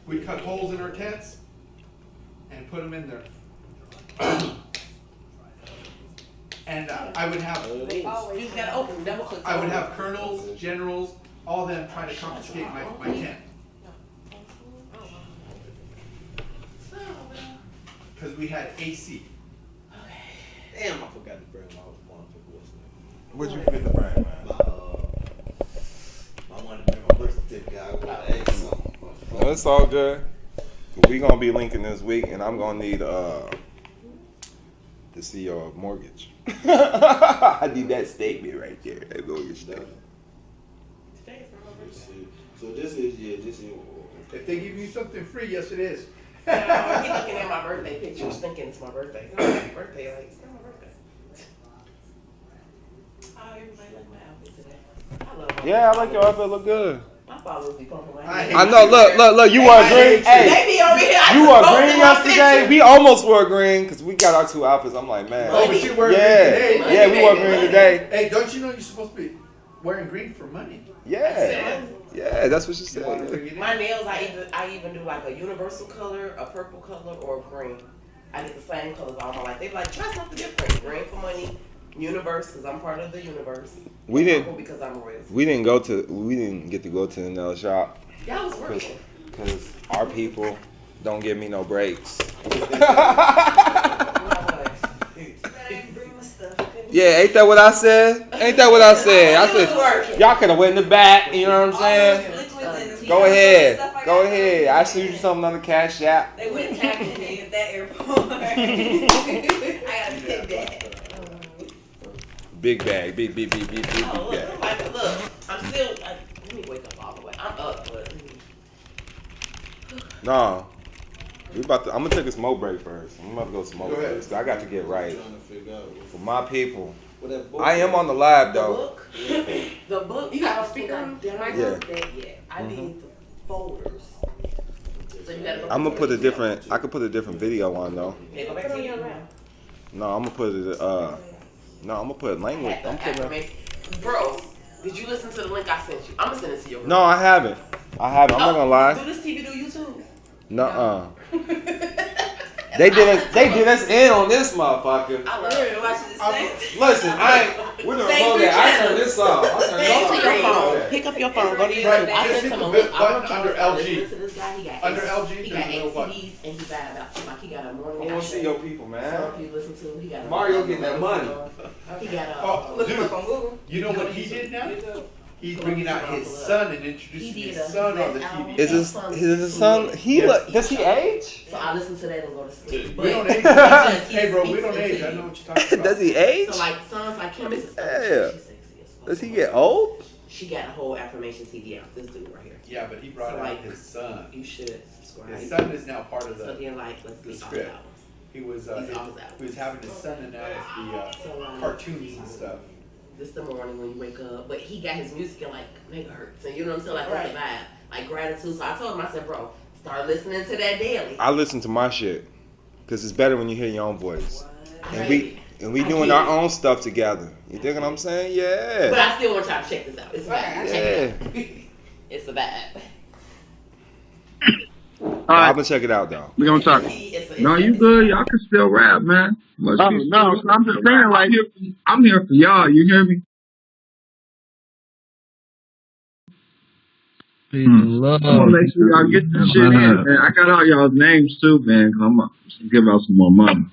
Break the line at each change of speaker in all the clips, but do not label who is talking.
we'd cut holes in our tents and put them in there. And I would have colonels, generals, all them trying to confiscate my tent. Because we had AC.
Damn, I forgot to bring my one.
What'd you forget to bring, man?
I wanted to bring my birth certificate. I wanted to ask something.
No, it's all good. We gonna be linking this week, and I'm gonna need the CEO of mortgage. I need that statement right there. That mortgage statement.
So this is.
If they give you something free, yes it is.
He's looking at my birthday pictures, thinking it's my birthday. It's not my birthday, like, it's not my birthday. Oh, everybody like my outfit today. I love my
Yeah, I like your outfit. Look good.
My followers be pumping my
I
head.
I know. Look. You wore green. Hey,
They be over here.
you wore green yesterday. We almost wore green because we got our two outfits. I'm like, man.
Oh, but you wear green
Yeah,
today.
yeah, we wore green today.
Hey, don't you know you're supposed to be wearing green for money?
Yeah, that's what she said.
My nails, I even do like a universal color, a purple color, or green. I get the same colors all my life. They be like, try something different. Green for money, universe, because I'm part of the universe.
We didn't.
Purple because I'm royal.
We didn't get to go to the nail shop
Y'all was working.
because our people don't give me no breaks. Yeah, ain't that what I said? Ain't that what I said? I said y'all could have went in the back. You know what I'm saying? Go ahead. I shoot you something on the Cash App.
They wouldn't tap me at that airport. I gotta take that.
Big bag, big
Oh,
bag.
look, I'm still. Let me wake up all the way. I'm up, but.
No, I'm gonna take a smoke break first. I'm about to go smoke first. 'Cause I got to get right for my people. I am on the live though.
The book. You got a speaker on?
Yeah.
I need the folders. So you gotta go.
I'm gonna put a different. I could put a different video on though.
Yeah, go back to your round.
No, I'm gonna put it. No, I'm gonna put language. I'm putting.
Bro, did you listen to the link I sent you? I'm gonna send it to you.
No, I haven't. I'm not gonna lie.
Do this TV, do YouTube?
Nuh-uh. They did us in on this motherfucker.
I love it. Watch this.
Listen, we're gonna roll that. I turn this off.
Go to your phone. Pick up your phone. Go to YouTube.
Right,
I
just
sent
hit
him
the
a link.
big
I
button
want you
under
to
LG.
listen to this guy. He got
Under
eight-
LG,
He got
there's a
8
little button.
CDs and he got about he got a morning.
I wanna see your people,
So
man.
if you listen to him, he got a
Mario getting that money.
He got a.
Oh,
Look him
dude,
up on Google.
you know what he did now? He's bringing out his son and introducing his son on the TV.
Is his son? Does he age?
So I listen to that and go to sleep.
We don't age. Hey, bro, we don't age. I know what you're talking about.
Does he age?
So like sons like him is
Yeah.
she's sexy as fuck.
Does he get old?
She got a whole affirmation CD out. This dude right here.
Yeah, but he brought
So,
out
like,
his son.
You should subscribe.
His son is now part of
So
the
then like let's be off
script.
hours.
He was
He's off his hours.
he was having his son announce the cartoons and stuff.
This the morning when you wake up, but he got his music in like megahertz, and you know what I'm saying, like what's the vibe, like gratitude. So I told him, I said, bro, start listening to that daily.
I listen to my shit because it's better when you hear your own voice. And we
I
doing
get
our
it.
own stuff together. You dig what I'm saying?
But
Yeah.
I still want y'all to check this out. It's a vibe. Check it out. It's a vibe.
I'm gonna check it out though.
We gonna talk. No, you good. Y'all can still rap, man. No, I'm just saying, like, I'm here for y'all. You hear me? I'm gonna make sure y'all get this shit in, man. I got all y'all's names too, man. Cause I'm gonna give out some more money.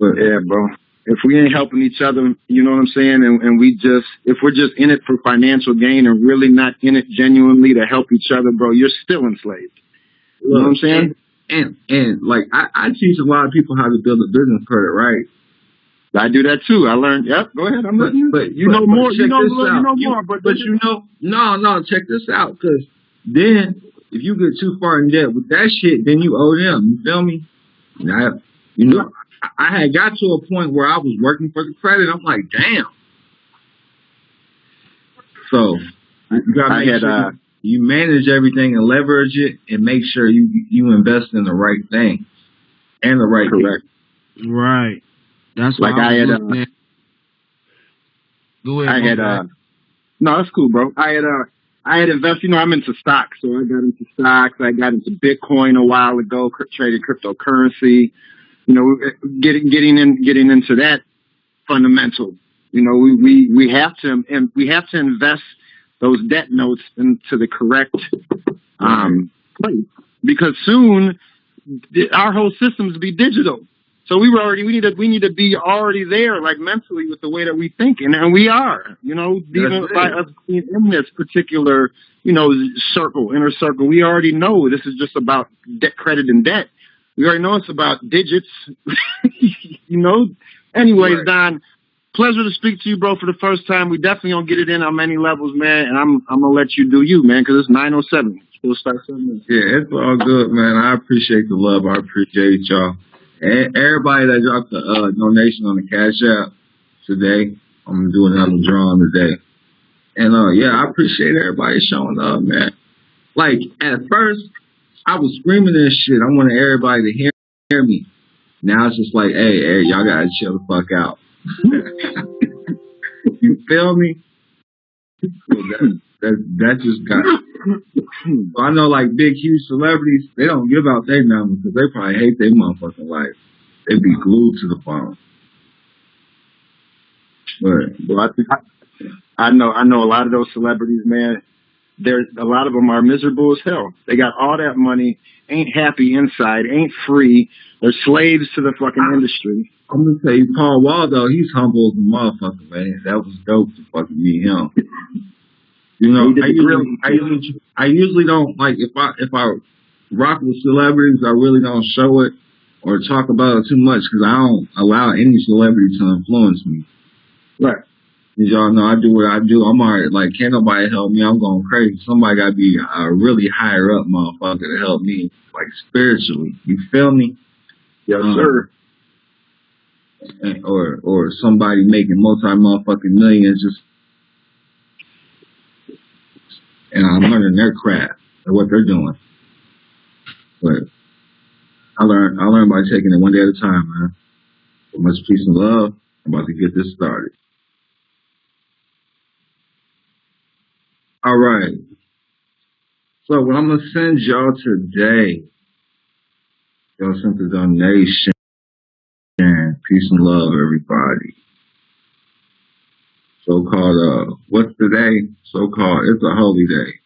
But yeah, bro. If we ain't helping each other, you know what I'm saying, and if we're just in it for financial gain and really not in it genuinely to help each other, bro, you're still enslaved. You know what I'm saying? And like I teach a lot of people how to build a business credit, right? I do that too. I learned. Yep. Go ahead. I'm listening. But you know more. You know more. But you know, no. Check this out, because then if you get too far in debt with that shit, then you owe them. You feel me? Now, you know, I had got to a point where I was working for the credit. I'm like, damn. So you gotta make sure you manage everything and leverage it, and make sure you invest in the right thing and the right people.
Right. That's
like I had.
Go ahead.
No, that's cool, bro. I I had invested, I'm into stocks, so I got into stocks. I got into Bitcoin a while ago, traded cryptocurrency. Getting into that fundamental. We have to invest those debt notes into the correct place, because soon our whole systems will be digital. So we need to be already there, like mentally, with the way that we think, and we are, even by us being in this particular, inner circle. We already know this is just about debt, credit, and debt. We already know it's about digits, Anyways, right. Don, pleasure to speak to you, bro, for the first time. We definitely gonna get it in on many levels, man, and I'm gonna let you do you, man, because it's 9:07. We'll start 7 minutes.
Yeah, it's all good, man. I appreciate the love. I appreciate y'all. And everybody that dropped the donation on the Cash App today, I'm gonna do another drawing today. And I appreciate everybody showing up, man. Like at first, I was screaming this shit. I wanted everybody to hear me. Now it's just like, hey, y'all gotta chill the fuck out. You feel me? That just got. So I know, like big, huge celebrities, they don't give out their numbers because they probably hate their motherfucking life. They be glued to the phone. But
I know a lot of those celebrities, man. A lot of them are miserable as hell. They got all that money, ain't happy inside, ain't free. They're slaves to the fucking industry.
I'm gonna tell you, Paul Waldo, he's humble as a motherfucker, man. That was dope to fucking meet him. I usually don't, like, if I rock with celebrities, I really don't show it or talk about it too much because I don't allow any celebrity to influence me.
Right.
As y'all know, I do what I do. I'm alright. Like, can't nobody help me. I'm going crazy. Somebody got to be a really higher up motherfucker to help me, like, spiritually. You feel me?
Yes, sir.
Or somebody making multi-motherfucking millions just, and I'm learning their craft and what they're doing. But I learn by taking it one day at a time, man. With much peace and love, I'm about to get this started. All right. So what I'm gonna send y'all today, y'all sent the donation. Peace and love, everybody. So-called, what's today? So-called, it's a holy day.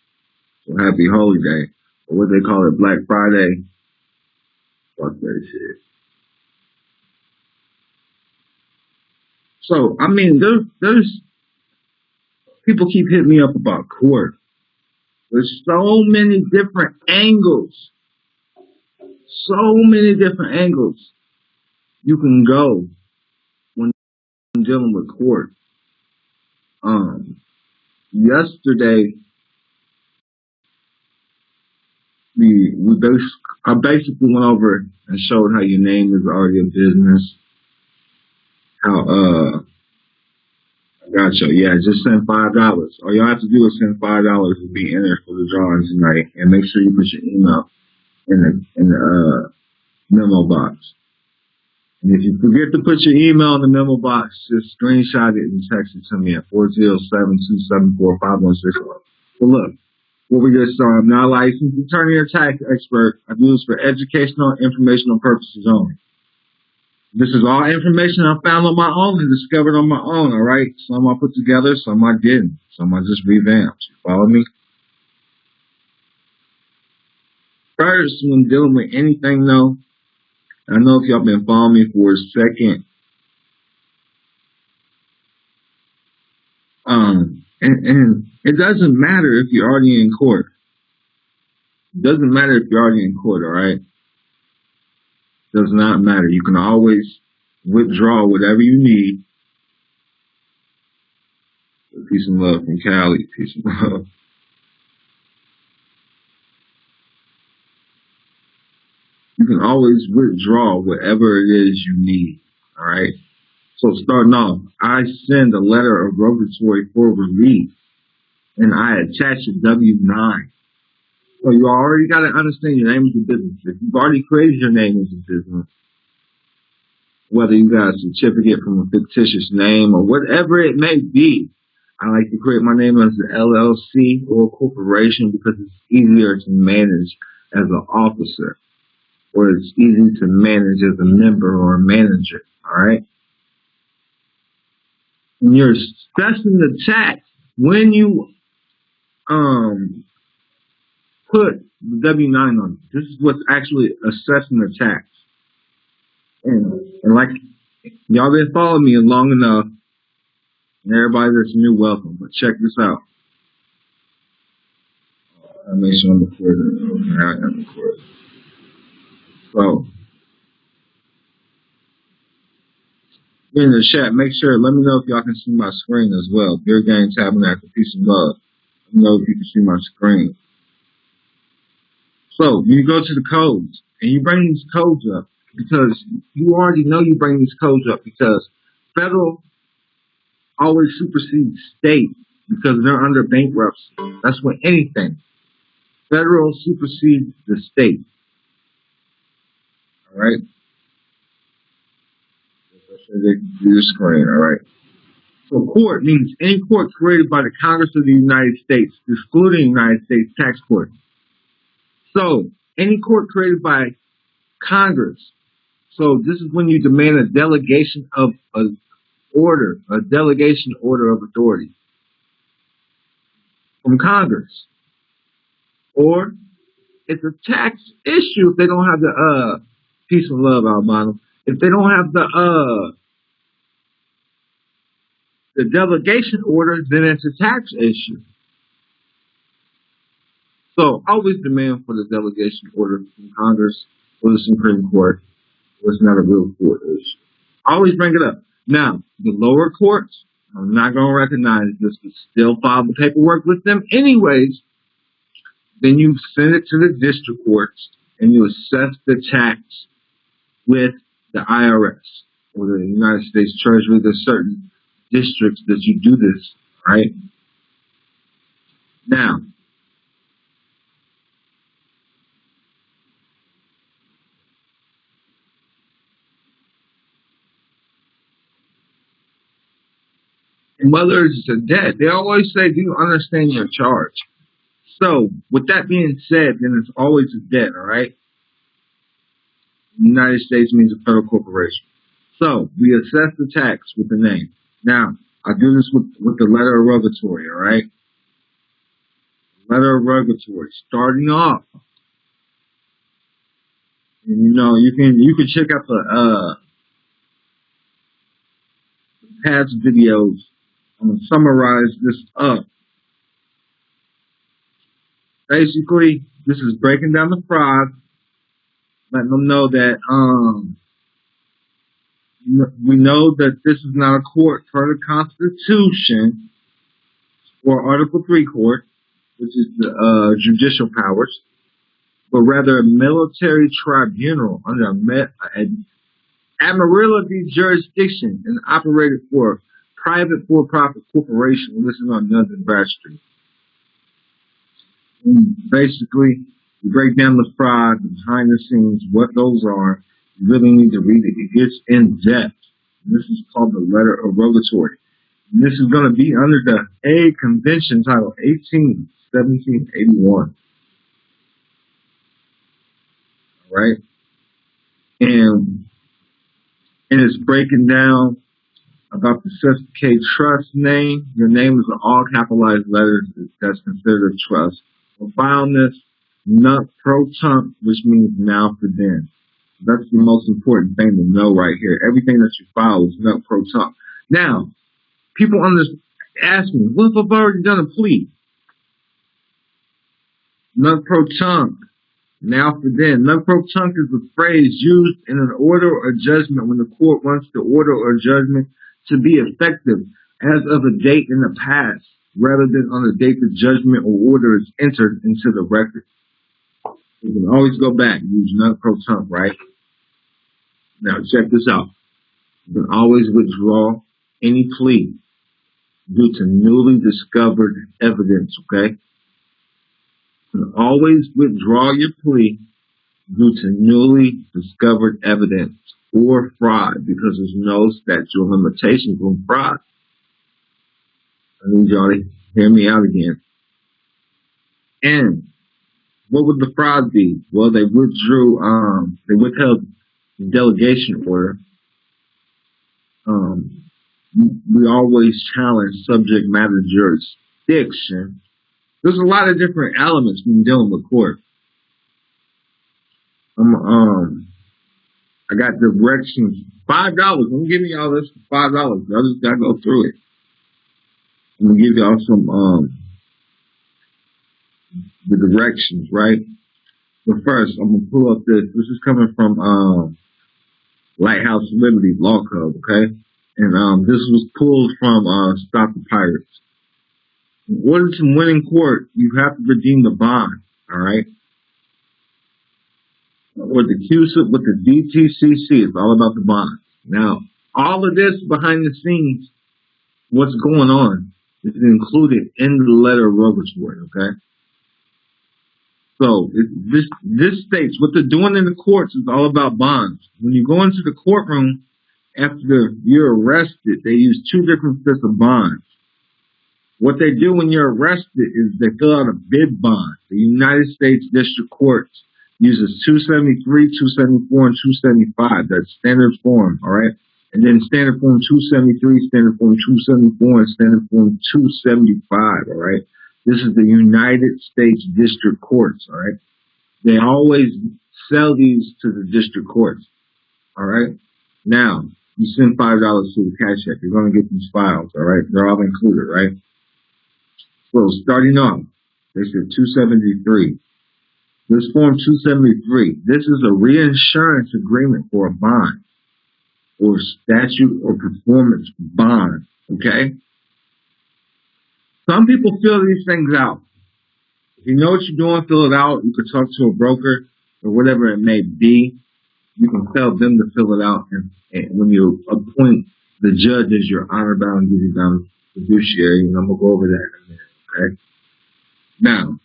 So happy holy day. Or what they call it, Black Friday. Fuck that shit. So, I mean, there's people keep hitting me up about court. There's so many different angles. So many different angles you can go when dealing with court. Yesterday, I basically went over and showed how your name is already a business. How, gotcha. Yeah, just send $5. All you have to do is send $5 to be entered for the drawings tonight, and make sure you put your email in the memo box. And if you forget to put your email in the memo box, just screenshot it and text it to me at 407-274-5161. Well, look, before we get started, I'm not a licensed attorney or tax expert. I do this for educational and informational purposes only. This is all information I found on my own and discovered on my own, all right? Some I put together, some I didn't. Some I just revamped. You follow me? First, when dealing with anything, though, I know if y'all been following me for a second, and it doesn't matter if you're already in court. It doesn't matter if you're already in court, all right? Does not matter. You can always withdraw whatever you need. Peace and love from Cali. Peace and love. You can always withdraw whatever it is you need. All right. So starting off, I send a letter of rogatory for relief, and I attach a W-9. So you already got to understand your name is a business. If you've already created your name as a business, whether you got a certificate from a fictitious name or whatever it may be, I like to create my name as an LLC or a corporation because it's easier to manage as an officer, or it's easy to manage as a member or a manager. All right. When you're assessing the tax, when you put the W-9 on it, this is what's actually assessing the tax. And like y'all been following me long enough, and everybody that's new, welcome. But check this out. I'll make sure I'm recording. Okay, I am recording. So, in the chat, make sure, let me know if y'all can see my screen as well. Beer Gang Tabernacle, peace and love. Let me know if you can see my screen. So, you go to the codes, and you bring these codes up, because you already know you bring these codes up, because federal always supersedes state, because they're under bankruptcy. That's with anything. Federal supersedes the state. All right? Do the screen, all right? So court means any court created by the Congress of the United States, excluding the United States Tax Court. So any court created by Congress. So this is when you demand a delegation of an order, a delegation order of authority from Congress. Or it's a tax issue if they don't have the peace and love, Albano. If they don't have the delegation order, then it's a tax issue. So always demand for the delegation order from Congress or the Supreme Court. It's not a real court issue. Always bring it up. Now, the lower courts, I'm not going to recognize this, but still file the paperwork with them anyways. Then you send it to the district courts and you assess the tax with the IRS or the United States Treasury. There's certain districts that you do this, right? Now, and whether it's a debt, they always say, do you understand your charge? So, with that being said, then it's always a debt, all right? The United States means a federal corporation. So, we assess the tax with the name. Now, I do this with the letter of rogatory, all right? Letter of rogatory, starting off. And, you know, you can check out the past videos. I'm going to summarize this up. Basically, this is breaking down the fraud, letting them know that we know that this is not a court for the Constitution or Article 3 court, which is the judicial powers, but rather a military tribunal under an admiralty jurisdiction and operated for a private for-profit corporation listed on Nuns and Bradstreet. And basically, you break down the fraud, the behind the scenes, what those are. You really need to read it. It gets in depth. And this is called the letter of rogatory. And this is going to be under the Hague Convention Title 18, 1781. All right? And it's breaking down about the certificate trust name. Your name is an all capitalized letter that's considered a trust. We'll file this nunc pro tunc, which means now for then. That's the most important thing to know right here. Everything that you file is nunc pro tunc. Now, people ask me, what if I've already done a plea? Nunc pro tunc, now for then. Nunc pro tunc is a phrase used in an order or judgment when the court wants the order or judgment to be effective as of a date in the past, rather than on the date the judgment or order is entered into the record. You can always go back and use nunc pro tunc, right? Now check this out. You can always withdraw any plea due to newly discovered evidence, okay? You can always withdraw your plea due to newly discovered evidence or fraud, because there's no statute of limitations on fraud. I need y'all to hear me out again. And what would the fraud be? Well, they withheld the delegation order. We always challenge subject matter jurisdiction. There's a lot of different elements when dealing with court. I got directions. $5. I'm giving y'all this for $5. Y'all just gotta go through it. I'm gonna give y'all some the directions, right? But first, I'm gonna pull up this. This is coming from Lighthouse Liberty Law Club, okay? And this was pulled from Stop the Pirates. In order to win in court, you have to redeem the bond, all right? With the DTCC, it's all about the bond. Now, all of this behind the scenes, what's going on, is included in the letter of rogatory, okay? So this states what they're doing in the courts is all about bonds. When you go into the courtroom after you're arrested, they use two different sets of bonds. What they do when you're arrested is they fill out a bid bond. The United States District Courts uses 273, 274, and 275. That's standard form, all right? And then standard form 273, standard form 274, and standard form 275, all right? This is the United States District Courts, all right? They always sell these to the district courts, all right? Now, you send $5 to the cash app, you're going to get these files, all right? They're all included, right? So, starting off, they said 273. This form 273, this is a reinsurance agreement for a bond or statute or performance bond, okay? Some people fill these things out. If you know what you're doing, fill it out. You can talk to a broker or whatever it may be. You can tell them to fill it out. And when you appoint the judge as your honor-bound, duty-bound fiduciary, and I'm going to go over that in a minute, okay? Now,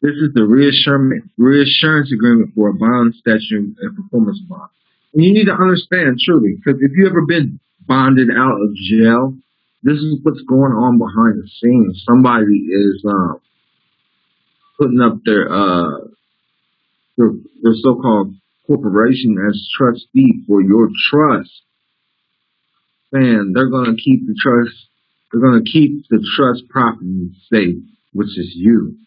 this is the reassurance agreement for a bond, statute, and performance bond. And you need to understand, truly, because if you've ever been bonded out of jail, this is what's going on behind the scenes. Somebody is putting up their so-called corporation as trustee for your trust. And they're going to keep the trust. They're going to keep the trust property safe, which is you.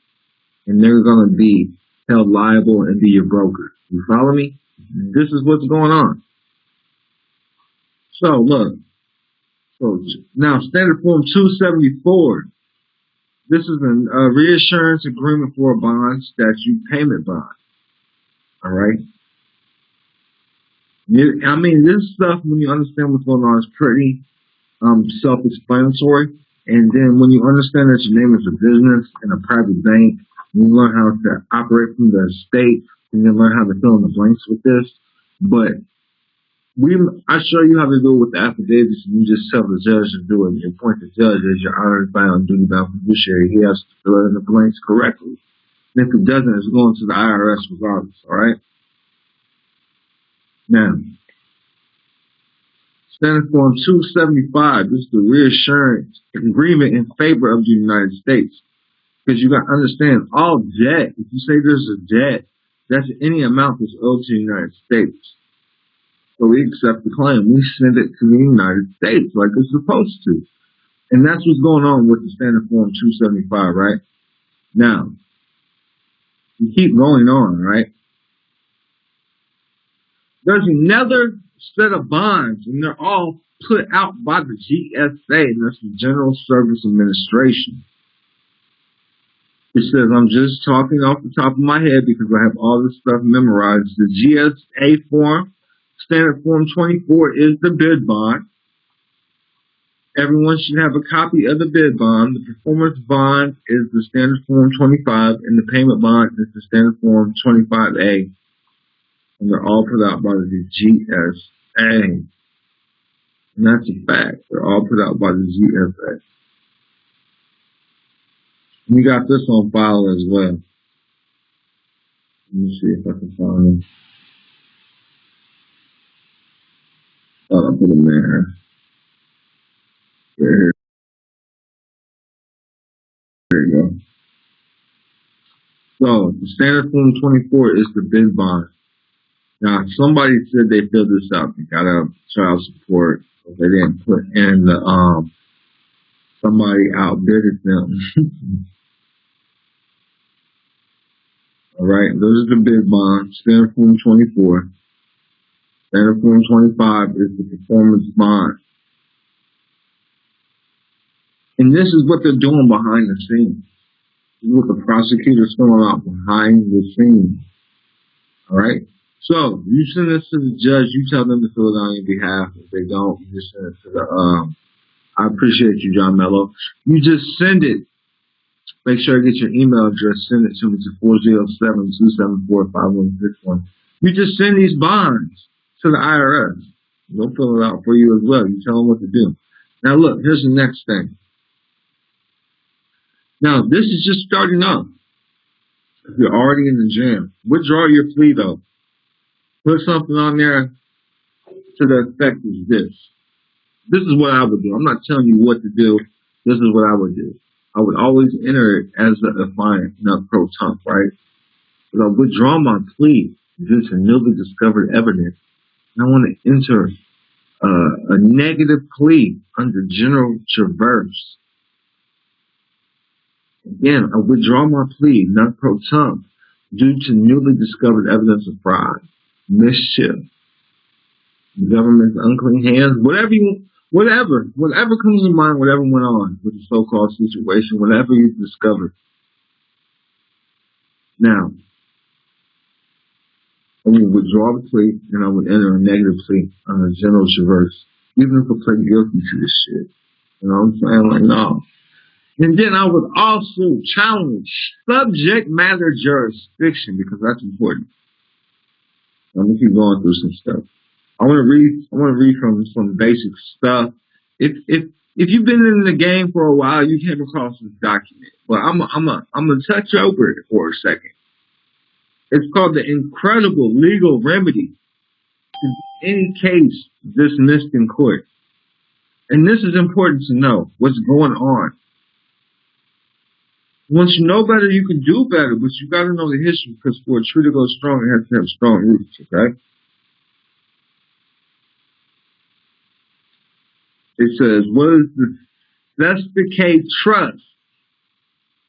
And they're going to be held liable and be your broker. You follow me? This is what's going on. So look. So now standard form 274. This is a reassurance agreement for a bond, statute, payment bond. All right. I mean, this stuff, when you understand what's going on, is pretty self-explanatory. And then when you understand that your name is a business and a private bank, you learn how to operate from the state, and you learn how to fill in the blanks with this. But I show you how to do it with the affidavits, and you just tell the judge to do it. You appoint the judge as your honor-bound, duty-bound fiduciary. He has to fill in the blanks correctly. And if he doesn't, it's going to the IRS regardless, all right? Now, standard form 275, this is the reassurance agreement in favor of the United States. Because you got to understand, all debt, if you say there's a debt, that's any amount that's owed to the United States. So we accept the claim. We send it to the United States like it's supposed to. And that's what's going on with the standard form 275, right? Now, you keep going on, right? There's another set of bonds, and they're all put out by the GSA, and that's the General Service Administration. It says, I'm just talking off the top of my head because I have all this stuff memorized. The GSA form, standard form 24, is the bid bond. Everyone should have a copy of the bid bond. The performance bond is the standard form 25, and the payment bond is the standard form 25A. And they're all put out by the GSA. And that's a fact. They're all put out by the GSA. We got this on file as well. Let me see if I can find it. Oh, I put them there. Here. So the standard form 24 is the bid bond. Now, somebody said they filled this out. They got a child support. They didn't put in the somebody outbidded them. All right, those are the bid bonds. Standard form 24. Standard form 25 is the performance bond. And this is what they're doing behind the scenes. This is what the prosecutor's filling out behind the scenes. All right? So, you send this to the judge. You tell them to fill it out on your behalf. If they don't, you just send it to the, I appreciate you, John Mello. You just send it. Make sure I get your email address. Send it to me to 407-274-5161. You just send these bonds to the IRS. They'll fill it out for you as well. You tell them what to do. Now, look, here's the next thing. Now, this is just starting off. If you're already in the jam, withdraw your plea, though. Put something on there to the effect of this. This is what I would do. I'm not telling you what to do. This is what I would do. I would always enter it as a defiant, not pro tonque, right? But I withdraw my plea due to newly discovered evidence. And I want to enter a negative plea under General Traverse. Again, I withdraw my plea, not pro tonque, due to newly discovered evidence of fraud, mischief, the government's unclean hands, whatever comes to mind, whatever went on with the so-called situation, whatever you've discovered. Now, I would withdraw the plea, and I would enter a negative plea under General Traverse, even if I pled guilty to this shit. You know what I'm saying? Like, no. And then I would also challenge subject matter jurisdiction, because that's important. I'm gonna keep going through some stuff. I want to read from some basic stuff. If you've been in the game for a while, you came across this document. But I'm gonna touch over it for a second. It's called the incredible legal remedy in any case dismissed in court. And this is important to know what's going on. Once you know better, you can do better, but you got to know the history, because for a tree to go strong, it has to have strong roots, okay? It says, what is the Thesticade Trust,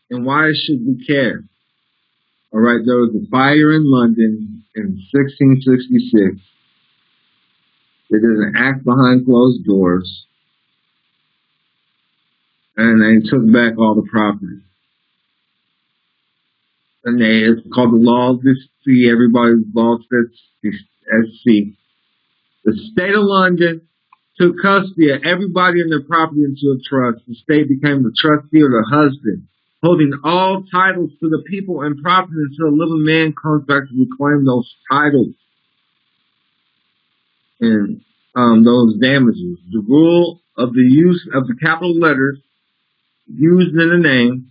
and why should we care? All right, there was a fire in London in 1666. They did an act behind closed doors, and they took back all the property. And it's called the Law of the Sea. Everybody's lost at sea. The state of London took custody of everybody and their property into a trust. The state became the trustee or the husband, holding all titles to the people and property until a living man comes back to reclaim those titles and those damages. The rule of the use of the capital letters used in the name.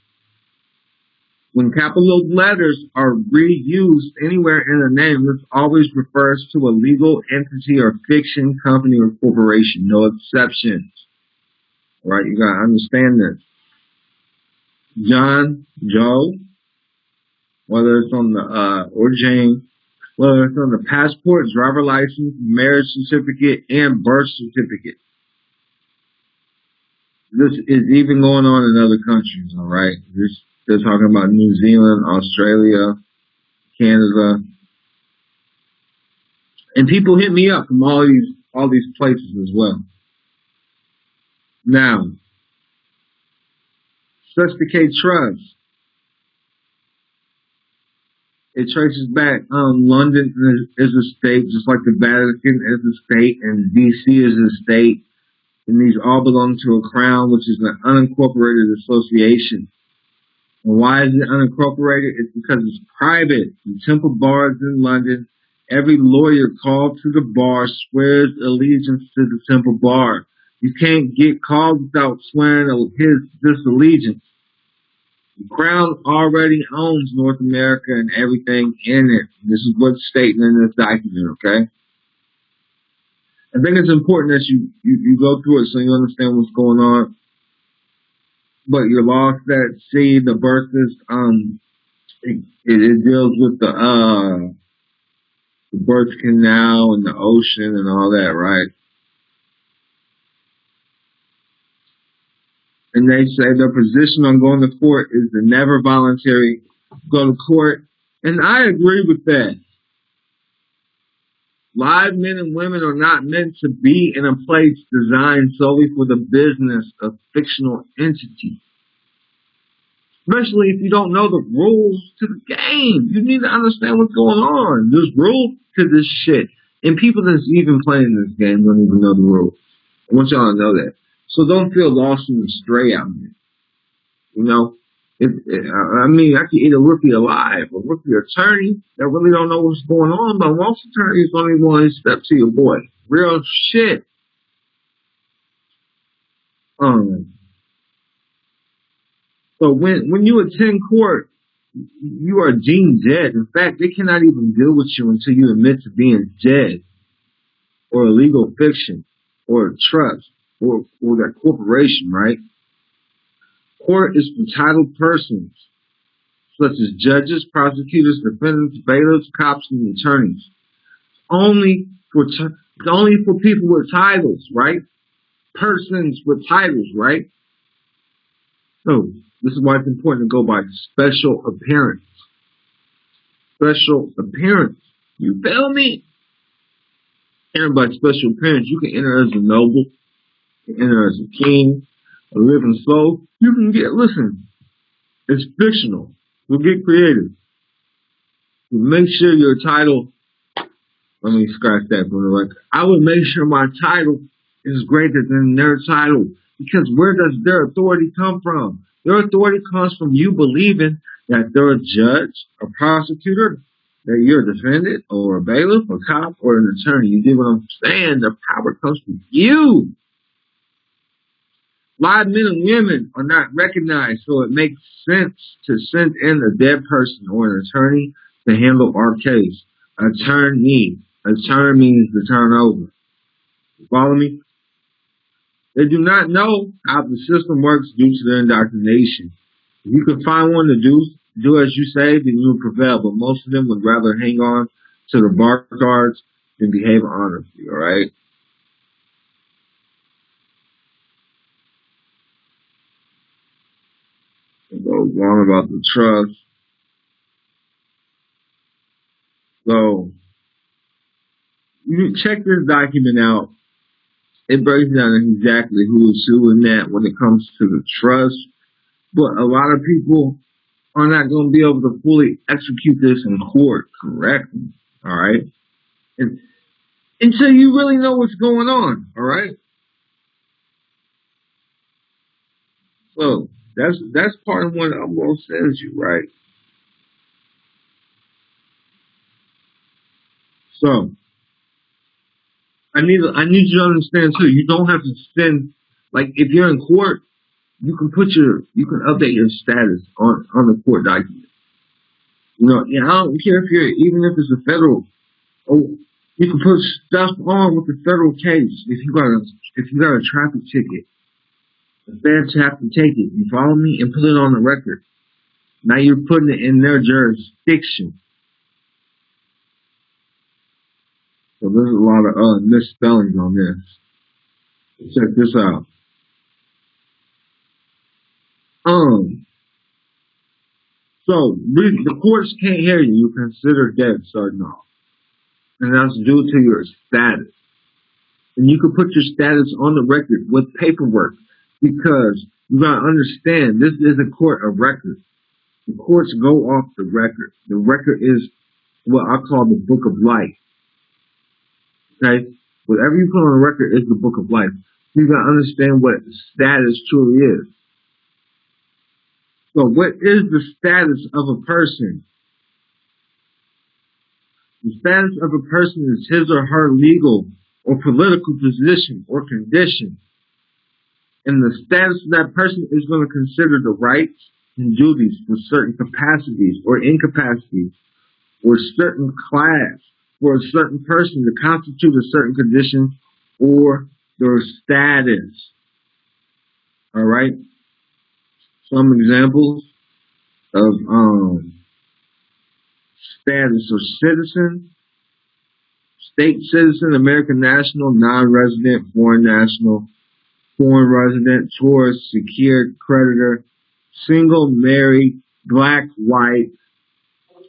When capital letters are reused anywhere in a name, this always refers to a legal entity or fiction, company, or corporation. No exceptions. All right, you gotta understand this. John, Joe, whether it's on the or Jane, whether it's on the passport, driver license, marriage certificate, and birth certificate. This is even going on in other countries. All right. They're talking about New Zealand, Australia, Canada. And people hit me up from all these places as well. Now, Thesticade Trust. It traces back, London is a state, just like the Vatican is a state, and DC is a state. And these all belong to a crown, which is an unincorporated association. And why is it unincorporated? It's because it's private. The Temple Bar is in London. Every lawyer called to the bar swears allegiance to the Temple Bar. You can't get called without swearing this allegiance. The Crown already owns North America and everything in it. This is what's stated in this document, okay? I think it's important that you go through it so you understand what's going on. But you're lost at sea, the birth is it deals with the birth canal and the ocean and all that, right? And they say their position on going to court is to never voluntarily go to court. And I agree with that. Live men and women are not meant to be in a place designed solely for the business of fictional entities. Especially if you don't know the rules to the game. You need to understand what's going on. There's rules to this shit. And people that's even playing this game don't even know the rules. I want y'all to know that. So don't feel lost and stray out here. You know? I mean, I could either rookie alive or rookie attorney that really don't know what's going on, but most attorneys don't even want to step to your boy. Real shit. So when you attend court, you are deemed dead. In fact, they cannot even deal with you until you admit to being dead, or a legal fiction, or a trust, or that corporation, right? Court is for titled persons, such as judges, prosecutors, defendants, bailiffs, cops, and attorneys. Only for people with titles, right? Persons with titles, right? So this is why it's important to go by special appearance. Special appearance. You feel me? Enter by special appearance. You can enter as a noble, you can enter as a king, a living soul. You can get, listen, it's fictional. We'll get creative. Make sure your title, let me scratch that from the record. I would make sure my title is greater than their title, because where does their authority come from? Their authority comes from you believing that they're a judge, a prosecutor, that you're a defendant, or a bailiff, a cop, or an attorney. You dig what I'm saying? The power comes from you. Live men and women are not recognized, so it makes sense to send in a dead person or an attorney to handle our case. Attorney. Attorney means to turn over. You follow me? They do not know how the system works due to their indoctrination. If you could find one to do as you say, then you would prevail. But most of them would rather hang on to the bar cards than behave honorably, all right? It goes on about the trust. So, you check this document out. It breaks down exactly who is who in that when it comes to the trust. But a lot of people are not going to be able to fully execute this in court correctly, all right? And until you really know what's going on, all right? So that's part of what I'm going to send you, right? So I need you to understand too. You don't have to send, like, if you're in court, you can update your status on the court document. You know, and I don't care even if it's a federal. Oh, you can put stuff on with the federal case. If you got a traffic ticket, the feds have to take it. You follow me, and put it on the record. Now you're putting it in their jurisdiction. So there's a lot of misspellings on this. Check this out. So the courts can't hear you. You consider dead starting off, and that's due to your status. And you can put your status on the record with paperwork, because you gotta understand this is a court of record. The courts go off the record. The record is what I call the book of life. Okay? Whatever you put on the record is the book of life. You gotta understand what status truly is. So what is the status of a person? The status of a person is his or her legal or political position or condition. And the status of that person is going to consider the rights and duties for certain capacities or incapacities, or certain class for a certain person to constitute a certain condition or their status. All right? Some examples of status of citizen, state citizen, American national, non-resident, foreign national, foreign resident, tourist, secured creditor, single, married, black, white.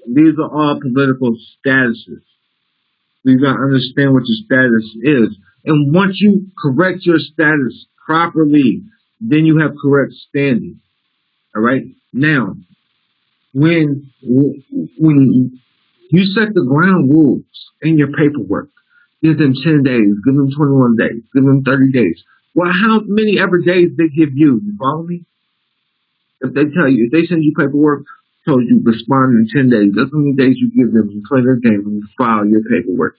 These are all political statuses. You gotta understand what your status is. And once you correct your status properly, then you have correct standing. All right? Now, when you set the ground rules in your paperwork, give them 10 days, give them 21 days, give them 30 days. Well, how many ever days they give you? You follow me? If they tell you, if they send you paperwork, told you respond in 10 days, that's how many days you give them to play their game and you file your paperwork.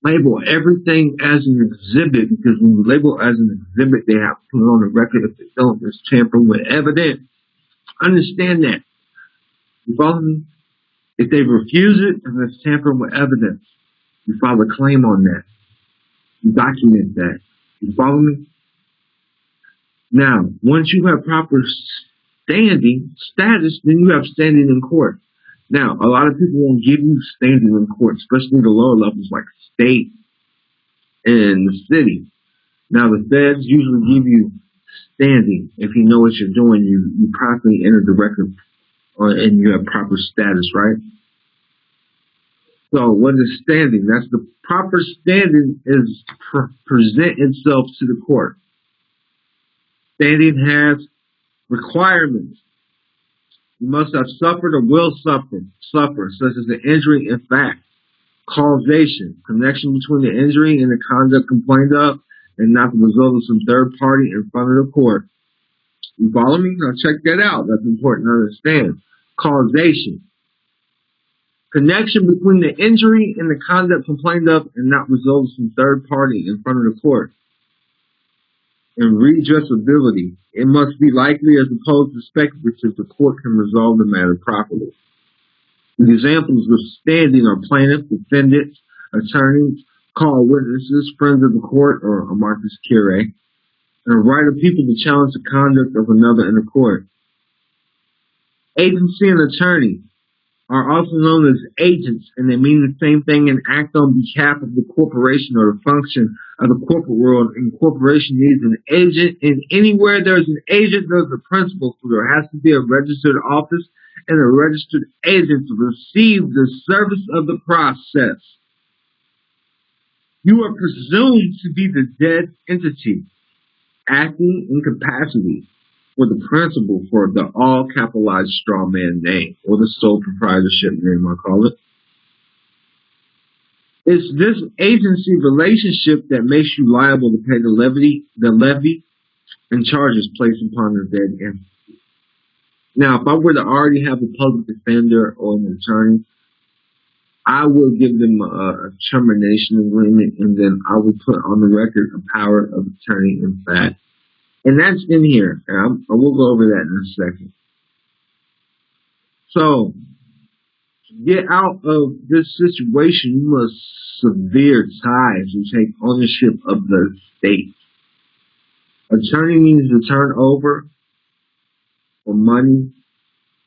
Label everything as an exhibit, because when you label as an exhibit, they have to put it on the record. If they don't, it's tampering with evidence. Understand that. You follow me? If they refuse it, then it's tampering with evidence. You file a claim on that. You document that. You follow me? Now, once you have proper status, then you have standing in court. Now, a lot of people won't give you standing in court, especially the lower levels like state and the city. Now, the feds usually give you standing. If you know what you're doing, you properly enter the record and you have proper status, right? So, what is standing? That's the proper standing is present itself to the court. Standing has requirements. You must have suffered or will suffer, such as an injury in fact, causation, connection between the injury and the conduct complained of, and not the result of some third party in front of the court. You follow me? Now check that out. That's important to understand. Causation. Connection between the injury and the conduct complained of, and not result of some third party in front of the court. And redressability. It must be likely as opposed to speculative. The court can resolve the matter properly. The examples of standing are plaintiffs, defendants, attorneys, called witnesses, friends of the court, or amicus curiae, and a right of people to challenge the conduct of another in the court. Agency and attorney are also known as agents, and they mean the same thing and act on behalf of the corporation or the function of the corporate world. And corporation needs an agent, and anywhere there's an agent, there's a principal. So there has to be a registered office and a registered agent to receive the service of the process. You are presumed to be the dead entity, acting in capacity for the principal for the all-capitalized straw man name, or the sole proprietorship name, I call it. It's this agency relationship that makes you liable to pay the levy and charges placed upon the dead entity. Now, if I were to already have a public defender or an attorney, I would give them a termination agreement, and then I would put on the record a power of attorney in fact. And that's in here. And I will go over that in a second. So, to get out of this situation, you must sever ties and take ownership of the estate. Attorney means to turn over for money,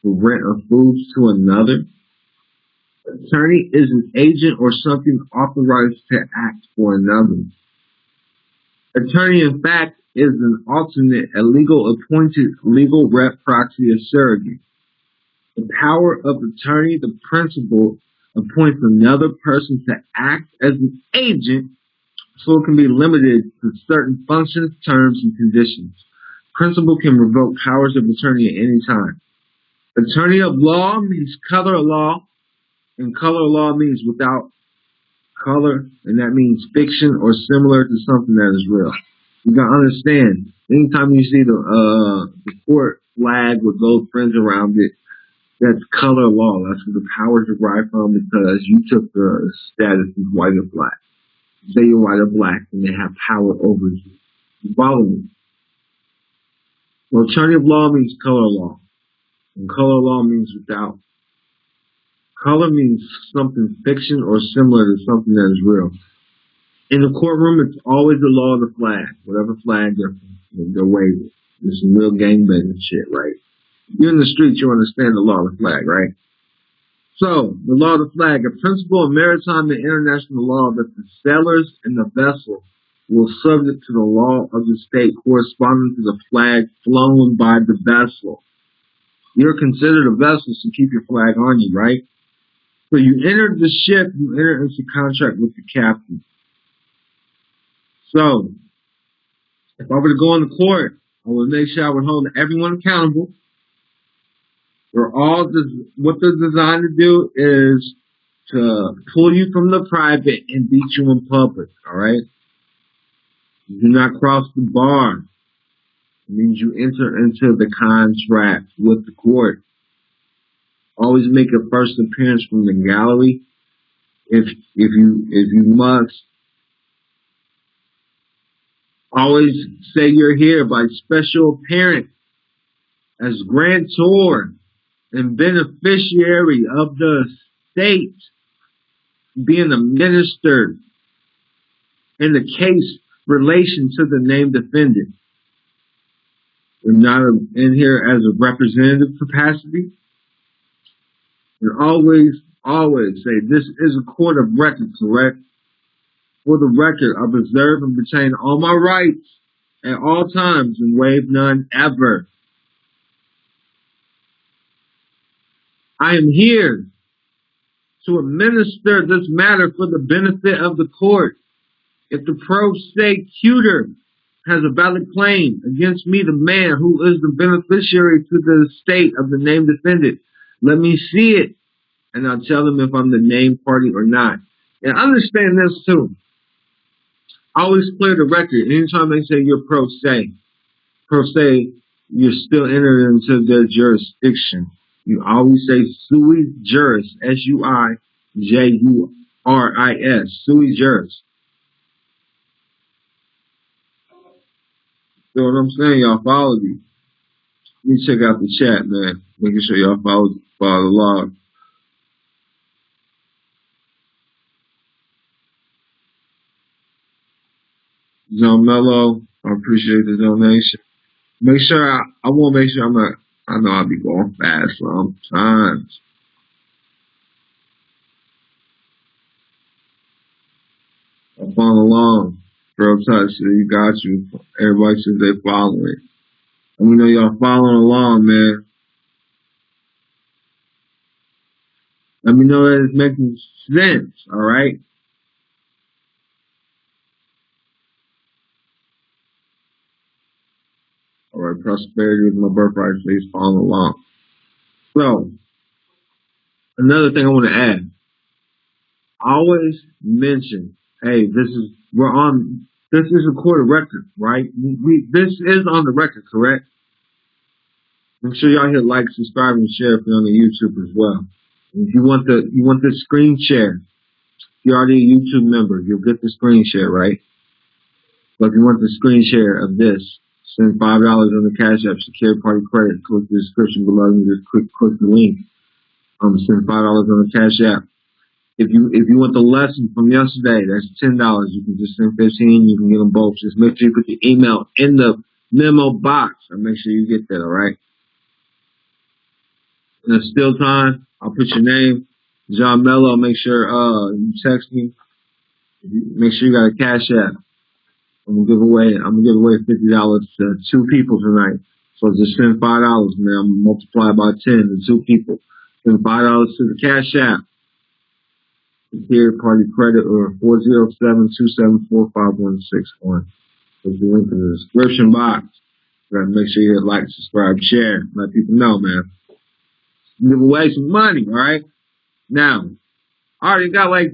for rent or foods to another. Attorney is an agent or something authorized to act for another. Attorney, in fact, is an alternate, a legal appointed legal rep, proxy, or surrogate. The power of attorney, the principal, appoints another person to act as an agent, so it can be limited to certain functions, terms, and conditions. Principal can revoke powers of attorney at any time. Attorney of law means color of law, and color of law means without color, and that means fiction or similar to something that is real. You gotta understand, anytime you see the court flag with those fringe around it, that's color law. That's where the powers derive from, because you took the status as white or black. Say you're white or black, and they have power over you. You follow me? Well, attorney of law means color law, and color law means without. Color means something fiction or similar to something that is real. In the courtroom, it's always the law of the flag. Whatever flag they're waving. There's some real gangbanging shit, right? If you're in the streets, you understand the law of the flag, right? So, the law of the flag, a principle of maritime and international law that the sailors in the vessel will subject to the law of the state corresponding to the flag flown by the vessel. You're considered a vessel to keep your flag on you, right? So you enter the ship, you enter into contract with the captain. So, if I were to go into court, I would make sure I would hold everyone accountable. What they're designed to do is to pull you from the private and beat you in public, alright? You do not cross the bar. It means you enter into the contract with the court. Always make a first appearance from the gallery if you must. Always say you're here by special appearance as grantor and beneficiary of the state, being a minister in the case relation to the named defendant. You're not in here as a representative capacity. And always say, this is a court of record, correct? For the record, I preserve and retain all my rights at all times and waive none ever. I am here to administer this matter for the benefit of the court. If the pro se tutor has a valid claim against me, the man who is the beneficiary to the estate of the named defendant, let me see it, and I'll tell them if I'm the named party or not. And understand this too. Always clear the record. Anytime they say you're pro se, you're still entering into their jurisdiction. You always say sui juris, S-U-I-J-U-R-I-S, sui juris. You know what I'm saying? Y'all follow me. Let me check out the chat, man. Making sure y'all follow the log. John Mello, I appreciate the donation. Make sure I want to make sure I know I'll be going fast sometimes. I follow along. Bro, touch, you got you. Everybody says they following. And we know y'all following along, man. Let me know that it's making sense, alright? Alright, prosperity is my birthright, please follow along. So, another thing I want to add. I always mention, hey, this is a court of record, right? This is on the record, correct? Make sure y'all hit like, subscribe, and share if you're on the YouTube as well. And if you want the screen share, if you're already a YouTube member, you'll get the screen share, right? But if you want the screen share of this, send $5 on the Cash App, Secure Party Credit. Click the description below and just click the link. Send $5 on the Cash App. If you want the lesson from yesterday, that's $10. You can just send 15. You can get them both. Just make sure you put your email in the memo box and make sure you get that. All right. And it's still time. I'll put your name, John Mello. Make sure you text me. Make sure you got a Cash App. I'm gonna give away $50 to 2 people tonight. So just send $5, man. I'm gonna multiply by 10 to 2 people. Send $5 to the Cash App. Secure Party Credit or 407-274-5161. There's the link in the description box. You gotta make sure you hit like, subscribe, share. Let people know, man. Give away some money, alright? Now, I already got like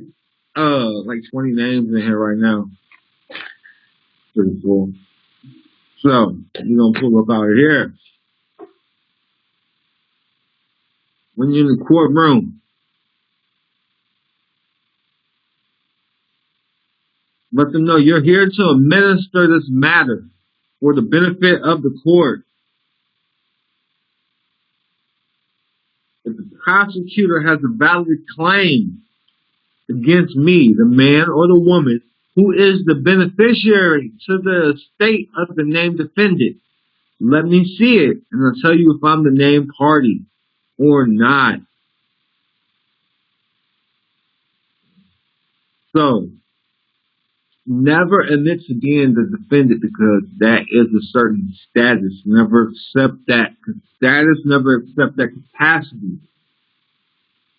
20 names in here right now. Pretty cool. So, we're gonna pull up out of here. When you're in the courtroom, let them know you're here to administer this matter for the benefit of the court. If the prosecutor has a valid claim against me, the man or the woman who is the beneficiary to the estate of the named defendant, let me see it, and I'll tell you if I'm the named party or not. So, never admit to being the defendant because that is a certain status. Never accept that status. Never accept that capacity.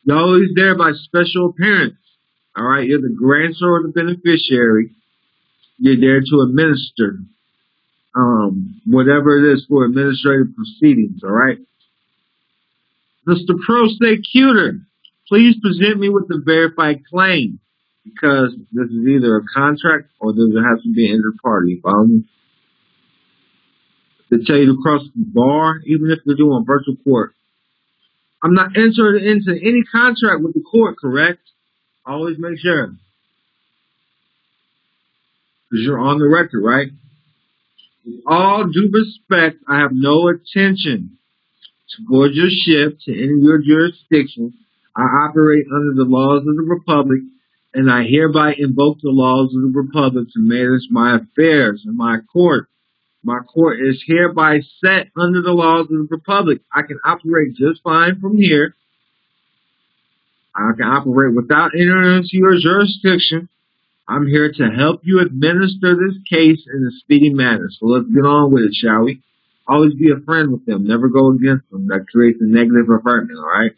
You're always there by special appearance. All right, you're the grantor or the beneficiary. You're there to administer whatever it is for administrative proceedings. All right, Mr. Prosecutor, please present me with a verified claim because this is either a contract or does it have to be an inter-party? Follow me? They tell you to cross the bar, even if they're doing virtual court. I'm not entering into any contract with the court, correct? Always make sure. Because you're on the record, right? With all due respect, I have no intention to board your ship to any of your jurisdictions. I operate under the laws of the Republic, and I hereby invoke the laws of the Republic to manage my affairs in my court. My court is hereby set under the laws of the Republic. I can operate just fine from here. I can operate without entering into your jurisdiction. I'm here to help you administer this case in a speedy manner. So let's get on with it, shall we? Always be a friend with them. Never go against them. That creates a negative avertment, all right?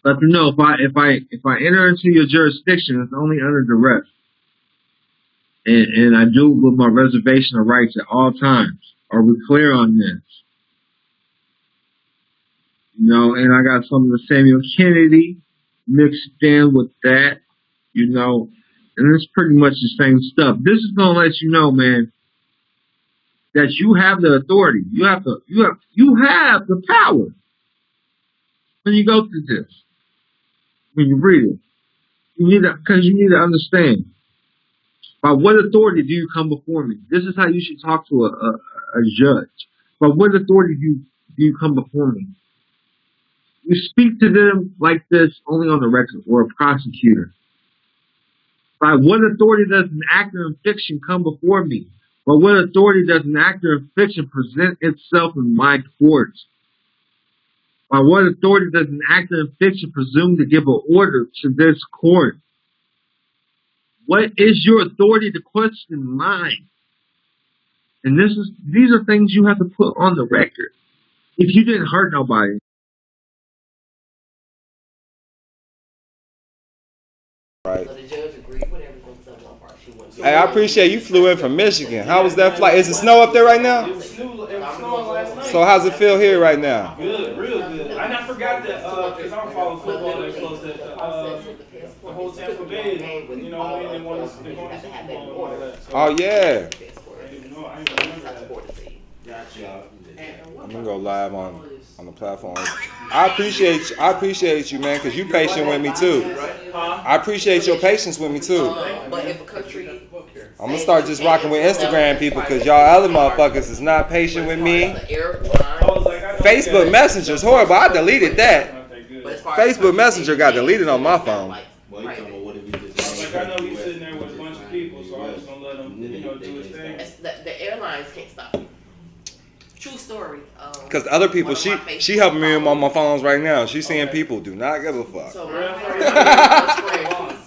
Let them know if I enter into your jurisdiction, it's only under duress. And I do with my reservation of rights at all times. Are we clear on this? You know, and I got some of the Samuel Kennedy mixed in with that, you know, and it's pretty much the same stuff. This is gonna let you know, man, that you have the authority. You have the power when you go through this. When you read it, you need to understand. By what authority do you come before me? This is how you should talk to a judge. By what authority do you come before me? You speak to them like this only on the record, or a prosecutor. By what authority does an actor in fiction come before me? By what authority does an actor in fiction present itself in my court? By what authority does an actor in fiction presume to give an order to this court? What is your authority to question mine? And these are things you have to put on the record. If you didn't hurt nobody.
Right.
So the judge agreed with everything so one part. She went.
Hey, I appreciate you flew in from Michigan. How was that flight? Is it snow up there right now?
It was snowing last night.
So how's it feel here right now?
Good, real good. And I forgot that, because I don't follow football that close, that the whole Tampa Bay, you know what I mean, they want to Super Bowl and all that. So
Oh yeah.
I didn't remember that.
Gotcha.
I'm gonna go live on the platform. I appreciate you, man, because you patient with me too. I appreciate your patience with me too.
But if a country,
I'm gonna start just rocking with Instagram people because y'all other motherfuckers is not patient with me. Facebook Messenger's horrible. I deleted that. Facebook Messenger got deleted on my phone.
Well, you talking about what if you just like I know he's sitting there with a bunch of people, so I'm just gonna let him, you know, do his thing.
the airlines can't stop you. True story.
Because other people, she helping me on my phones right now. She's seeing people do not give a fuck.
So my friend,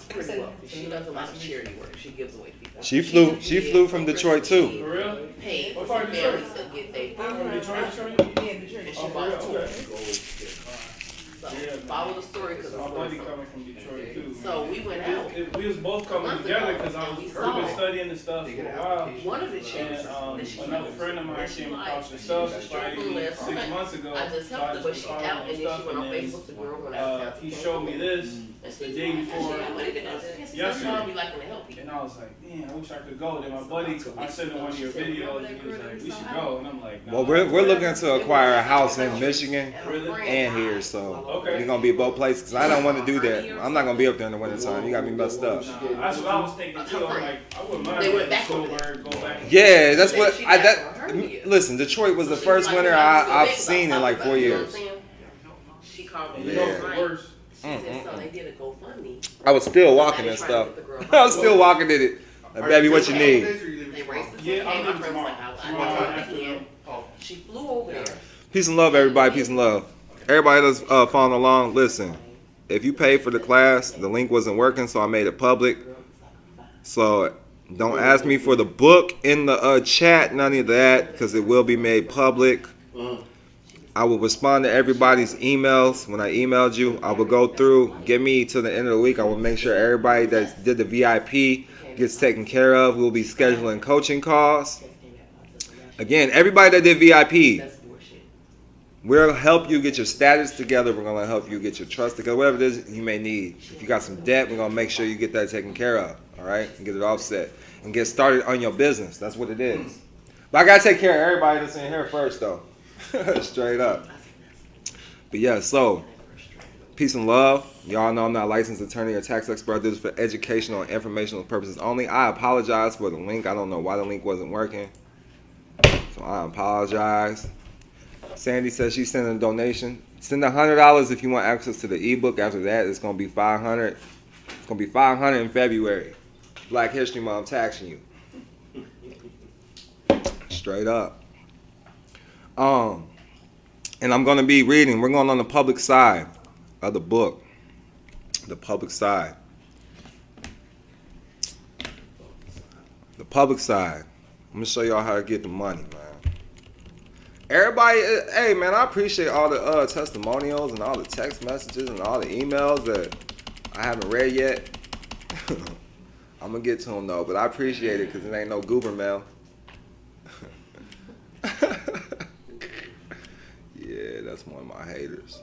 pretty wealthy. She does a lot of charity work. She gives away to people.
She flew from Detroit too.
For real?
Paid for some families to get their food. And she bought two. So follow the story because
my buddy coming from Detroit too.
So we went out.
We was both coming together because we've been studying this stuff for a while.
One of the chicks,
Another friend of mine came across herself like 6 months ago.
I just helped her, but she out, and then she went on Facebook. The girl went out.
He showed me this the day before yesterday,
yesterday.
and I was like, man, I wish I could go. Then my buddy, I sent him one of your videos, and he was like, we should go, and I'm like, nah.
Well, we're looking to acquire a house in Michigan and here, so we're gonna be both places. Cause I don't want to do that. I'm not gonna be up there in the wintertime. You got me messed up.
That's what I was thinking too. I'm like, I wouldn't mind go back.
Yeah, that's what listen, Detroit was the first winter I've seen in like 4 years.
She called me.
I was still walking and stuff. I was still walking in it. Like, baby, what you need?
Yeah, I'm leaving tomorrow.
She flew over there.
Peace and love, everybody. Peace and love. Everybody that's following along, listen. if you paid for the class, the link wasn't working, so I made it public. So don't ask me for the book in the chat, none of that, because it will be made public. I will respond to everybody's emails. When I emailed you, I will go through, get me to the end of the week. I will make sure everybody that did the VIP gets taken care of. We'll be scheduling coaching calls. Again, everybody that did VIP, we'll help you get your status together. We're going to help you get your trust together, whatever it is you may need. If you got some debt, we're going to make sure you get that taken care of, all right, and get it offset and get started on your business. That's what it is. But I got to take care of everybody that's in here first, though. Straight up. But yeah, so peace and love. Y'all know I'm not a licensed attorney or tax expert. I do this for educational and informational purposes only. I apologize for the link. I don't know why the link wasn't working. So I apologize. Sandy says she's sending a donation. Send $100 if you want access to the ebook. After that, it's gonna be $500. It's gonna be $500 in February. Black History Month, I'm taxing you. Straight up. And I'm gonna be reading. We're going on the public side of the book. The public side. The public side. I'm gonna show y'all how to get the money, man. Everybody, hey man, I appreciate all the testimonials and all the text messages and all the emails that I haven't read yet. I'm gonna get to them though, but I appreciate it because it ain't no goober mail. Yeah, that's one of my haters.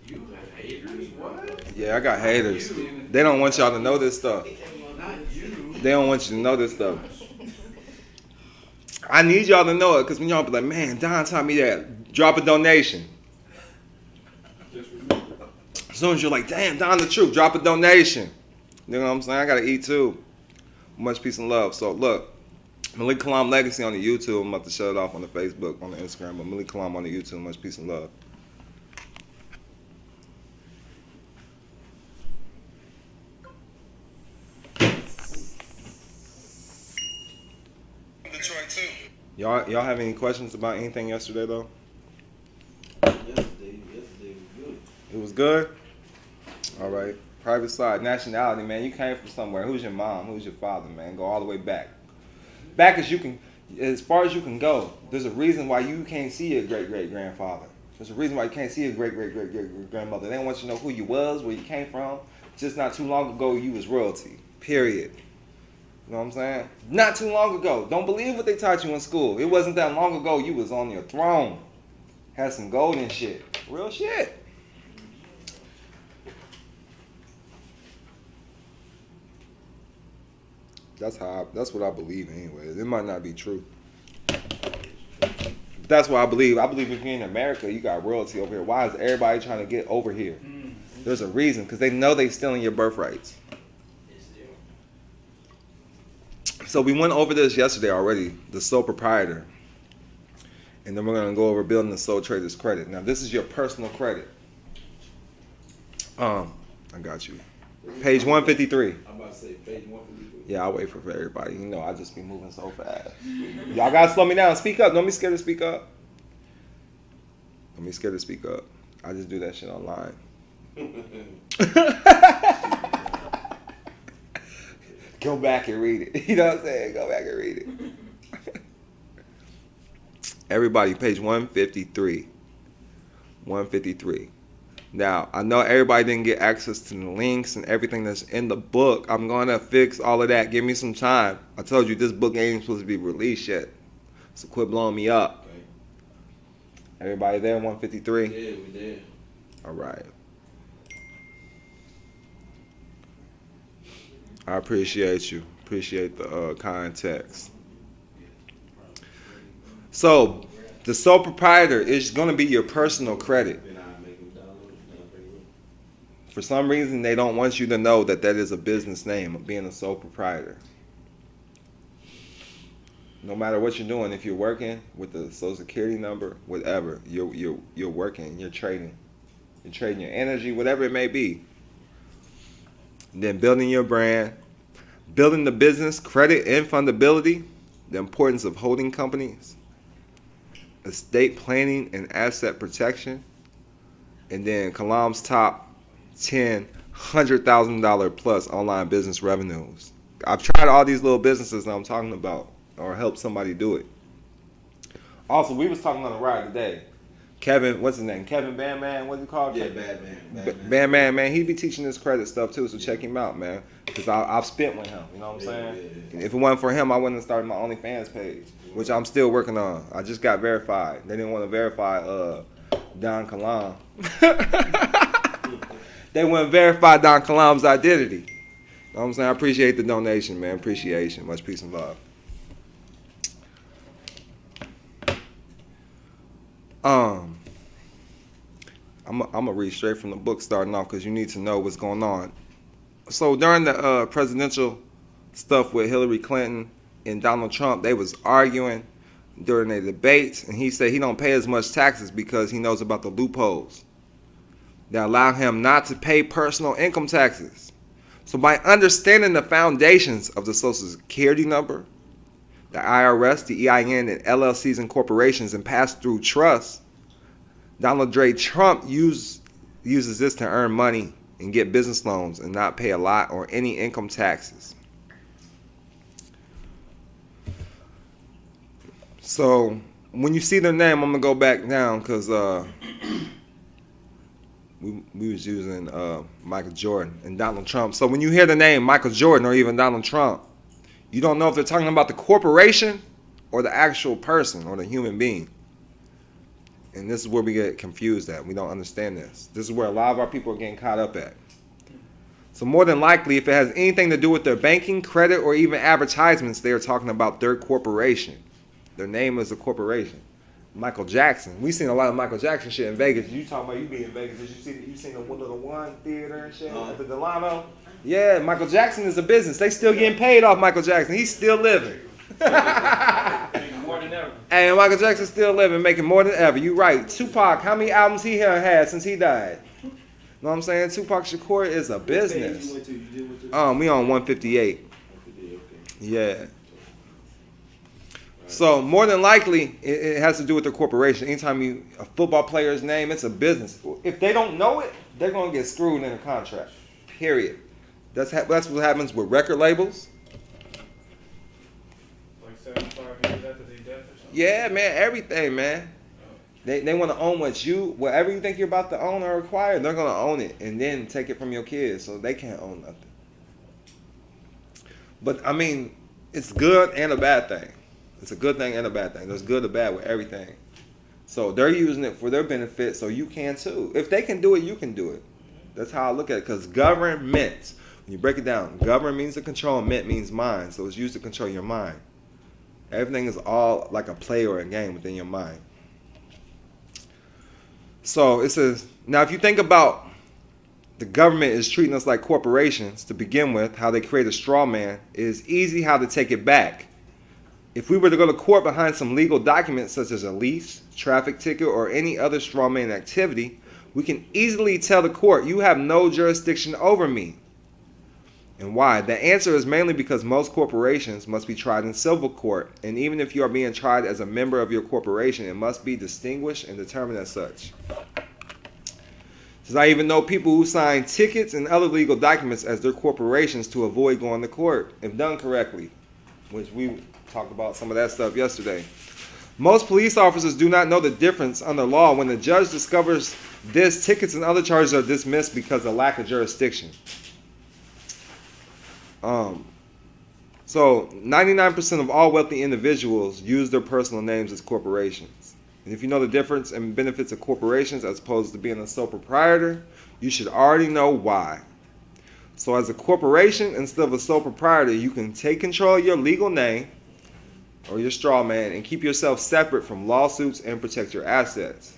You have haters? What?
Yeah, I got haters. They don't want y'all to know this stuff.
Not you.
They don't want you to know this stuff. I need y'all to know it because when y'all be like, man, Don taught me that. Drop a donation. As soon as you're like, damn, Don the truth, drop a donation. You know what I'm saying? I got to eat too. Much peace and love. So look, MalikKilam Legacy on the YouTube. I'm about to shut it off on the Facebook, on the Instagram, but MalikKilam on the YouTube. Much peace and love. Detroit too. Y'all have any questions about anything yesterday though?
Yesterday was good.
It was good? All right. Private side, nationality, man. You came from somewhere. Who's your mom? Who's your father, man? Go all the way back. Back as you can, as far as you can go. There's a reason why you can't see your great-great-grandfather. There's a reason why you can't see your great-great-great-great-grandmother. They don't want you to know who you was, where you came from. Just not too long ago, you was royalty. Period. You know what I'm saying? Not too long ago. Don't believe what they taught you in school. It wasn't that long ago you was on your throne. Had some gold and shit. Real shit. That's what I believe anyway. It might not be true. That's what I believe. I believe if you're in America, you got royalty over here. Why is everybody trying to get over here? There's a reason, because they know they're stealing your birthrights. So we went over this yesterday already, the sole proprietor. And then we're going to go over building the sole trader's credit. Now, this is your personal credit. I got you. Page 153.
I'm about to say page 153.
Yeah, I'll wait for everybody. You know, I just be moving so fast. Y'all got to slow me down. Speak up. Don't be scared to speak up. Don't be scared to speak up. I just do that shit online. Go back and read it. You know what I'm saying? Go back and read it. Everybody, page 153. 153. Now, I know everybody didn't get access to the links and everything that's in the book. I'm going to fix all of that. Give me some time. I told you this book ain't supposed to be released yet. So quit blowing me up.
Okay.
Everybody there, 153?
Yeah, we did.
All right. I appreciate you. Appreciate the context. So, the sole proprietor is going to be your personal credit. For some reason, they don't want you to know that that is a business name of being a sole proprietor. No matter what you're doing, if you're working with the Social Security number, whatever, you're working, you're trading. You're trading your energy, whatever it may be. And then building your brand, building the business, credit and fundability, the importance of holding companies, estate planning and asset protection, And then Kilam's top 10 $100,000 plus online business revenues. I've tried all these little businesses that I'm talking about, or helped somebody do it. Also, we was talking on the ride today. Kevin, what's his name? Kevin Bandman, what's he called?
Yeah, Badman.
Bandman, man, he be teaching this credit stuff too, so check him out, man. Because I've spent with him, you know what I'm saying? Yeah. If it wasn't for him, I wouldn't have started my OnlyFans page, which I'm still working on. I just got verified. They didn't want to verify THEDONKILAM. They wouldn't verify THEDONKILAM's identity. You know what I'm saying? I appreciate the donation, man. Appreciation. Much peace and love. I'm gonna read straight from the book starting off because you need to know what's going on. So during the presidential stuff with Hillary Clinton and Donald Trump, they was arguing during their debates, and he said he don't pay as much taxes because he knows about the loopholes that allow him not to pay personal income taxes. So by understanding the foundations of the Social Security number, the IRS, the EIN, and LLCs and corporations and pass-through trusts, Donald J. Trump uses this to earn money and get business loans and not pay a lot or any income taxes. So when you see their name, I'm gonna go back down because we was using Michael Jordan and Donald Trump. So when you hear the name Michael Jordan or even Donald Trump, you don't know if they're talking about the corporation or the actual person or the human being. And this is where we get confused at. We don't understand this. This is where a lot of our people are getting caught up at. So more than likely, if it has anything to do with their banking, credit, or even advertisements, they are talking about their corporation. Their name is a corporation. Michael Jackson. We seen a lot of Michael Jackson shit in Vegas. You talking about you be in Vegas? Did you seen the One Theater and shit at the Delano? Yeah, Michael Jackson is a business. They still getting paid off Michael Jackson. He's still living.
Making more than ever.
And Michael Jackson's still living, making more than ever. You right. Tupac, how many albums he had since he died? Know what I'm saying? Tupac Shakur is a business. We on 158. Yeah. So more than likely, it has to do with their corporation. Anytime a football player's name, it's a business. If they don't know it, they're gonna get screwed in a contract. Period. That's what happens with record labels.
Like 75 years after they death or something.
Yeah, man, everything, man. They want to own whatever you think you're about to own or acquire, they're gonna own it and then take it from your kids, so they can't own nothing. But I mean, it's good and a bad thing. It's a good thing and a bad thing. There's good or bad with everything. So they're using it for their benefit, so you can too. If they can do it, you can do it. That's how I look at it. Because government, when you break it down, government means to control, and ment means mind. So it's used to control your mind. Everything is all like a play or a game within your mind. So it says, now if you think about the government is treating us like corporations to begin with, how they create a straw man, it is easy how to take it back. If we were to go to court behind some legal documents such as a lease, traffic ticket, or any other straw man activity, we can easily tell the court, you have no jurisdiction over me. And why? The answer is mainly because most corporations must be tried in civil court, and even if you are being tried as a member of your corporation, it must be distinguished and determined as such. Since I even know people who sign tickets and other legal documents as their corporations to avoid going to court, if done correctly, which we talked about some of that stuff yesterday. Most police officers do not know the difference under law. When the judge discovers this, tickets and other charges are dismissed because of lack of jurisdiction. So 99% of all wealthy individuals use their personal names as corporations. And if you know the difference and benefits of corporations as opposed to being a sole proprietor, you should already know why. So as a corporation, instead of a sole proprietor, you can take control of your legal name or your straw man and keep yourself separate from lawsuits and protect your assets.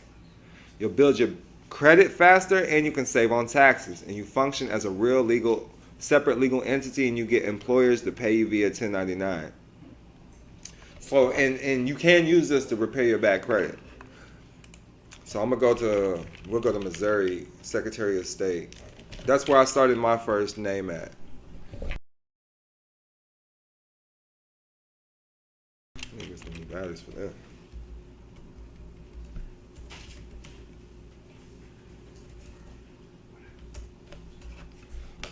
You'll build your credit faster and you can save on taxes, and you function as a real separate legal entity, and you get employers to pay you via 1099. So and you can use this to repair your bad credit. So we'll go to Missouri, Secretary of State. That's where I started my first name at. Let me get some new batteries for that.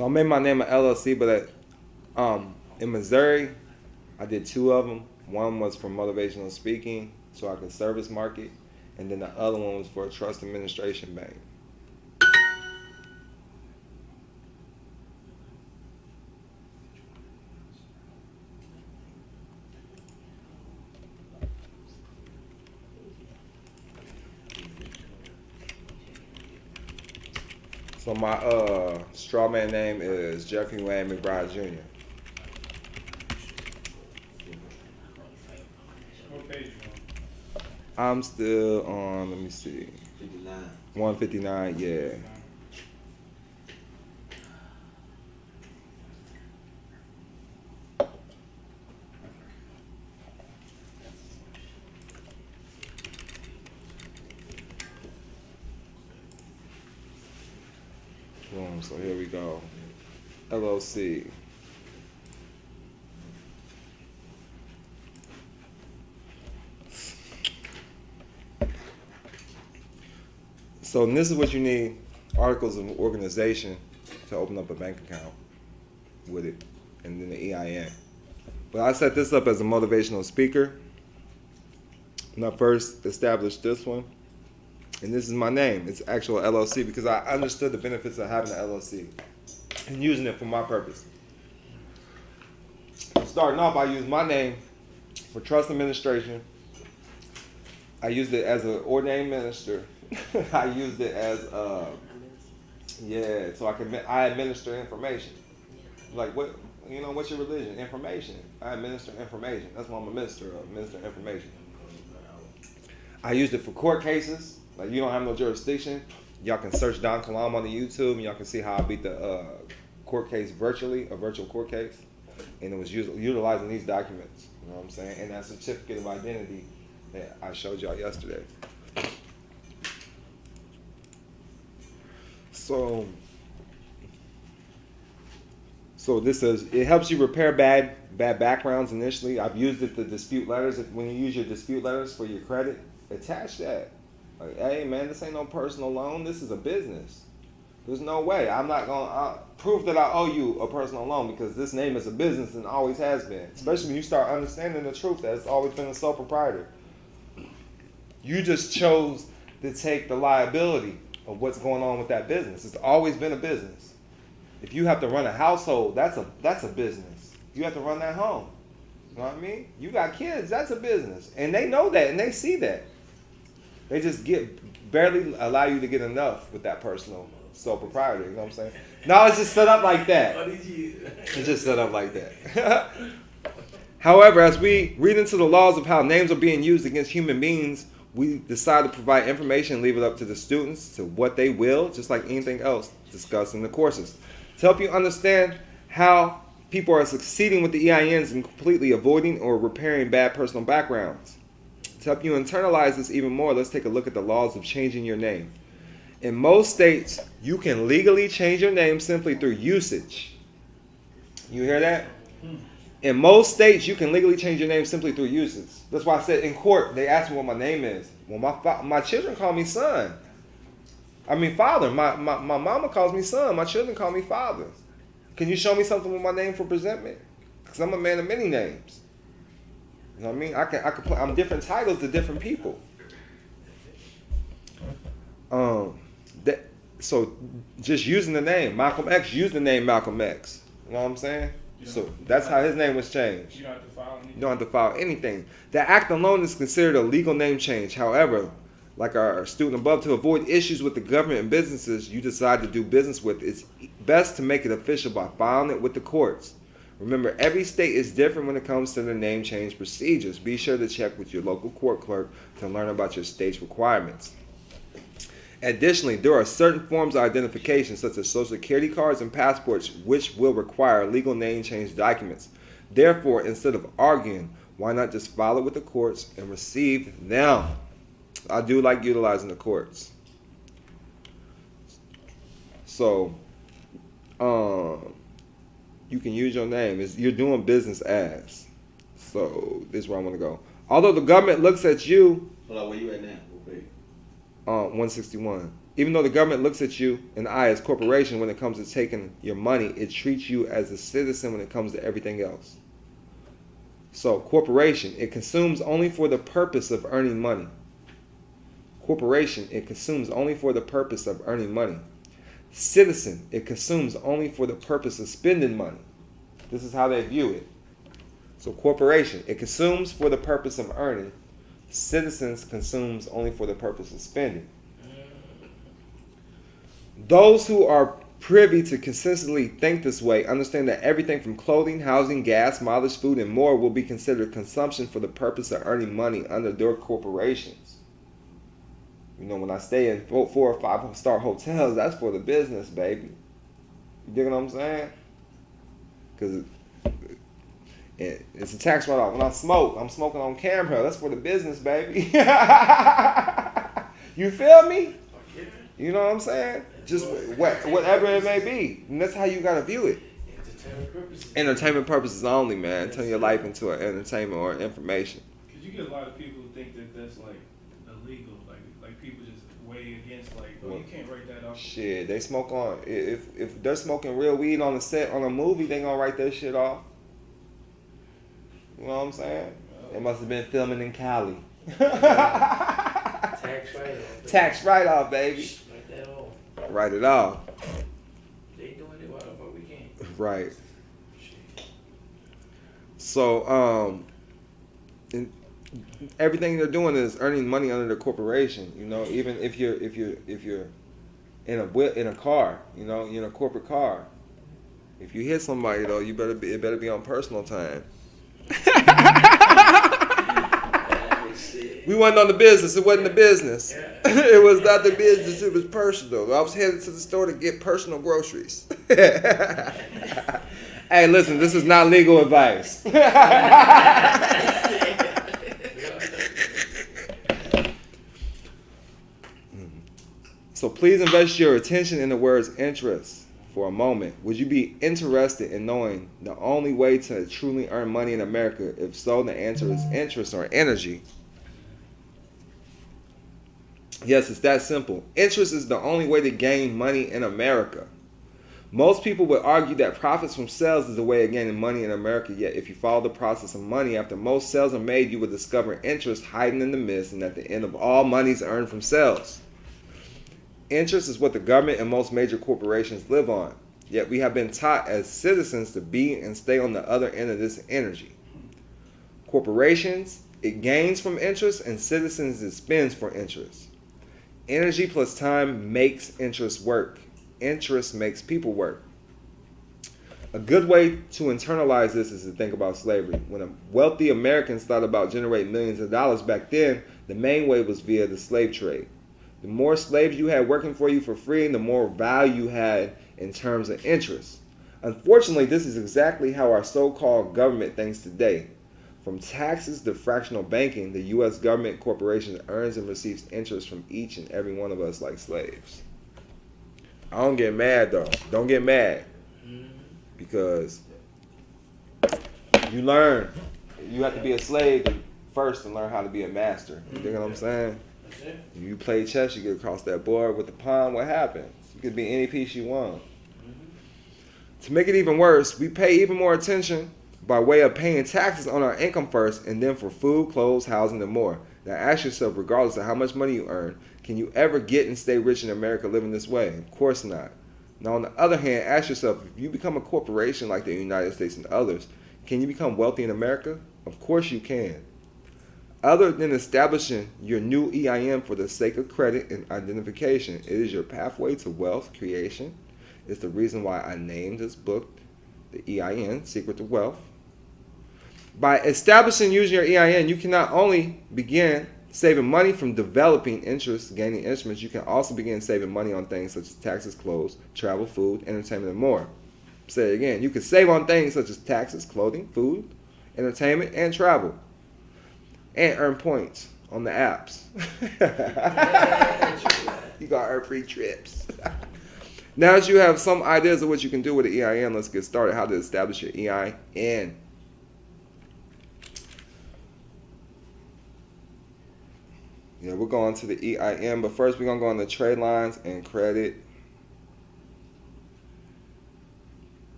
So I made my name an LLC, but in Missouri, I did 2 of them. One was for motivational speaking, so I could service market, and then the other one was for a trust administration bank. So my straw man name is Jeffrey Wayne McBride Jr.
What page you
I'm still on, let me see, 159, yeah. Boom, so here we go. LLC. So this is what you need: articles of organization to open up a bank account with it, and then the EIN. But I set this up as a motivational speaker when I first established this one. And this is my name. It's actual LLC because I understood the benefits of having an LLC and using it for my purpose. Starting off, I used my name for trust administration. I used it as an ordained minister. I used it as so I administer information. Like what, you know, what's your religion? Information. I administer information. That's what I'm a minister of, minister of information. I used it for court cases. Like you don't have no jurisdiction. Y'all can search THEDONKILAM on the YouTube and y'all can see how I beat the court case virtually, a virtual court case. And it was utilizing these documents. You know what I'm saying? And that certificate of identity that I showed y'all yesterday. So this says it helps you repair bad backgrounds initially. I've used it to dispute letters. When you use your dispute letters for your credit, attach that. Like, hey man, this ain't no personal loan. This is a business. There's no way. I'm not gonna prove that I owe you a personal loan because this name is a business and always has been. Especially when you start understanding the truth that it's always been a sole proprietor. You just chose to take the liability of what's going on with that business. It's always been a business. If you have to run a household, that's a business. You have to run that home. You know what I mean? You got kids, that's a business. And they know that and they see that. They just barely allow you to get enough with that personal sole proprietor, you know what I'm saying? No, it's just set up like that. It's just set up like that. However, as we read into the laws of how names are being used against human beings, we decide to provide information and leave it up to the students to what they will, just like anything else discussed in the courses. To help you understand how people are succeeding with the EINs and completely avoiding or repairing bad personal backgrounds. To help you internalize this even more, let's take a look at the laws of changing your name. In most states, you can legally change your name simply through usage. You hear that? In most states, you can legally change your name simply through usage. That's why I said in court, they asked me what my name is. Well, my children call me son. I mean father. My mama calls me son. My children call me father. Can you show me something with my name for presentment? Because I'm a man of many names. You know what I mean? I'm different titles to different people. So just using the name, Malcolm X used the name Malcolm X. You know what I'm saying? So that's how his name was changed.
You don't have to file anything.
You don't have to file anything. The act alone is considered a legal name change. However, like our student above, to avoid issues with the government and businesses you decide to do business with, it's best to make it official by filing it with the courts. Remember, every state is different when it comes to the name change procedures. Be sure to check with your local court clerk to learn about your state's requirements. Additionally, there are certain forms of identification, such as social security cards and passports, which will require legal name change documents. Therefore, instead of arguing, why not just file it with the courts and receive them? I do like utilizing the courts. So, you can use your name. You're doing business as. So, this is where I want to go. Although the government looks at you.
Hold on, where you at now?
161. Even though the government looks at you in the eye as corporation when it comes to taking your money, it treats you as a citizen when it comes to everything else. So, corporation, it consumes only for the purpose of earning money. Corporation, it consumes only for the purpose of earning money. Citizen, it consumes only for the purpose of spending money. This is how they view it. So, corporation, it consumes for the purpose of earning. Citizens consumes only for the purpose of spending. Those who are privy to consistently think this way understand that everything from clothing, housing, gas, mileage, food, and more will be considered consumption for the purpose of earning money under their corporations. You know, when I stay in 4 or 5-star hotels, that's for the business, baby. You dig what I'm saying? Because it's a tax write-off. When I smoke, I'm smoking on camera. That's for the business, baby. You feel me? You know what I'm saying? Just whatever it may be. And that's how you got to view it. Entertainment purposes only, man. Turn your life into an entertainment or information.
Because you get a lot of people who think that that's like illegal. Like people just weigh against like, oh, you can't write that off.
Shit, they smoke on. If they're smoking real weed on the set on a movie, they gonna write that shit off. You know what I'm saying? They must have been filming in Cali.
Tax write-off.
Tax write-off, baby.
Write that off.
Write it off.
They doing it, why the fuck we can't?
Right. So, and everything they're doing is earning money under the corporation. You know, even if you're in a car, you know, you're in a corporate car. If you hit somebody though, it better be on personal time. We wasn't on the business. It wasn't the business. It was not the business. It was personal. I was headed to the store to get personal groceries. Hey, listen, this is not legal advice. So please invest your attention in the words interest for a moment. Would you be interested in knowing the only way to truly earn money in America? If so, the answer is interest or energy. Yes, it's that simple. Interest is the only way to gain money in America. Most people would argue that profits from sales is the way of gaining money in America, yet if you follow the process of money, after most sales are made, you will discover interest hiding in the midst, and at the end of all money is earned from sales. Interest is what the government and most major corporations live on, yet we have been taught as citizens to be and stay on the other end of this energy. Corporations, it gains from interest, and citizens, it spends for interest. Energy plus time makes interest work. Interest makes people work. A good way to internalize this is to think about slavery. When wealthy Americans thought about generating millions of dollars back then, the main way was via the slave trade. The more slaves you had working for you for free, the more value you had in terms of interest. Unfortunately, this is exactly how our so-called government thinks today. From taxes to fractional banking, the U.S. government corporation earns and receives interest from each and every one of us like slaves. I don't get mad though. Don't get mad. Because you learn. You have to be a slave first to learn how to be a master. You know what I'm saying? You play chess, you get across that board with the pawn, what happens? You could be any piece you want. To make it even worse, we pay even more attention by way of paying taxes on our income first, and then for food, clothes, housing, and more. Now ask yourself, regardless of how much money you earn, can you ever get and stay rich in America living this way? Of course not. Now on the other hand, ask yourself, if you become a corporation like the United States and others, can you become wealthy in America? Of course you can. Other than establishing your new EIN for the sake of credit and identification, it is your pathway to wealth creation. It's the reason why I named this book the EIN, Secret to Wealth. By establishing using your EIN, you can not only begin saving money from developing interest, gaining instruments, you can also begin saving money on things such as taxes, clothes, travel, food, entertainment, and more. Say it again. You can save on things such as taxes, clothing, food, entertainment, and travel. And earn points on the apps. You got to earn free trips. Now that you have some ideas of what you can do with the EIN, let's get started. How to establish your EIN. Yeah, we're going to the EIN, but first we're gonna go on the trade lines and credit.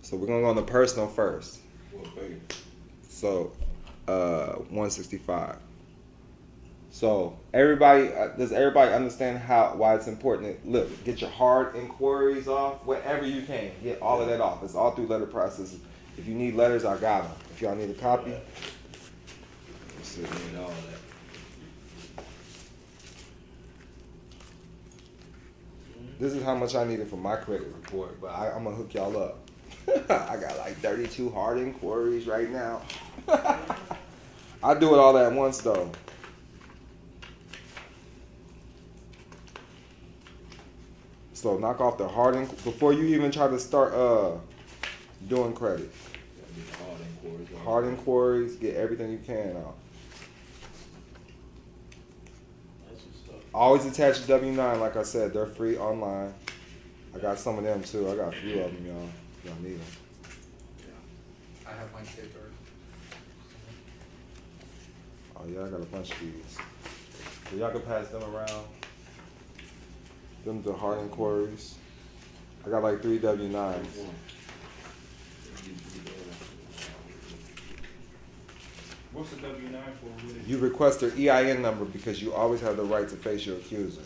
So we're gonna go on the personal first. So 165. So everybody, does everybody understand why it's important? Look, get your hard inquiries off, whatever you can. Get all of that off. It's all through letter processes. If you need letters, I got them. If y'all need a copy, this is how much I needed for my credit report, but I'm gonna hook y'all up. I got like 32 hard inquiries right now. I do it all at once though. So knock off the hard before you even try to start doing credit. Hard inquiries, get everything you can out. Always attach a W-9, like I said, they're free online. I got some of them too. I got a few of them, y'all. Y'all need them.
I have mine saved already.
Oh yeah, I got a bunch of these. So y'all can pass them around. Them the hard inquiries. I got like 3 W-9s.
What's the W-9 for?
You request their EIN number because you always have the right to face your accuser.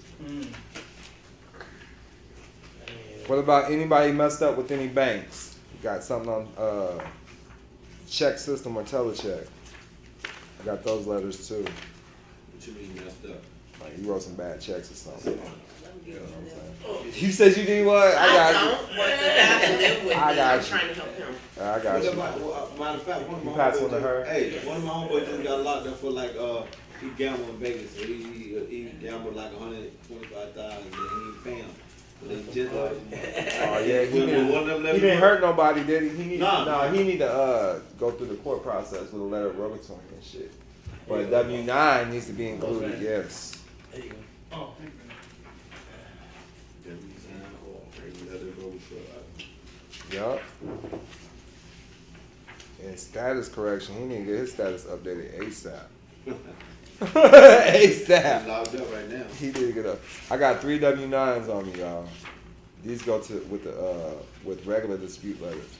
What about anybody messed up with any banks? You got something on check system or telecheck? I got those letters too.
What you mean messed up?
Like you wrote some bad checks or something. You know what I'm saying? You said you need what? I got you. I got you.
Trying to help him.
I got you.
Matter of fact, one of my
pass one
homeboys
to her?
Hey, one of my homeboys just got locked up for like he gambled in Vegas. So he gambled like 125,000 and he didn't pay him. But they just
Oh yeah, he didn't hurt nobody, did he? He need to go through the court process with a letter of regulatory and shit. But W-9 needs to be included, yes.
There you go.
Oh, thank you.
Yup. And status correction, he need to get his status updated ASAP. ASAP.
Locked up right now.
He did get up. I got 3 W-9s on me, y'all. These go to with regular dispute letters.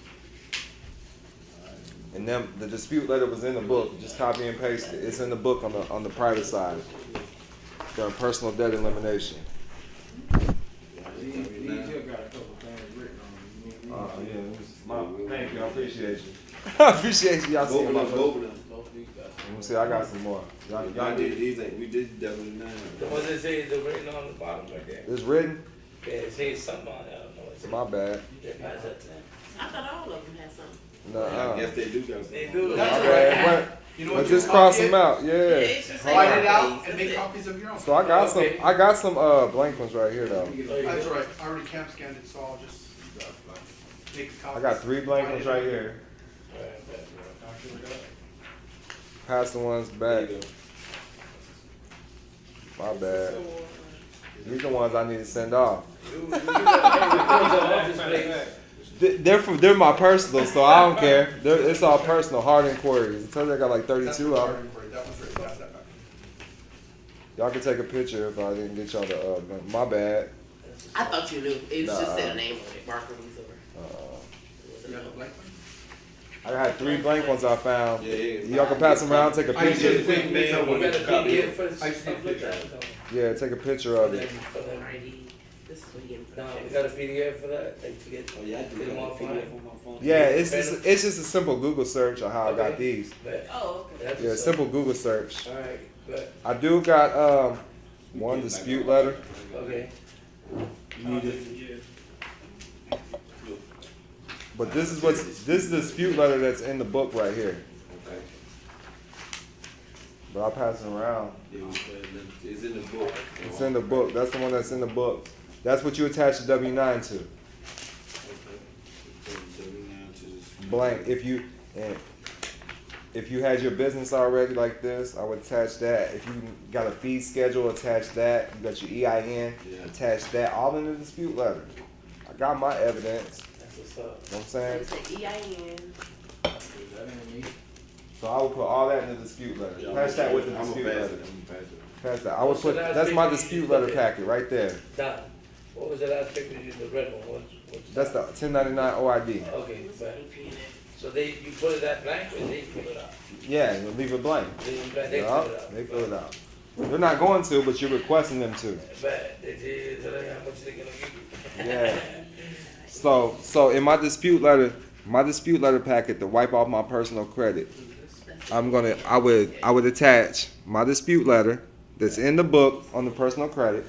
And then the dispute letter was in the book. Just copy and paste it. It's in the book on the private side. During personal debt elimination. Thank you. I appreciate you. I appreciate you. Y'all seeing my book. Let me see. I got some more.
Y'all did these. We did W-9.
The ones that say the written on the bottom right there.
It's written?
Yeah, it says something on it. I don't know. It's
my bad.
You can pass that to them.
I thought all of them had something.
No.
Yes, they do got something.
They do.
That's
My bad.
You know
But
what?
just cross them out. Yeah.
Write it out and make copies of your own.
So I got some blank ones right here though.
That's right. I already camp scanned it, so I'll just make a copy.
I got 3 blank ones right here. Pass the ones back. My bad. These are the ones I need to send off. They're my personal, so I don't care. It's all personal, hard inquiries. It tells me I got like 32 of them. Y'all can take a picture if I didn't get y'all the. My bad.
I thought you knew. It was just said a name on it. Marker Lisa.
I had 3 blank ones I found. Y'all can pass them around, take a picture. Yeah, take a picture of it.
No, we got a PDF for that. Like to get,
I do
them
got
off
a PDF on my phone.
Yeah, it's just a simple Google search on how I got these.
Oh, okay.
Yeah, simple Google search.
All right, but
I do got one dispute letter.
okay.
But this is the dispute letter that's in the book right here.
Okay.
But I'll pass it around.
It's in the book.
It's in the book. That's the one that's in the book. That's what you attach the W-9 to. Blank. If you had your business already like this, I would attach that. If you got a fee schedule, attach that. You got your EIN, attach that. All in the dispute letter. I got my evidence.
That's what's up.
You know what I'm saying?
It's an EIN.
So I would put all that in the dispute letter. Attach that with the dispute letter. Pass that. I would put, that's my dispute letter packet right there.
Don, what was the last paper you used, the red one?
That's the 1099 OID.
Okay, fine. So you put it that blank or they fill it out?
Yeah, you leave it blank.
They fill it out.
They fill it out. They're not going to, but you're requesting them to.
But they did tell you how much they're gonna give you.
Yeah. So in my dispute letter packet to wipe off my personal credit, I would attach my dispute letter that's in the book on the personal credit.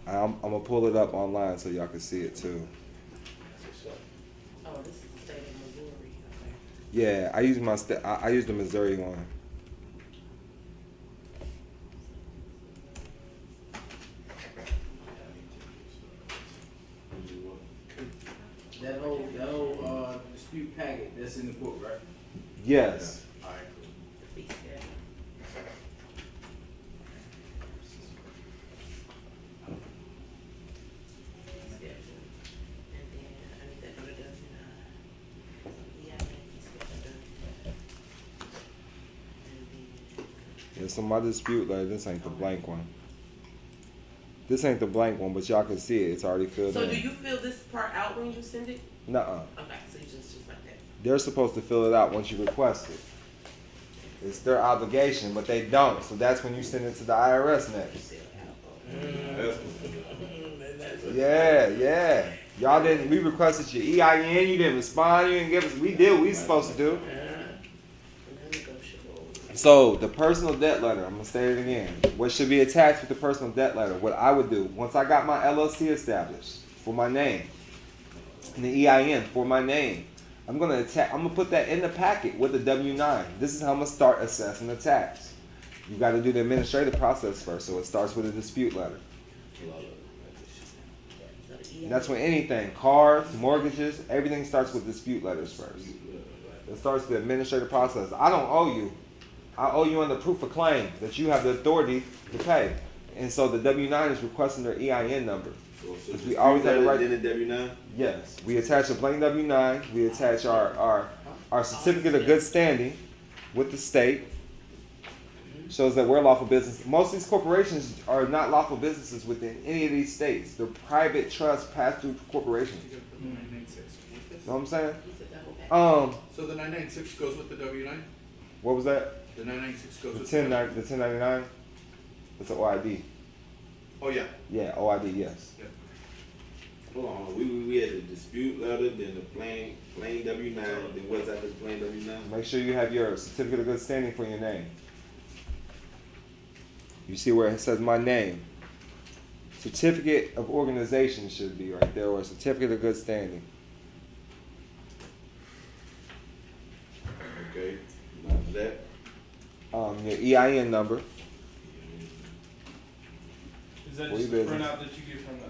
I'm gonna pull it up online so y'all can see it too.
Oh, this is the state of Missouri. Okay.
Yeah, I use the Missouri one.
That whole dispute packet that's in the book, right?
Yes.
All right, cool.
Yeah, so my dispute letter, this ain't the blank one. This ain't the blank one, but y'all can see it. It's already filled in.
So do you fill this part out when you send it?
Nuh-uh.
Okay, so you just like that.
They're supposed to fill it out once you request it. It's their obligation, but they don't. So that's when you send it to the IRS next. Yeah. Y'all didn't, we requested your EIN, you didn't respond, you didn't give us, we did what we supposed to do. So the personal debt letter, I'm gonna say it again. What should be attached with the personal debt letter? What I would do, once I got my LLC established for my name, and the EIN for my name, I'm gonna put that in the packet with the W-9. This is how I'm gonna start assessing the tax. You gotta do the administrative process first, so it starts with a dispute letter. And that's with anything, cars, mortgages, everything starts with dispute letters first. It starts the administrative process. I don't owe you. I owe you on the proof of claim that you have the authority to pay. And so the W-9 is requesting their EIN number. Because we always have the right.
In the W-9?
Yes. We attach a blank W-9. We attach our certificate of good standing with the state. Shows that we're lawful business. Most of these corporations are not lawful businesses within any of these states. They're private trust pass-through corporations. You know what I'm saying?
So the 996 goes with the W-9?
What was that?
The 996 goes with
the 1099? It's an OID.
Oh, yeah.
Yeah, OID, yes.
Yeah.
Hold on, we had the dispute letter, then the plain W-9, then what's after the plain W-9?
Make sure you have your certificate of good standing for your name. You see where it says my name. Certificate of organization should be right there, or certificate of good standing.
Okay, after that?
Your EIN number.
Is that just a printout that you get from the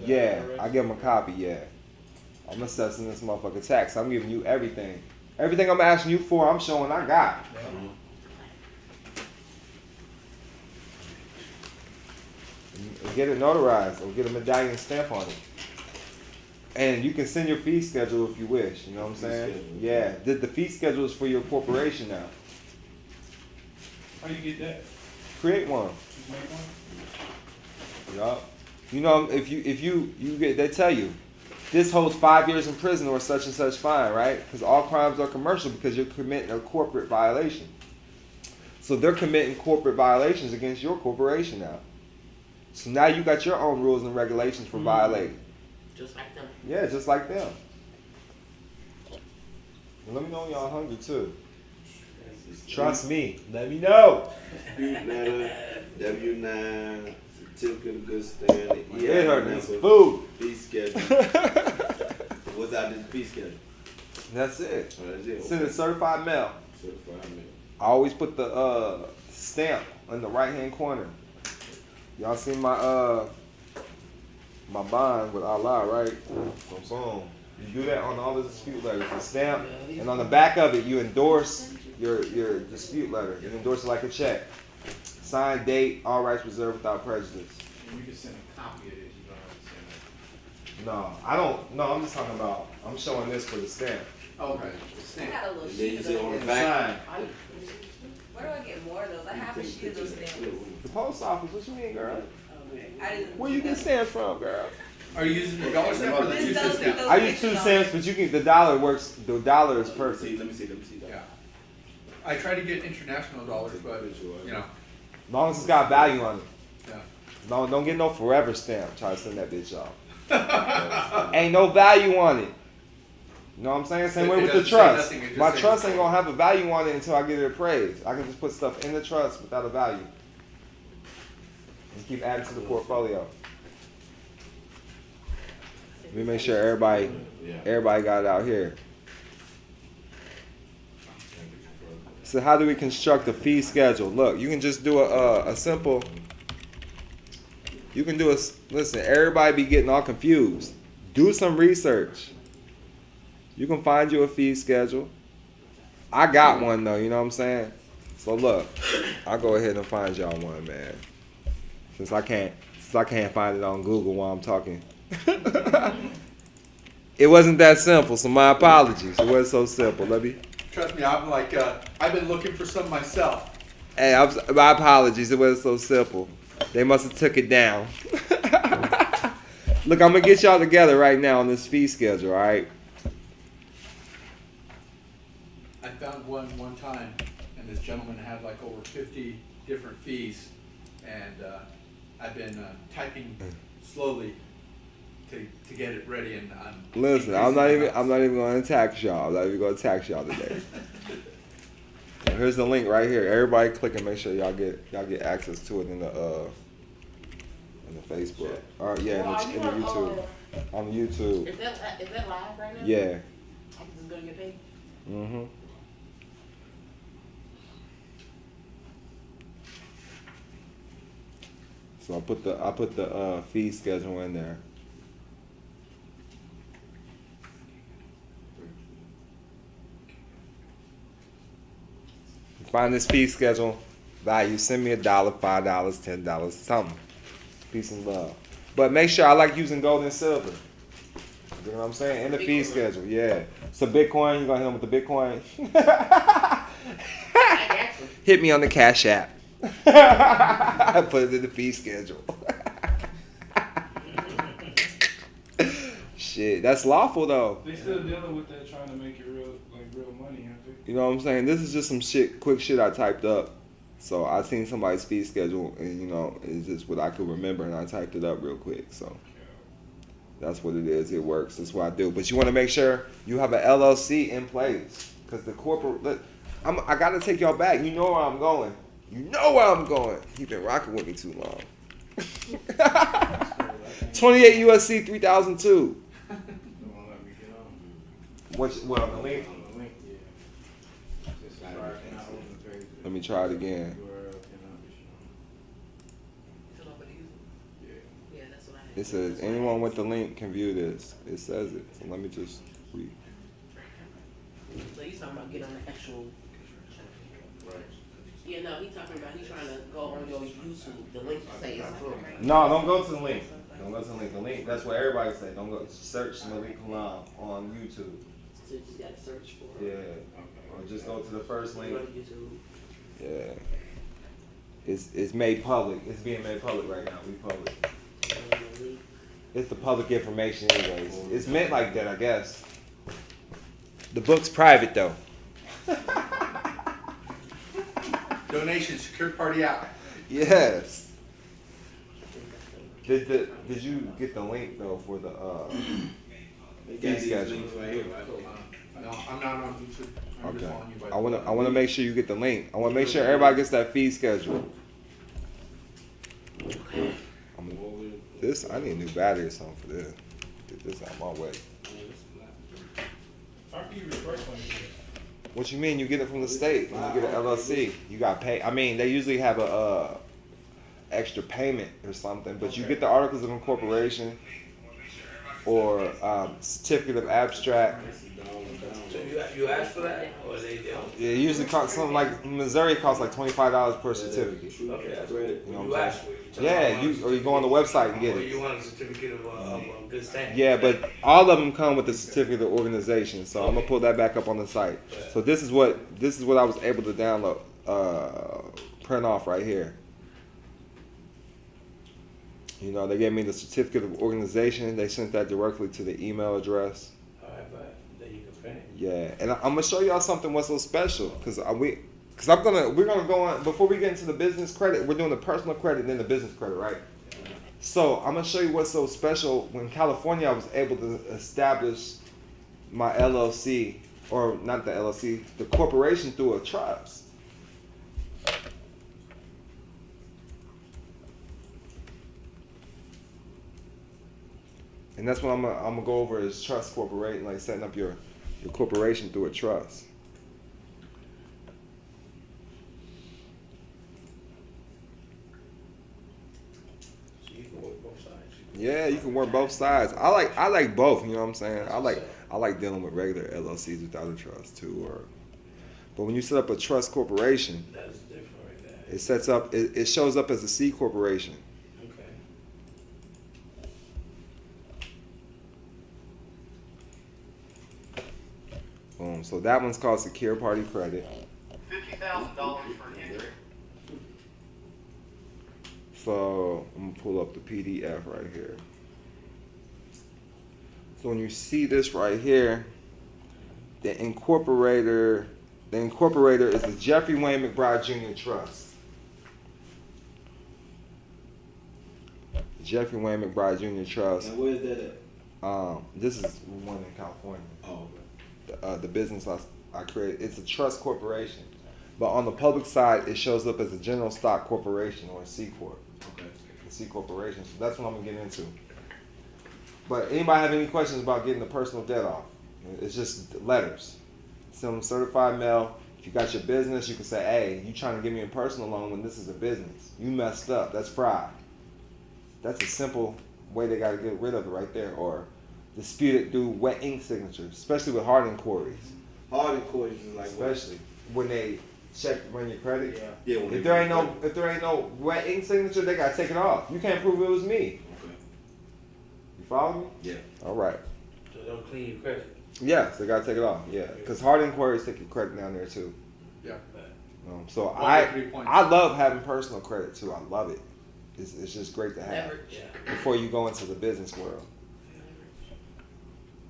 Yeah,
IRS?
I give them a copy, yeah. I'm assessing this motherfucker tax. I'm giving you everything. Everything I'm asking you for, I'm showing I got. Get it notarized or get a medallion stamp on it. And you can send your fee schedule if you wish, you know what I'm saying? Yeah, the fee schedule is for your corporation now.
How you get that?
Create one.
Just make one?
Yup. You know, if you get, they tell you, this holds 5 years in prison or such and such fine, right? Because all crimes are commercial because you're committing a corporate violation. So they're committing corporate violations against your corporation now. So now you got your own rules and regulations for violating.
Just like them.
Yeah, just like them. And let me know when y'all hungry too. Trust me. Let me know.
Dispute letter, W-9, certificate of good standing,
It hurt me some food.
Fee schedule. What's out this fee schedule?
That's it.
Oh, that's it.
Send it certified mail.
Certified mail.
I always put the stamp in the right hand corner. Y'all see my my bond with Allah, right? So boom. You do that on all the dispute letters. The stamp, and on the back of it, you endorse your dispute letter. You endorse it like a check. Signed, date, all rights reserved without prejudice.
You can send a copy of it. You don't have to send it.
No, I don't. No, I'm just talking about. I'm showing this for the stamp.
Okay. The stamp.
I got a little
And then you
sheet
say
of
on the
it.
back.
Where do I get more of those? I have a sheet of those stamps.
The post office. What you mean, girl?
I didn't.
Where you get stamps from, girl?
Are you using the dollar stamp or the 2 cent stamp?
I use 2 cents, but you can. The dollar works. The dollar is perfect.
Let me see.
Yeah. I try to get international dollars, but you know.
As long as it's got value on it.
Yeah.
No, don't get no forever stamp. Try to send that bitch off. Ain't no value on it. You know what I'm saying? Same way with the trust. My trust ain't gonna have a value on it until I get it appraised. I can just put stuff in the trust without a value. And keep adding to the portfolio. Let me make sure everybody got it out here. So how do we construct a fee schedule? Look, you can just do a simple. You can do a, listen, everybody be getting all confused. Do some research. You can find you a fee schedule. I got one though, you know what I'm saying? So look, I'll go ahead and find y'all one, man. Since I can't find it on Google while I'm talking. It wasn't that simple, so my apologies. It wasn't so simple. Let me.
Trust me, I'm like, I've been looking for some myself.
Hey, my apologies. It wasn't so simple. They must have took it down. Look, I'm gonna get y'all together right now on this fee schedule, all right?
I found one time, and this gentleman had like over 50 different fees, and I've been typing slowly to get it ready. And
listen, I'm not even going to tax y'all. I'm not even going to tax y'all today. Here's the link right here. Everybody click and make sure y'all get access to it in the Facebook. All right, yeah, in the YouTube. On the YouTube.
Is that live right now?
Yeah.
I'm just gonna get paid.
Mm-hmm. So I put the fee schedule in there. Find this fee schedule value. Send me $1, $5, $10, something. Peace and love. But make sure I like using gold and silver. You know what I'm saying? In the fee schedule, yeah. So Bitcoin, you gonna hit them with the Bitcoin? Hit me on the Cash App. Put it in the fee schedule. Shit, that's lawful though.
They still dealing with that, trying to make it real money, aren't they?
You know what I'm saying? This is just some quick shit I typed up. So I seen somebody's fee schedule, and you know, it's just what I could remember, and I typed it up real quick. So that's what it is. It works. That's what I do. But you want to make sure you have an LLC in place, because the corporate. I gotta take y'all back. You know where I'm going. You know where I'm going. You've been rocking with me too long. 28 USC 3002. Well, the link. Let me try it again. It says anyone with the link can view this. It says it. So let me just read.
So you talking about getting on the actual? Right. Yeah, no, he's talking about he's trying to go on your YouTube. The link say it's true.
No, don't go to the link. Don't go to the link. The link. That's what everybody say. Don't go. Search MalikKilam on YouTube.
So you just gotta search for.
Yeah. Or just go to the first link. Yeah. It's made public. It's being made public right now. We public. It's the public information anyways. It's meant like that, I guess. The book's private though.
Donation, secure party out.
Yes. Did you get the link though for the fee schedule?
No, I'm not on YouTube. I'm just on you.
I wanna make sure you get the link. I wanna make sure everybody gets that fee schedule. I need a new battery or something for this. Get this out of my way.
How can you reverse one?
What you mean? You get it from the state when you get an LLC. You got pay. I mean, they usually have a extra payment or something, but you get the articles of incorporation or certificate of abstract.
So you asked for that, or they don't?
Yeah, it usually costs something like Missouri costs like $25 per certificate.
Okay, that's right.
You know
You
what I'm
asked for
saying?
it.
Yeah, or you go on the website and get
Or
it.
you want a certificate of good standing.
Yeah, but all of them come with the certificate of organization. So I'm gonna pull that back up on the site. So this is what I was able to download. print off right here. You know, they gave me the certificate of organization. They sent that directly to the email address.
All right, but then you can print it.
Yeah, and I'm gonna show y'all something what's so special, cause we're gonna go on before we get into the business credit. We're doing the personal credit and then the business credit, right? So I'm gonna show you what's so special. When California, I was able to establish my LLC, or not the LLC, the corporation through a trust. And that's what I'm gonna go over is trust corporation, like setting up your corporation through a trust.
So you can work both sides.
Yeah, you can work both sides. I like both. You know what I'm saying? I like dealing with regular LLCs without a trust too. But when you set up a trust corporation,
That's different right there.
it sets up. It shows up as a C corporation.
Okay.
Boom. So that one's called Secure Party Credit.
$50,000 for entry.
So I'm gonna pull up the PDF right here. So when you see this right here, the incorporator is the Jeffrey Wayne McBride Jr. Trust. Jeffrey Wayne McBride Jr. Trust.
And where's that at?
This is one in California.
Oh, okay.
The business I created, it's a trust corporation, but on the public side, it shows up as a general stock corporation or a C corp.
Okay.
A C corporation. So that's what I'm gonna get into. But anybody have any questions about getting the personal debt off? It's just letters. Send them certified mail. If you got your business, you can say, hey, you trying to give me a personal loan when this is a business. You messed up. That's fraud. That's a simple way they got to get rid of it right there. Or dispute it through wet ink signatures, especially with hard inquiries.
Hard inquiries is like
Especially when they run your credit.
Yeah.
If there ain't no wet ink signature, they got to take it off. You can't prove it was me.
Okay.
You follow me?
Yeah.
All right.
So they'll clean your credit.
Yes, they gotta take it off. Yeah, because hard inquiries take your credit down there too.
Yeah.
So
1 to 3 points.
I love having personal credit too. I love it. It's just great to have before you go into the business world.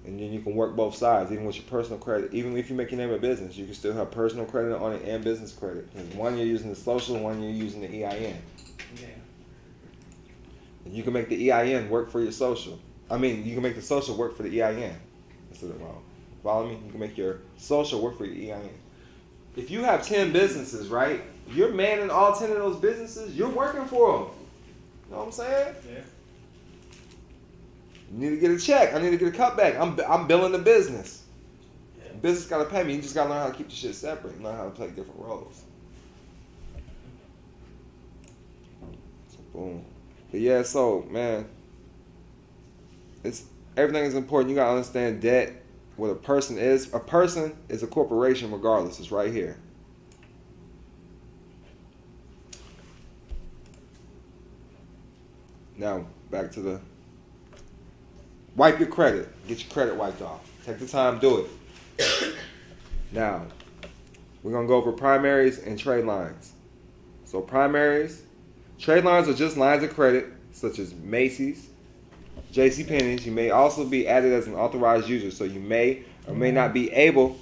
And then you can work both sides, even with your personal credit. Even if you make your name a business, you can still have personal credit on it and business credit. Because one you're using the social, one you're using the EIN.
Yeah.
And you can make the EIN work for your social. I mean, you can make the social work for the EIN. Follow me? You can make your social work for your EIN. If you have 10 businesses, right? You're manning all 10 of those businesses. You're working for them. You know what I'm saying?
Yeah.
You need to get a check. I need to get a cutback. I'm billing the business.
Yeah.
Business got to pay me. You just got to learn how to keep the shit separate. Learn how to play different roles. So boom. But yeah, so man, everything is important. You gotta understand debt. What a person is a corporation regardless. It's right here. Now back to the wipe your credit. Get your credit wiped off. Take the time, do it. Now we're gonna go over primaries and trade lines. So primaries, trade lines are just lines of credit such as Macy's, JCPenney's. You may also be added as an authorized user, so you may or may not be able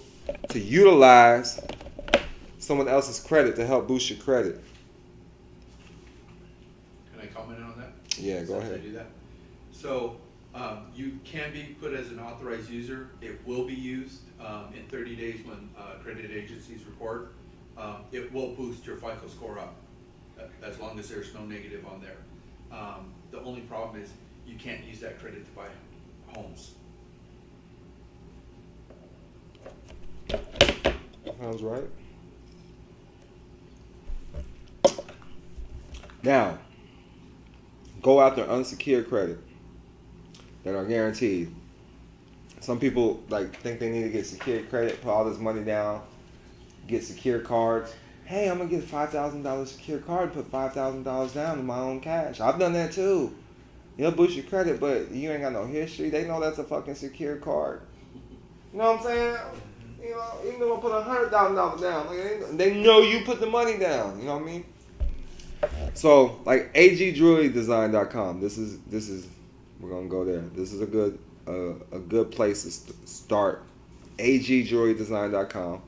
to utilize someone else's credit to help boost your credit.
Can I comment on that?
Yeah, go
Since
ahead.
I do that. So you can be put as an authorized user. It will be used in 30 days when credit agencies report. It will boost your FICO score up as long as there's no negative on there. The only problem is you can't use that credit to buy homes.
Sounds right. Now, go after unsecured credit that are guaranteed. Some people think they need to get secured credit, put all this money down, get secured cards. Hey, I'm gonna get a $5,000 secured card, put $5,000 down in my own cash. I've done that too. You'll boost your credit, but you ain't got no history. They know that's a fucking secured card. You know what I'm saying? You know, even if I put $100,000 down, like, they know you put the money down. You know what I mean? So, like agjewelrydesign.com. This is we're gonna go there. This is a good place to start. agjewelrydesign.com.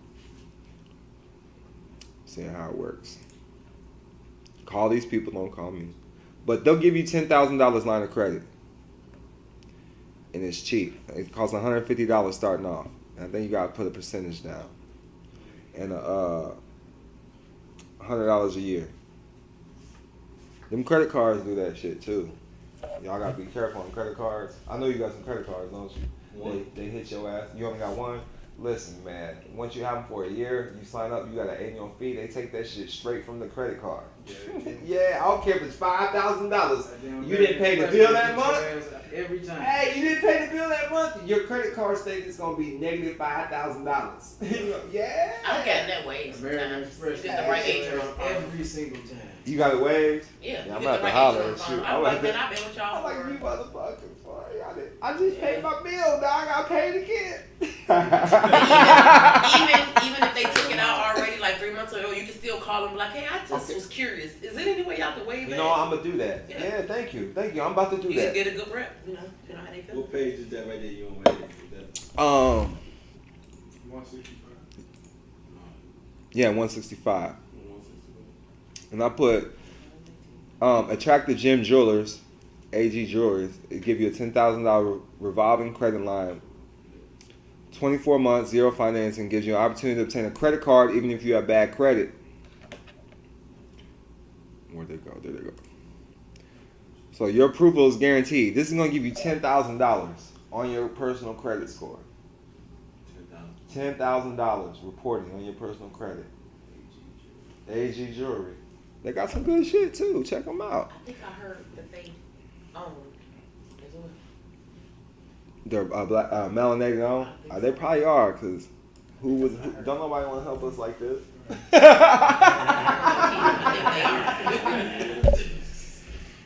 See how it works. Call these people, don't call me. But they'll give you $10,000 line of credit. And it's cheap. It costs $150 starting off. And I think you gotta put a percentage down. And $100 a year. Them credit cards do that shit too. Y'all gotta be careful on credit cards. I know you got some credit cards, don't you? They hit your ass. You only got one? Listen, man. Once you have them for a year, you sign up, you got an annual fee. They take that shit straight from the credit card. Yeah, I don't care if it's $5,000. You didn't pay the bill that month.
Every time.
Hey, you didn't pay the bill that month. Your credit card statement is gonna be negative $5,000. Yeah.
I've gotten that way sometimes. You get the right agent on the phone.
Every single time.
You got it waived?
Yeah.
I'm about to holler at you.
I'm like, man, I've been with y'all
I'm like,
for.
you motherfuckers, boy. I just paid my bill, dog. I paid again.
even if they took it out already, like 3 months ago, you can still call them like, hey, I just was curious. Is there any way y'all can waive that?
You know, I'm gonna do that. Yeah, thank you. I'm about to do that.
You can get a good rep. You know how they feel.
What page is that right there? You on right there?
165.
Yeah, 165. And I put attractive gem jewelers, AG Jewelers. It give you a $10,000 revolving credit line. 24 months, zero financing, gives you an opportunity to obtain a credit card even if you have bad credit. Where'd they go? There they go. So your approval is guaranteed. This is going to give you $10,000 on your personal credit score. $10,000 reporting on your personal credit. AG Jewelry. They got some good shit too. Check them out.
I think I heard that they own as well.
They're black, melanated on. They probably are, cause don't nobody want to help us like this.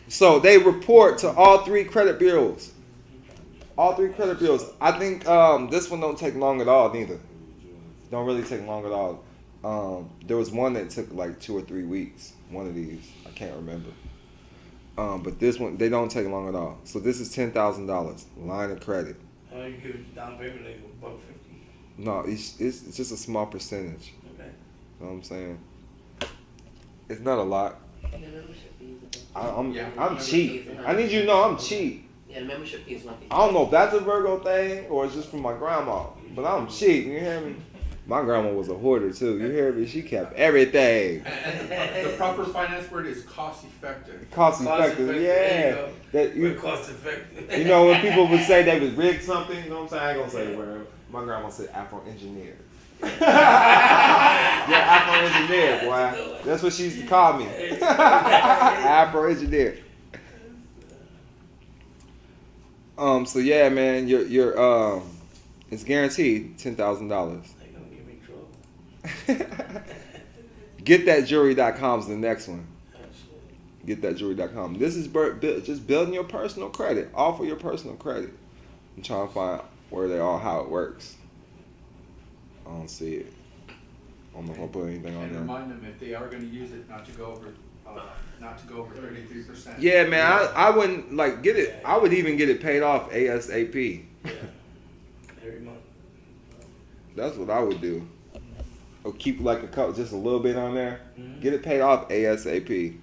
So they report to all three credit bureaus. All three credit bureaus. I think this one don't take long at all neither. Don't really take long at all. There was one that took like 2 or 3 weeks. One of these, I can't remember. But this one, they don't take long at all. So this is $10,000 line of credit.
How you give it down payment like $150?
No, it's just a small percentage.
Okay.
You know what I'm saying? It's not a lot. I'm cheap. I need you to know I'm cheap.
Yeah, the membership fee is $150.
I don't know if that's a Virgo thing or it's just from my grandma, but I'm cheap. You hear me? My grandma was a hoarder too. You hear me? She kept everything.
And the proper finance word is cost effective.
Cost effective, yeah.
That you cost effective.
You know when people would say they was rigged something, you know what I'm saying? I ain't gonna say the word. My grandma said Afro engineer. Yeah, Afro engineer, boy. That's what she used to call me. Afro engineer. So yeah, man, your it's guaranteed $10,000. GetThatJewelry.com is the next one. GetThatJewelry.com. This is just building your personal credit. Offer your personal credit. I'm trying to find where they are, how it works. I don't see it. I don't know if I'll put anything on
And
there.
remind them if they are going to use it, not to go over 33%.
Yeah, man, I wouldn't like get it. I would even get it paid off ASAP.
Yeah. Every month.
That's what I would do. Or keep like just a little bit on there. Get it paid off ASAP.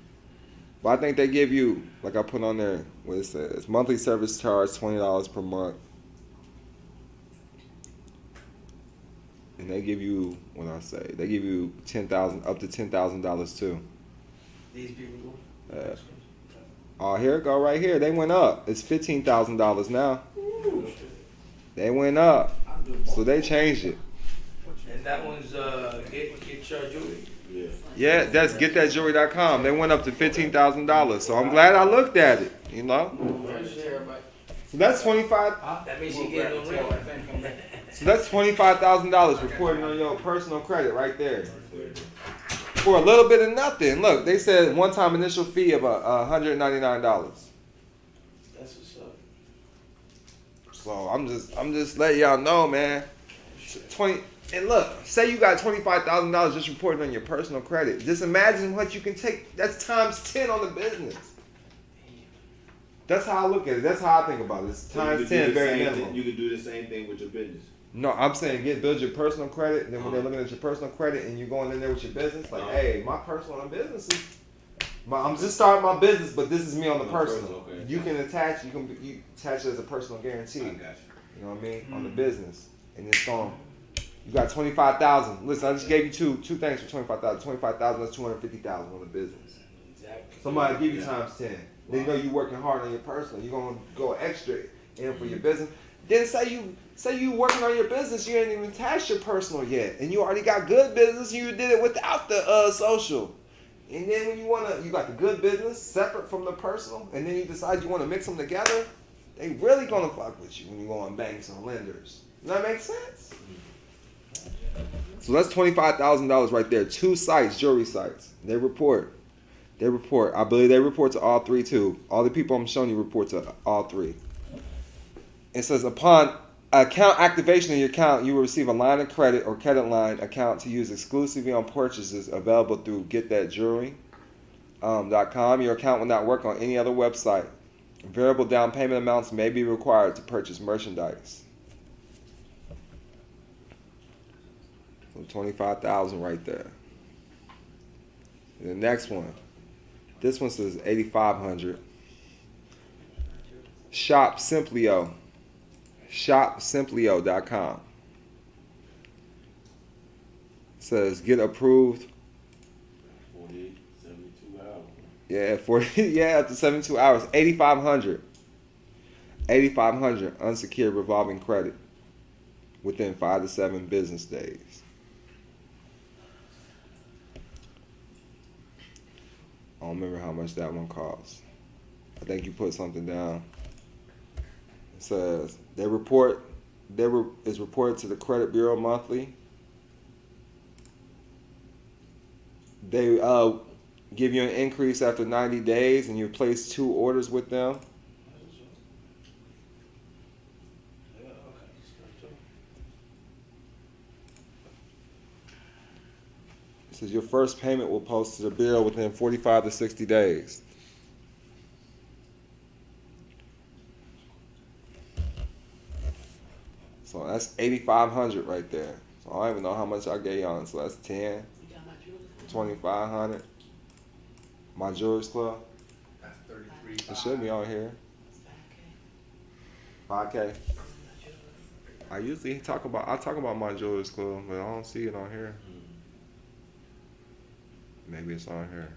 But I think they give you, like I put on there, what it says, monthly service charge $20 per month. And they give you, what I say, they give you up to $10,000 too.
These people
go. Oh, here it go right here. They went up. It's $15,000 now. They went up. So they changed it.
And that one's get your jewelry.
Yeah, that's GetThatJewelry.com. They went up to $15,000. So I'm glad I looked at it. You know. So that's 25.
That means you get no ring.
So that's $25,000 reporting on your personal credit right there. For a little bit of nothing. Look, they said one-time initial fee of $199.
That's what's up.
So I'm just letting y'all know, man. And look, say you got $25,000 just reported on your personal credit. Just imagine what you can take. That's times 10 on the business. That's how I look at it. That's how I think about it. It's times 10, very minimum.
You can do the same thing with your business.
No, I'm saying build your personal credit. And then when they're looking at your personal credit and you're going in there with your business, like, hey, my personal and business is. I'm just starting my business, but this is me on the personal. Okay. You can attach. You attach it as a personal guarantee.
I got you.
You know what I mean? On the business, and it's on. You got 25,000. Listen, I just gave you two things for 25,000. 25,000, that's 250,000 on the business.
Exactly.
Somebody give you times 10. Then you know you're working hard on your personal. You're gonna go extra in for your business. Then say you working on your business, you ain't even attached your personal yet, and you already got good business. You did it without the social. And then when you got the good business separate from the personal, and then you decide you want to mix them together, they really gonna fuck with you when you go on banks or lenders. Does that make sense? So that's $25,000 right there. 2 sites, jewelry sites. They report. I believe they report to all 3 too. All the people I'm showing you report to all 3. It says upon account activation of your account, you will receive a line of credit or credit line account to use exclusively on purchases available through GetThatJewelry.com. Your account will not work on any other website. Variable down payment amounts may be required to purchase merchandise. So 25,000 right there. And the next one, this one says 8,500. ShopSimplio. ShopSimplio.com. Says get approved.
48, 72 hours.
Yeah, 40. Yeah, up to 72 hours. 8,500. 8,500 unsecured revolving credit within 5 to 7 business days. I don't remember how much that one costs. I think you put something down. It says it's reported to the credit bureau monthly. They give you an increase after 90 days, and you place 2 orders with them. It says your first payment will post to the bureau within 45 to 60 days. So that's 8,500 right there. So I don't even know how much I gave y'all. So that's 10, 2,500. My Jewelers Club.
That's 33.
It should be on here. 5K. I usually talk about my Jewelers Club, but I don't see it on here. Maybe it's on here.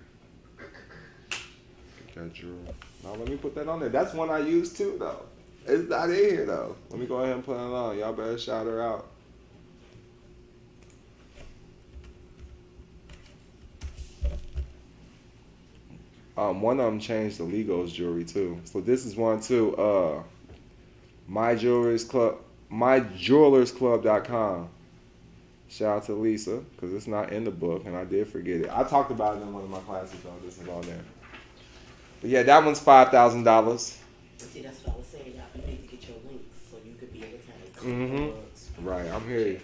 Get that jewelry. Now let me put that on there. That's one I use too, though. It's not in here though. Let me go ahead and put it on. Y'all better shout her out. One of them changed the Legos jewelry too. So this is one too. MyJewelersClub.com. Shout out to Lisa, because it's not in the book, and I did forget it. I talked about it in one of my classes, though. This is on there. But yeah, that one's $5,000.
See, that's what I was saying. Y'all need to get your links so you could be able to
Mm-hmm. Right, I'm here.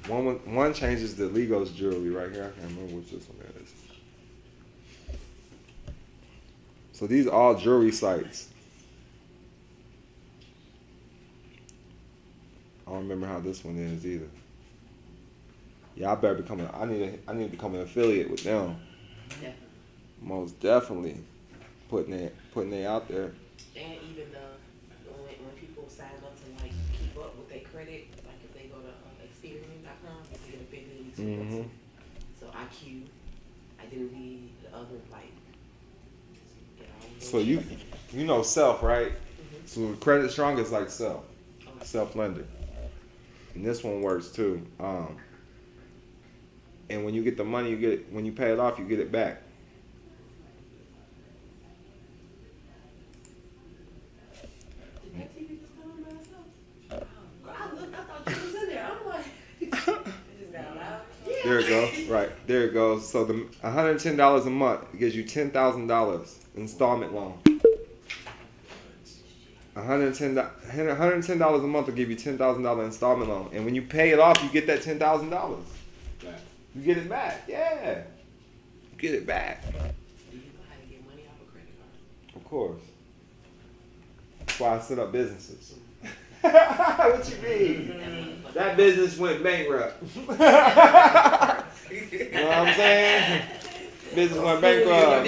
One changes the Legos jewelry right here. I can't remember which this one is. So these are all jewelry sites. I don't remember how this one is either. Yeah, I better become I need to become an affiliate with them.
Definitely.
Most definitely putting it out there.
And even when people sign up to like keep up with their credit, like if they go to Experian.com, they get a big league.
Mm-hmm.
So IQ, Identity, the other like.
So you know Self, right? Mm-hmm. So Credit Strong is like Self, Self Lender, and this one works too. And when you get the money, when you pay it off, you get it back.
Did that TV just come on by itself? I thought you was in there. I'm like, it just got loud. Yeah.
There it goes. Right there it goes. So the $110 a month gives you $10,000 installment loan. $110 a month will give you $10,000 installment loan, and when you pay it off, you get that $10,000. You get it back. Yeah, you get it back.
Do you know how to get money off a credit card?
Of course. That's why I set up businesses. What you mean? That business went bankrupt. You know what I'm saying? Business went bankrupt.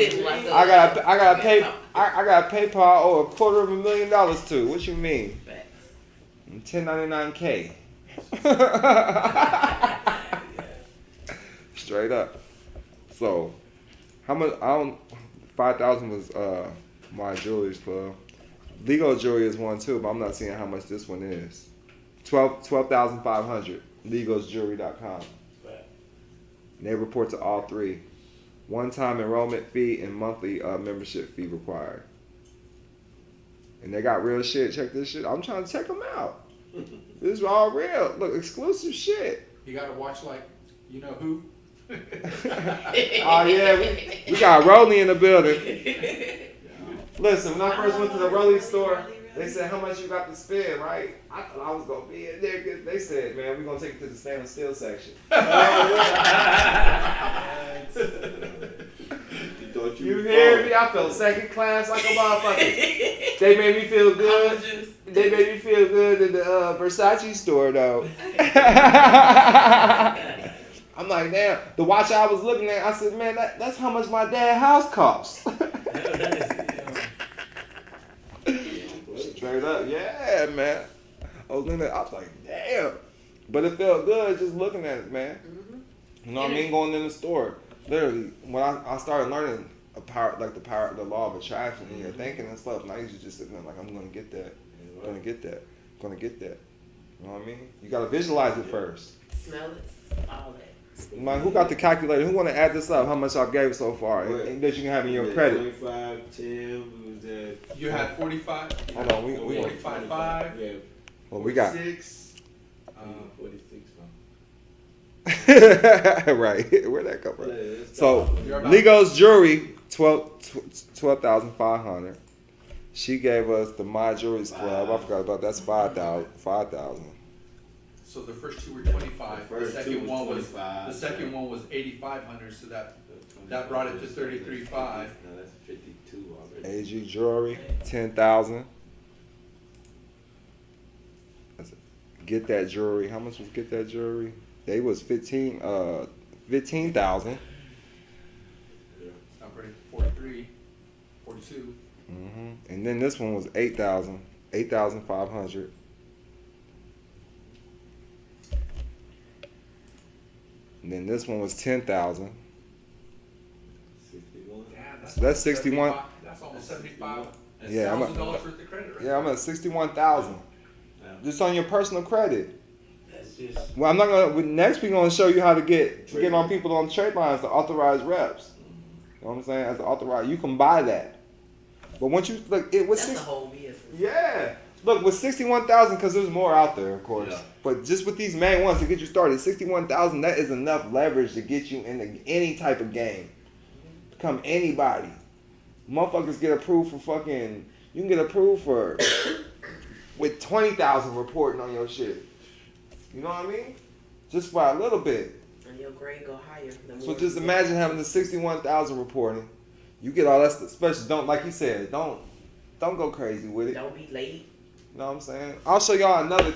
I got PayPal owe $250,000 to. What you mean? 1099K. Straight up. So, how much? 5,000 was my jewelry club. Legal jewelry is one too, but I'm not seeing how much this one is. 12,500. LegosJewelry.com. They report to all three. One-time enrollment fee and monthly membership fee required. And they got real shit. Check this shit. I'm trying to check them out. This is all real. Look, exclusive shit.
You gotta watch like, you know who?
Oh yeah, we got Rolly in the building. Listen, when I first went to the Rolly store, they said how much you got to spend, right? I thought I was gonna be in there. They said, man, we're gonna take it to the stainless steel section. You hear me? I felt second class like a motherfucker. They made me feel good. They made me feel good in the Versace store though. I'm like, damn. The watch I was looking at, I said, man, that's how much my dad's house costs. Straight up, yeah, man. I was like, damn. But it felt good just looking at it, man. You know what I mean? Going in the store. Literally, when I started learning the power of the law of attraction and your thinking and stuff, and I used to just sit there like, I'm gonna get that. I'm gonna get that. I'm gonna get that. You know what I mean? You gotta visualize it first.
Smell it, all that.
Man, who got the calculator? Who want to add this up? How much I've gave so far that you can have in your credit?
25, 10, was that?
You had 45.
Hold on, we
45, 5.
Yeah.
Well, we got
46.
46.
Right. Where'd that come from?
Yeah,
so, Legos Jewelry, 12,500. She gave us the My Jewelry's Club. I forgot about that's 5,000.
So the first two were 25.
The second one was
8,500. So that brought it to 33.5.
No, that's 52 already.
AG Jewelry, 10,000. Get That Jewelry. How much was Get That Jewelry? They was 15,000.
Operating 43, 42.
And then this one was 8,500. And then this one was 10,000.
61.
So that's 61.
That's almost 75.
Yeah, I'm
$1,000 worth of credit, right?
Yeah, I'm at 61,000. Just on your personal credit.
That's just.
Well, I'm not gonna. Next, we're gonna show you how to get on people on trade lines to authorized reps. You know what I'm saying? As an authorized, you can buy that. But once you look, it was
That's a whole business.
Yeah. Look, with 61,000, because there's more out there, of course. Yeah. But just with these main ones to get you started, 61,000, that is enough leverage to get you into any type of game. Become anybody. Motherfuckers get approved for fucking. You can get approved for with 20,000 reporting on your shit. You know what I mean? Just by a little bit.
And your grade go higher.
So just imagine having the 61,000 reporting. You get all that stuff. Especially don't, like you said, don't go crazy with it.
Don't be late.
You know what I'm saying? I'll show y'all another,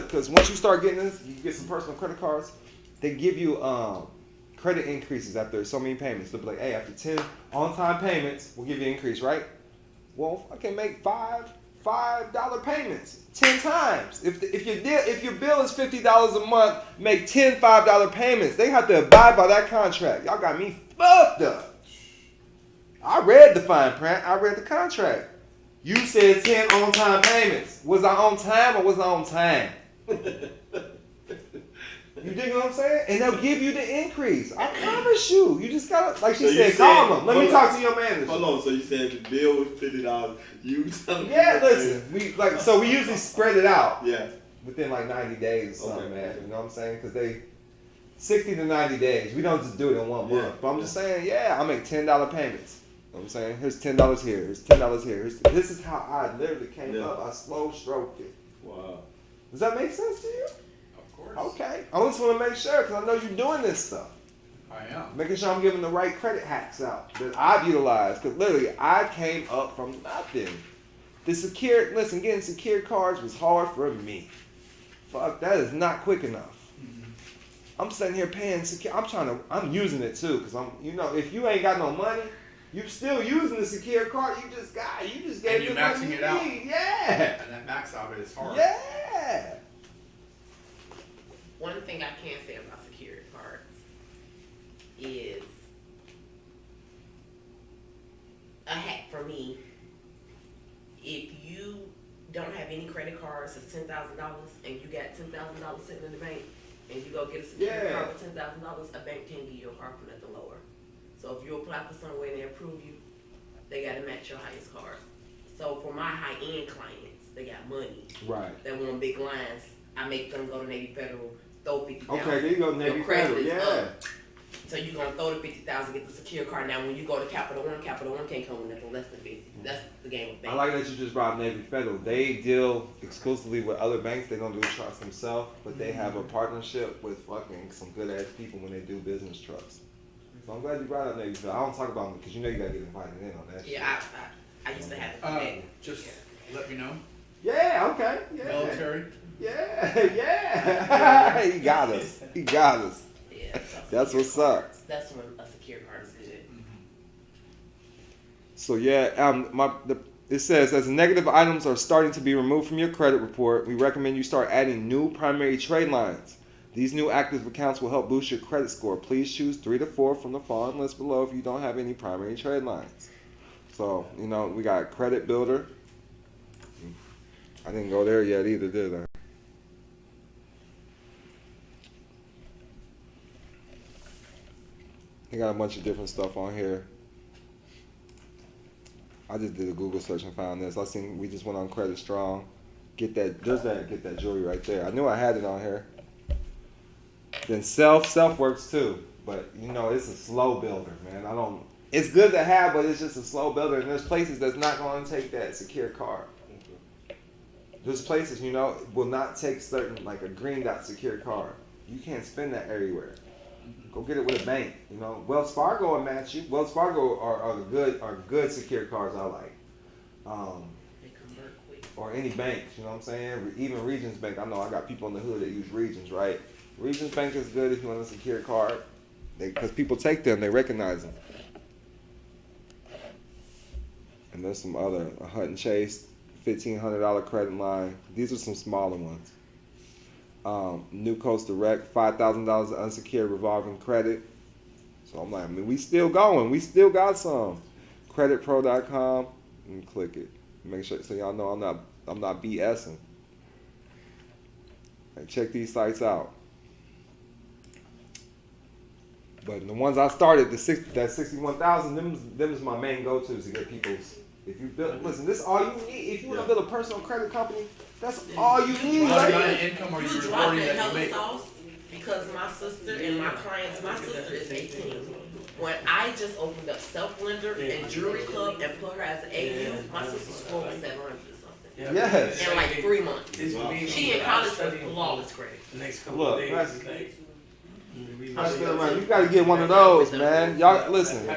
because once you start getting this, you get some personal credit cards. They give you credit increases after so many payments. They'll be like, hey, after 10 on-time payments, we'll give you an increase, right? Well, I can make $5 payments 10 times. If your bill is $50 a month, make 10 $5 payments. They have to abide by that contract. Y'all got me fucked up. I read the fine print. I read the contract. You said 10 on-time payments. Was I on time or was I on time? You dig what I'm saying? And they'll give you the increase. I promise you. You just gotta, like she said, call them. Let me talk to your manager.
Hold on. So you said the bill was $50. You tell me.
Yeah, listen. We usually spread it out.
Yeah.
Within like 90 days or something, man. You know what I'm saying? Because they 60 to 90 days. We don't just do it in 1 month. But I'm just saying, yeah, I make $10 payments. know what I'm saying? Here's $10 here. Here's $10 here. This is how I literally came up. I slow stroked it.
Wow.
Does that make sense to you?
Of course.
Okay. I just want to make sure because I know you're doing this stuff.
I am.
Making sure I'm giving the right credit hacks out that I've utilized. Because literally, I came up from nothing. Getting secured cards was hard for me. Fuck, that is not quick enough. I'm sitting here paying secure. I'm using it too, because if you ain't got no money, you still using the secure card you just gave
you're
the money
maxing
you
it out.
need. Yeah.
And that max out is hard.
Yeah.
One thing I can say about security cards is a hack for me. If you don't have any credit cards, it's $10,000, and you got $10,000 sitting in the bank, and you go get a security card for $10,000, a bank can't give you a card for nothing lower. So if you apply for somewhere and they approve you, they got to match your highest card. So for my high-end clients, they got money.
Right.
They want big lines. I make them go to Navy Federal, throw $50,000.
Okay, there you go, Navy Federal. Yeah.
So you're going to throw the $50,000, get the secure card. Now, when you go to Capital One can't come with nothing less than $50. That's the game of banking.
I like that you just brought up Navy Federal. They deal exclusively with other banks. They don't do trust themselves, but they have a partnership with fucking some good ass people when they do business trusts. So I'm glad you brought up Navy Federal. I don't talk about them because you know you gotta get invited in on that.
Yeah, I used to have it.
Just let me know.
Yeah. Okay. Yeah.
Military.
Yeah. He got us.
Yeah.
That's what's up.
That's when a secure card is good.
So it says, as negative items are starting to be removed from your credit report, we recommend you start adding new primary trade lines. These new active accounts will help boost your credit score. Please choose 3 to 4 from the following list below if you don't have any primary trade lines. So, we got Credit Builder. I didn't go there yet either, did I? They got a bunch of different stuff on here. I just did a Google search and found this. We just went on Credit Strong. Get that jewelry right there. I knew I had it on here. Then self works too, but it's a slow builder, man. It's good to have, but it's just a slow builder. And there's places that's not going to take that secure card. There's places, will not take certain, like a green dot secure card. You can't spend that everywhere. Go get it with a bank. Wells Fargo will match you. Wells Fargo are good secure cards I like.
They convert quick.
Or any banks, you know what I'm saying? Even Regions Bank. I know I got people in the hood that use Regions, right? Regions Bank is good if you want a secure card. Because people take them, they recognize them. And there's some other, a Hutton Chase, $1,500 credit line. These are some smaller ones. New Coast Direct, $5,000 unsecured revolving credit. So I'm like, we still going. We still got some. Creditpro.com. And click it. Make sure so y'all know I'm not BSing. And check these sites out. But the ones I started, that 61,000, them is my main go-tos to get people's. If you build, listen, this is all you need. If you want to build a personal credit company, that's all you need.
What kind of income are you reporting that you make?
Because my sister and my sister is 18. When I just opened up Self Lender and Jewelry Club and put her as an AU, my sister's score was 700 or something.
Yes.
In like 3 months. She in college with flawless credit.
Look, you gotta get one of those, man. Y'all listen.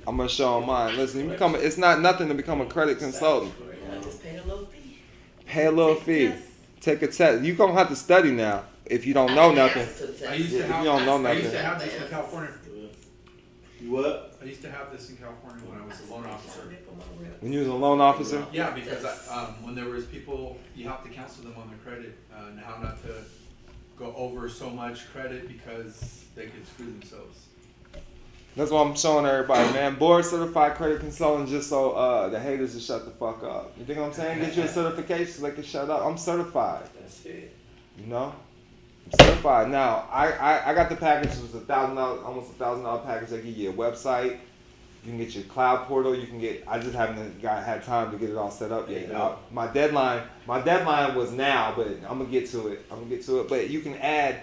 I'm gonna show them mine. Listen, it's not nothing to become a credit consultant.
Just pay a little fee.
Pay a little fee. Take a test. You're gonna have to study now if you don't know nothing.
I used to have this in California.
What?
I used to have this in California when I was a loan officer.
When you was a loan officer?
Yeah, because when there was people, you have to counsel them on their credit and how not to go over so much credit because they could screw themselves.
That's what I'm showing everybody, man. Board certified credit consultant, just so the haters will shut the fuck up. You think what I'm saying? Get you a certification so they can shut up. I'm certified.
That's it.
I'm certified. Now, I got the package. It was $1,000, almost $1,000 package. They give you a website. You can get your cloud portal. You can get. I just haven't had time to get it all set up yet. My deadline was now, but I'm gonna get to it. But you can add.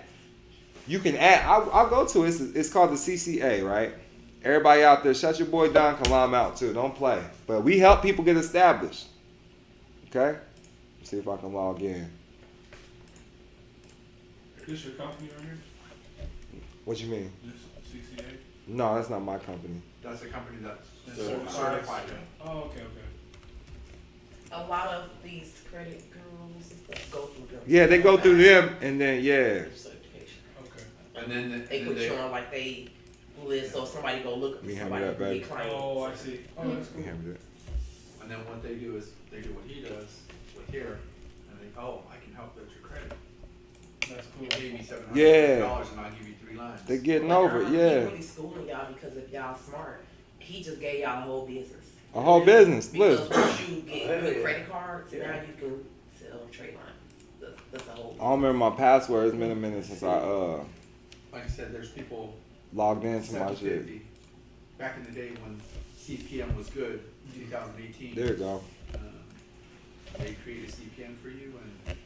I'll go to it. It's called the CCA, right? Everybody out there, shut your boy Don Kilam out too. Don't play. But we help people get established. Okay? Let's see if I can log in.
This your company right here?
What you mean?
This CCA?
No, that's not my company.
That's a company that's
Certified.
certified.
Oh, okay.
A lot of these credit bureaus and stuff go through them.
Yeah, they go through them and then
Certification.
Okay.
And then
They put you on like they list, so somebody go look at
Me hand
somebody
me that,
who
baby.
get clients.
Oh, I see. Oh, that's cool.
And then what they do is they do what he does with here, and they I can help build your credit.
That's cool.
You pay me $700
Yeah.
and I'll give you 3 lines.
They getting over it, yeah.
He really schooling y'all because if y'all smart, he just gave y'all a whole business.
A whole business.
Because
Look.
once you get good credit cards, now you can sell trade lines. That's a whole.
I don't remember my password. It's been a minute since I
Like I said, there's people
logged into my shit.
750. Back in the day when CPM was good, 2018.
There you go.
They create a CPM for you and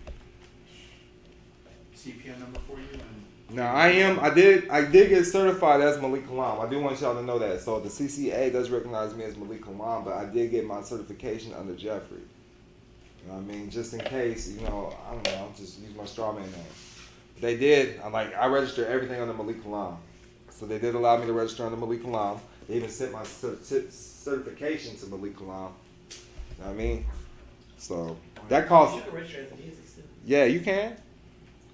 CPM number for you and.
Now I did get certified as MalikKilam. I do want y'all to know that. So the CCA does recognize me as MalikKilam, but I did get my certification under Jeffrey. You know what I mean? Just in case, I don't know, I'll just use my straw man name. They did. I registered everything under MalikKilam. So they did allow me to register under MalikKilam. They even sent my certification to MalikKilam. You know what I mean? So that costs.
You can register as a business too.
Yeah, you can.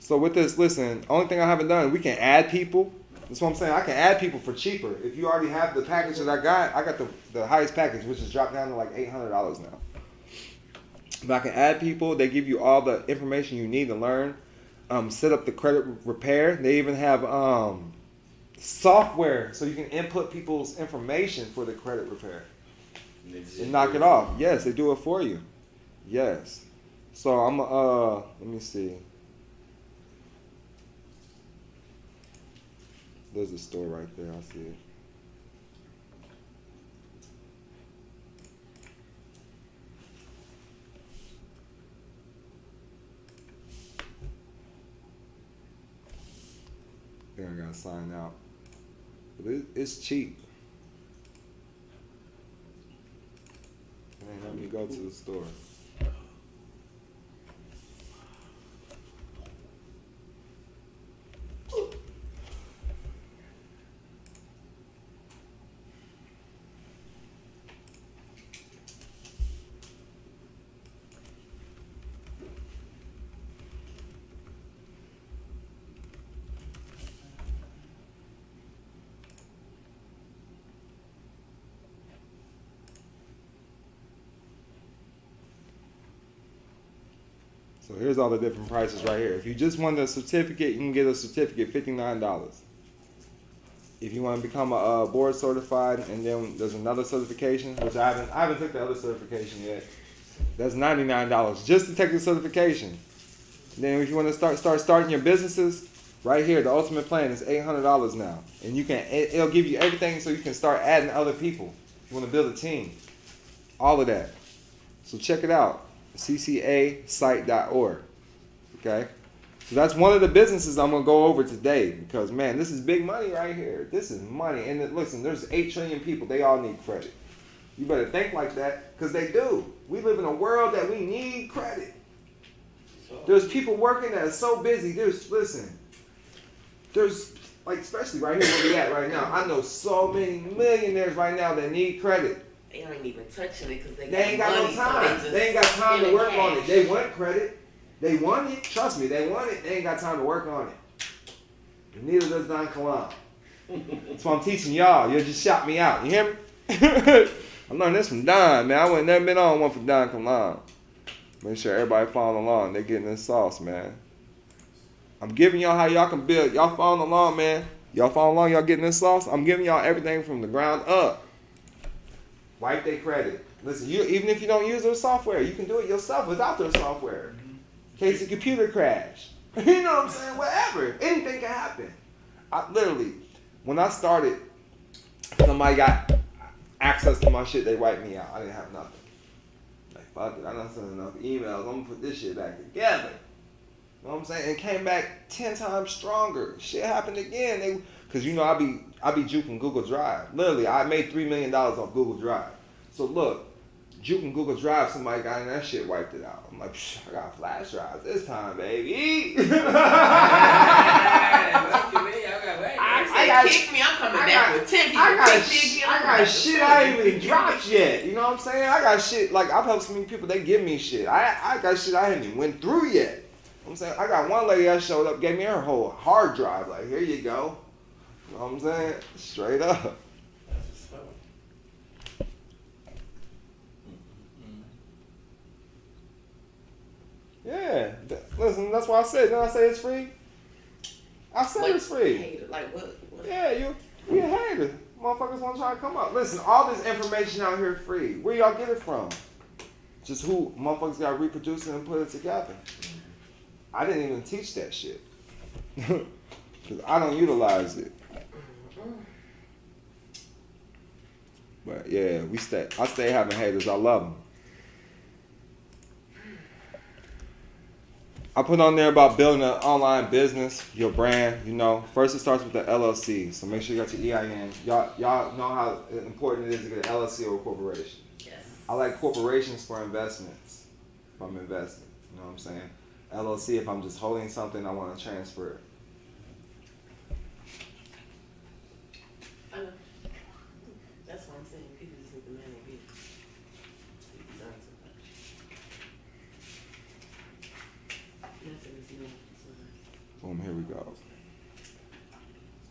So with this, listen, only thing I haven't done, we can add people. That's what I'm saying. I can add people for cheaper. If you already have the package that I got the highest package, which is dropped down to like $800 now. But I can add people. They give you all the information you need to learn. Set up the credit repair. They even have software so you can input people's information for the credit repair. And knock it off. Yes, they do it for you. Yes. So I'm let me see. There's a store right there. I see it. Then I gotta sign out. But it's cheap. It ain't let me go to the store. So here's all the different prices right here. If you just want a certificate, you can get a certificate $59. If you want to become a board certified, and then there's another certification, which I haven't took the other certification yet. That's $99 just to take the certification. Then if you want to start starting your businesses, right here, the ultimate plan is $800 now, and it'll give you everything so you can start adding other people. If you want to build a team, all of that. So check it out. ccasite.org. Okay, so that's one of the businesses I'm gonna go over today because man, this is big money right here. This is money, and listen, there's 8 trillion people. They all need credit. You better think like that because they do. We live in a world that we need credit. There's people working that are so busy. There's like especially right here where we at right now. I know so many millionaires right now that need credit.
They ain't even touching it because
they ain't got
money,
no time.
so
they ain't got time to work
cash.
on it. They want credit. They want it. Trust me, they want it. They ain't got time to work on it. And neither does Don Kilam. That's what I'm teaching y'all. You'll just shout me out. You hear me? I learned this from Don, man. I would never been on one for Don Kilam. Make sure everybody following along. They're getting this sauce, man. I'm giving y'all how y'all can build. Y'all following along, man. Y'all following along. Y'all getting this sauce. I'm giving y'all everything from the ground up. Wipe their credit. Listen, even if you don't use their software, you can do it yourself without their software. In case the computer crash. You know what I'm saying? Whatever. Anything can happen. Literally, when I started, somebody got access to my shit, they wiped me out. I didn't have nothing. Like, fuck it. I done sent enough emails. I'm going to put this shit back together. You know what I'm saying? And came back 10 times stronger. Shit happened again. Cause you know I be juking Google Drive. Literally, I made $3 million off Google Drive. So look, juking Google Drive, somebody got in that shit, wiped it out. I'm like, I got flash drives this time, baby.
I got kick me. I'm coming back with 10 people.
I got shit I ain't even dropped yet. You know what I'm saying? I got shit like I've helped so many people. They give me shit. I got shit I haven't even went through yet. You know what I'm saying? I got one lady that showed up, gave me her whole hard drive. Like, here you go. You know what I'm saying? Straight up. Yeah. Listen, that's why I said. Didn't I say it's free? I said it's free.
Hater, like what?
Yeah, you a hater. Motherfuckers want to try to come up. Listen, all this information out here free. Where y'all get it from? Just who motherfuckers got to reproduce it and put it together. I didn't even teach that shit. Because I don't utilize it. But yeah, I stay having haters. I love them. I put on there about building an online business, your brand, you know. First it starts with the LLC, so make sure you got your EIN. Y'all know how important it is to get an LLC or a corporation.
Yes.
I like corporations for investments, if I'm investing, you know what I'm saying? LLC, if I'm just holding something, I want to transfer it.
I know. That's what I'm saying. People just need to man their business.
Boom, here we go.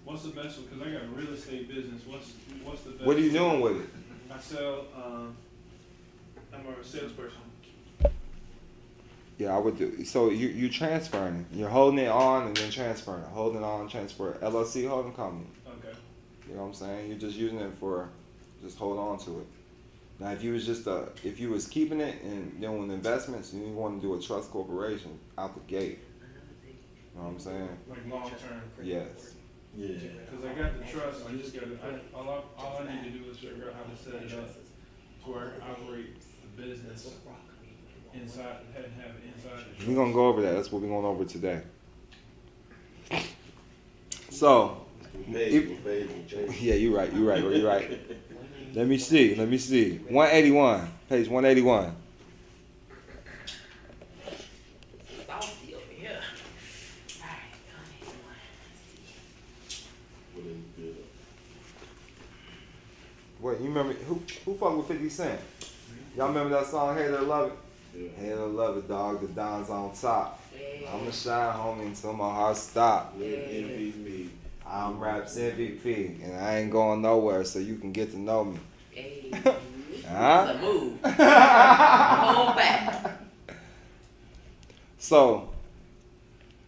What's the best one? Because I got a real estate business. What's the best?
What are you doing with it?
I sell, I'm a salesperson.
Yeah, I would do. So you transferring it. You're holding it on and then transferring it. Holding it on, transfer it. LLC holding company.
Okay.
You know what I'm saying? You're just using it for, just hold on to it. Now, if you was just if you was keeping it and doing investments, you want to do a trust corporation out the gate. You know what I'm saying?
Like long term.
Yes.
Yeah.
Because I got the trust. I just got to. All I need to do is figure out how to set it up to where I operate the business inside, have it inside.
We're gonna go over that. That's what we're going over today. So. Yeah, you're right. Let me see. 181. Page 181.
Saucy over here.
What, you remember, who fuck with 50 Cent? Y'all remember that song, Hater Love It? Yeah. Hater Love It, dog, the Don's on top. Yeah. I'ma shine, homie, until my heart stop. Yeah. MVP. I'm Rap's MVP, and I ain't going nowhere, so you can get to know me.
Hey.
Huh?
It's a move. Hold back.
So,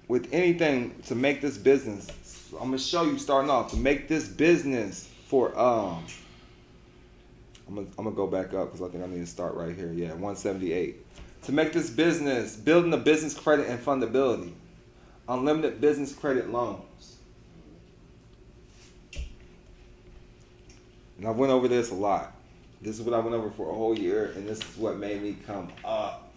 with anything to make this business, I'm gonna show you starting off to make this business for I'm gonna go back up because I think I need to start right here. Yeah, 178. To make this business, building a business credit and fundability, unlimited business credit loans. And I went over this a lot. This is what I went over for a whole year, and this is what made me come up.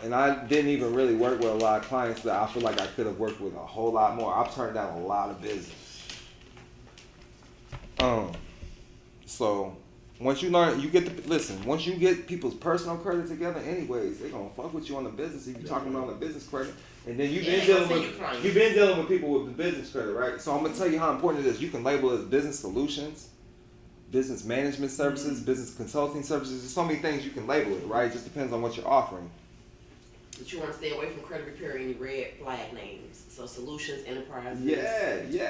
And I didn't even really work with a lot of clients that I feel like I could have worked with a whole lot more. I've turned down a lot of business. So once you learn, you get to listen. Once you get people's personal credit together, anyways, they're gonna fuck with you on the business if you're talking about the business credit. And then you've been dealing with people with the business credit, right? So I'm gonna tell you how important it is. You can label it as business solutions, business management services, business consulting services. There's so many things you can label it, right? It just depends on what you're offering.
But you want to stay away from credit repair any red flag names. So solutions, enterprises,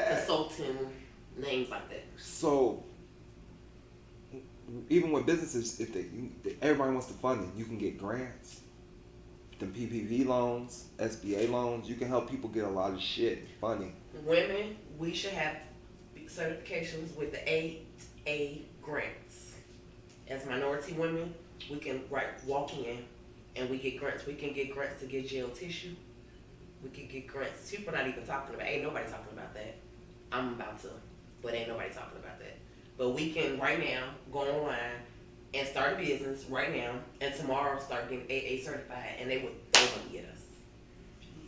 consulting, names like that.
So even with businesses, if everybody wants to fund it, you can get grants, them PPP loans, SBA loans. You can help people get a lot of shit funding.
Women, we should have certifications with the AA grants. As minority women, we can walk in and we get grants. We can get grants to get jail tissue. We can get grants. People not even talking about. Ain't nobody talking about that. I'm about to, but ain't nobody talking about that. But we can right now go online and start a business right now, and tomorrow start getting AA certified, and they would get us.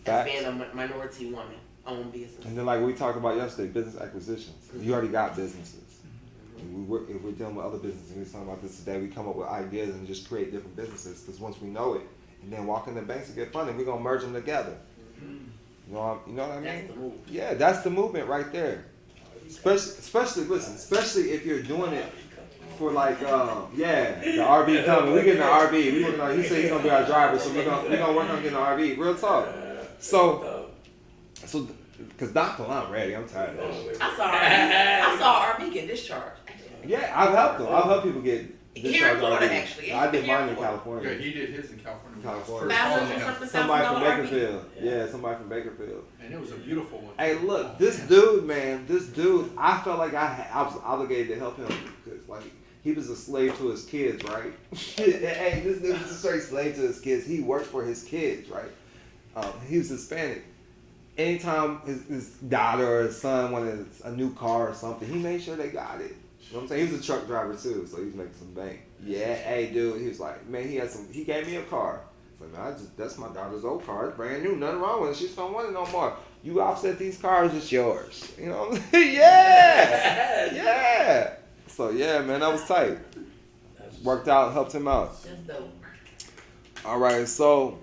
As being a minority woman. own business.
And then like we talked about yesterday, business acquisitions. You already got businesses. If we're dealing with other businesses, and we were talking about this today, we come up with ideas and just create different businesses. Because once we know it, and then walk in the banks and get funding, we're gonna merge them together. You know what I mean?
That's the move.
Yeah, that's the movement right there. Especially if you're doing it for like, the RV coming. We getting the RV. We working on. He said he's gonna be our driver, so we're gonna work on getting the RV. Real talk. So, because DONKILAM ready. I'm tired of that shit.
I saw RV get discharged.
Yeah, I've helped them. I've helped people get discharged.
Here in Florida,
RV.
actually.
I did mine in California.
Yeah, he did his in California.
Somebody from Bakerfield. Yeah, somebody from Bakerfield.
And it was a beautiful one.
Hey, look, this dude, I felt like I was obligated to help him because, like, he was a slave to his kids, right? Hey, this dude was a straight slave to his kids. He worked for his kids, right? He was Hispanic. Anytime his daughter or his son wanted a new car or something, he made sure they got it. You know what I'm saying? He was a truck driver too, so he was making some bank. Yeah, hey dude, he was like, man, he gave me a car. It's like, man, that's my daughter's old car. It's brand new, nothing wrong with it. She just don't want it no more. You offset these cars, it's yours. You know what I'm saying? Yeah! Yeah! So yeah, man, that was tight. Worked out, helped him out.
That's dope.
All right, so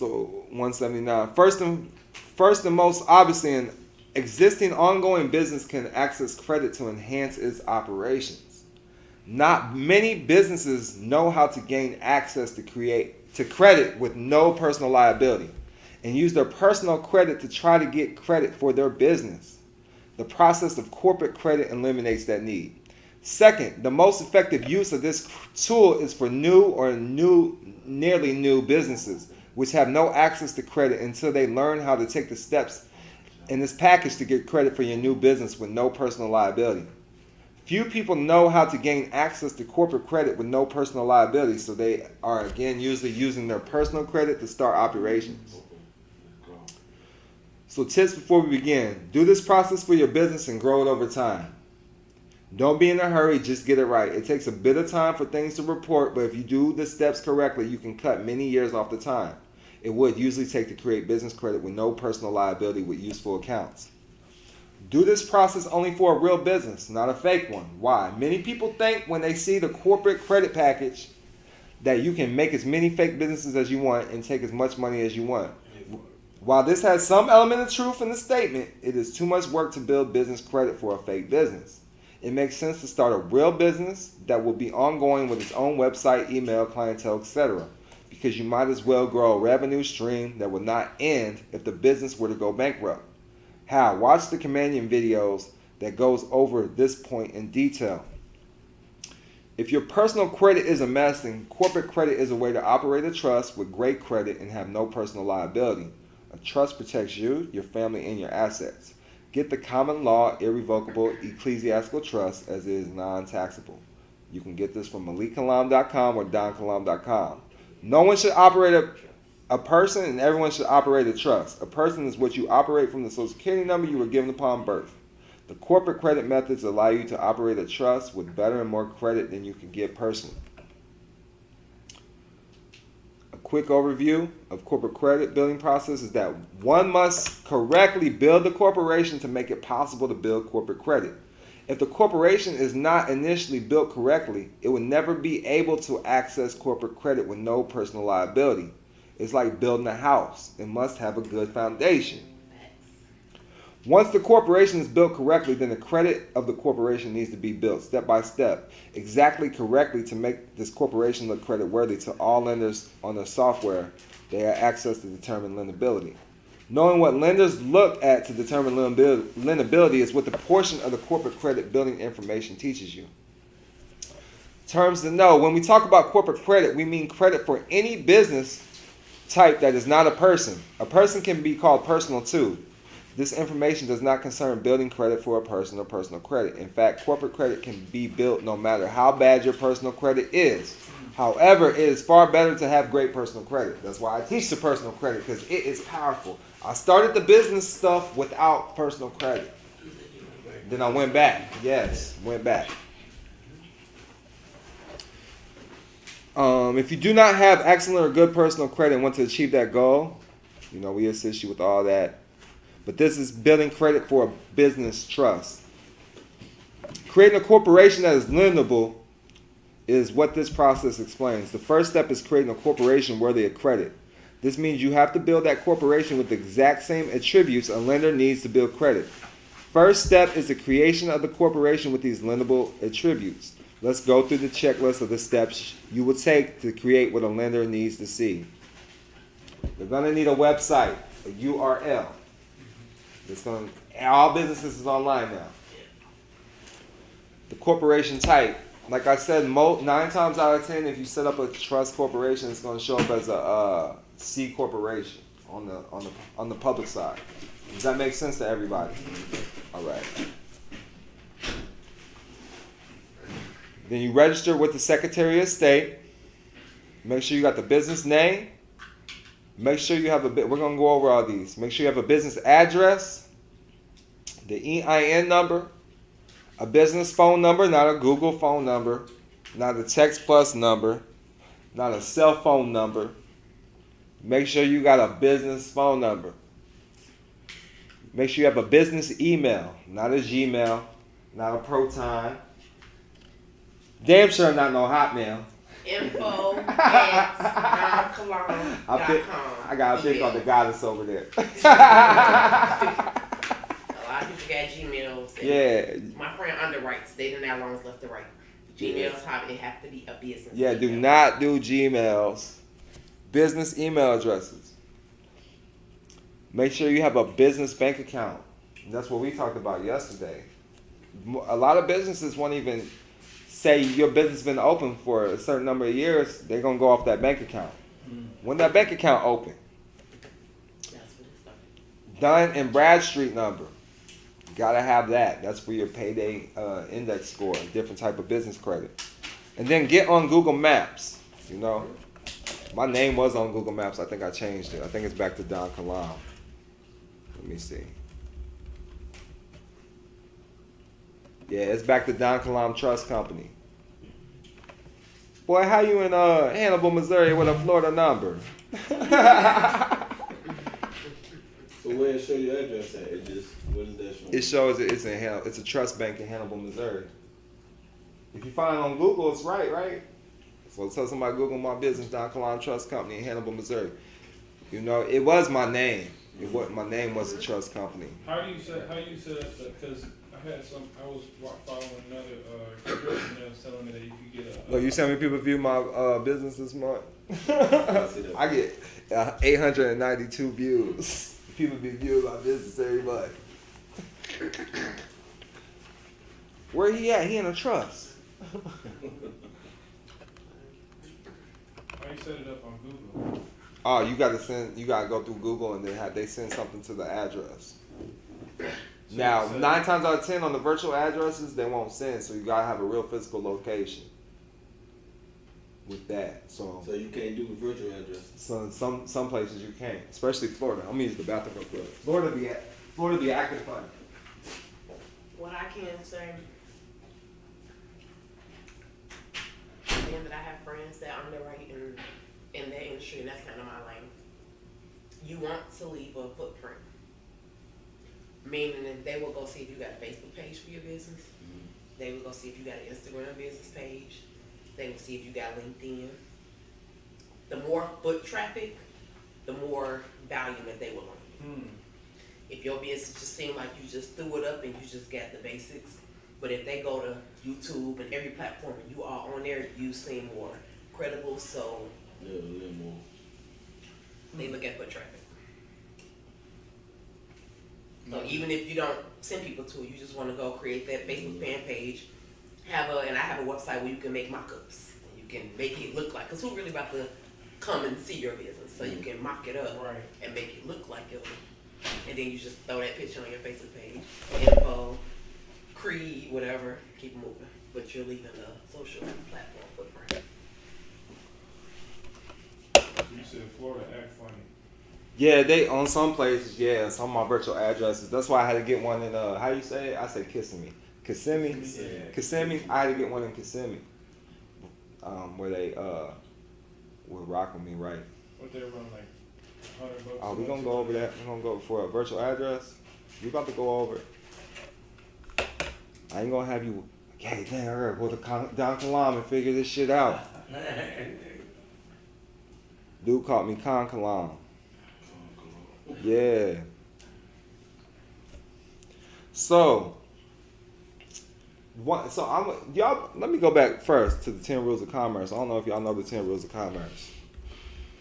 179. First and most obviously, an existing ongoing business can access credit to enhance its operations. Not many businesses know how to gain access to credit with no personal liability and use their personal credit to try to get credit for their business. The process of corporate credit eliminates that need. Second, the most effective use of this tool is for new or nearly new businesses, which have no access to credit until they learn how to take the steps in this package to get credit for your new business with no personal liability. Few people know how to gain access to corporate credit with no personal liability, so they are again usually using their personal credit to start operations. So tips before we begin. Do this process for your business and grow it over time. Don't be in a hurry, just get it right. It takes a bit of time for things to report, but if you do the steps correctly, you can cut many years off the time it would usually take to create business credit with no personal liability with useful accounts. Do this process only for a real business, not a fake one. Why? Many people think when they see the corporate credit package that you can make as many fake businesses as you want and take as much money as you want. While this has some element of truth in the statement, it is too much work to build business credit for a fake business. It makes sense to start a real business that will be ongoing with its own website, email, clientele, etc. Because you might as well grow a revenue stream that will not end if the business were to go bankrupt. How? Watch the companion videos that goes over this point in detail. If your personal credit is a mess, then corporate credit is a way to operate a trust with great credit and have no personal liability. A trust protects you, your family, and your assets. Get the common law irrevocable ecclesiastical trust as it is non-taxable. You can get this from MalikKilam.com or DONKILAM.com. No one should operate a person, and everyone should operate a trust. A person is what you operate from the Social Security number you were given upon birth. The corporate credit methods allow you to operate a trust with better and more credit than you can get personally. A quick overview of corporate credit building process is that one must correctly build the corporation to make it possible to build corporate credit. If the corporation is not initially built correctly, it will never be able to access corporate credit with no personal liability. It's like building a house. It must have a good foundation. Once the corporation is built correctly, then the credit of the corporation needs to be built step by step, exactly correctly to make this corporation look creditworthy to all lenders on their software. They have access to determine lendability. Knowing what lenders look at to determine lendability is what the portion of the corporate credit building information teaches you. Terms to know. When we talk about corporate credit, we mean credit for any business type that is not a person. A person can be called personal too. This information does not concern building credit for a person or personal credit. In fact, corporate credit can be built no matter how bad your personal credit is. However, it is far better to have great personal credit. That's why I teach the personal credit, because it is powerful. I started the business stuff without personal credit. Then I went back. Yes, went back. If you do not have excellent or good personal credit and want to achieve that goal, You know, we assist you with all that. But this is building credit for a business trust. Creating a corporation that is lendable is what this process explains. The first step is creating a corporation worthy of credit. This means you have to build that corporation with the exact same attributes a lender needs to build credit. First step is the creation of the corporation with these lendable attributes. Let's go through the checklist of the steps you would take to create what a lender needs to see. You're going to need a website, a URL. All businesses is online now. The corporation type, like I said, 9 times out of 10, if you set up a trust corporation, it's going to show up as a C corporation on the public side. Does that make sense to everybody? All right. Then you register with the Secretary of State. Make sure you got the business name. Make sure you have we're going to go over all these. Make sure you have a business address, the EIN number, a business phone number, not a Google phone number, not a Text Plus number, not a cell phone number. Make sure you got a business phone number. Make sure you have a business email, not a Gmail, not a Proton. Damn sure not no Hotmail.
info@THEDONKILAM.com.
I got a pick on the goddess over there.
A lot of people got Gmails.
Yeah.
My friend underwrites. They didn't have loans left to write. Gmails, they have to be a business.
Yeah, do not do Gmails. Business email addresses. Make sure you have a business bank account. That's what we talked about yesterday. A lot of businesses won't even say your business has been open for a certain number of years. They're going to go off that bank account. When that bank account open? Dun and Bradstreet number. Gotta have that. That's for your payday index score, different type of business credit. And then get on Google Maps. You know, my name was on Google Maps. I think I changed it. I think it's back to Don Kilam. Let me see. Yeah, it's back to Don Kilam Trust Company. Boy, how you in Hannibal, Missouri with a Florida number?
So where it show your address at? What is that showing?
It shows it's a trust bank in Hannibal, Missouri. If you find it on Google, it's right? So tell somebody Google my business, Don Kilam Trust Company in Hannibal, Missouri. You know, it was my name. My name was the trust company.
How do you set up that? Because I was following another person that was telling me that you could get a.
Look, you see how many people view my business this month? I get 892 views. People be viewing my business every month. Where he at? He in a trust.
How you set it up on Google?
Oh, you gotta go through Google and then they send something to the address. Now, 9 times out of 10 on the virtual addresses, they won't send, so you gotta have a real physical location with that. So
you can't do a virtual address.
So some places you can't, especially Florida. I'm gonna use the bathroom real quick. Florida be acting funny.
What I can say, again, that I have friends that underwrite in that industry, and that's kind of my lane. You want to leave a footprint. Meaning that they will go see if you got a Facebook page for your business. They will go see if you got an Instagram business page. They will see if you got LinkedIn. The more foot traffic, the more value that they will learn. If your business just seemed like you just threw it up and you just got the basics, but if they go to YouTube and every platform and you are on there, you seem more credible. So
yeah, a little more.
They look at foot traffic. So even if you don't send people to it, you just want to go create that Facebook fan page. And I have a website where you can make mock-ups. You can make it look like, because who's really about to come and see your business? So you can mock it up and make it look like it. And then you just throw that picture on your Facebook page. Info, creed, whatever, keep moving. But you're leaving the social platform footprint.
You said Florida act funny.
Yeah, they on some places, yeah, some of my virtual addresses. That's why I had to get one in how you say it? I say Kissimmee. Kissimmee? Yeah. Kissimmee? I had to get one in Kissimmee. Where they were rocking me right.
What they run like
Oh, we gonna go over that. We're gonna go for a virtual address. We about to go over it. I ain't gonna have you, okay, damn, I gotta go to THEDONKILAM and figure this shit out. Dude called me Kilam. Yeah. So y'all, let me go back first to the 10 rules of commerce. I don't know if y'all know the 10 rules of commerce.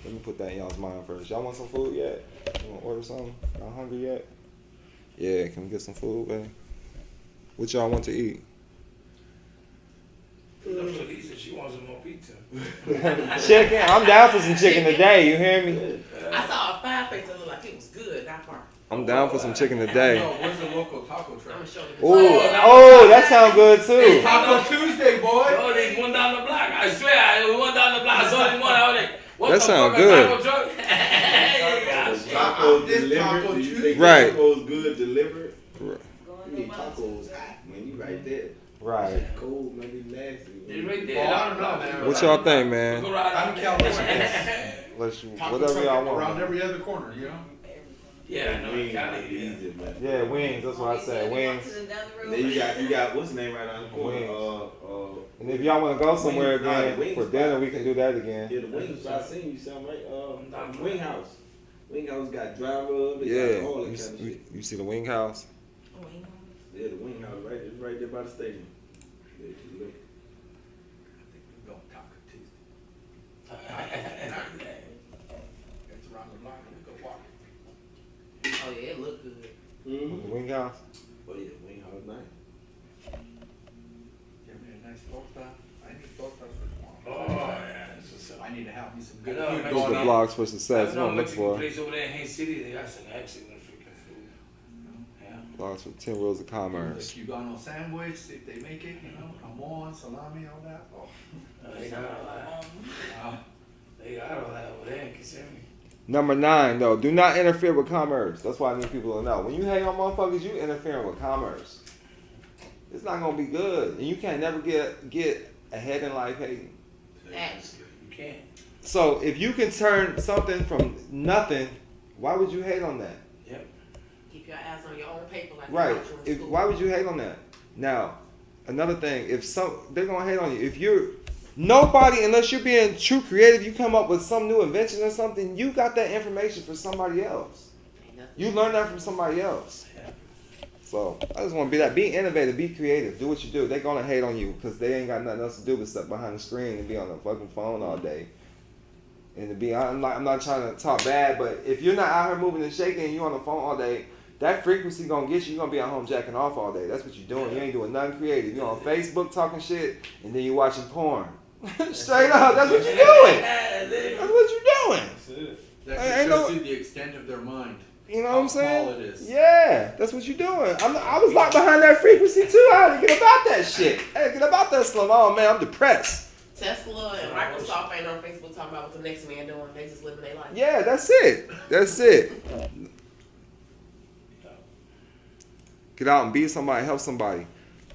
Let me put that in y'all's mind first. Y'all want some food yet? You wanna order something? Y'all hungry yet? Yeah, can we get some food, man? What y'all want to eat?
She wants some more pizza.
Chicken? I'm down for some chicken today, you hear me?
I saw a fireplace that looked like it was good, that part.
I'm down for some chicken today.
No, where's the local taco truck?
I'm gonna show you.
Oh, that sounds good too.
Taco Tuesday, boy.
Oh, there's one down the block. I swear, there was one down the block. I saw this one. I was like, what
That
the
sound
fuck, a
good.
taco truck?
Tacos
This
delivered.
Taco
You
Tuesday.
think
Right.
tacos good delivered?
Right.
You need tacos hot, man. You right there.
Right.
Cold, maybe nasty.
It's right there.
Well, I don't know, man.
What y'all think, man?
Go right
I'm
out
in
there.
California.
Let's
Taco
whatever
truck
y'all want.
around
Man.
every other corner, you know?
Yeah, I know.
Wings,
Cali,
easy, man.
Yeah, wings. That's what I said. Wings.
And then you got what's the name right around the corner?
Wings. And if y'all want to go somewhere again
wings
for
spot.
dinner, we can do that again.
Yeah, the wings. I seen you something right. Wing House. Wing House got dry rub. They
Yeah.
got all that kind of shit.
You see the wing house?
Yeah, the Wing House right. It's right there by the stadium. Yeah, you look.
We're going Taco Tuesday. It's around the block and we go walk.
Oh yeah, it looked good.
The wing house?
Oh yeah, Wing House nice.
Give me a nice torta. I need tortas for
Oh,
tomorrow.
yeah.
I need to have me some good
I know,
food
man.
These
going
are
on.
blogs for success.
I
We
know a
don't look
Mexican
for
place over there in Haines City. They got some excellent freaking food. Yeah.
blogs for 10 rules of commerce.
The Cubano sandwich, if they make it, you know, jamon, salami, all that. Oh.
They got all that.
Wow.
They got all that over there in Kissimmee.
Number 9, though, do not interfere with commerce. That's why I need people to know. When you hate on motherfuckers, you interfering with commerce. It's not gonna be good, and you can't never get ahead in life hating.
You can't.
So if you can turn something from nothing, why would you hate on that?
Yep.
Keep your eyes on your own paper like
Right.
you taught you in school.
Why would you hate on that? Now, another thing, they're gonna hate on you. If you're nobody, unless you're being true creative, you come up with some new invention or something, you got that information from somebody else. You learned that from somebody else. So I just want to be innovative, be creative, do what you do. They're gonna hate on you because they ain't got nothing else to do but sit behind the screen and be on the fucking phone all day. And I'm not trying to talk bad, but if you're not out here moving and shaking and you on the phone all day, that frequency gonna get you. You're gonna be at home jacking off all day. That's what you're doing. You ain't doing nothing creative. You're on Facebook talking shit and then you watching porn. Straight up, that's what you're doing. That's what you're doing.
That just shows you the extent of their mind.
You know what I'm saying?
How small it is.
Yeah, that's what you're doing. I was locked behind that frequency too. I had to get about that shit. I had to get about that slum. Oh man, I'm depressed.
Tesla and Microsoft ain't on Facebook talking about what the next man doing. They just living their life.
Yeah, that's it. That's it. Get out and be somebody, help somebody.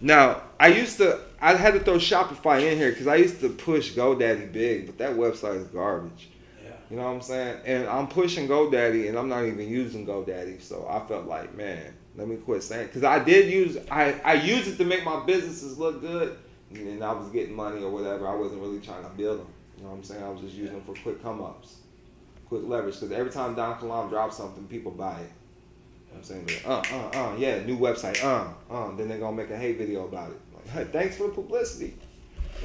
Now, I had to throw Shopify in here because I used to push GoDaddy big, but that website is garbage. You know what I'm saying? And I'm pushing GoDaddy, and I'm not even using GoDaddy. So I felt like, man, let me quit saying. Because I used it to make my businesses look good, and I was getting money or whatever. I wasn't really trying to build them. You know what I'm saying? I was just using them for quick come-ups, quick leverage. Because every time THEDONKILAM drops something, people buy it. You know what I'm saying? Like, yeah, new website, Then they're going to make a hate video about it. Like, hey, thanks for the publicity.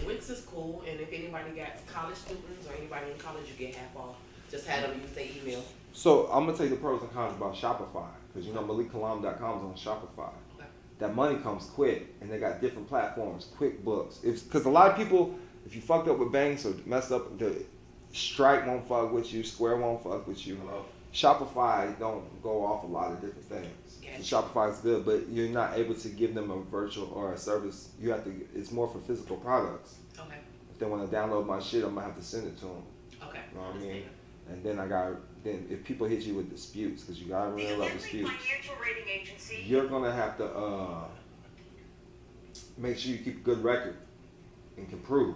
Wix is cool, and if anybody got college students or anybody in college, you get half off. Just have them use their email.
So I'm gonna tell you the pros and cons about Shopify, because you know MalikKilam.com is on Shopify. That money comes quick, and they got different platforms, QuickBooks. Because a lot of people, if you fucked up with banks or messed up, the Stripe won't fuck with you, Square won't fuck with you. Shopify don't go off a lot of different things. So Shopify is good, but you're not able to give them a virtual or a service. You have to. It's more for physical products.
Okay.
If they want to download my shit, I'm gonna have to send it to them.
Okay.
You know what I mean? And then if people hit you with disputes, because you gotta really love disputes, you're gonna have to make sure you keep a good record and can proof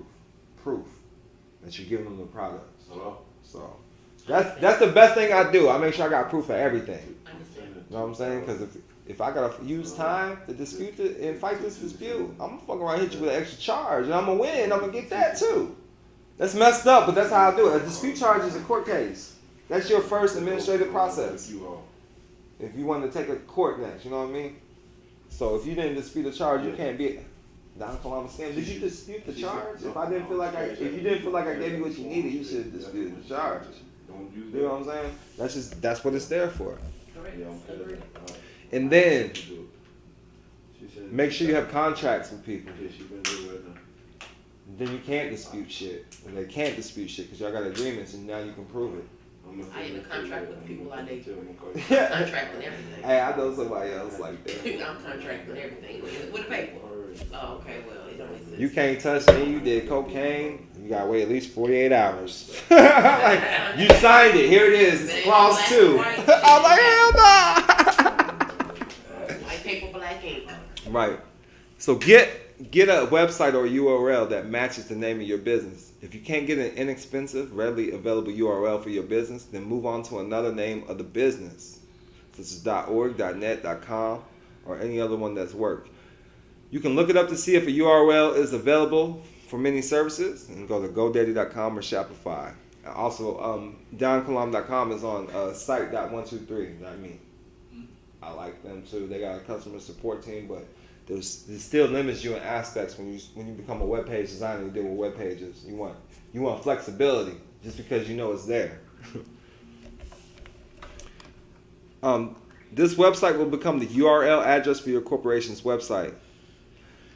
that you're giving them the products.
Hello?
So That's the best thing I do. I make sure I got proof of everything.
I understand.
You know what I'm saying? Because if I gotta use time to dispute it and fight this dispute, I'm gonna fuck around and hit you with an extra charge, and I'm gonna win. I'm gonna get that too. That's messed up, but that's how I do it. A dispute charge is a court case. That's your first administrative process. If you want to take a court next, you know what I mean? So if you didn't dispute a charge, you can't be non-Kilam scam. Did you dispute the charge? If you didn't feel like I gave you what you needed, you should have disputed the charge. You know what I'm saying? That's what it's there for. And then make sure you have contracts with people. Then you can't dispute shit. And they can't dispute shit because y'all got agreements and now you can prove it.
I even contract with people I date. I'm contracting everything.
Hey, I know somebody else like that.
I'm contracting everything with the paper. Oh, okay, well, it don't exist.
You can't touch me. You did cocaine. You gotta wait at least 48 hours. Like, you signed it. Here it is. It's clause 2. I'm like, hell no.
White paper, black ink.
Right. So get a website or URL that matches the name of your business. If you can't get an inexpensive, readily available URL for your business, then move on to another name of the business, such as .org, .net, .com, or any other one that's worked. You can look it up to see if a URL is available for many services, and go to GoDaddy.com or Shopify. And also, THEDONKILAM.com is on site.123. I mean, I like them too. They got a customer support team, but it still limits you in aspects when you become a web page designer. You deal with web pages. You want flexibility just because you know it's there. This website will become the URL address for your corporation's website.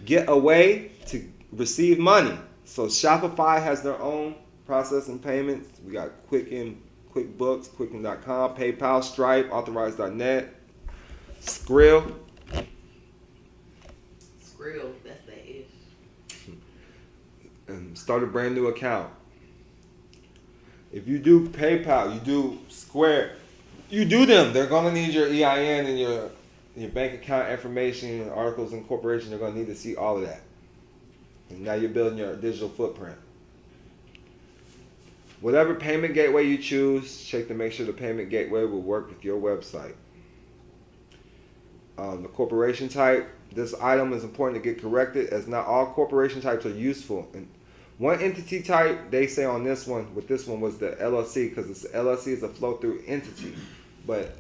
Get a way to receive money. So Shopify has their own processing payments. We got Quicken, QuickBooks, Quicken.com, PayPal, Stripe, Authorize.net, Skrill.
That's that ish.
And start a brand new account. If you do PayPal, you do Square, you do them. They're gonna need your EIN and your bank account information, your articles of incorporation. They're gonna need to see all of that. And now you're building your digital footprint. Whatever payment gateway you choose, check to make sure the payment gateway will work with your website. The corporation type. This item is important to get corrected as not all corporation types are useful. And one entity type they say on this one, with this one, was the LLC, because this LLC is a flow-through entity. But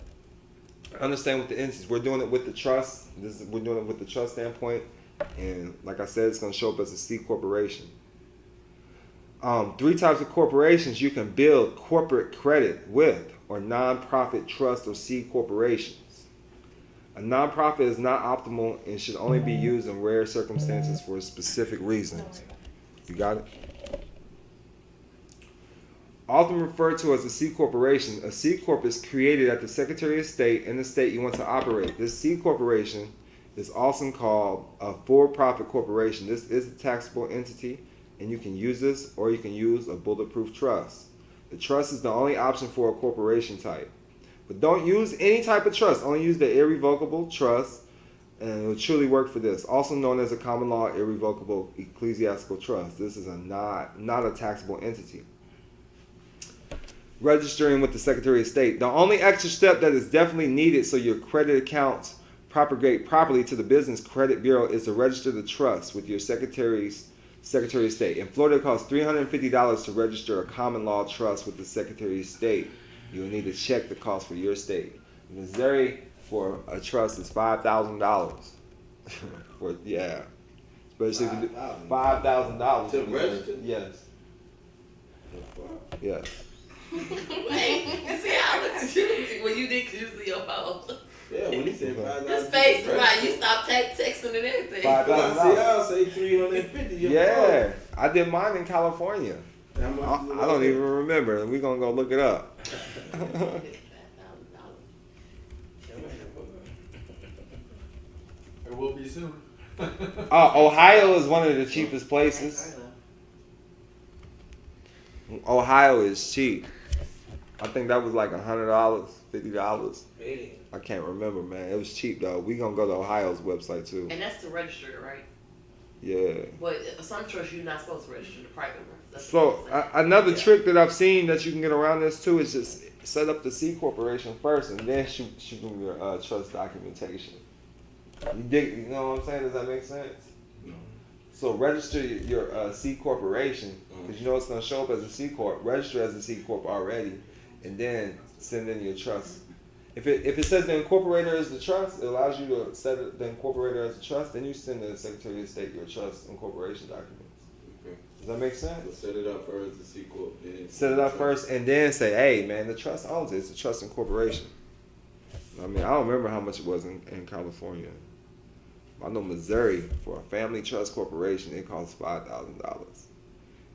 understand with the entities, we're doing it with the trust. We're doing it with the trust standpoint. And like I said, it's going to show up as a C corporation. 3 types of corporations you can build corporate credit with, or nonprofit trust or C corporations. A nonprofit is not optimal and should only be used in rare circumstances for specific reasons. You got it? Often referred to as a C corporation, a C corp is created at the Secretary of State in the state you want to operate. This C corporation is also called a for-profit corporation. This is a taxable entity, and you can use this, or you can use a bulletproof trust. The trust is the only option for a corporation type. But don't use any type of trust. Only use the irrevocable trust, and it will truly work for this. Also known as a common law irrevocable ecclesiastical trust. This is not a taxable entity. Registering with the Secretary of State. The only extra step that is definitely needed so your credit accounts propagate properly to the Business Credit Bureau is to register the trust with your Secretary of State. In Florida, it costs $350 to register a common law trust with the Secretary of State. You'll need to check the cost for your state. In Missouri, for a trust, is $5,000. Yeah, especially if you do $5,000
to register.
Yes. Yes.
Wait, see how I looked at you when you did use your phone.
Yeah, when he said $5,000.
His face, right? You stopped texting and everything.
$5,000. See, I'll say $350.
Yeah, I did mine in California. I don't even remember. We're going to go look it up.
It will be soon.
Ohio is one of the cheapest places. Ohio is cheap. I think that was like $100, $50. I can't remember, man. It was cheap though. We gonna go to Ohio's website too.
And that's to register, right?
Yeah.
But some trusts you're not supposed to register, the private ones.
So another trick that I've seen that you can get around this too is just set up the C corporation first and then shoot them your trust documentation. You know what I'm saying? Does that make sense?
No.
So register your C corporation because you know it's gonna show up as a C corp. Register as a C corp already, and then send in your trust. If it says the incorporator is the trust, it allows you to set the incorporator as a trust. Then you send the Secretary of State your trust incorporation documents.
Okay.
Does that make sense?
So set it up first, the C corp. Then
Set it up first, and then say, "Hey, man, the trust owns it. It's a trust incorporation." I mean, I don't remember how much it was in California. I know Missouri for a family trust corporation, it costs $5,000,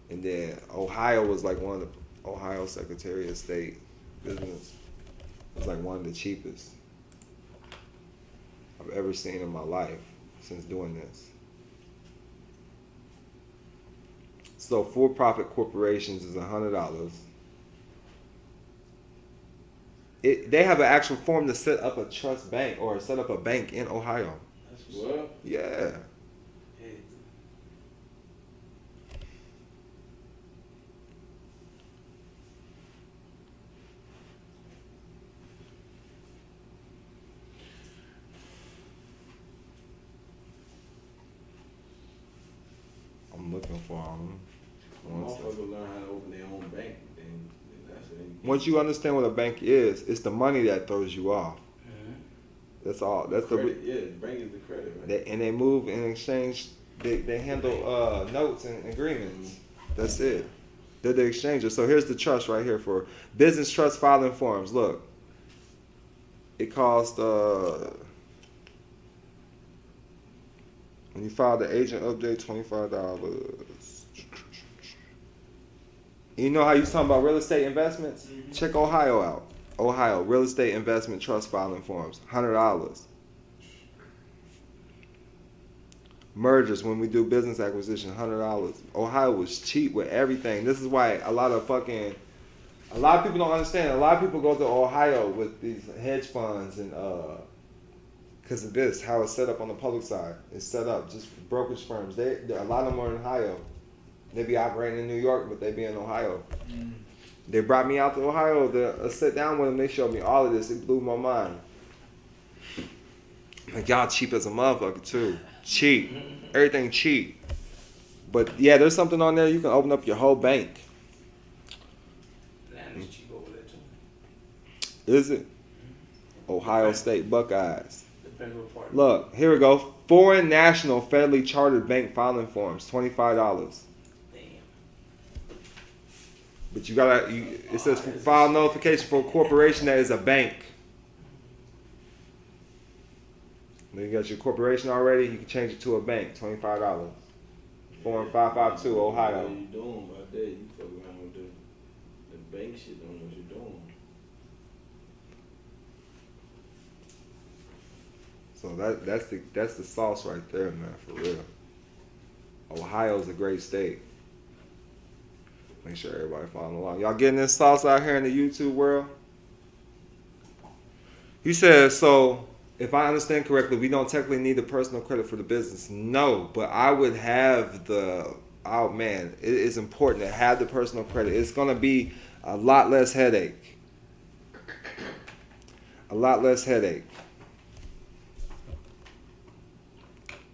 and then Ohio was like one of the Ohio Secretary of State business. It was like one of the cheapest I've ever seen in my life since doing this. So for-profit corporations is $100. They have an actual form to set up a trust bank or set up a bank in Ohio.
What?
Yeah. I'm looking for them.
Motherfuckers learn how to open their own bank, then that's it.
Once you understand what a bank is, it's the money that throws you off. That's all. That's
credit, the bank is the credit, right?
They move in exchange. They handle notes and agreements. That's it. They're the exchanger. So here's the trust right here for business trust filing forms. Look, it costs when you file the agent update $25. You know how you was talking about real estate investments? Mm-hmm. Check Ohio out. Ohio real estate investment trust filing forms, $100. Mergers, when we do business acquisition, $100. Ohio was cheap with everything. This is why a lot of people don't understand. A lot of people go to Ohio with these hedge funds and because of this, how it's set up on the public side. It's set up just for brokerage firms. A lot of them are in Ohio. They be operating in New York, but they be in Ohio. Mm. They brought me out to Ohio to sit down with them. They showed me all of this. It blew my mind. Like, y'all cheap as a motherfucker, too. Cheap. Everything cheap. But, yeah, there's something on there. You can open up your whole bank.
Land is cheap over there, too.
Is it? Ohio State Buckeyes.
Depends what part.
Look, here we go. Foreign national federally chartered bank filing forms, $25. But you gotta, it says file notification for a corporation that is a bank. Then you got your corporation already, you can change it to a bank, $25. Form 552, Ohio.
What you doing about that? You fuck around with the bank shit, don't know what you're doing.
So that's the sauce right there, man, for real. Ohio's a great state. Make sure everybody following along. Y'all getting this sauce out here in the YouTube world? He says, so if I understand correctly, we don't technically need the personal credit for the business. No, but I would have it is important to have the personal credit. It's going to be a lot less headache. A lot less headache.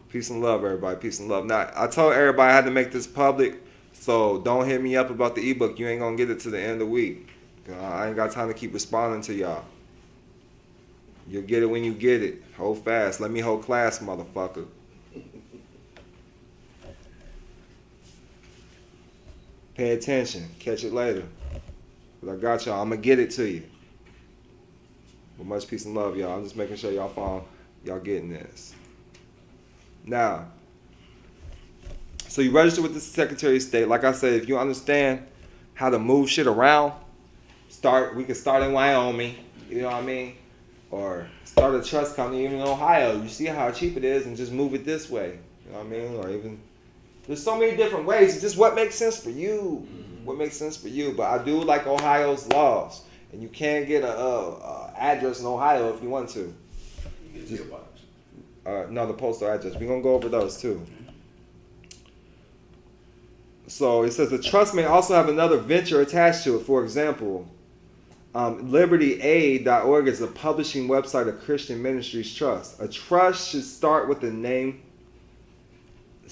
Peace and love, everybody. Peace and love. Now, I told everybody I had to make this public. So don't hit me up about the ebook. You ain't gonna get it to the end of the week. I ain't got time to keep responding to y'all. You'll get it when you get it. Hold fast. Let me hold class, motherfucker. Pay attention. Catch it later. But I got y'all. I'm gonna get it to you. But much peace and love, y'all. I'm just making sure y'all getting this. Now, so you register with the Secretary of State. Like I said, if you understand how to move shit around, we can start in Wyoming, you know what I mean? Or start a trust company even in Ohio. You see how cheap it is and just move it this way. You know what I mean? Or even, there's so many different ways. It's just what makes sense for you. Mm-hmm. What makes sense for you. But I do like Ohio's laws. And you can get a address in Ohio if you want to.
You get a PO box.
No, the postal address. We're going to go over those too. So it says the trust may also have another venture attached to it. For example, LibertyAid.org is a publishing website of Christian Ministries Trust. A trust should start with a name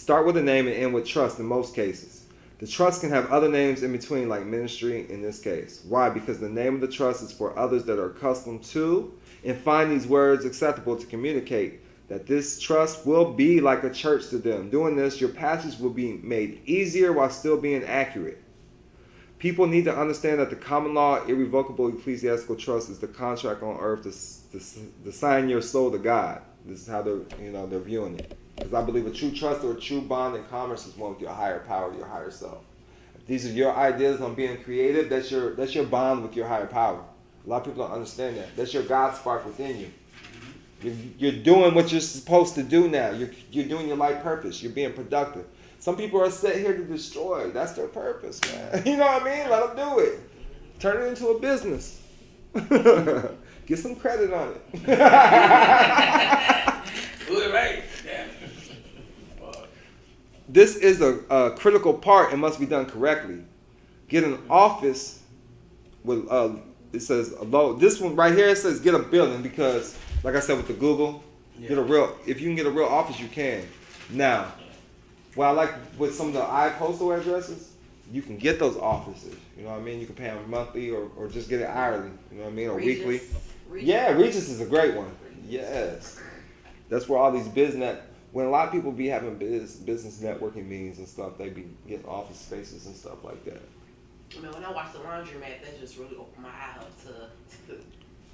and end with trust in most cases. The trust can have other names in between, like ministry in this case. Why? Because the name of the trust is for others that are accustomed to and find these words acceptable to communicate that this trust will be like a church to them. Doing this, your passage will be made easier while still being accurate. People need to understand that the common law irrevocable ecclesiastical trust is the contract on earth to sign your soul to God. This is how they're viewing it. Because I believe a true trust or a true bond in commerce is one with your higher power, your higher self. If these are your ideas on being creative, that's your bond with your higher power. A lot of people don't understand that. That's your God spark within you. You're doing what you're supposed to do now. You're doing your life purpose. You're being productive. Some people are set here to destroy. That's their purpose, man. You know what I mean? Let them do it. Turn it into a business. Get some credit on it.
Do it right. Yeah.
This is a critical part and must be done correctly. Get an office with it says this one right here, it says get a building because, like I said with the Google, if you can get a real office, you can. Now, what I like with some of the postal addresses, you can get those offices. You know what I mean? You can pay them monthly or just get it hourly. You know what I mean? Or weekly. Yeah, Regis is a great one. Yes. That's where all these when a lot of people be having business networking meetings and stuff, they be getting office spaces and stuff like that.
I mean, when I watched the laundromat, that just really opened my eye up to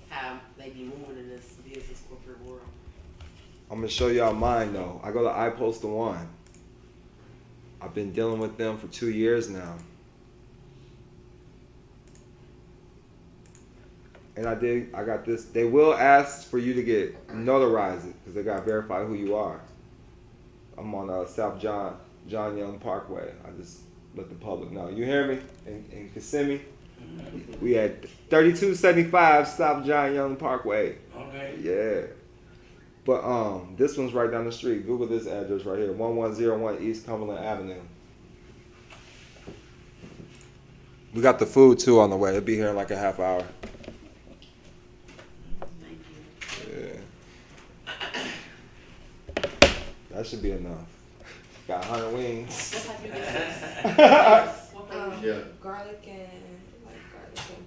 how they be moving in this business corporate world.
I'm going to show y'all mine, though. I go to iPostal One. I've been dealing with them for 2 years now. And I got this. They will ask for you to get notarize it because they got to verify who you are. I'm on South John Young Parkway. I just let the public know. You hear me? In Kissimmee, we at 3275 South John Young Parkway.
Okay.
Yeah. But this one's right down the street. Google this address right here, 1101 East Cumberland Avenue. We got the food too on the way. It'll be here in like a half hour. Yeah. That should be enough. Got 100 wings.
Garlic and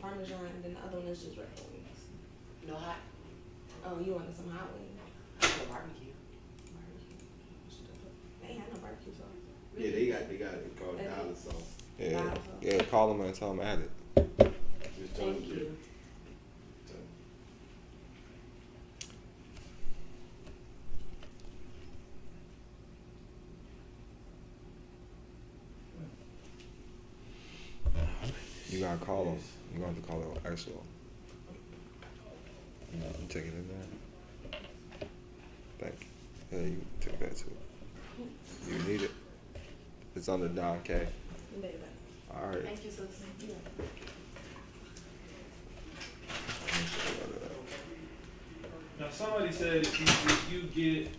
Parmesan, and then the other one is just regular wings.
No hot?
Oh, you wanted some hot wings?
No barbecue.
They ain't had no barbecue sauce.
Yeah, they got it called dollar sauce.
Yeah, call them and tell them add it.
Thank you.
You gotta call them. You gonna have to call them actual. I'm taking it there. Thank you. Yeah, you take that too. You need it. It's under Don K. All right.
Thank you, sis.
Now somebody said if you get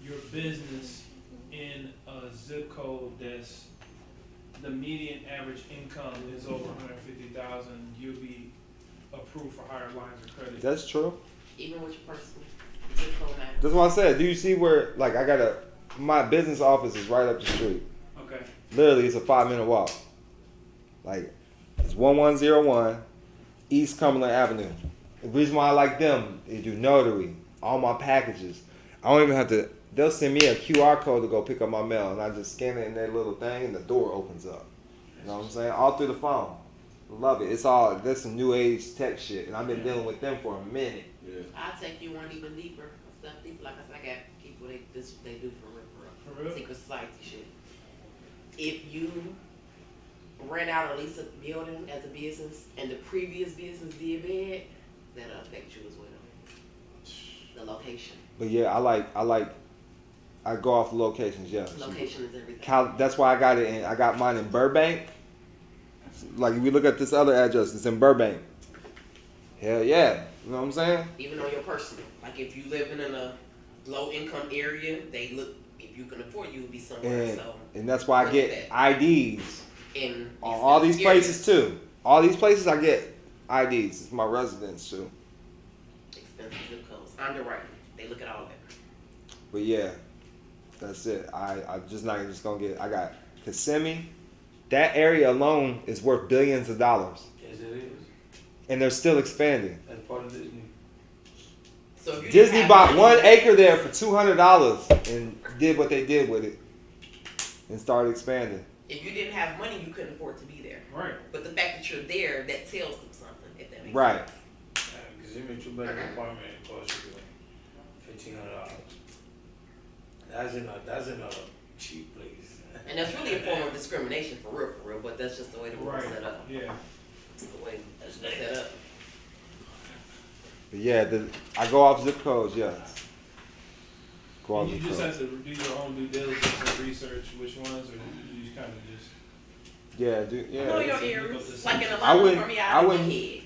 your business in a zip code that's the median average income is over 150,000, you'll be approved for higher lines of credit.
That's true.
Even with your personal zip code matters.
That's what I said. Do you see where, like, my business office is right up the street.
Okay.
Literally, it's a 5-minute walk. Like, it's 1101 East Cumberland Avenue. The reason why I like them, they do notary, all my packages. I don't even have to, they'll send me a QR code to go pick up my mail, and I just scan it in that little thing, and the door opens up. You know what I'm saying? All through the phone. Love it. There's some new age tech shit, and I've been dealing with them for a minute.
Yeah.
I'll take you one even deeper. Stuff deeper. Like I said, I got people, this what they do for real. Secret society shit. If you rent out or lease a building as a business, and the previous business did bad, that'll affect you as well. The location.
But yeah, I go off locations, yeah.
Location is everything.
That's why I got mine in Burbank. Like if you look at this other address, it's in Burbank. Hell yeah. You know what I'm saying?
Even on your personal. Like if you living in a low income area, they look If you can afford, you would be somewhere.
And that's why I get IDs.
In
all these places too. All these places I get IDs. It's my residence too.
Expensive zip codes. Underwriting. They look at all of it.
But yeah, that's it. I'm just not just gonna get. I got Kissimmee. That area alone is worth billions of dollars.
Yes, it is.
And they're still expanding.
That's part of Disney.
So if
Disney bought 1 acre there for $200 and did what they did with it and started expanding.
If you didn't have money, you couldn't afford to be there.
Right.
But the fact that you're there, that tells them something. If that makes
right.
sense.
Because you made 2-bedroom apartment it cost you $1,500. That's in a cheap place.
And that's really a form of discrimination for real, but that's just the way the rules set up.
Yeah.
It's the way it's set up.
But yeah, I go off zip codes, yes. Go off
You
zip
just
codes.
have to do your own due diligence and research which ones, or you just kind of just.
Yeah,
Know your areas. Like in a
I
lot
wouldn't.
for me,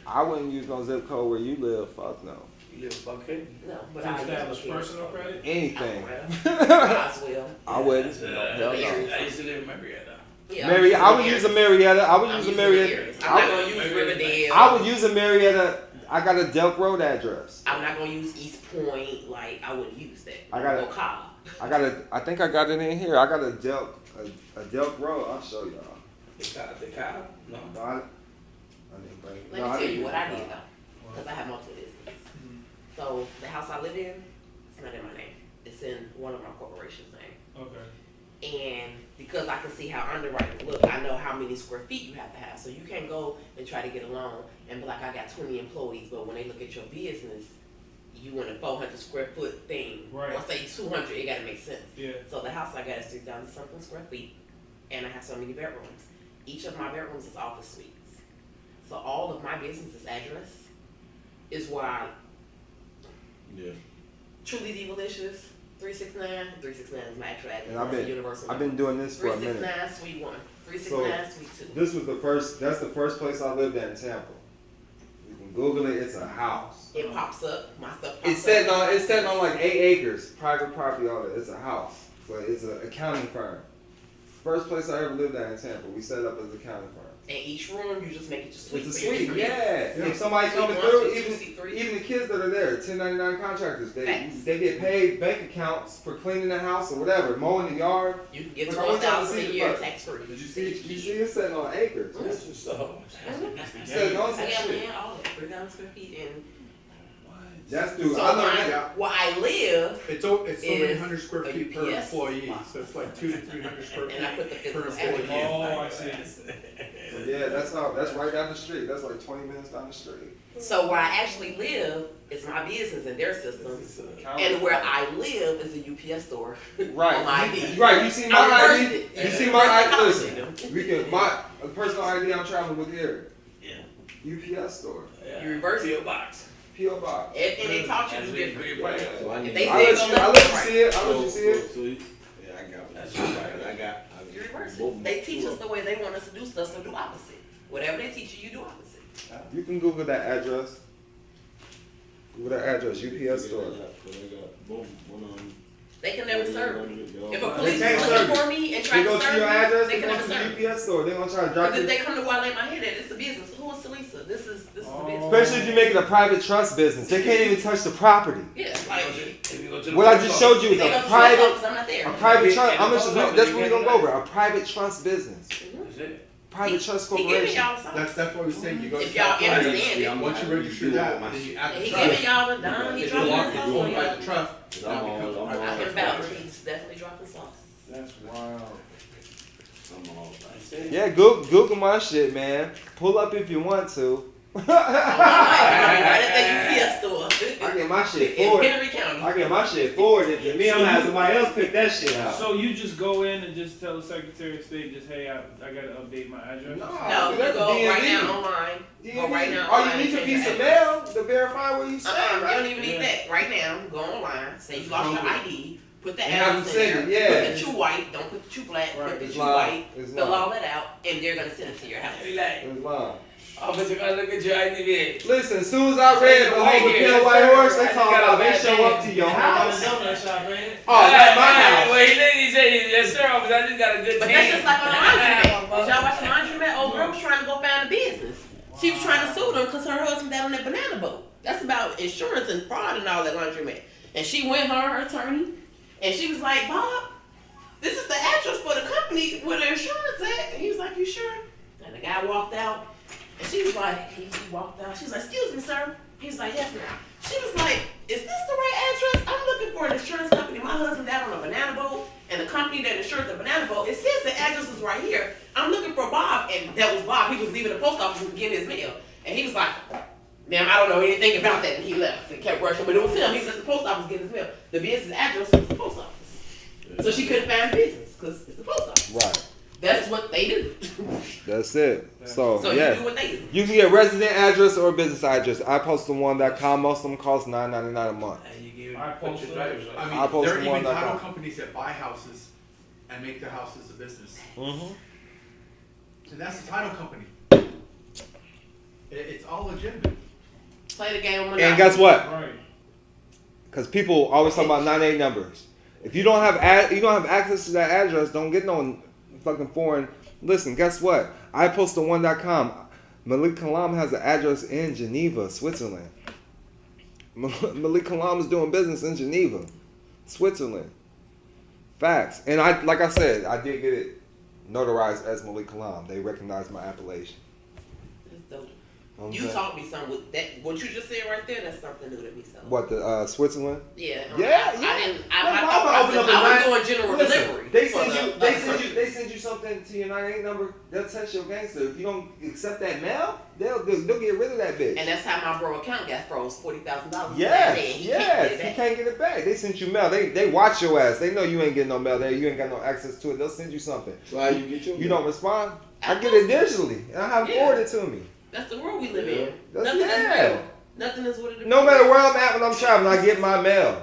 I wouldn't use no zip code where you live. Fuck no.
You live in Buckhead?
No, but
To
I
establish personal credit?
Anything.
Roswell.
I wouldn't.
I
Hell no.
used to live in Marietta.
Yeah,
Marietta. I would use a Marietta. I would use a Marietta.
I'm not gonna use Riverdale.
I would use a Marietta. I got a Delk Road address.
I'm not gonna use East Point. Like I wouldn't use that. I
think I got it in here. I got a Delk Road. I'll show y'all.
The cow? No.
I didn't bring it.
Let me tell you what I did though, because I have multiple businesses. So the house I live in, it's not in my name. It's in one of my corporation's name.
Okay.
And because I can see how underwriting look, I know how many square feet you have to have. So you can't go and try to get a loan and be like, I got 20 employees, but when they look at your business, you want a 400 square foot thing.
Right.
Or say 200, it gotta make sense.
Yeah.
So the house I got is 3,000 something square feet, and I have so many bedrooms. Each of my bedrooms is office suites. So all of my business's address is where I Truly Delicious, 369 is my actual address.
And I've been doing this for a minute.
369 Suite 1, 369 Suite 2.
This was that's the first place I lived at in Tampa. You can Google it, it's a house.
It pops up, my stuff pops
It's sitting on like 8 acres, private property, all that. It's a house, but it's an accounting firm. First place I ever lived at in Tampa, we set up as an accounting firm.
And each room, you just make it your suite.
It's a suite, yeah. If somebody coming through, even the kids that are there, 1099 contractors, they get paid bank accounts for cleaning the house or whatever, mowing the yard.
You can get $12,000 a year tax free.
Did you see it's sitting on acres?
That's what's up.
Sitting on some
I got
shit.
land, all that, 3,000 square feet, and
that's dude.
so where I live,
it's so many hundred square feet per employee, so it's like 200 to 300 square feet
and I put the
per
physical
employee.
Oh, I see.
Yeah, that's right down the street. That's like 20 minutes down the street.
So where I actually live is my business and their system, and where I live is a UPS store.
Right.
On my ID.
Right. You see my ID? You see my ID?
Listen,
Listen, my personal ID I'm traveling with here. Yeah. UPS store.
Yeah.
You reverse
P.O. box.
P.O. box.
And they taught you different. If they
I'll
say
let you see it. I'll let you see it.
Yeah, I got it. That's right. I got
You reverse it. They teach us the way they want us to do stuff, so do opposite. Whatever they teach you, you do opposite.
You can Google that address. Google that address, UPS store.
They can never serve me. If a
They
police
can't
is
serve
looking
you.
for me and
They
try
go
to
to your
serve
address,
me, they
they
can
go
never
to
serve me.
the UPS store. They're gonna try to drop
Because
you.
if they come to where I lay my head at, it's a business. Who is Talisa? This is a business.
Especially if you make it a private trust business. They can't even touch the property.
Yeah, like
What I just showed you is
they
a
go to
private
because I'm not there.
trust. That's what we're gonna go over. A private trust business. Private trust
He giving
corporation.
y'all something.
That's what we're saying. You go
If
to
y'all
California,
understand it.
once you register that, then you add the
He
trust.
giving y'all the dime. He
If you
dropping
walk
sauce
and go
on
by
y'all.
the trust, now it becomes a
I
private
can
trust.
vouch. He's definitely dropping sauce.
That's wild.
I'm all
Yeah, Google my shit, man. Pull up if you want to.
Right at the UPS store.
I get my shit
In
forwarded.
Henry County.
I get my shit forwarded to me. I'm gonna have somebody else pick that shit out.
So you just go in and just tell the Secretary of State, just hey, I gotta update my address.
No, you go right now online. Go right now.
All
online
you need
and
a
change
piece of
your
mail to verify where you stay,
You
right?
don't even need that. Right now, go online. Say you lost your ID. Put the
And have
address
them
in
send
there.
it, yeah.
Put the true white. Don't put the true black.
Right,
Put the
it's
true
live.
white.
It's
Fill
live.
all that out, and they're gonna send it to your house.
It's mine.
Oh, but you gotta look at your ID.
Listen, as soon as I read the whole The Pale White Horse, they talk about they show up to your house. Oh, that's my house.
Well, he said, yes, sir, but I just got a good
But
team.
that's just like on the laundromat. Did y'all watch the laundromat? Old girl was trying to go find a business. She was trying to sue them because her husband died on that banana boat. That's about insurance and fraud and all that laundromat. And she went, her attorney, and she was like, Bob, this is the address for the company where the insurance at. And he was like, you sure? And the guy walked out. And she was like, he walked out. She was like, excuse me, sir. He was like, yes, ma'am. She was like, is this the right address? I'm looking for an insurance company. My husband died on a banana boat, and the company that insured the banana boat, it says the address is right here. I'm looking for Bob, and that was Bob. He was leaving the post office and getting his mail. And he was like, ma'am, I don't know anything about that. And he left and kept rushing, but it was him. He was at the post office getting his mail. The business address was the post office. So she couldn't find business because it's the post office.
Right.
That's what they do.
That's it. So yeah,
you do what they do.
You can get resident address or business address. iPostal1.com. Most of them cost $9.99 a month.
I mean, there are even title companies that buy houses and make their houses a business.
Mm-hmm.
And that's the title company. It's all legitimate.
Play the game.
And guess what? Because people always talk about 98 numbers. If you don't have access to that address, don't get no fucking foreign. Listen, guess what? iPostal1.com. MalikKilam has an address in Geneva, Switzerland. MalikKilam is doing business in Geneva, Switzerland. Facts. And like I said, I did get it notarized as MalikKilam. They recognized my appellation.
You taught me something with that. What you just said right there, that's something new to me. So.
What, the Switzerland?
Yeah.
Yeah.
I was doing general delivery.
They send you something to your 98 number. They'll text your gangster. If you don't accept that mail, they'll get rid of that bitch.
And that's how my bro account got froze, $40,000.
Yes. He can't get it back. They sent you mail. They watch your ass. They know you ain't getting no mail there. You ain't got no access to it. They'll send you something.
So how you get your mail?
You don't respond? I get it digitally, and I have it forwarded to me.
That's the world we live in.
Nothing
is real. Nothing is what it is.
No matter where I'm at when I'm traveling, I get my mail.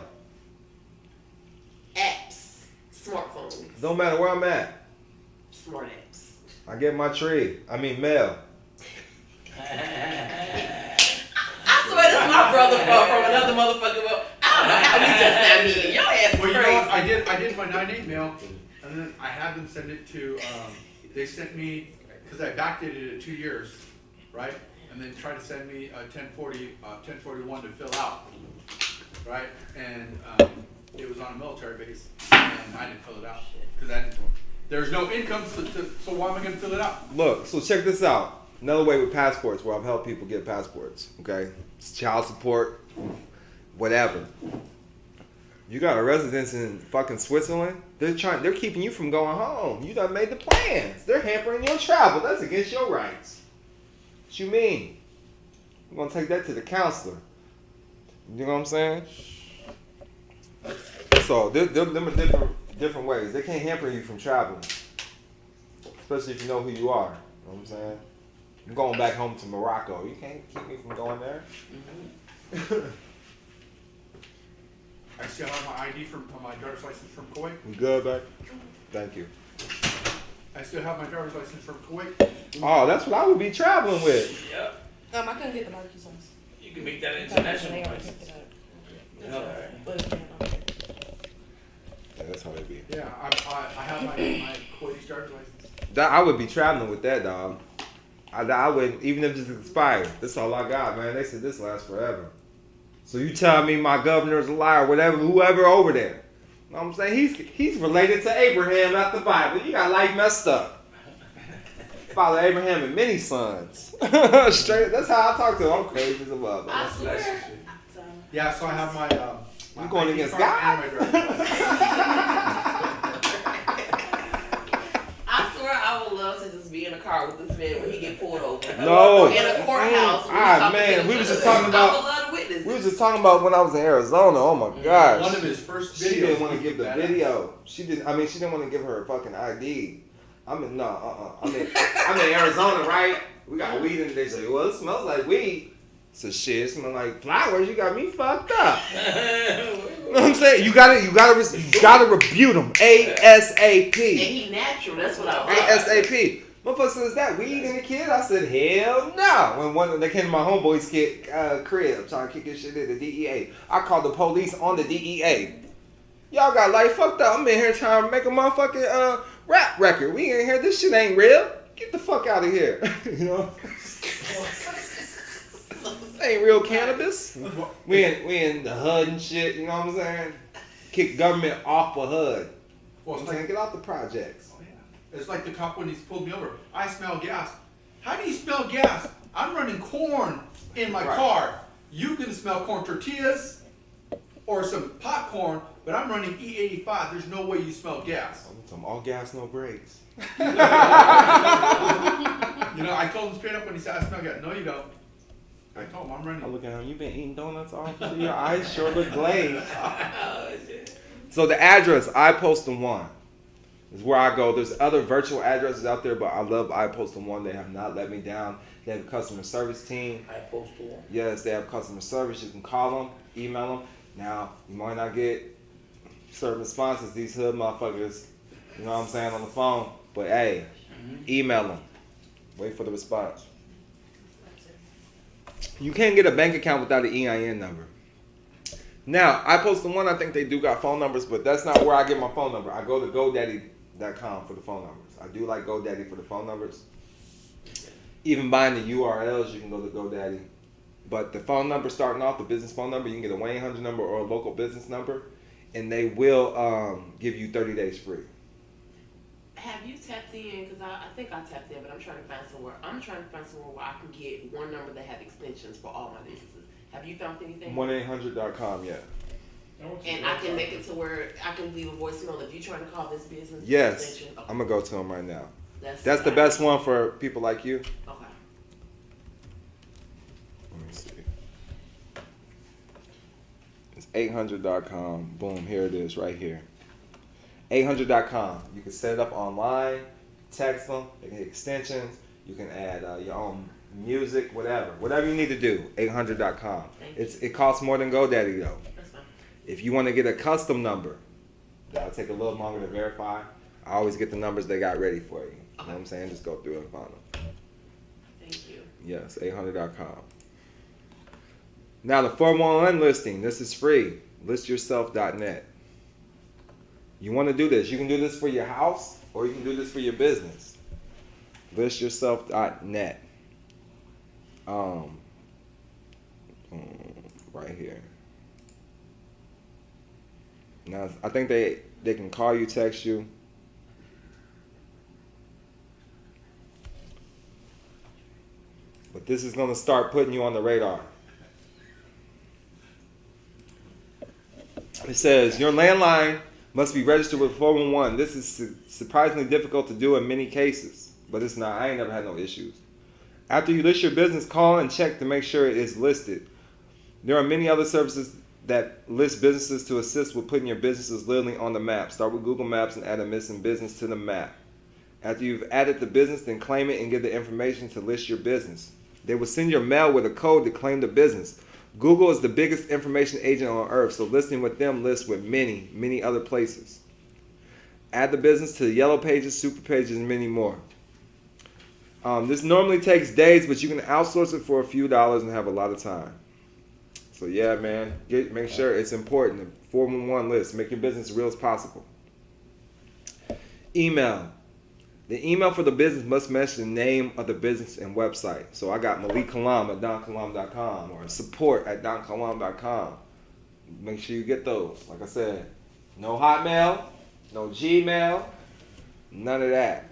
Apps. Smartphones.
No matter where I'm at.
Smart apps.
I get my mail.
I swear that's my brother from another motherfucking world. I don't know how we just now meeting. Your ass is crazy.
You know what? I did my 9/8 mail, and then I had them send it to, they sent me, because I backdated it 2 years, right? And then tried to send me a 1041 to fill out, right? And it was on a military base, and I didn't fill it out, because there's no income, so why am I going to fill it out?
Look, so check this out. Another way with passports, where I've helped people get passports, okay? It's child support, whatever. You got a residence in fucking Switzerland, they're keeping you from going home. You done made the plans. They're hampering your travel. That's against your rights. What you mean? I'm gonna take that to the counselor. You know what I'm saying? So them are different ways. They can't hamper you from traveling. Especially if you know who you are. You know what I'm saying? I'm going back home to Morocco. You can't keep me from going there. Mm-hmm.
I still have my ID from my driver's license from Kuwait.
You good, back? Thank you.
I still have my driver's license from Kuwait.
Oh, that's what I would be traveling with.
Yeah.
I couldn't get the barbecue sauce.
You can make that international license.
Yeah, that's how they be.
Yeah, I have my Kuwaiti driver's license.
I would be traveling with that, dog. I wouldn't, even if it's expired. That's all I got, man. They said this lasts forever. So you tell me my governor's a liar, whatever, whoever over there. You know what I'm saying? He's related to Abraham, not the Bible. You got life messed up. Father Abraham and many sons. Straight. That's how I talk to him. I'm crazy as a mother.
I swear.
Yeah, so I have my.
You going against God?
I swear I would love to just be in a car with this man when he get pulled over.
No.
In a courthouse.
Man, we was just talking about when I was in Arizona. Oh my gosh.
One of his first videos.
She didn't want to give the video. She didn't want to give her fucking ID. I'm in Arizona, right? We got weed in there. They say, well, it smells like weed. So shit, it smells like flowers. You got me fucked up. You know what I'm saying? You gotta rebuke them. ASAP.
And he natural. That's what I want.
ASAP. Motherfucker said, is that weed in the kid? I said, hell no. When they came to my homeboy's crib trying to kick his shit in the DEA, I called the police on the DEA. Y'all got life fucked up. I'm in here trying to make a motherfucking rap record. We in here. This shit ain't real. Get the fuck out of here. You know? This ain't real cannabis. We in the HUD and shit. You know what I'm saying? Kick government off of HUD. Well, I'm saying, get out the projects.
Oh, yeah. It's like the cop when he's pulled me over. I smell gas. How do you smell gas? I'm running corn in my car. You can smell corn tortillas or some popcorn, but I'm running E85. There's no way you smell gas.
I'm all gas, no brakes.
You know, I told him straight up when he said, I smell gas. No, you don't. I told him I'm running.
I look at him. You been eating donuts all day? Your eyes sure look glazed. So the address, iPostal1, is where I go. There's other virtual addresses out there, but I love iPostal1. They have not let me down. They have a customer service team.
iPostal1.
Yes, they have customer service. You can call them, email them. Now, you might not get certain responses, these hood motherfuckers, you know what I'm saying, on the phone. But hey, email them. Wait for the response. You can't get a bank account without an EIN number. Now, iPostal1, I think they do got phone numbers, but that's not where I get my phone number. I go to GoDaddy.com for the phone numbers. I do like GoDaddy for the phone numbers. Even buying the URLs, you can go to GoDaddy. But the phone number starting off, the business phone number, you can get a 1-800 number or a local business number, and they will give you 30 days free.
Have you tapped in? Because I think I tapped in, but I'm trying to find somewhere. I'm trying to find somewhere where I can get one number that have extensions for all my businesses. Have you found anything?
1-800.com, yeah.
And I can make it to where I can leave a voicemail if you're trying to call this business.
Yes,
extension. Okay.
I'm going to go to them right now. That's the best one for people like you.
Okay.
Let me see. It's 800.com. Boom, here it is right here. 800.com. You can set it up online, text them, they can hit extensions, you can add your own music, whatever you need to do. 800.com. It costs more than GoDaddy though.
That's fine.
If you want to get a custom number, that'll take a little longer to verify. I always get the numbers they got ready for you. You know what I'm saying? Just go through and find them.
Thank you.
Yes, 800.com. Now the 411 listing, this is free. Listyourself.net. You want to do this. You can do this for your house or you can do this for your business. Listyourself.net. Right here. Now, I think they can call you, text you. But this is going to start putting you on the radar. It says, your landline must be registered with 411. This is surprisingly difficult to do in many cases, but it's not. I ain't never had no issues. After you list your business, call and check to make sure it is listed. There are many other services that list businesses to assist with putting your businesses literally on the map. Start with Google Maps and add a missing business to the map. After you've added the business, then claim it and give the information to list your business. They will send your mail with a code to claim the business. Google is the biggest information agent on earth, so listing with them lists with many, many other places. Add the business to the yellow pages, super pages, and many more. This normally takes days, but you can outsource it for a few dollars and have a lot of time. So yeah, man, make sure it's important. The 411 list, make your business as real as possible. Email. The email for the business must mention the name of the business and website. So I got MalikKilam at THEDONKILAM.com or support at THEDONKILAM.com. Make sure you get those. Like I said, no Hotmail, no Gmail, none of that.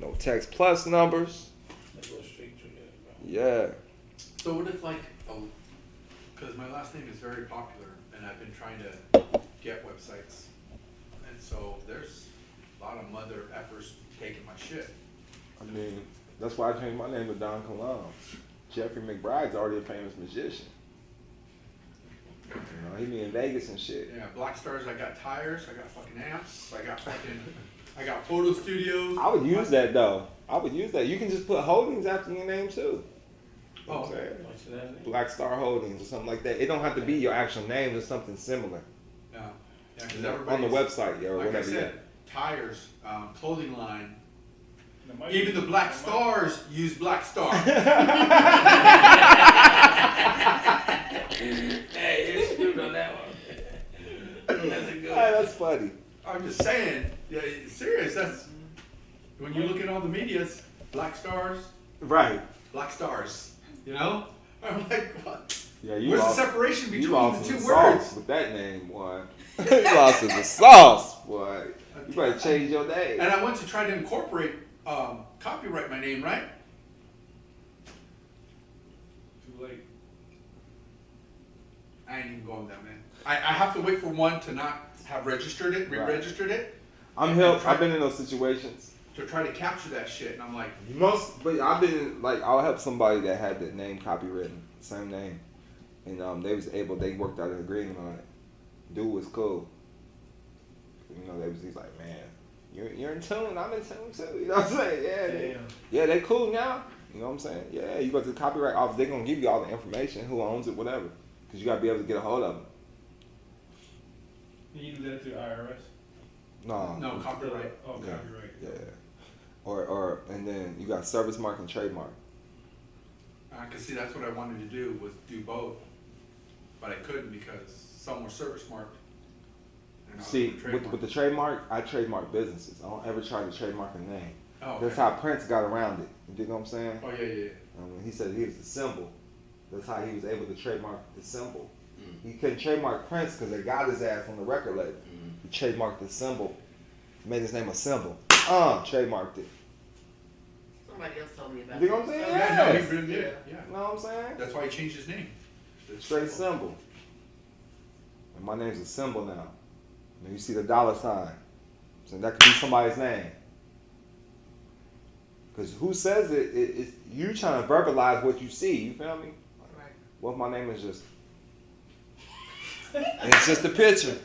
No Text Plus numbers. Yeah.
So what if like, because my last name is very popular and I've been trying to get websites. And so there's a lot of mother effers taking my shit.
I mean, that's why I changed my name to Don Kilam. Jeffrey McBride's already a famous magician. You know, he be in Vegas and shit.
Yeah, Black Stars, I got tires, I got fucking amps, I got photo studios.
I would use that though. I would use that. You can just put holdings after your name too. You know what I'm saying? Black Star Holdings or something like that. It don't have to be your actual name or something similar.
No. Yeah,
on the website, yeah, or
like
whatever.
I said, tires, clothing line, Even the Black Stars use Black Star.
Hey, you're screwed on that one. That's a good one.
Hey, that's funny.
I'm just saying, yeah, serious. That's when you look at all the medias, Black Stars,
Right.
Black Stars. You know, I'm like, what?
Yeah, you
Where's
lost,
the separation between
you lost
the
in
two
the
words?
sauce with that name, boy. You lost in the sauce, boy. You better change your name.
And I went to try to incorporate, copyright my name, right?
Too late.
I ain't even going there, man. I have to wait for one to not have registered it, re-registered it.
I'm helped. I've been in those situations.
To try to capture that shit, and I'm like,
But I've been in, like, I'll help somebody that had the name copywritten, same name, and they worked out an agreement on it. Dude was cool. You know, he's like, man, you're in tune, I'm in tune too. You know what I'm saying? Yeah, they cool now. You know what I'm saying? Yeah, you go to the copyright office, they're gonna give you all the information, who owns it, whatever, because you gotta be able to get a hold of them.
Can you do that through IRS?
no copyright.
Oh, copyright.
Yeah. Or and then you got service mark and trademark.
Cause see, that's what I wanted to do, was do both, but I couldn't because some were service marked.
See, with the trademark, I trademark businesses. I don't ever try to trademark a name.
Oh, okay.
That's how Prince got around it. You dig what I'm saying?
Oh yeah.
When he said he was the symbol, that's how he was able to trademark the symbol. He couldn't trademark Prince because they got his ass on the record label. He trademarked the symbol, made his name a symbol. Trademarked it.
Somebody else told me about
You dig what I'm saying?
Yeah,
Yes.
no, he really did. Yeah.
You know what I'm saying?
That's why he changed his name.
Straight symbol. And my name's a symbol now. And you see the dollar sign. So that could be somebody's name. Because who says it? It's you trying to verbalize what you see. You feel me?
Right.
What if my name is just... it's just a picture.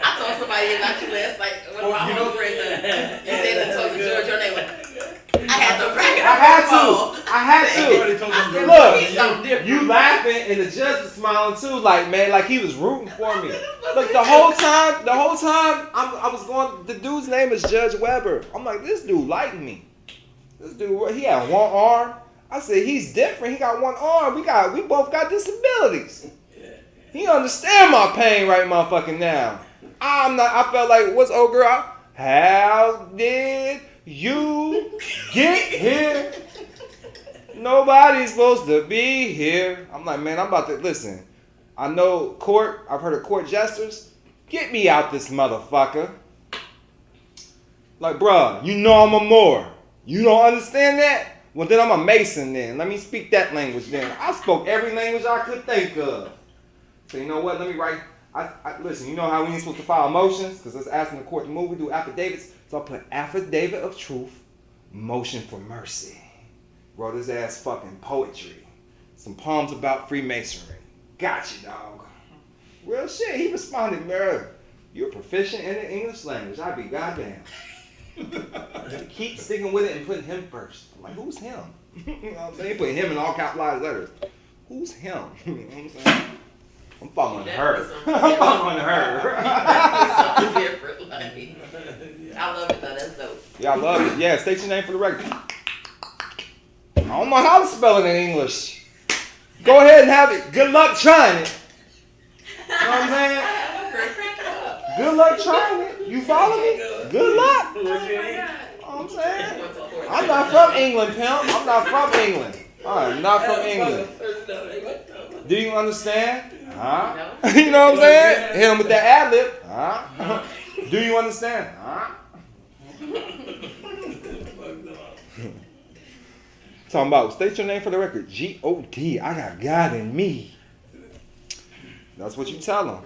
I told somebody about you last night. One of my friends, you said I told George your name. I had to bring it up.
I had to. Look, you laughing and the judge was smiling too, like, man, like he was rooting for me. Look, the whole time, I was going. The dude's name is Judge Weber. I'm like, this dude liked me. This dude, he had one arm. I said, he's different. He got one arm. We both got disabilities. He understand my pain right motherfucking now. I felt like, what's old girl? How did you get here? Nobody's supposed to be here. I'm like, man, I'm about to, listen, I know court, I've heard of court jesters. Get me out this motherfucker. Like, bruh, you know I'm a Moor. You don't understand that? Well, then I'm a Mason then. Let me speak that language then. I spoke every language I could think of. So you know what? Let me write. Listen, you know how we ain't supposed to file motions? Because it's asking the court to move. We do affidavits. So I put affidavit of truth, motion for mercy. Wrote his ass fucking poetry. Some poems about Freemasonry. Gotcha, dog. Real shit. He responded, man, you're proficient in the English language. I'd be goddamn. Keep sticking with it and putting him first. I'm like, who's him? You know what I'm saying? Put him in all capitalized letters. Who's him? You know what I'm saying? I'm following her. I'm following her.
I love it though. That's dope.
Yeah, I love it. Yeah, state your name for the record. I don't know how to spell it in English. Go ahead and have it. Good luck trying it. You know what I'm saying? Good luck trying it. You follow me? Good luck. You know what I'm saying? I'm not from England, pimp. I'm not from England. I'm not from England. Do you understand? Huh? You know what I'm saying? Hit him with that ad-lib. Huh? Do you understand? Huh? Talking about, state your name for the record. G-O-D. I got God in me. That's what you tell them.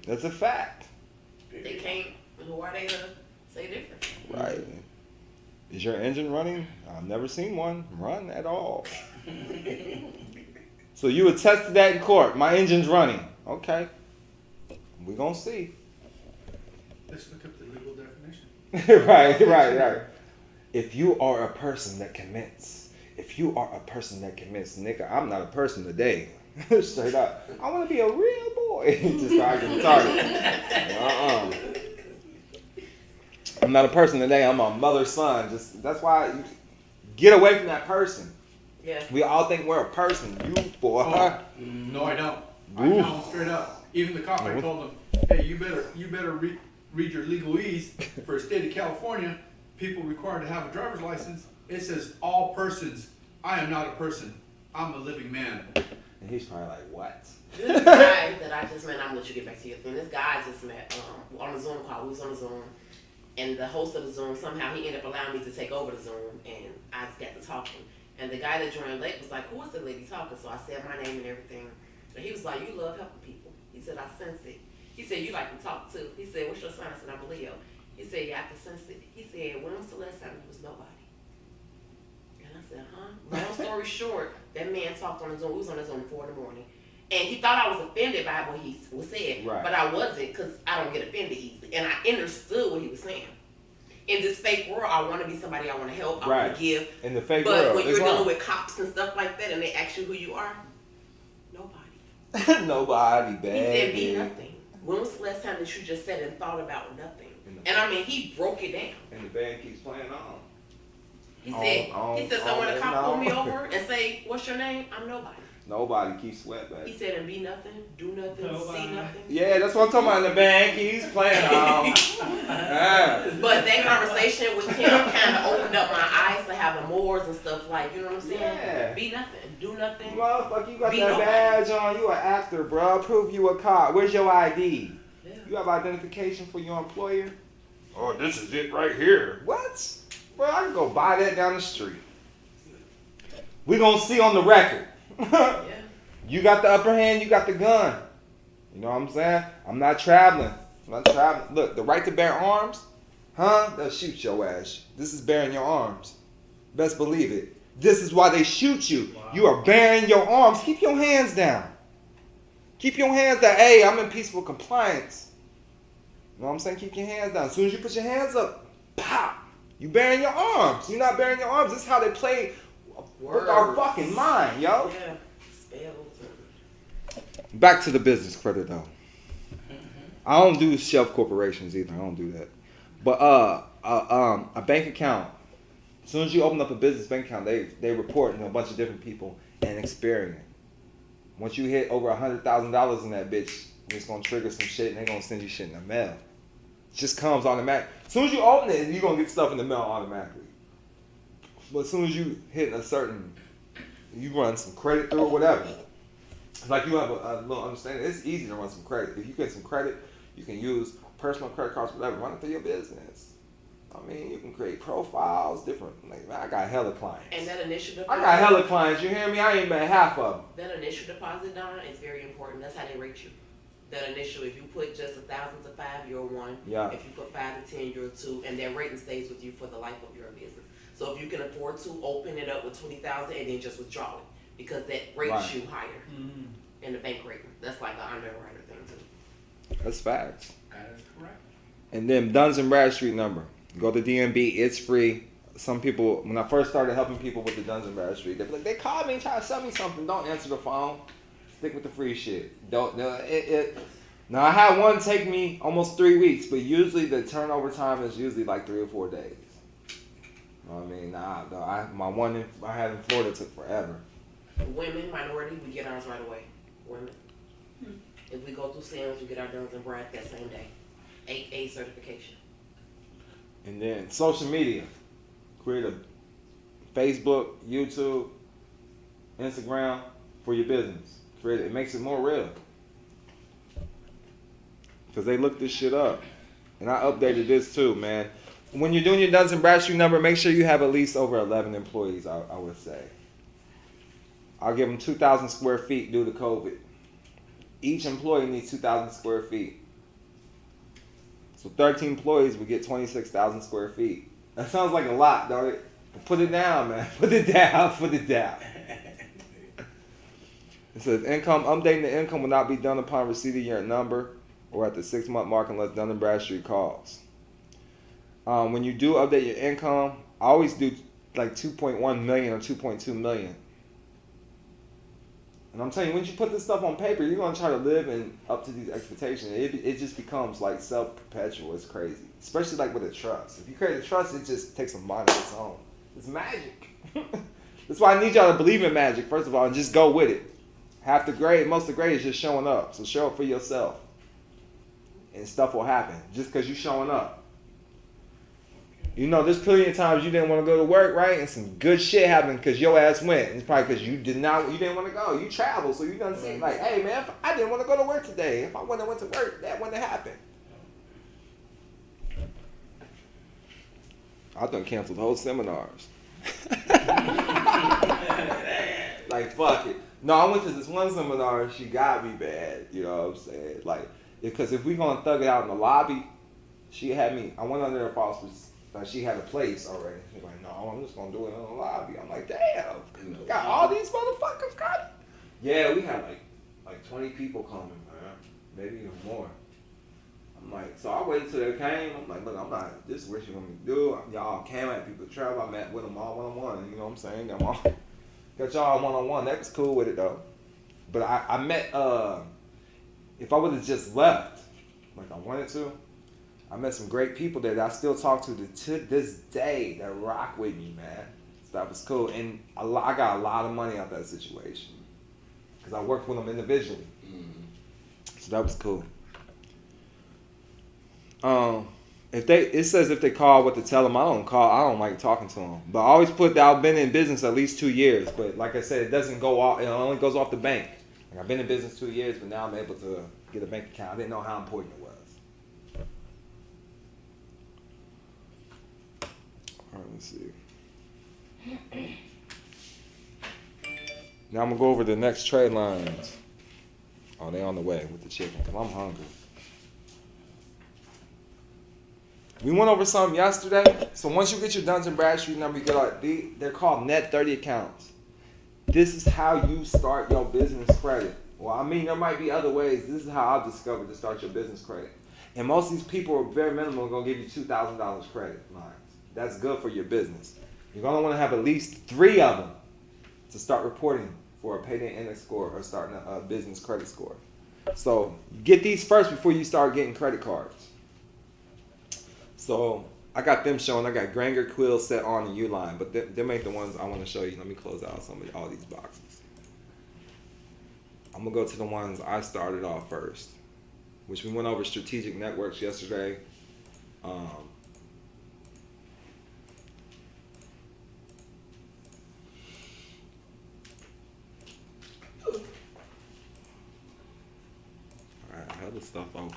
That's a fact.
They can't. Why they say different?
Right. Is your engine running? I've never seen one run at all. So you attest to that in court. My engine's running. Okay. We're going to see.
Let's look up the legal definition.
Right. If you are a person that commits, nigga, I'm not a person today. Straight up. I want to be a real boy. Just try to get retarded. I'm not a person today. I'm a mother's son. Just that's why you get away from that person.
Yeah.
We all think we're a person. You boy.
Oh, no, I don't. I tell them straight up. Even the cop, I told him, hey, you better read your legalese for a state of California. People required to have a driver's license. It says all persons. I am not a person. I'm a living man.
And he's probably like, what?
This guy that I just met, I'm gonna let you get back to your thing. This guy I just met on a Zoom call. We was on a Zoom, and the host of the Zoom, somehow he ended up allowing me to take over the Zoom, and I just got to talking. And the guy that joined late was like, who is the lady talking? So I said my name and everything. And he was like, you love helping people. He said, I sense it. He said, you like to talk too. He said, what's your sign? I said, I'm a Leo. He said, yeah, I can sense it. He said, when was the last time you was nobody? And I said, huh? Long story short, that man talked on his own. We was on his own at 4 in the morning. And he thought I was offended by what he was saying.
Right.
But I wasn't, because I don't get offended easily. And I understood what he was saying. In this fake world, I want to be somebody I want to help, I want to give.
In the fake
world. But when you're
wrong.
dealing with cops and stuff like that and they ask you who you are, nobody.
Nobody, baby.
He said, be nothing. When was the last time that you just sat and thought about nothing? And I mean, he broke it down.
And the band keeps playing on.
He said, so when a cop pull me over and say, what's your name? I'm nobody.
Nobody keeps sweat, baby.
He said, and be nothing, do nothing, see nothing.
Yeah, that's what I'm talking about. In the band keeps playing on.
But that conversation with him kind of opened up my eyes to having mores and stuff like, you know what I'm saying?
Yeah.
Be nothing, do nothing.
Motherfucker, you got
be
that
nobody.
badge on. You an actor, bro. Prove you a cop. Where's your ID? Yeah. You have identification for your employer? Oh, this is it right here. What? Bro, I can go buy that down the street. We gonna see on the record.
Yeah.
You got the upper hand, you got the gun. You know what I'm saying? I'm not traveling. Look, the right to bear arms, they'll shoot your ass. This is bearing your arms. Best believe it. This is why they shoot you. Wow. You are bearing your arms. Keep your hands down. Keep your hands down. Hey, I'm in peaceful compliance. You know what I'm saying? Keep your hands down. As soon as you put your hands up, pop. You bearing your arms. You're not bearing your arms. This is how they play with our fucking mind, yo.
Yeah.
Back to the business credit though. I don't do shelf corporations either. I don't do that. But a bank account. As soon as you open up a business bank account, they report a bunch of different people and Experian. Once you hit over $100,000 in that bitch, it's gonna trigger some shit and they're gonna send you shit in the mail. It just comes automatic. As soon as you open it, you're gonna get stuff in the mail automatically. But as soon as you hit a certain, you run some credit through or whatever. It's like you have a little understanding. It's easy to run some credit. If you get some credit, you can use personal credit cards, whatever, run it through your business. I mean, you can create profiles, different. Like, man, I got hella clients.
And that initial deposit.
I got hella clients. You hear me? I ain't met half of them.
That initial deposit, Don, is very important. That's how they rate you. That initial, if you put just 1,000 to 5, you're a 1.
Yeah.
If you put 5 to 10, you're a 2, and that rating stays with you for the life of your business. So if you can afford to open it up with 20,000 and then just withdraw it, because that rates you higher in the bank rating. That's like an underwriter thing too.
That's facts.
That is correct.
And then Duns and Bradstreet number. Go to DMB. It's free. Some people, when I first started helping people with the Duns and Bradstreet, they be like, they called me and tried to sell me something. Don't answer the phone. Stick with the free shit. Don't. No, Now I had one take me almost 3 weeks, but usually the turnover time is usually like 3 or 4 days. You know what I mean? My one I had in Florida took forever.
Women, minority, we get ours right away. Women. If we go through Sam's, we get our Duns and Brad that same day. 8A certification.
And then social media. Create a Facebook, YouTube, Instagram for your business. Create it. It makes it more real. Because they look this shit up. And I updated this too, man. When you're doing your Duns and Bradstreet number, make sure you have at least over 11 employees, I would say. I'll give them 2,000 square feet due to COVID. Each employee needs 2,000 square feet. So 13 employees would get 26,000 square feet. That sounds like a lot, don't it? Put it down, man. Put it down. Put it down. It says updating the income will not be done upon receipt of your number or at the 6-month mark unless Dun & Bradstreet calls. When you do update your income, I always do like 2.1 million or 2.2 million. And I'm telling you, when you put this stuff on paper, you're gonna try to live up to these expectations. It just becomes like self-perpetual. It's crazy, especially like with a trust. If you create a trust, it just takes a mind of its own. It's magic. That's why I need y'all to believe in magic first of all, and just go with it. Half the grade, most of the grade is just showing up. So show up for yourself, and stuff will happen just because you're showing up. You know, there's plenty of times you didn't want to go to work, right? And some good shit happened because your ass went. And it's probably because you didn't want to go. You traveled, so you done seen like, hey man, if I didn't want to go to work today. If I wouldn't have went to work, that wouldn't have happened. I done canceled whole seminars. Like fuck it. No, I went to this one seminar and she got me bad. You know what I'm saying? Like, because if we gonna thug it out in the lobby, she had me. I went under her false. She had a place already. She's like, no, I'm just gonna do it in the lobby. I'm like, damn, got all these motherfuckers got. Yeah, we had like 20 people coming, man, maybe even more. I'm like, so I waited till they came. I'm like, look, I'm not. This is what you want me to do. Y'all came at people travel. I met with them all one-on-one. You know what I'm saying? Got y'all one-on-one. That was cool with it though. But I met. If I would have just left, like I wanted to. I met some great people there that I still talk to this day that rock with me, man. So that was cool. And I got a lot of money out of that situation because I worked with them individually. So that was cool. It says if they call what to tell them. I don't like talking to them. But I always put that I've been in business at least 2 years. But like I said, it doesn't go off. It only goes off the bank. Like I've been in business 2 years, but now I'm able to get a bank account. I didn't know how important it was. All right, let's see. Now I'm gonna go over the next trade lines. Oh, they on the way with the chicken because I'm hungry. We went over something yesterday. So once you get your Dun & Bradstreet number, you get they're called net 30 accounts. This is how you start your business credit. Well, I mean, there might be other ways. This is how I've discovered to start your business credit. And most of these people are very minimal going to give you $2,000 credit lines. That's good for your business. You're going to want to have at least 3 of them to start reporting for a payday index score or starting a business credit score. So get these first before you start getting credit cards. So I got them showing. I got Granger, Quill, Set On, and Uline, but them ain't the ones I want to show you. Let me close out all these boxes. I'm gonna go to the ones I started off first, which we went over strategic networks yesterday. Alright, I have the stuff open.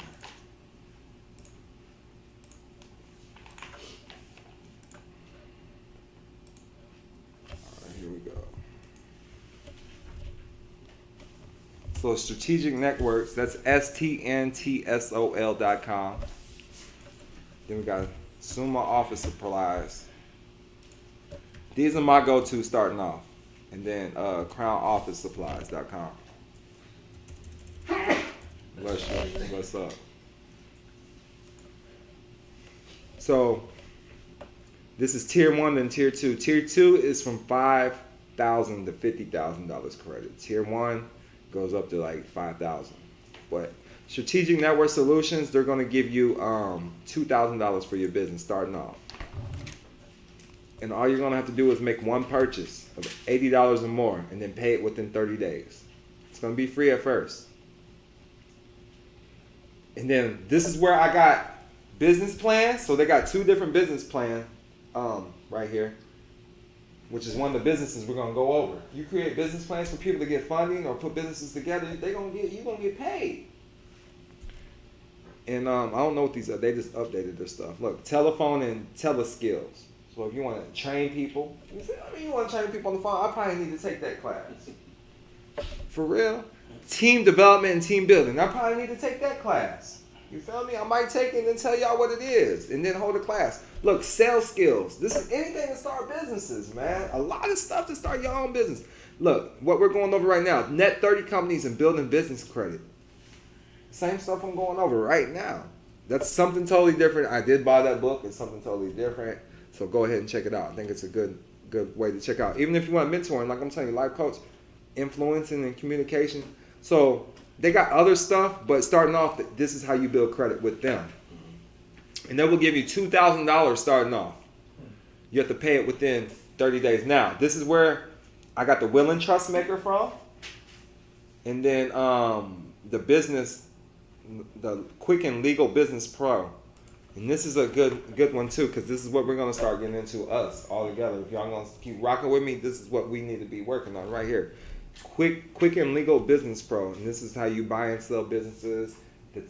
Here we go. So strategic networks, that's STNTSOL.com. Then we got Summa Office Supplies. These are my go-to starting off. And then CrownOfficeSupplies.com. What's up? So this is tier 1 and tier 2. Tier 2 is from $5,000 to $50,000 credit. Tier 1 goes up to like $5,000. But strategic network solutions, they're going to give you $2,000 for your business starting off. And all you're going to have to do is make one purchase of $80 or more and then pay it within 30 days. It's going to be free at first. And then this is where I got business plans. So they got 2 different business plans right here, which is one of the businesses we're going to go over. You create business plans for people to get funding or put businesses together, you're going to get paid. And I don't know what these are. They just updated their stuff. Look, telephone and teleskills. So if you want to train people, you want to train people on the phone, I probably need to take that class. For real. Team development and team building. I probably need to take that class. You feel me? I might take it and tell y'all what it is and then hold a class. Look, sales skills. This is anything to start businesses, man. A lot of stuff to start your own business. Look, what we're going over right now, net 30 companies and building business credit. Same stuff I'm going over right now. That's something totally different. I did buy that book. It's something totally different. So go ahead and check it out. I think it's a good way to check out. Even if you want mentoring, like I'm telling you, life coach, influencing and communication. So they got other stuff, but starting off, this is how you build credit with them. And they will give you $2,000 starting off. You have to pay it within 30 days. Now, this is where I got the Will and Trust Maker from. And then the Quick and Legal Business Pro. And this is a good one too, because this is what we're going to start getting into us all together. If y'all going to keep rocking with me, this is what we need to be working on right here. Quick and Legal Business Pro. And this is how you buy and sell businesses, the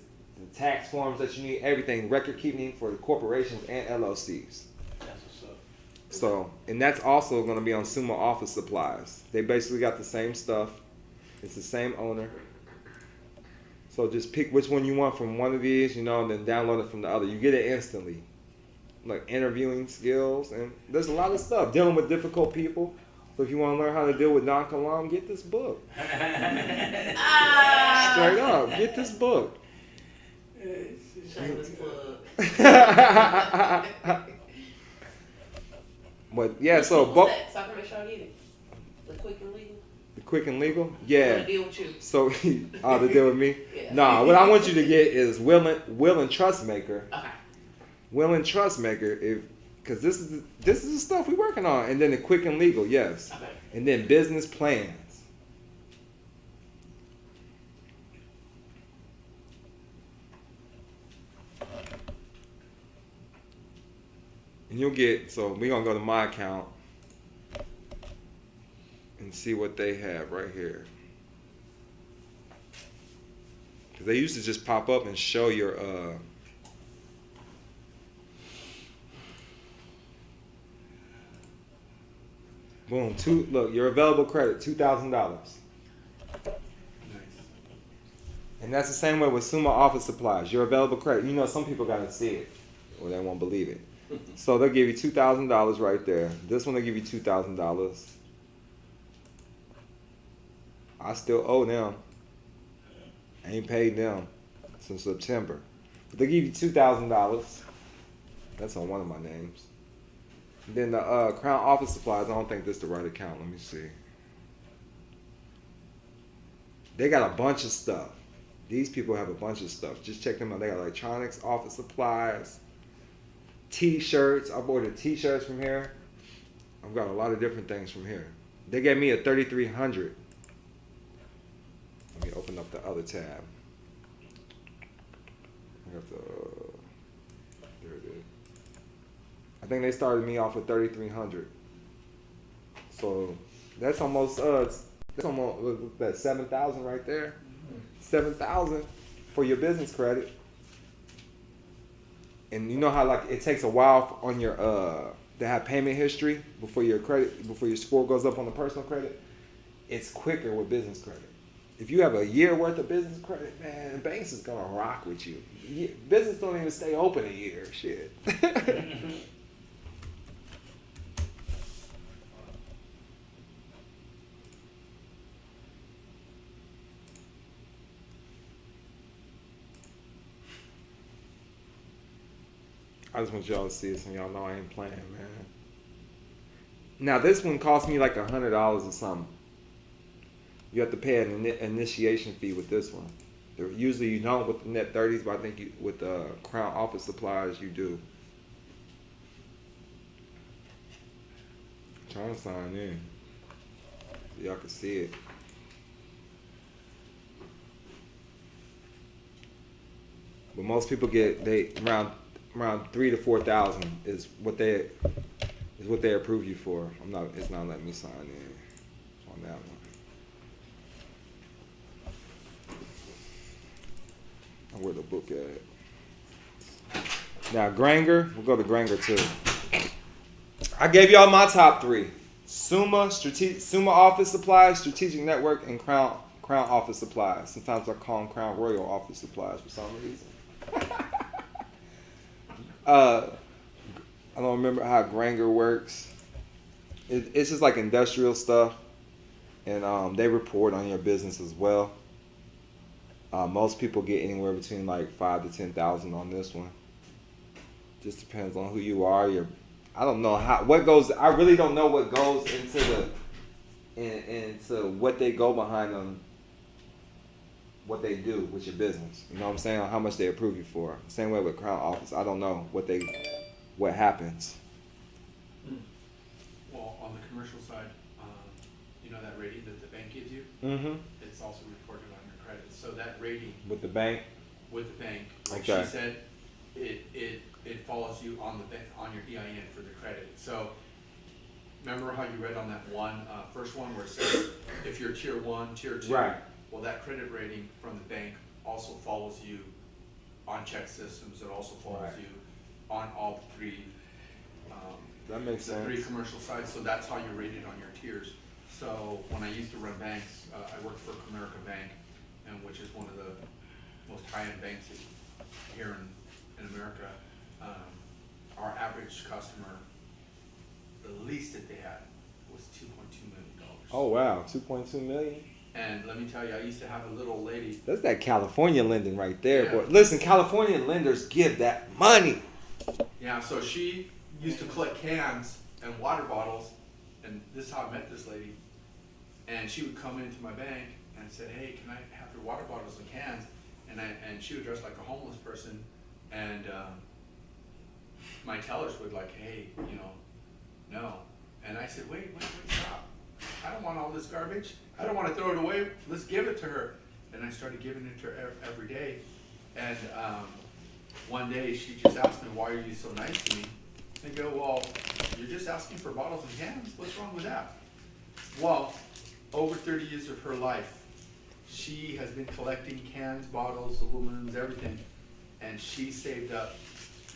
tax forms that you need, everything, record keeping for the corporations and LLCs.
That's what's up.
So, and that's also going to be on Sumo Office Supplies. They basically got the same stuff. It's the same owner. So just pick which one you want from one of these, you know, and then download it from the other. You get it instantly. Like interviewing skills, and there's a lot of stuff. Dealing with difficult people. So if you want to learn how to deal with THEDONKILAM, get this book. Straight up, get this book.
Shameless plug.
But yeah, so
What's that? So I can make sure I get it. The Quick and Legal.
The Quick and Legal, yeah.
To deal with you.
So, to deal with me?
Yeah.
Nah, what I want you to get is Will and Trust Maker.
Okay.
Will and Trust Maker, because this is the stuff we're working on, and then the Quick and Legal, yes,
Okay.
and then business plans. And you'll get, so we're gonna go to my account and see what they have right here. Because they used to just pop up and show your boom, look, your available credit, $2,000.
Nice.
And that's the same way with Sumo Office Supplies. Your available credit, you know, some people gotta see it or they won't believe it. So they'll give you $2,000 right there. This one they'll give you $2,000. I still owe them. I ain't paid them since September. But they give you $2,000. That's on one of my names. And then the Crown Office Supplies, I don't think this is the right account. Let me see. They got a bunch of stuff. These people have a bunch of stuff. Just check them out. They got electronics, office supplies, T-shirts. I've ordered T-shirts from here. I've got a lot of different things from here. They gave me a 3,300. Let me open up the other tab. I got there it is. I think they started me off with 3,300. So that's almost that 7,000 right there. 7,000 for your business credit. And you know how like it takes a while on your to have payment history before your score goes up on the personal credit. It's quicker with business credit. If you have a year worth of business credit, man, banks is gonna rock with you. Business don't even stay open a year, shit. I just want y'all to see this and y'all know I ain't playing, man. Now this one cost me like $100 or something. You have to pay an initiation fee with this one. Usually you don't with the net 30s, but I think with the Crown Office Supplies you do. I'm trying to sign in so y'all can see it. But most people get around 3,000 to 4,000 is what they approve you for. It's not letting me sign in on that one. Where the book at? Now Granger, we'll go to Granger too. I gave y'all my top 3: Sumo Office Supplies, Strategic Network, and Crown Office Supplies. Sometimes I call them Crown Royal Office Supplies for some reason. I don't remember how Granger works. It's just like industrial stuff, and they report on your business as well. Most people get anywhere between like 5,000 to 10,000 on this one. Just depends on who you are. I don't know what goes. I really don't know what goes into into what they go behind on what they do with your business. You know what I'm saying? How much they approve you for. Same way with Crown Office. I don't know what happens.
Well, on the commercial side, you know that rating that the bank gives you?
Mm-hmm.
It's also reported on your credit. So that rating
With the bank?
with the bank, like
Okay.
she said, it follows you on the bank, on your EIN for the credit. So remember how you read on that first one where it says if you're tier 1, tier 2?
Right.
Well, that credit rating from the bank also follows you on check systems. It also follows you on all three.
That makes
the
sense.
3 commercial sides. So that's how you're rated on your tiers. So when I used to run banks, I worked for Comerica Bank, and which is one of the most high-end banks here in America. Our average customer, the least that they had was $2.2 million.
Oh wow, 2.2 million.
And let me tell you, I used to have a little lady.
That's that California lending right there,
Yeah.
boy. Listen, California lenders give that money.
Yeah, so she used to collect cans and water bottles, and this is how I met this lady. And she would come into my bank and said, "Hey, can I have your water bottles and cans?" And she would dress like a homeless person, and my tellers would like, "Hey, no." And I said, wait, stop. I don't want all this garbage. I don't want to throw it away. Let's give it to her. And I started giving it to her every day. And one day she just asked me, "Why are you so nice to me?" I go, "Well, you're just asking for bottles and cans. What's wrong with that?" Well, over 30 years of her life, she has been collecting cans, bottles, aluminums, everything. And she saved up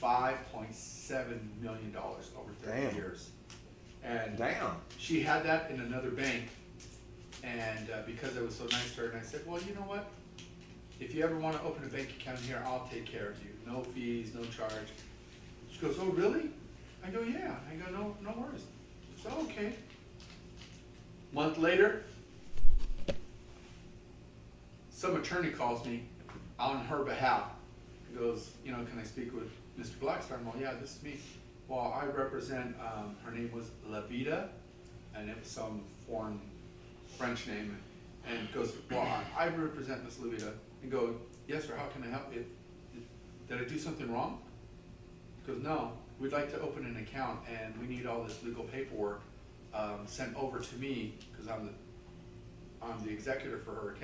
$5.7 million over 30 years. And she had that in another bank. And because I was so nice to her, and I said, "Well, you know what? If you ever want to open a bank account here, I'll take care of you. No fees, no charge." She goes, "Oh, really?" I go, "Yeah." I go, no worries." So, okay. Month later, some attorney calls me on her behalf. He goes, "Can I speak with Mr. Blackstar?" "Well, yeah, this is me." "Well, I represent," her name was Lavita, and it was some foreign French name. And goes, "Well, I represent Miss Lavita." And go, "Yes, sir, how can I help you? Did I do something wrong?" He goes, "No, we'd like to open an account, and we need all this legal paperwork sent over to me, because I'm the executor for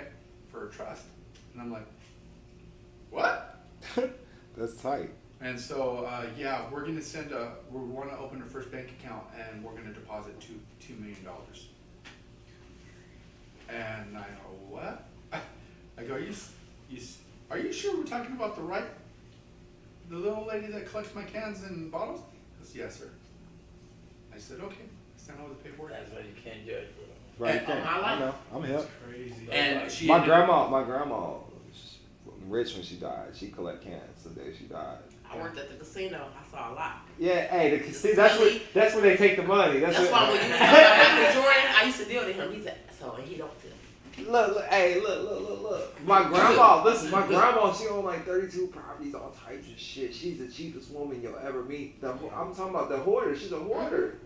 her trust." And I'm like, "What?"
That's tight.
And so, yeah, we're going to we want to open a first bank account, and we're going to deposit $2 million. And I go, "What?" I go, are you sure we're talking about the little lady that collects my cans and bottles?" He goes, "Yes, sir." I said, "Okay." I sent over the paperwork.
That's why you can't judge, bro.
Right, I know. I'm hip.
Crazy.
And she
my grandma was rich when she died. She collect cans the day she died.
I worked at the casino. I saw a lot.
Yeah, hey, that's where they take the money. That's
why when you was talking about Michael Jordan, I used to deal with him. He said, and he don't tell.
Look. My grandma, she owned like 32 properties, all types of shit. She's the cheapest woman you'll ever meet. I'm talking about the hoarder. She's a hoarder.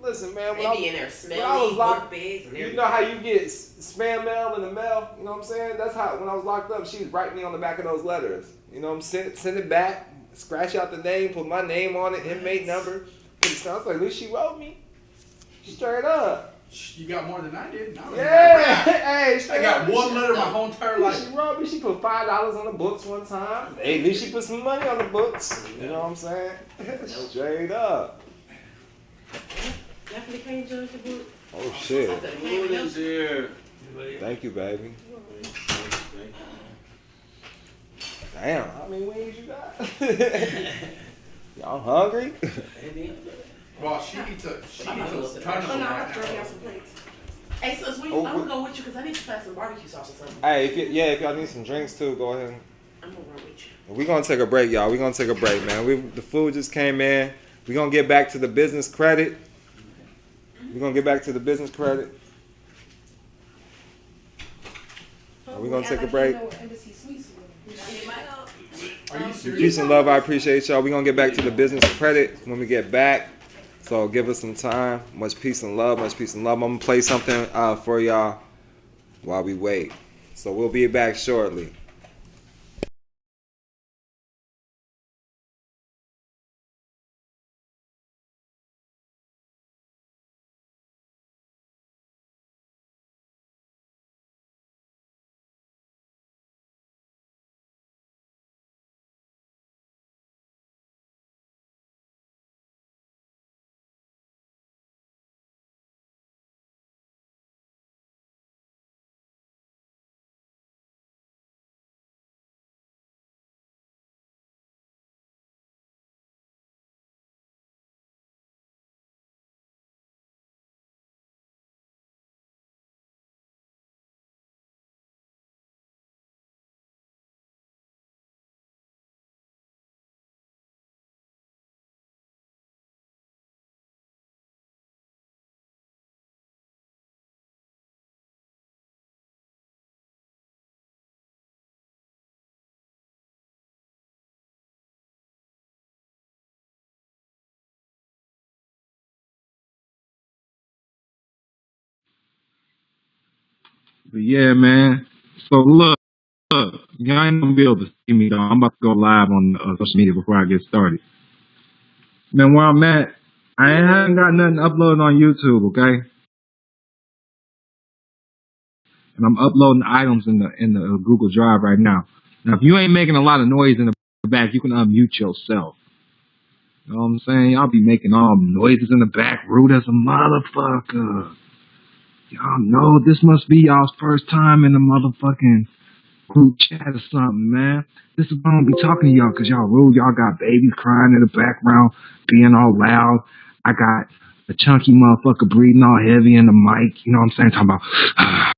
Listen, man,
They be in there smelly, book bags and everything.
You know how you get spam mail in the mail? You know what I'm saying? That's how, when I was locked up, she was writing me on the back of those letters. You know what I'm saying? Send it back, scratch out the name, put my name on it, inmate number. It sounds like at least she wrote me. Straight up.
You got more than I did.
Hey,
I got one letter my whole entire life.
She wrote me. She put $5 on the books one time. Hey, at least she put some money on the books. You know what I'm saying? Straight up.
Definitely can't judge the book.
Oh shit.
Here.
Thank you, baby. Damn, how many wings you got? Y'all hungry?
Well, she needs a ton of them right now.
Hey, sis, I'm gonna go with you because I need to pass some barbecue sauce or something.
Hey, if y'all need some drinks too, go ahead.
I'm gonna run with you.
We're gonna take a break, y'all. We're gonna take a break, man. The food just came in. We're gonna get back to the business credit. We're gonna get back to the business credit. We're gonna take a break.
Are you serious?
Peace and love. I appreciate y'all. We're gonna get back to the business credit when we get back. So give us some time. Much peace and love. Much peace and love. I'm gonna play something for y'all while we wait. So we'll be back shortly.
But yeah, man. So look, y'all ain't gonna be able to see me though. I'm about to go live on social media before I get started. Man, where I'm at, I haven't got nothing uploaded on YouTube, okay? And I'm uploading items in the Google Drive right now. Now, if you ain't making a lot of noise in the back, you can unmute yourself. You know what I'm saying? Y'all be making all noises in the back, rude as a motherfucker. Y'all know this must be y'all's first time in the motherfucking group chat or something, man. This is why I don't be talking to y'all, cause y'all rude. Y'all got babies crying in the background, being all loud. I got a chunky motherfucker breathing all heavy in the mic. You know what I'm saying? Talking about,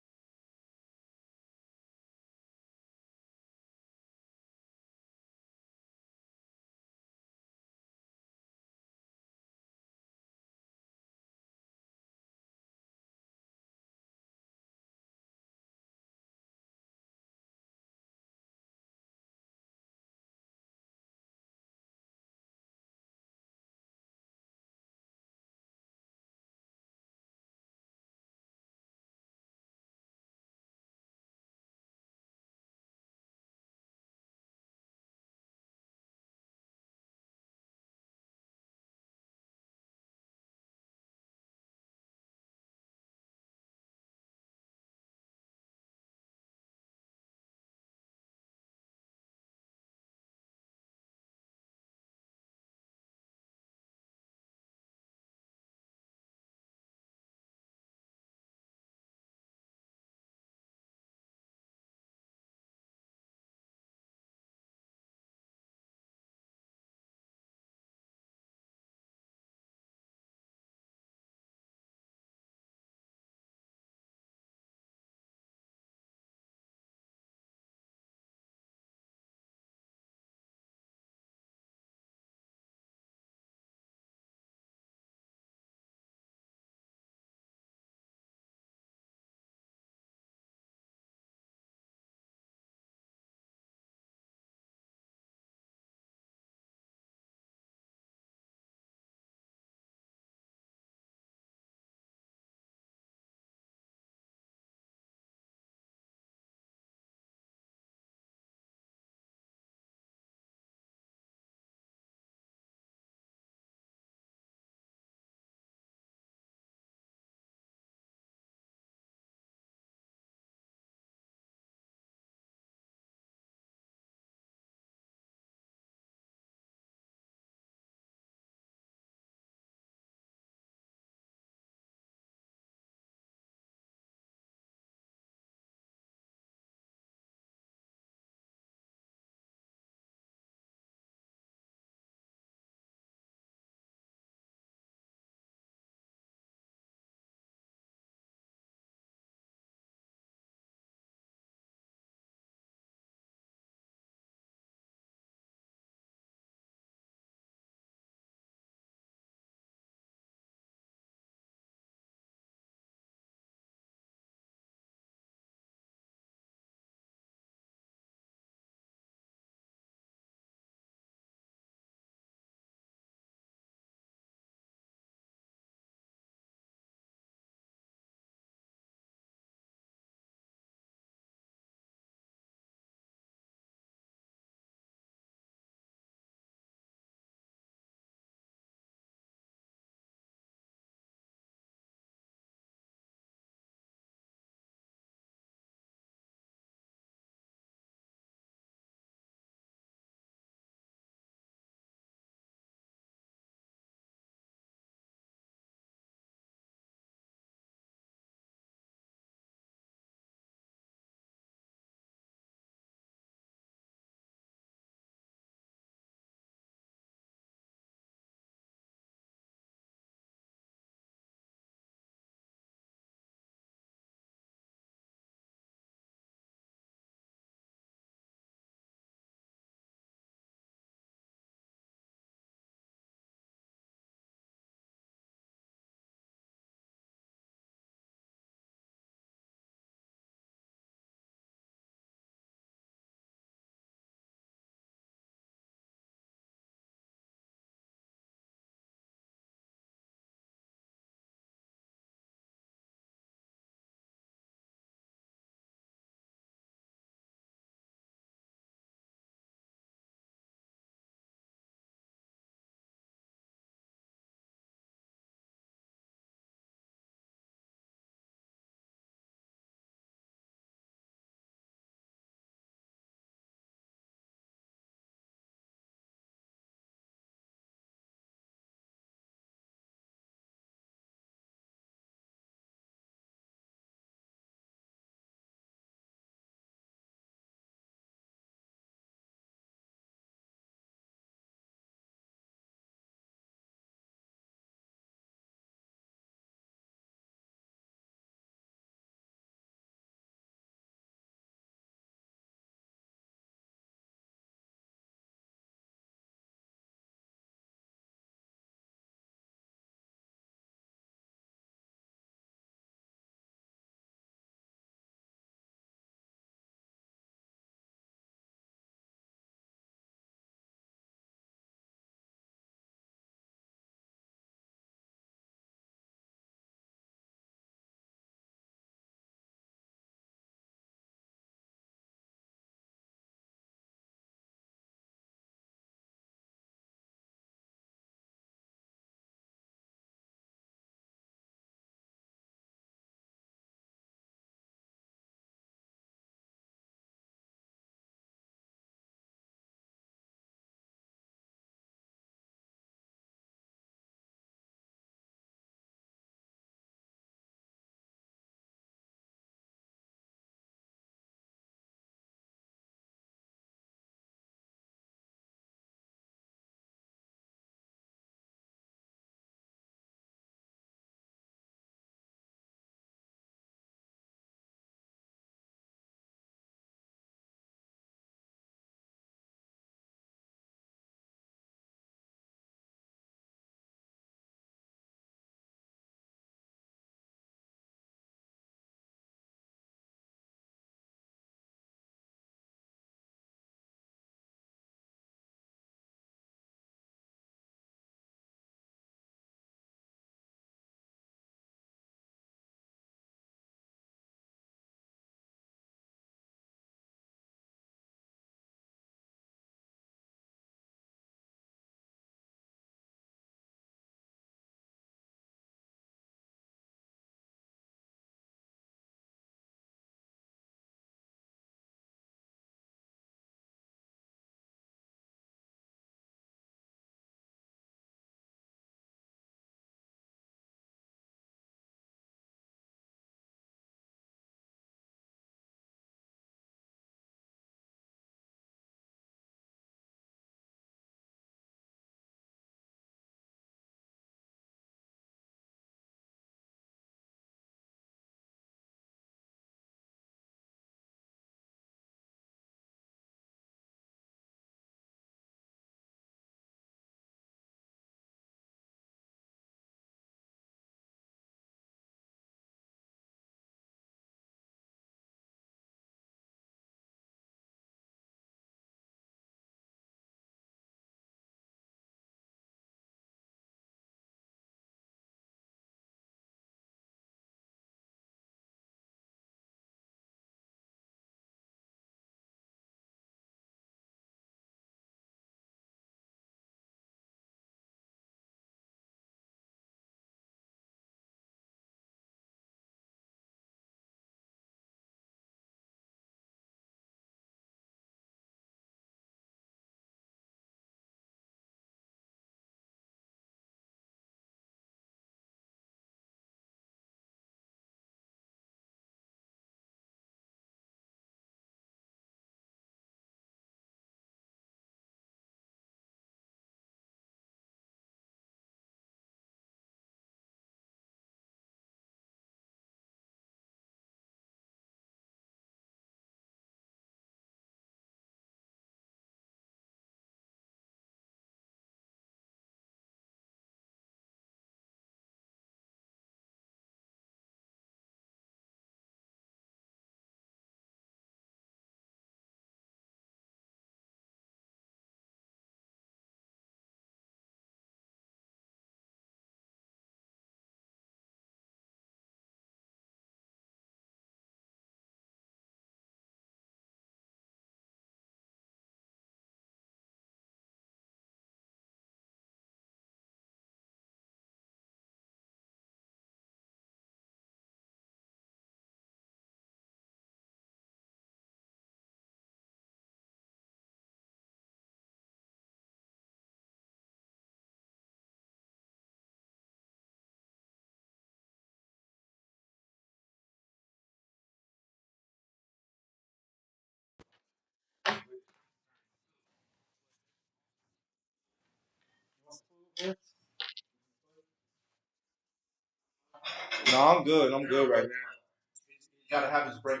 No, I'm good. I'm good right now.
You gotta have his break.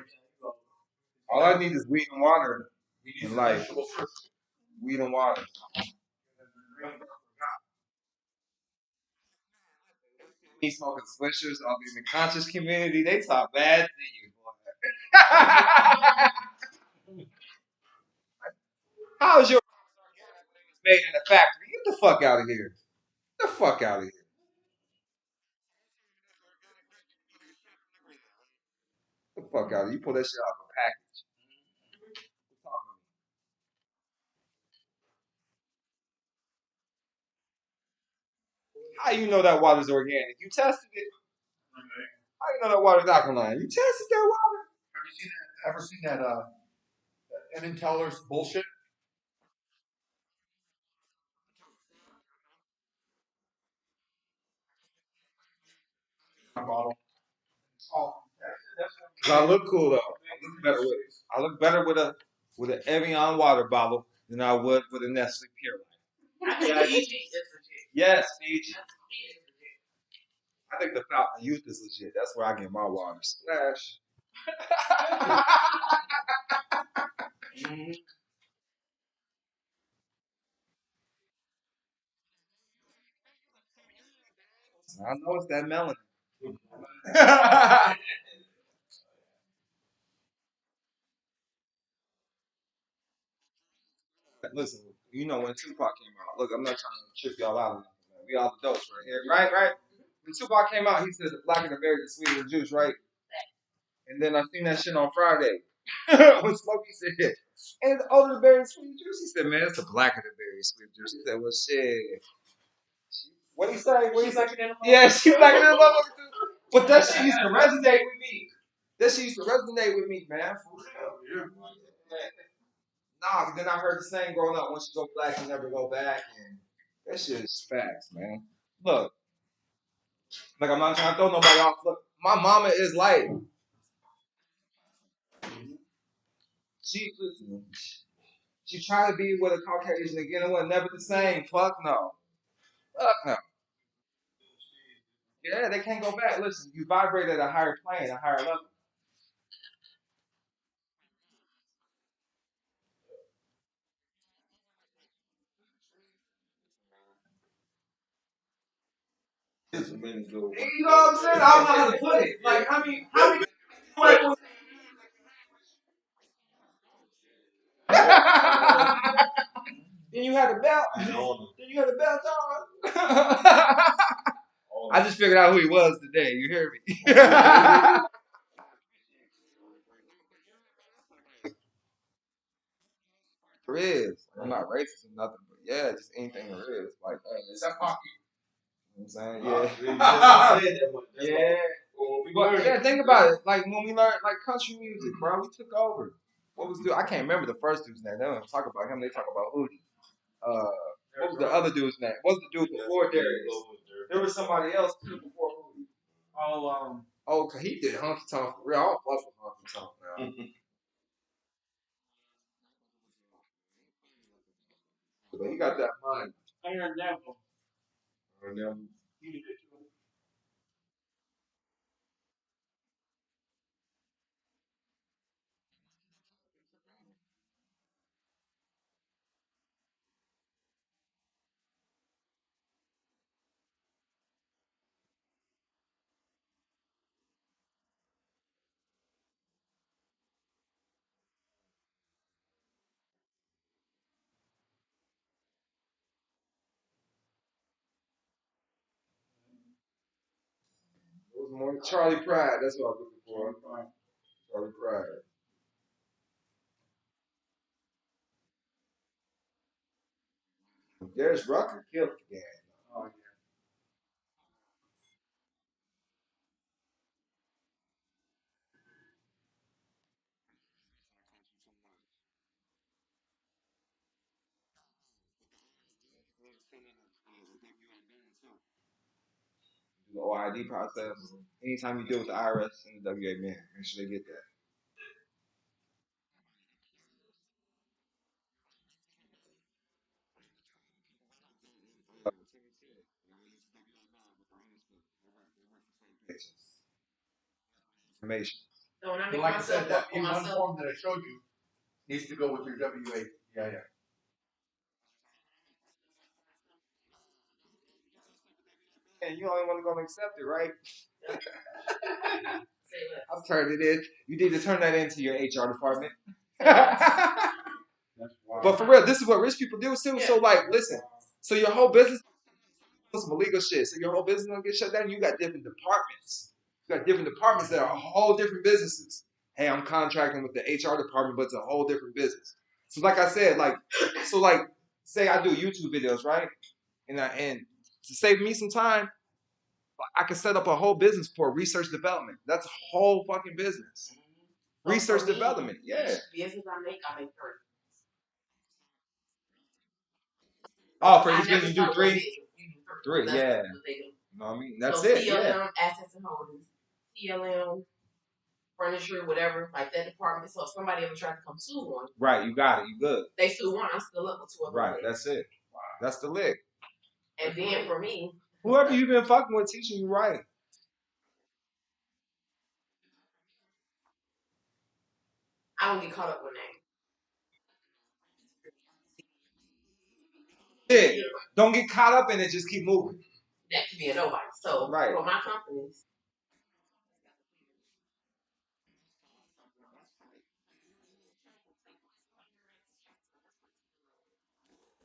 All I need is weed and water in life. Weed and water. Me smoking swishers on the conscious community, they talk bad to you, boy. How is your made in a factory? Get the fuck out of here. Get the fuck out of here. Get the fuck out of here. You pull that shit out of a package. How you know that water's organic? You tested it. How you know that water's alkaline? You tested that water.
Have you seen that? Ever seen that? Emmon Teller's bullshit bottle. Oh,
Cause I look cool though. I look better with an Evian water bottle than I would with a Nestle Pure. Yes, Fiji. I think the Fountain Youth is legit. That's where I get my water. Splash. I know it's that melon. Listen, you know when Tupac came out. Look, I'm not trying to trip y'all out. We all adults right here, right? Right? When Tupac came out, he said the blacker the berry, the sweeter the juice, right? And then I seen that shit on Friday. When Smokey said, and the older the berry, the sweeter the juice, he said, man, it's the blacker the berry, sweeter juice. He said, well, shit. What he say? What he say? Yeah, she blacker than a motherfucker too. But that shit used to resonate with me. That shit used to resonate with me, man. For real. Nah, then I heard the saying growing up, once you go black, you never go back. And that shit is facts, man. Look, like I'm not trying to throw nobody off. Look, my mama is like, listen, she tried to be with a Caucasian again. It was never the same. Fuck no. Fuck no. Yeah, they can't go back. Listen, you vibrate at a higher plane, a higher level. You know what I'm saying? I don't know how to put it. Like, how many then you had the belt. Then you had the belt on. I just figured out who he was today. You hear me? There is. I'm not racist or nothing, but yeah, just anything there is. Like, is that pocket? You know what I'm saying? Yeah. Yeah. But yeah, think about it. Like when we learned like country music, bro, we took over. What was the I can't remember the first dude's name. They don't talk about him. They talk about Hootie. What was the other dude's name? What was the dude before Darius? There was somebody else too before Hootie. Oh, cause he did Honky Tonk for real. I don't fuck with Honky Tonk now. But he got that money. I heard that one. Heard that one. It was more Charlie Pride. That's what I was looking for. Charlie Pride. Darius Rucker killed the game. Oh, yeah. The OID process. Anytime you deal with the IRS and the WA, man, make sure they get that. information.
So when I
But
make
like I
myself
said,
work
that
for
E1
myself,
form that I showed you needs to go with your W-8. Yeah.
And you only want to go and accept it, right?
say what?
I've turned it in. You need to turn that into your HR department. But for real, this is what rich people do too. So like, listen. So your whole business is some illegal shit. So your whole business gonna get shut down. You got different departments. You got different departments that are whole different businesses. Hey, I'm contracting with the HR department, but it's a whole different business. So like I said, say I do YouTube videos, right? And to save me some time, I can set up a whole business for research development. That's a whole fucking business. Research development, yeah.
Business I make 30.
Oh, for each business you do three? Three,
That's
yeah.
what they do.
You know what I mean? That's
so
it,
CLM,
yeah.
assets and holdings, CLM, furniture, whatever, like that department. So if somebody ever tried to come sue one,
Right, you got it, you good.
they sue one, I'm still up with 2 other
Right,
legs.
that's it. Wow. That's the lick.
And then for me,
whoever you've been fucking with teaching you right.
I don't get caught up with names.
Yeah. Don't get caught up in it, just keep moving.
That could be a nobody. So
right.
For my companies,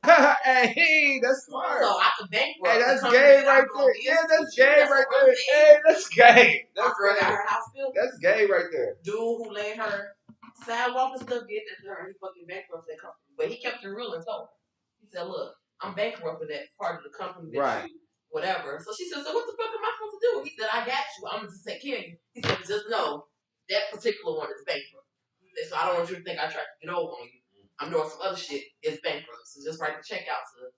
hey, that's smart.
So I could bankrupt.
Hey, that's gay right there. Yeah, that's gay right there. Hey, that's gay. That's
girl
gay.
got her house built.
That's gay right there.
Dude who laid her sidewalk and stuff did that to her. He fucking bankrupted that company. But he kept it real and told her. He said, look, I'm bankrupted that part of the company that you, whatever. So she said, so what the fuck am I supposed to do? He said, I got you. I'm going to just take care of you. He said, just know that particular one is bankrupt. So I don't want you to think I tried to get over on you. I'm doing some other shit. It's bankrupt. So just write the check out to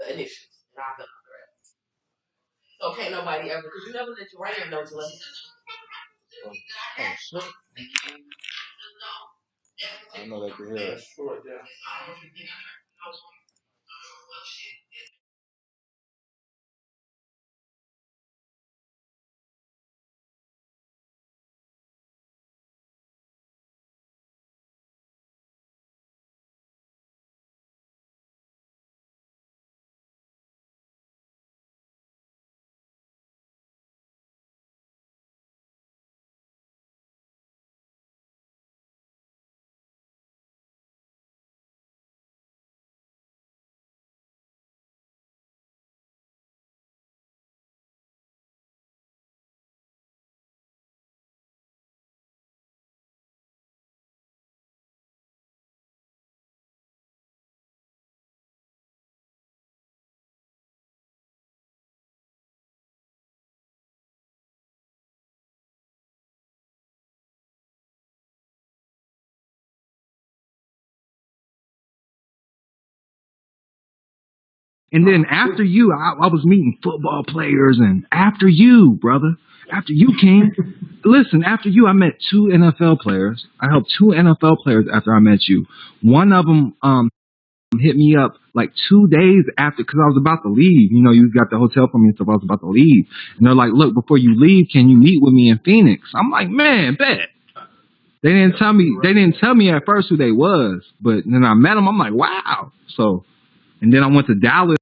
the initials. And I'll fill out the rest. So can't nobody ever, because you never let your right hand know till
I know they can hear us.
And then after you, I was meeting football players, and after you, brother, after you came, listen, after you, I met 2 NFL players. I helped 2 NFL players after I met you. One of them hit me up like 2 days after, because I was about to leave. You know, you got the hotel for me and stuff. I was about to leave. And they're like, look, before you leave, can you meet with me in Phoenix? I'm like, man, bet. They didn't tell me at first who they was, but then I met them. I'm like, wow. So, and then I went to Dallas.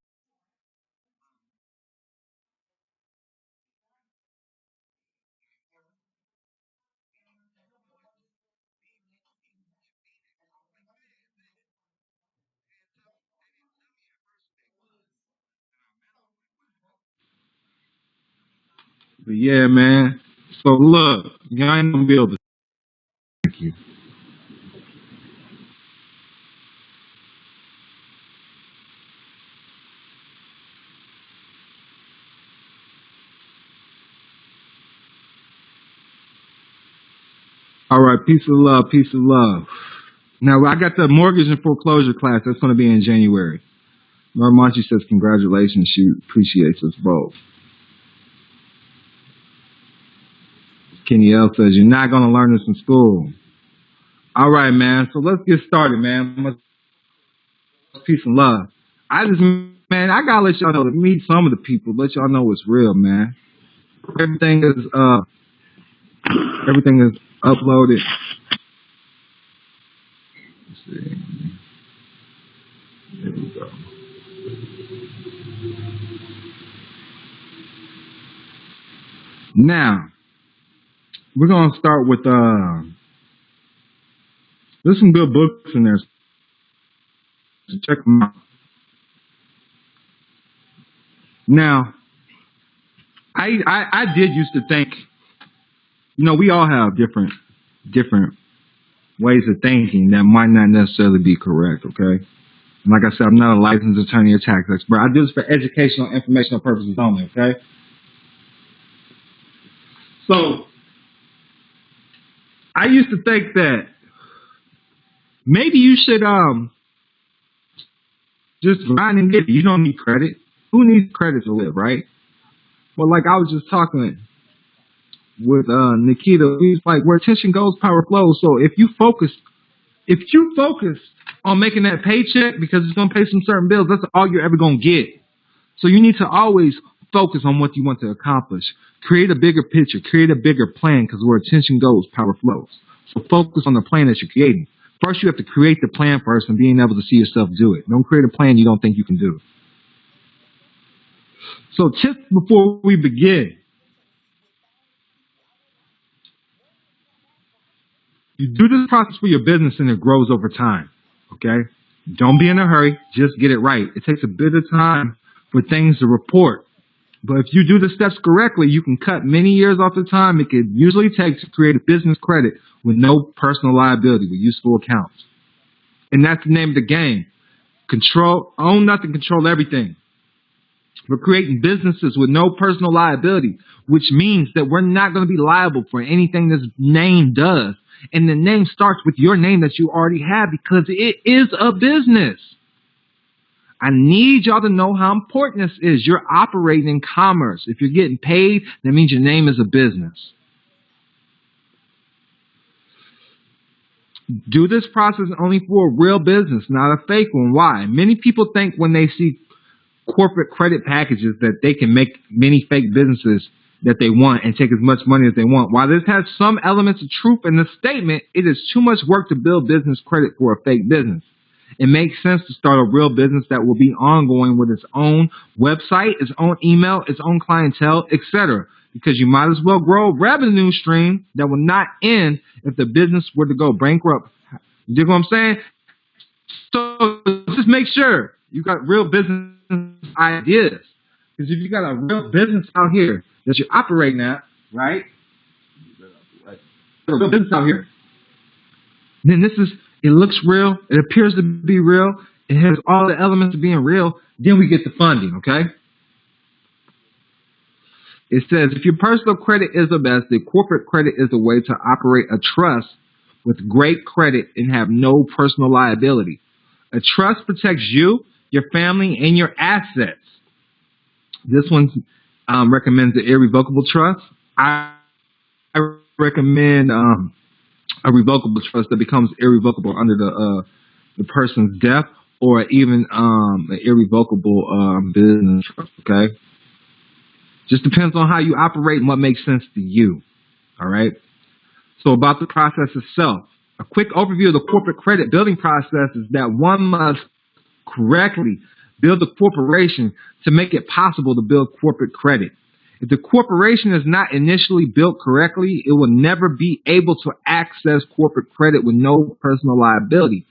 But yeah, man. So look, y'all ain't gonna be able to. Thank you. All right, peace of love, peace of love. Now I got the mortgage and foreclosure class. That's gonna be in January. Marmanchi says congratulations. She appreciates us both. Kenny L says you're not gonna learn this in school. All right, man. So let's get started, man. Peace and love. I gotta let y'all know to meet some of the people. Let y'all know what's real, man. Everything is Everything is uploaded. Let's see. There we go. Now, we're going to start with, there's some good books in there. So check them out. Now, I did used to think, you know, we all have different ways of thinking that might not necessarily be correct, okay? And like I said, I'm not a licensed attorney or tax expert. I do this for educational, informational purposes only, okay? So, I used to think that maybe you should just grind and get it. You don't need credit. Who needs credit to live, right? Well, like I was just talking with Nikita, he's like, where attention goes, power flows. So if you focus on making that paycheck because it's gonna pay some certain bills, that's all you're ever gonna get. So you need to always focus on what you want to accomplish. Create a bigger picture, create a bigger plan, because where attention goes, power flows. So focus on the plan that you're creating. First, you have to create the plan first and being able to see yourself do it. Don't create a plan you don't think you can do. So tips before we begin. You do this process for your business and it grows over time, okay? Don't be in a hurry. Just get it right. It takes a bit of time for things to report. But if you do the steps correctly, you can cut many years off the time it could usually take to create a business credit with no personal liability, with useful accounts. And that's the name of the game. Own nothing, control everything. We're creating businesses with no personal liability, which means that we're not going to be liable for anything this name does. And the name starts with your name that you already have because it is a business. I need y'all to know how important this is. You're operating in commerce. If you're getting paid, that means your name is a business. Do this process only for a real business, not a fake one. Why? Many people think when they see corporate credit packages that they can make many fake businesses that they want and take as much money as they want. While this has some elements of truth in the statement, it is too much work to build business credit for a fake business. It makes sense to start a real business that will be ongoing with its own website, its own email, its own clientele, etc. Because you might as well grow a revenue stream that will not end if the business were to go bankrupt. You dig what I'm saying? So just make sure you got real business ideas. Because if you got a real business out here that you're operating at, right? A real business out here. Then it looks real. It appears to be real. It has all the elements of being real. Then we get the funding, okay? It says, if your personal credit is the best, the corporate credit is a way to operate a trust with great credit and have no personal liability. A trust protects you, your family, and your assets. This one recommends the irrevocable trust. I recommend a revocable trust that becomes irrevocable under the person's death, or even an irrevocable business trust, okay? Just depends on how you operate and what makes sense to you, all right? So about the process itself. A quick overview of the corporate credit building process is that one must correctly build a corporation to make it possible to build corporate credit. If the corporation is not initially built correctly, it will never be able to access corporate credit with no personal liability.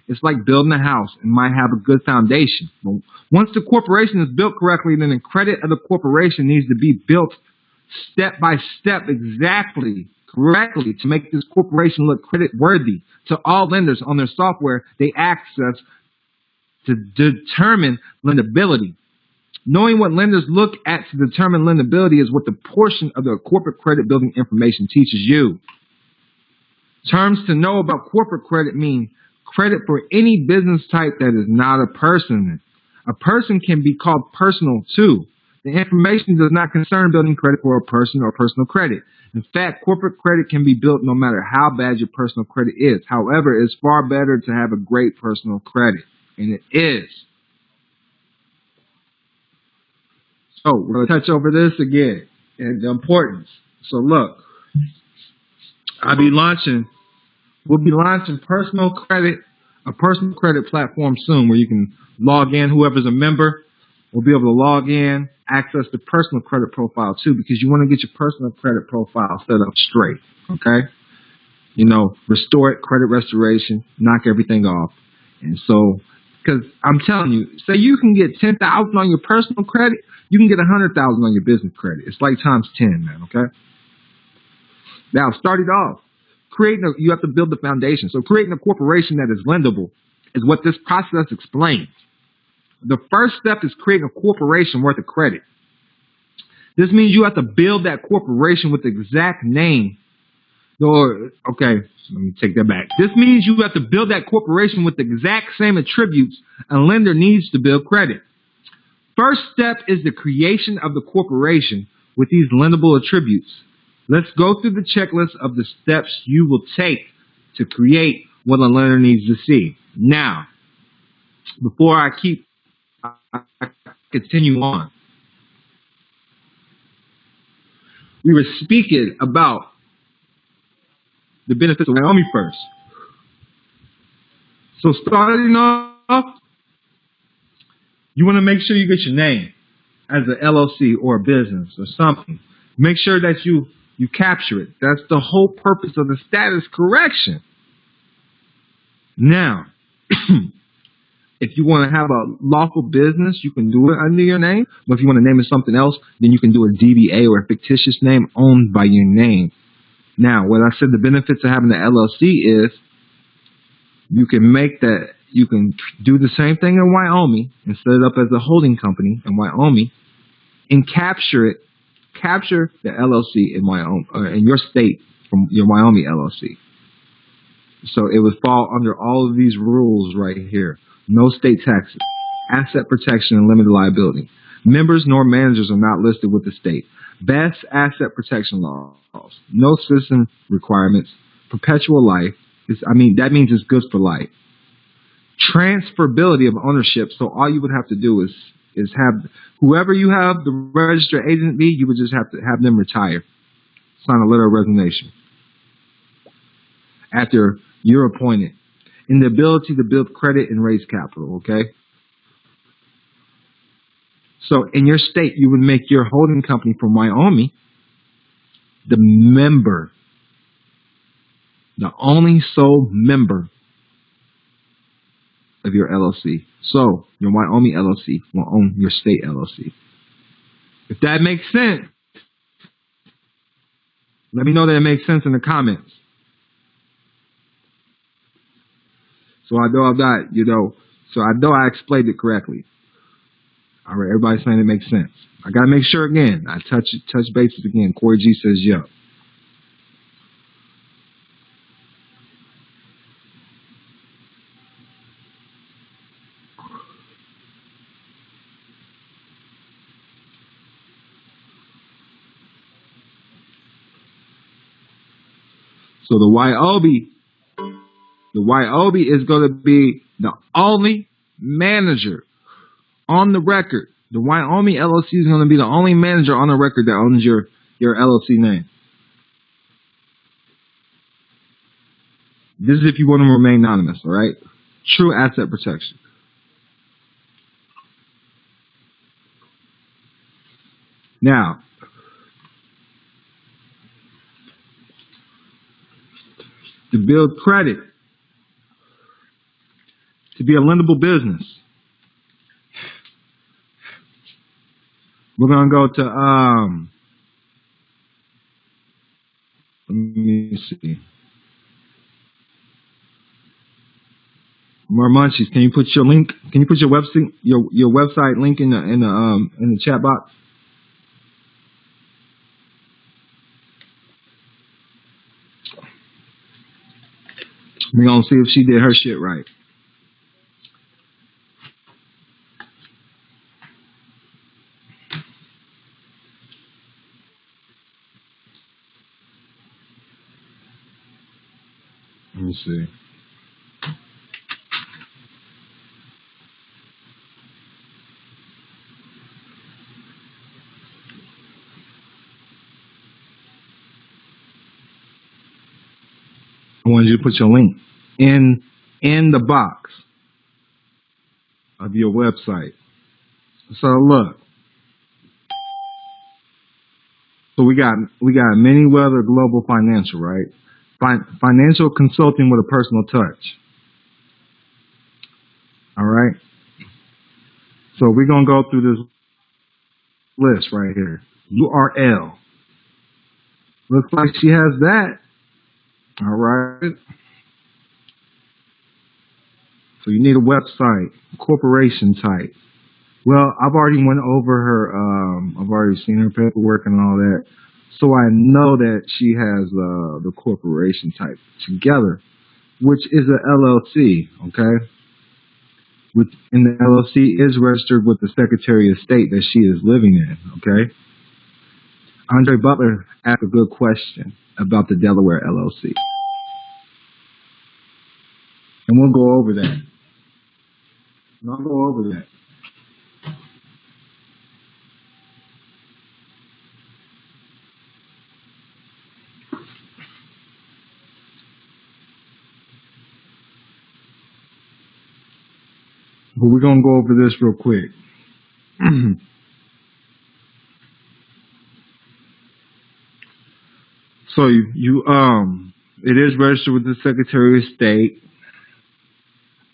It's like building a house. It might have a good foundation. But once the corporation is built correctly, then the credit of the corporation needs to be built step by step exactly, correctly, to make this corporation look credit worthy to all lenders on their software they access to determine lendability. Knowing what lenders look at to determine lendability is what the portion of the corporate credit building information teaches you. Terms to know about corporate credit mean credit for any business type that is not a person. A person can be called personal too. The information does not concern building credit for a person or personal credit. In fact, corporate credit can be built no matter how bad your personal credit is. However, it's far better to have a great personal credit. And it is. So we're going to touch over this again and the importance. So look, We'll be launching a personal credit platform soon where you can log in. Whoever's a member will be able to log in, access the personal credit profile too, because you want to get your personal credit profile set up straight. Okay? You know, restore it, credit restoration, knock everything off. And so, because I'm telling you, say you can get 10,000 on your personal credit, you can get 100,000 on your business credit. It's like times 10, man. Okay? Now, start it off. You have to build the foundation. So creating a corporation that is lendable is what this process explains. The first step is creating a corporation worth of credit. This means you have to build that corporation with the exact name. Okay, let me take that back. This means you have to build that corporation with the exact same attributes a lender needs to build credit. First step is the creation of the corporation with these lendable attributes. Let's go through the checklist of the steps you will take to create what a lender needs to see. Now, before I continue on, we were speaking about the benefits of Wyoming first. So starting off, you want to make sure you get your name as an LLC or a business or something. Make sure that you capture it. That's the whole purpose of the status correction. Now, if you want to have a lawful business, you can do it under your name. But if you want to name it something else, then you can do a DBA or a fictitious name owned by your name. Now, what I said the benefits of having the LLC is you can do the same thing in Wyoming and set it up as a holding company in Wyoming and capture the LLC in Wyoming, or in your state from your Wyoming LLC. So it would fall under all of these rules right here. No state taxes, asset protection and limited liability. Members nor managers are not listed with the state. Best asset protection laws. No citizen requirements. Perpetual life. That means it's good for life. Transferability of ownership. So all you would have to do is have whoever you have the registered agent be, you would just have to have them retire. Sign a letter of resignation after you're appointed. And the ability to build credit and raise capital, okay? So in your state, you would make your holding company from Wyoming the member, the only sole member of your LLC. So your Wyoming LLC will own your state LLC. If that makes sense, let me know that it makes sense in the comments. So I know I explained it correctly. All right, everybody's saying it makes sense. I gotta make sure again. I touch bases again. Corey G says, yo. So the YOB is going to be the only manager on the record. The Wyoming LLC is going to be the only manager on the record that owns your LLC name. This is if you want to remain anonymous, all right? True asset protection. Now, to build credit, to be a lendable business, we're going to go to, let me see. More munchies. Can you put your link? Can you put your website link in the chat box? We're gonna see if she did her shit right. Let me see. I wanted you to put your link in the box of your website. So look. So we got Manyweather Global Financial, right? Financial consulting with a personal touch. All right. So we're gonna go through this list right here. URL. Looks like she has that. All right. So you need a website, corporation type. Well, I've already went over her. I've already seen her paperwork and all that. So I know that she has the corporation type together, which is a LLC. Okay. And the LLC is registered with the Secretary of State that she is living in. Okay. Andre Butler asked a good question about the Delaware LLC, and we'll go over that. And I'll go over that. But we're gonna go over this real quick. So it is registered with the Secretary of State.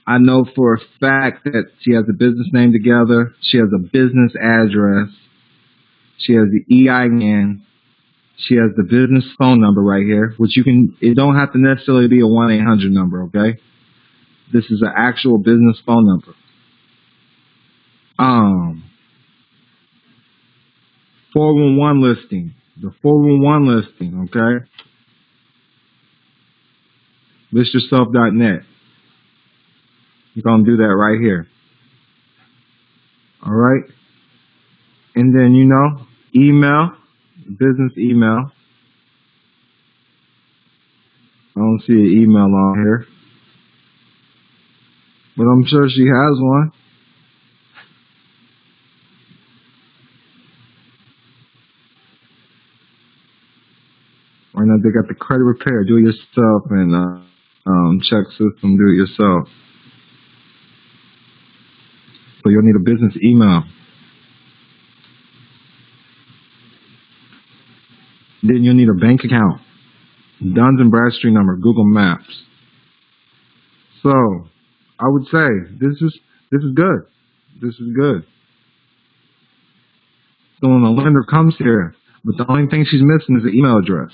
I know for a fact that she has a business name together. She has a business address. She has the EIN. She has the business phone number right here, which it don't have to necessarily be a 1-800 number, okay? This is an actual business phone number. 411 listing. The 411 listing, okay? Listyourself.net. You're going to do that right here. All right? And then, email, business email. I don't see an email on here, but I'm sure she has one. Right now they got the credit repair, do it yourself, and check system, do it yourself. So you'll need a business email. Then you'll need a bank account, Duns and Bradstreet number, Google Maps. So I would say this is good. This is good. So when a lender comes here, but the only thing she's missing is the email address.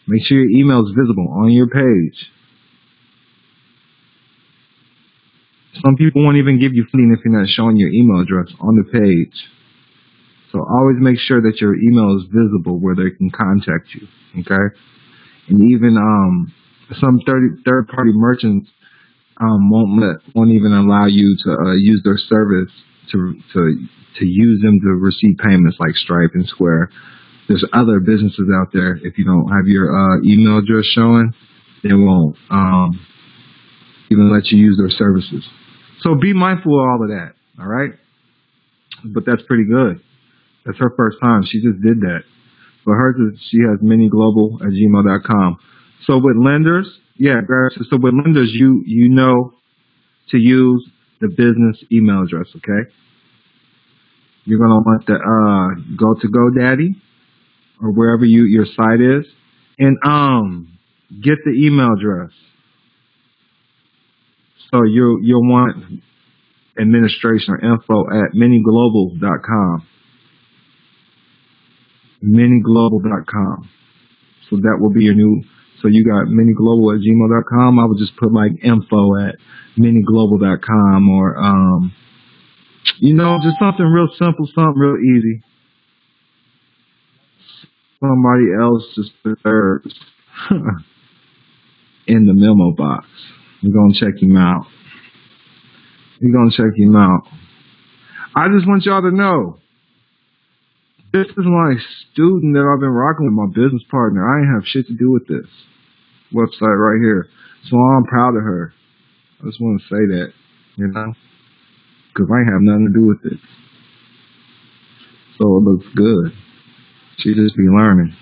Make sure your email is visible on your page. Some people won't even give you funding if you're not showing your email address on the page. So always make sure that your email is visible where they can contact you. Okay? And even some third-party merchants won't even allow you to use their service to use them to receive payments like Stripe and Square. There's other businesses out there. If you don't have your email address showing, they won't even let you use their services. So be mindful of all of that. All right. But that's pretty good. That's her first time. She just did that. But hers is she has miniglobal@gmail.com. So with lenders, so with lenders, you know to use the business email address. Okay. You're gonna want to go to GoDaddy or wherever your site is, and get the email address. So you'll want administration or info at miniglobal.com. Miniglobal.com. So that will be your new. So you got miniglobal@gmail.com. I would just put like info at miniglobal.com, or just something real simple, something real easy. Somebody else just put theirs in the memo box. We're going to check him out. I just want y'all to know, this is my student that I've been rocking with, my business partner. I ain't have shit to do with this website right here. So I'm proud of her. I just want to say that, because I ain't have nothing to do with it. So it looks good. She just be learning.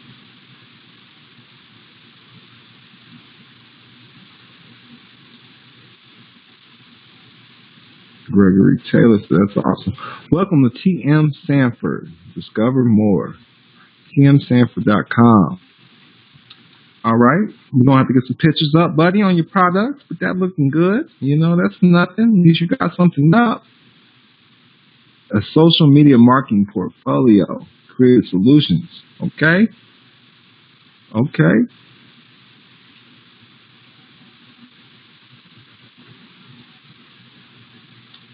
Gregory Taylor, that's awesome. Welcome to TM Sanford. Discover more. TMSanford.com. All right. We're going to have to get some pictures up, buddy, on your products, but that looking good. You know, that's nothing. At least you got something up. A social media marketing portfolio. Creative solutions. Okay. Okay.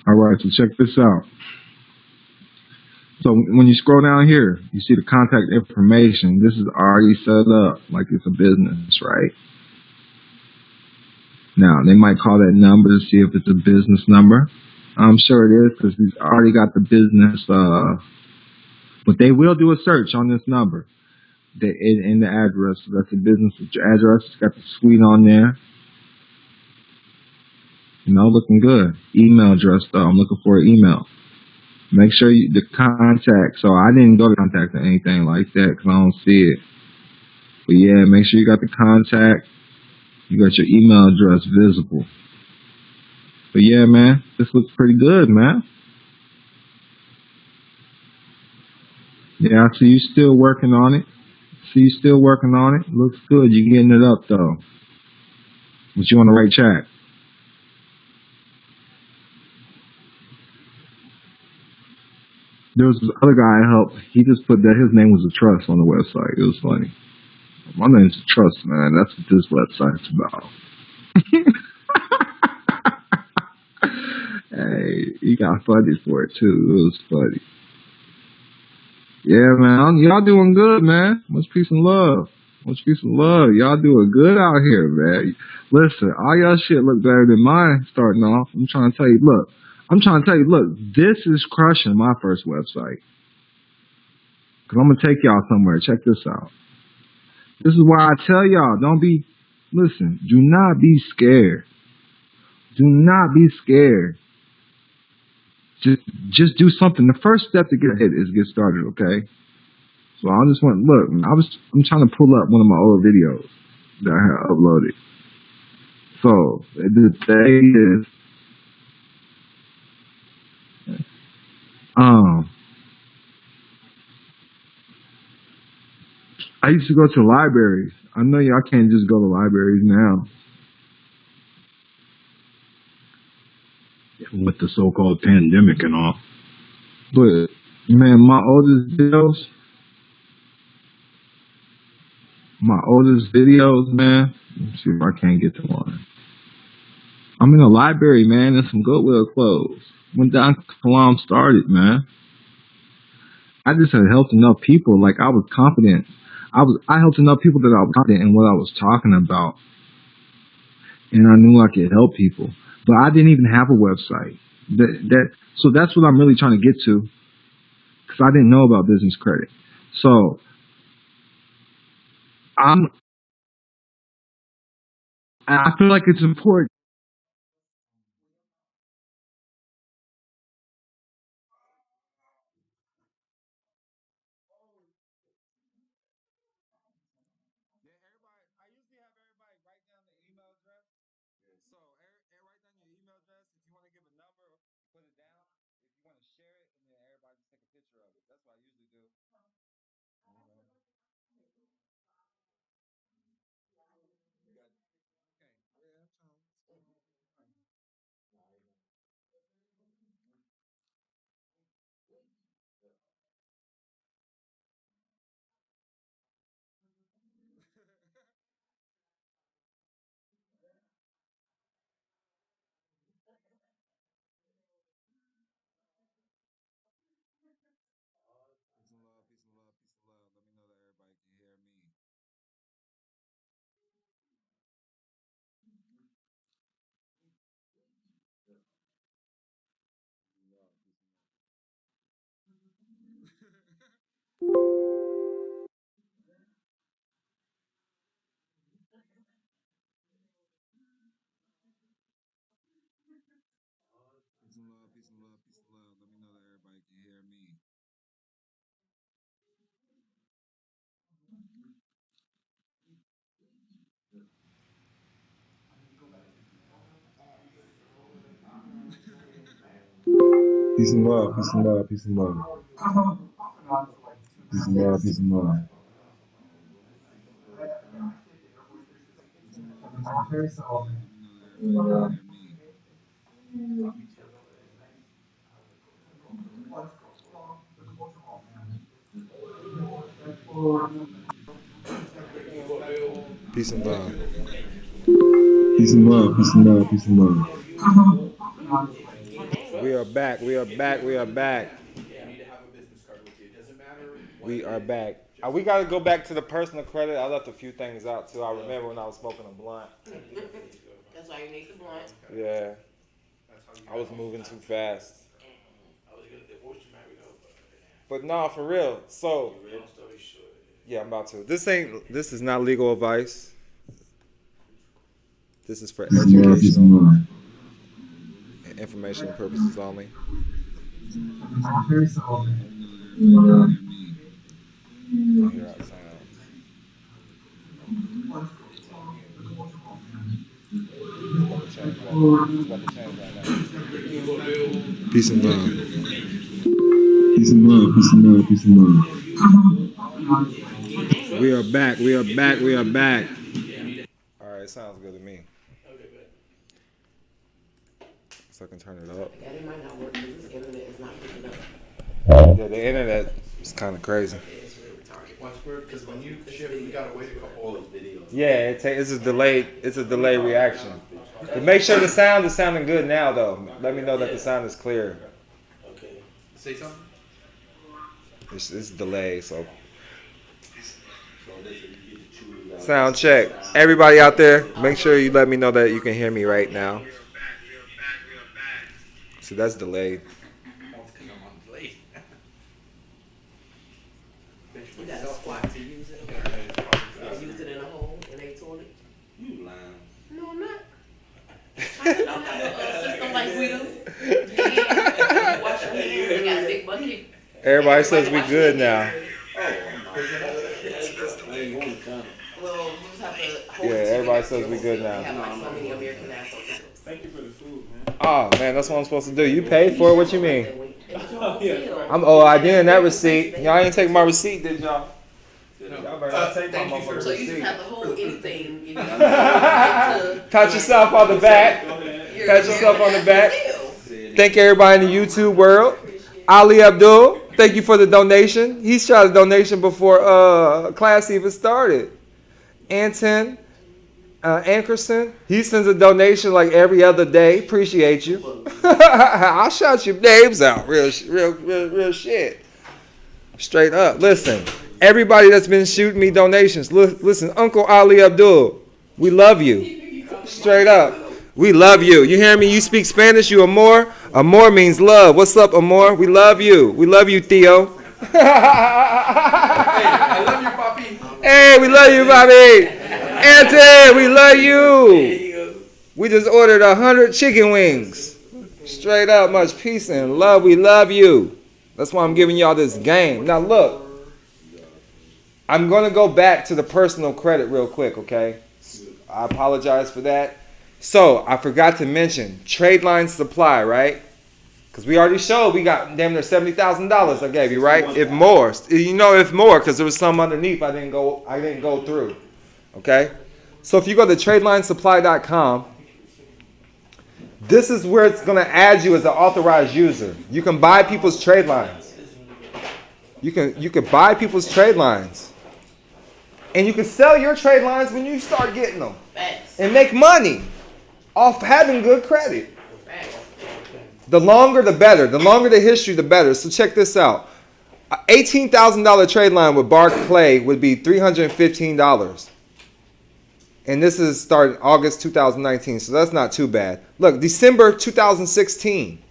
All right. So check this out. So when you scroll down here, you see the contact information. This is already set up like it's a business, right? Now, they might call that number to see if it's a business number. I'm sure it is because he's already got the business, but they will do a search on this number in the address. So that's the business address. It's got the suite on there. You know, looking good. Email address, though. I'm looking for an email. Make sure the contact. So I didn't go to contact or anything like that because I don't see it. But yeah, make sure you got the contact. You got your email address visible. But yeah, man, this looks pretty good, man. Yeah, I see you still working on it. Looks good. You're getting it up, though. But you on the right track. There was this other guy I helped. He just put that his name was a trust on the website. It was funny. My name's Trust, man. That's what this website's about. Hey, he got funny for it, too. It was funny. Yeah, man. Y'all doing good, man. Much peace and love. Y'all doing good out here, man. Listen, all y'all shit look better than mine starting off. I'm trying to tell you, look, this is crushing my first website. Because I'm going to take y'all somewhere. Check this out. This is why I tell y'all, do not be scared. Do not be scared. Just do something. The first step to get ahead is get started, okay? So I just want, I'm trying to pull up one of my old videos that I have uploaded. So the day is, I used to go to libraries. I know y'all can't just go to libraries now. With the so-called pandemic and all. But, man, my oldest videos, man, let's see if I can't get to one. I'm in a library, man, and some Goodwill clothes. When THEDONKILAM started, man, I just had helped enough people. Like, I was confident. I helped enough people that I was confident in what I was talking about. And I knew I could help people. But I didn't even have a website. So that's what I'm really trying to get to. Because I didn't know about business credit. So I feel like it's important.
Peace and love, peace and love, peace and love. Peace and love, peace and love. Peace and love. Peace and love, peace and love, peace and love. We are back, we are back, we are back. We are back. We got to go back to the personal credit. I left a few things out too. I remember when I was smoking a blunt.
That's why you need the blunt.
Yeah. I was moving too fast. But no, for real. So, yeah, I'm about to. This is not legal advice. This is for educational and informational purposes only. Peace and love. Peace and love, peace and love, peace and love. We are back, we are back, we are back. Alright, sounds good to me. So I can turn it up.
Yeah, it might not work because this internet is not picking up.
Yeah, the internet is kind of crazy.
What's weird, because when you shift, you gotta wait a couple of videos.
Yeah, it's a delayed reaction. But make sure the sound is sounding good now, though. Let me know that the sound is clear.
Okay. Say something.
It's delayed, so. Sound check. Everybody out there, make sure you let me know that you can hear me right now. So that's delayed.
You got a squat to use it. Use it in a hole in a toilet.
You lying.
No, I'm not. I don't have a system like we do. Yeah. Wash your hands. You got a big bucket.
Everybody says we good now.
Well, you just have to hold
Yeah, everybody says we good now.
We have like so many American assholes.
Thank you for the food, man.
Oh man, that's what I'm supposed to do. You paid for it. What you mean?
Yeah.
I didn't that receipt. Y'all ain't take my receipt, did y'all? Y'all better not take my motherfucking
So you
receipt.
just have to hold anything.
Pat yourself on the back. Pat yourself on the back. Thank everybody in the YouTube world. Ali Abdul, thank you for the donation. He shot a donation before class even started. Anton Ankerson, he sends a donation like every other day. Appreciate you. I'll shout your names out. Real shit. Straight up. Listen, everybody that's been shooting me donations, listen, Uncle Ali Abdul, we love you. Straight up. We love you. You hear me? You speak Spanish, you Amor? Amor means love. What's up, Amor? We love you. We love you, Theo.
Hey, I love you, Papi.
Hey, we love you, Papi. Auntie, we love you. We just ordered 100 chicken wings. Straight up, much peace and love. We love you. That's why I'm giving y'all this game. Now, look. I'm going to go back to the personal credit real quick, okay? I apologize for that. So, I forgot to mention trade line supply, right? Because we already showed we got damn near $70,000 I gave you, right? If more. You know, if more, because there was some underneath I didn't go through. Okay? So if you go to TradelineSupply.com, this is where it's going to add you as an authorized user. You can buy people's trade lines. You can buy people's trade lines. And you can sell your trade lines when you start getting them. And make money off having good credit. The longer, the better. The longer the history, the better. So check this out. An $18,000 trade line with Barclay would be $315. And this is starting August 2019, so that's not too bad. Look, December 2016,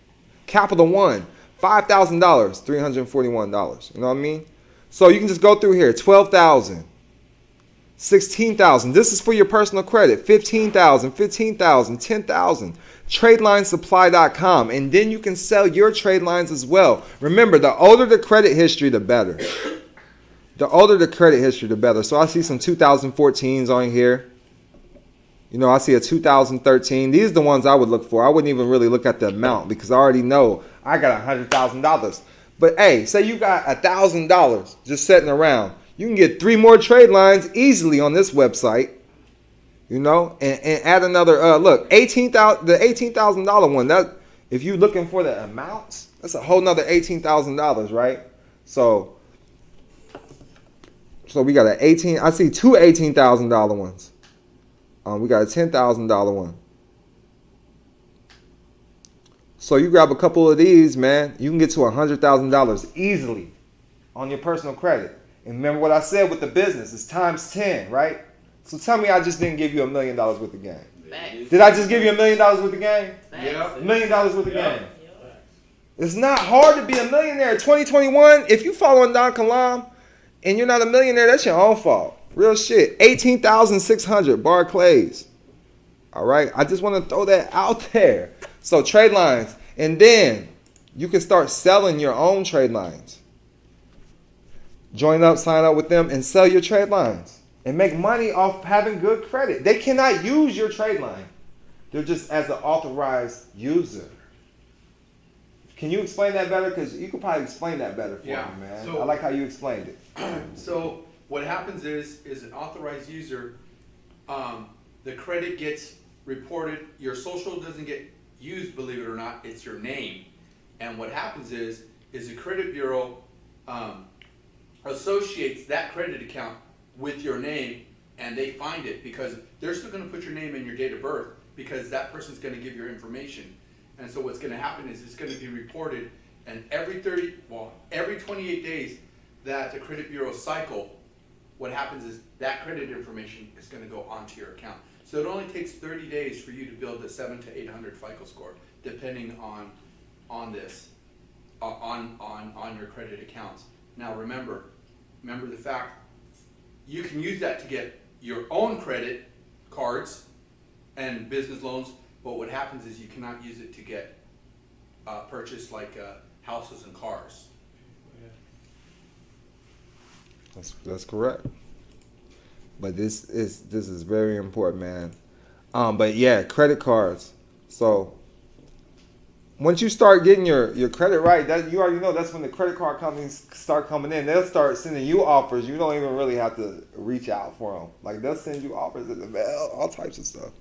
Capital One, $5,000, $341. You know what I mean? So you can just go through here, $12,000, $16,000. This is for your personal credit, $15,000, $15,000, $10,000. TradelineSupply.com, and then you can sell your trade lines as well. Remember, the older the credit history, the better. The older the credit history, the better. So I see some 2014s on here. You know, I see a 2013. These are the ones I would look for. I wouldn't even really look at the amount because I already know I got $100,000. But hey, say you got $1,000 just sitting around. You can get 3 more trade lines easily on this website. You know, and add another look, the $18,000 one. That if you're looking for the amounts, that's a whole nother $18,000, right? So we got an 18. I see 2 $18,000 ones. We got a $10,000 one. So you grab a couple of these, man. You can get to $100,000 easily on your personal credit. And remember what I said with the business? It's times 10, right? So tell me I just didn't give you $1 million worth of game.
Facts.
Did I just give you $1 million worth of game?
Yeah.
$1 million worth of game. It's not hard to be a millionaire. 2021, if you following THEDONKILAM and you're not a millionaire, that's your own fault. Real shit. 18,600 Barclays. All right. I just want to throw that out there. So trade lines. And then you can start selling your own trade lines. Join up, sign up with them, and sell your trade lines. And make money off having good credit. They cannot use your trade line. They're just as an authorized user. Can you explain that better? Because you could probably explain that better for me, man. So, I like how you explained it.
So what happens is an authorized user, the credit gets reported. Your social doesn't get used, believe it or not. It's your name. And what happens is the credit bureau associates that credit account with your name, and they find it because they're still going to put your name and your date of birth because that person's going to give your information. And so what's going to happen is it's going to be reported, and every 28 days that the credit bureau cycle, what happens is that credit information is going to go onto your account. So it only takes 30 days for you to build a 700 to 800 FICO score, depending on your credit accounts. Now remember the fact you can use that to get your own credit cards and business loans, but what happens is you cannot use it to get purchase like houses and cars.
That's correct. But this is very important, man. But yeah, credit cards. So once you start getting your credit right, that you already know that's when the credit card companies start coming in. They'll start sending you offers. You don't even really have to reach out for them. Like they'll send you offers in the mail, all types of stuff.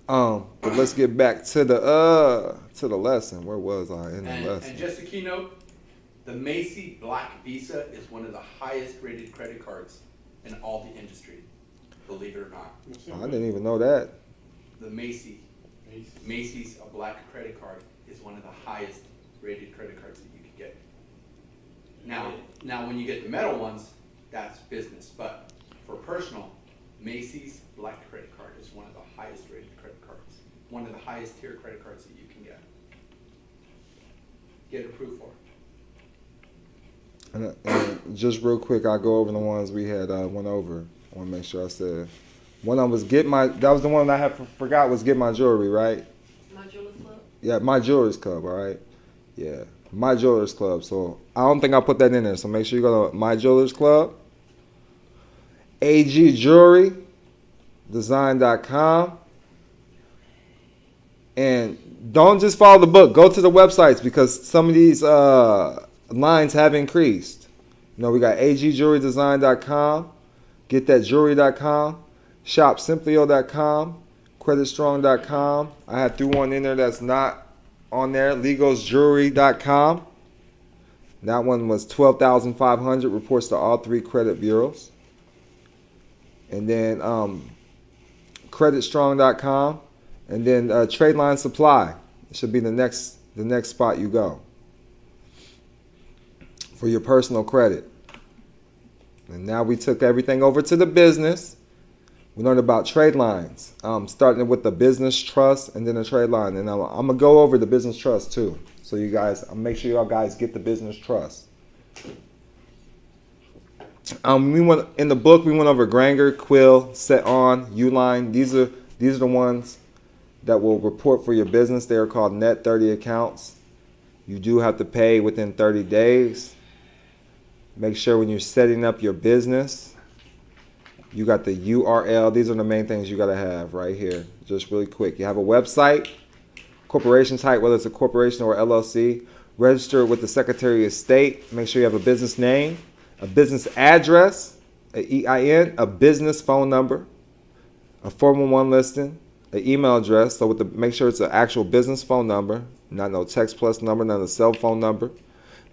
But let's get back to the lesson. Where was I in the lesson? And
just a keynote, the Macy Black Visa is one of the highest rated credit cards in all the industry. Believe it or not.
I didn't even know that.
The Macy's a black credit card is one of the highest rated credit cards that you could get. Now when you get the metal ones, that's business. But for personal, Macy's black credit card is one of the highest rated credit cards. One of the highest tier credit cards that you can get. Get approved for.
And just real quick, I'll go over the ones we had went over. I want to make sure I said. One of them was that was the one I forgot was Get My Jewelry, right?
My Jewelers Club?
Yeah, My Jewelers Club, all right? Yeah, My Jewelers Club. So I don't think I put that in there. So make sure you go to My Jewelers Club. AGJewelryDesign.com. And don't just follow the book. Go to the websites because some of these lines have increased. You know, we got AGJewelryDesign.com, GetThatJewelry.com, ShopSimplio.com, CreditStrong.com. I had threw one in there that's not on there. LegosJewelry.com. That one was 12,500. Reports to all 3 credit bureaus. And then CreditStrong.com. And then Tradeline Supply. It should be the next spot you go for your personal credit. And now we took everything over to the business. We learned about trade lines, starting with the business trust and then the trade line. And I'm going to go over the business trust too. So you guys, I'll make sure y'all guys get the business trust. In the book, we went over Granger, Quill, Set On, Uline. These are the ones that will report for your business. They are called Net 30 accounts. You do have to pay within 30 days. Make sure when you're setting up your business You got the URL. These are the main things you got to have right here. Just really quick. You have a website, corporation type, whether it's a corporation or LLC. Register with the Secretary of State. Make sure you have a business name, a business address, an EIN, a business phone number, a 411 listing, an email address. So make sure it's an actual business phone number, not no text plus number, not a cell phone number.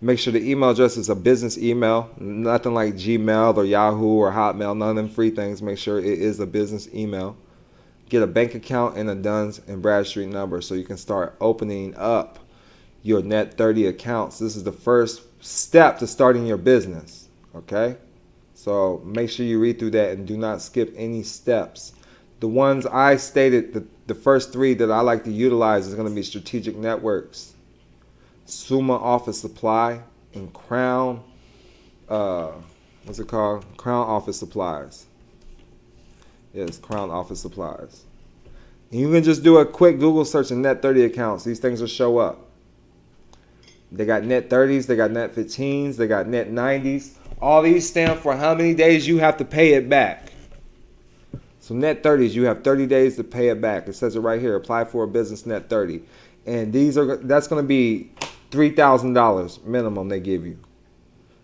Make sure the email address is a business email, nothing like Gmail or Yahoo or Hotmail, none of them free things. Make sure it is a business email. Get a bank account and a Duns and Bradstreet number so you can start opening up your Net 30 accounts. This is the first step to starting your business, okay? So make sure you read through that and do not skip any steps. The ones I stated, the first 3 that I like to utilize is going to be Strategic Networks, Summa Office Supply, and Crown, what's it called? Crown Office Supplies. Yes, Crown Office Supplies. And you can just do a quick Google search of Net 30 accounts. These things will show up. They got Net 30s, they got Net 15s, they got Net 90s. All these stand for how many days you have to pay it back. So Net 30s, you have 30 days to pay it back. It says it right here, apply for a business Net 30. And that's going to be $3,000 minimum they give you.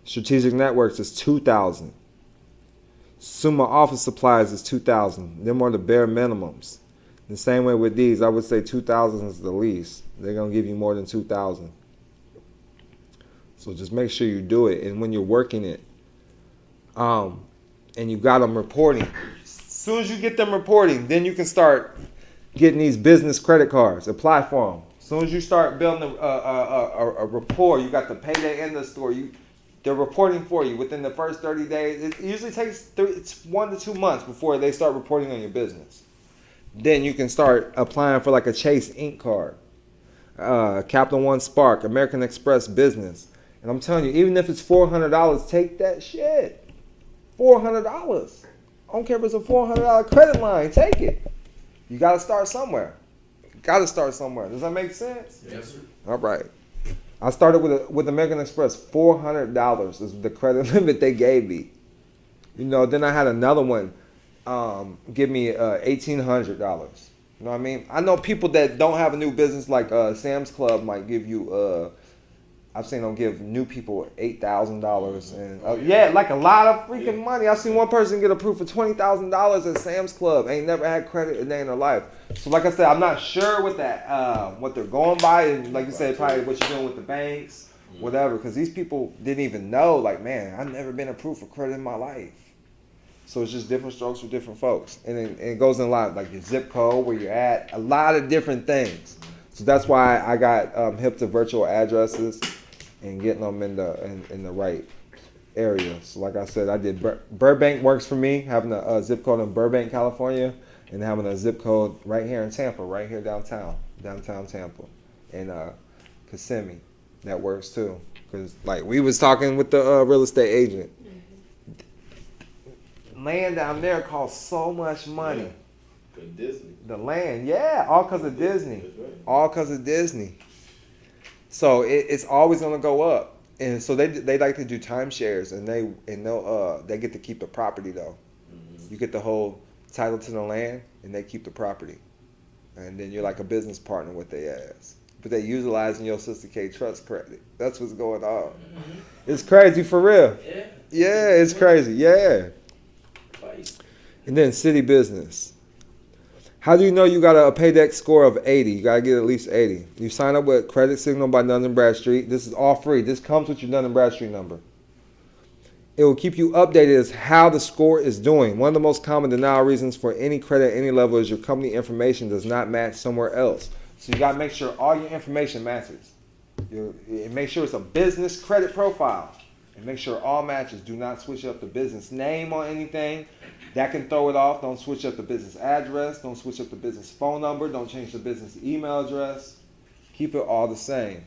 Strategic Networks is $2,000. Summa Office Supplies is $2,000. Them are the bare minimums. The same way with these, I would say $2,000 is the least. They're going to give you more than $2,000. So just make sure you do it. And when you're working it, and you got them reporting, as soon as you get them reporting, then you can start getting these business credit cards. Apply for them. As soon as you start building a rapport, you got the payday in the store. They're reporting for you within the first 30 days. It usually takes 1 to 2 months before they start reporting on your business. Then you can start applying for like a Chase Inc. card, Capital One Spark, American Express Business. And I'm telling you, even if it's $400, take that shit. $400. I don't care if it's a $400 credit line. Take it. You got to start somewhere. Does that make sense?
Yes, sir.
All right. I started with American Express. $400 is the credit limit they gave me. You know, then I had another one give me $1,800. You know what I mean? I know people that don't have a new business, like Sam's Club might give you, I've seen them give new people $8,000. And yeah, like a lot of freaking money. I've seen one person get approved for $20,000 at Sam's Club. Ain't never had credit a day in their life. So like I said, I'm not sure what what they're going by. And like you said, probably what you're doing with the banks, whatever. Because these people didn't even know, like, man, I've never been approved for credit in my life. So it's just different strokes for different folks. And it goes in a lot, like your zip code, where you're at, a lot of different things. So that's why I got hip to virtual addresses and getting them in the right area. So like I said, I did Burbank works for me, having a zip code in Burbank, California, and having a zip code right here in Tampa, right here downtown Tampa, and Kissimmee. That works too, because like we was talking with the real estate agent. Land down there costs so much money.
Yeah. Disney.
The land, yeah, all because of Disney.
Right.
All because of Disney. So it's always gonna go up, and so they like to do timeshares, and they get to keep the property though. Mm-hmm. You get the whole title to the land, and they keep the property, and then you're like a business partner with their ass. But they utilizing your Sister K trust credit. That's what's going on. Mm-hmm. It's crazy for real. Yeah, it's crazy. Yeah. And then city business. How do you know you got a paydex score of 80? You got to get at least 80. You sign up with Credit Signal by Dun & Bradstreet. This is all free. This comes with your Dun & Bradstreet number. It will keep you updated as how the score is doing. One of the most common denial reasons for any credit at any level is your company information does not match somewhere else. So you got to make sure all your information matches. Make sure it's a business credit profile. And make sure all matches. Do not switch up the business name on anything. That can throw it off. Don't switch up the business address. Don't switch up the business phone number. Don't change the business email address. Keep it all the same.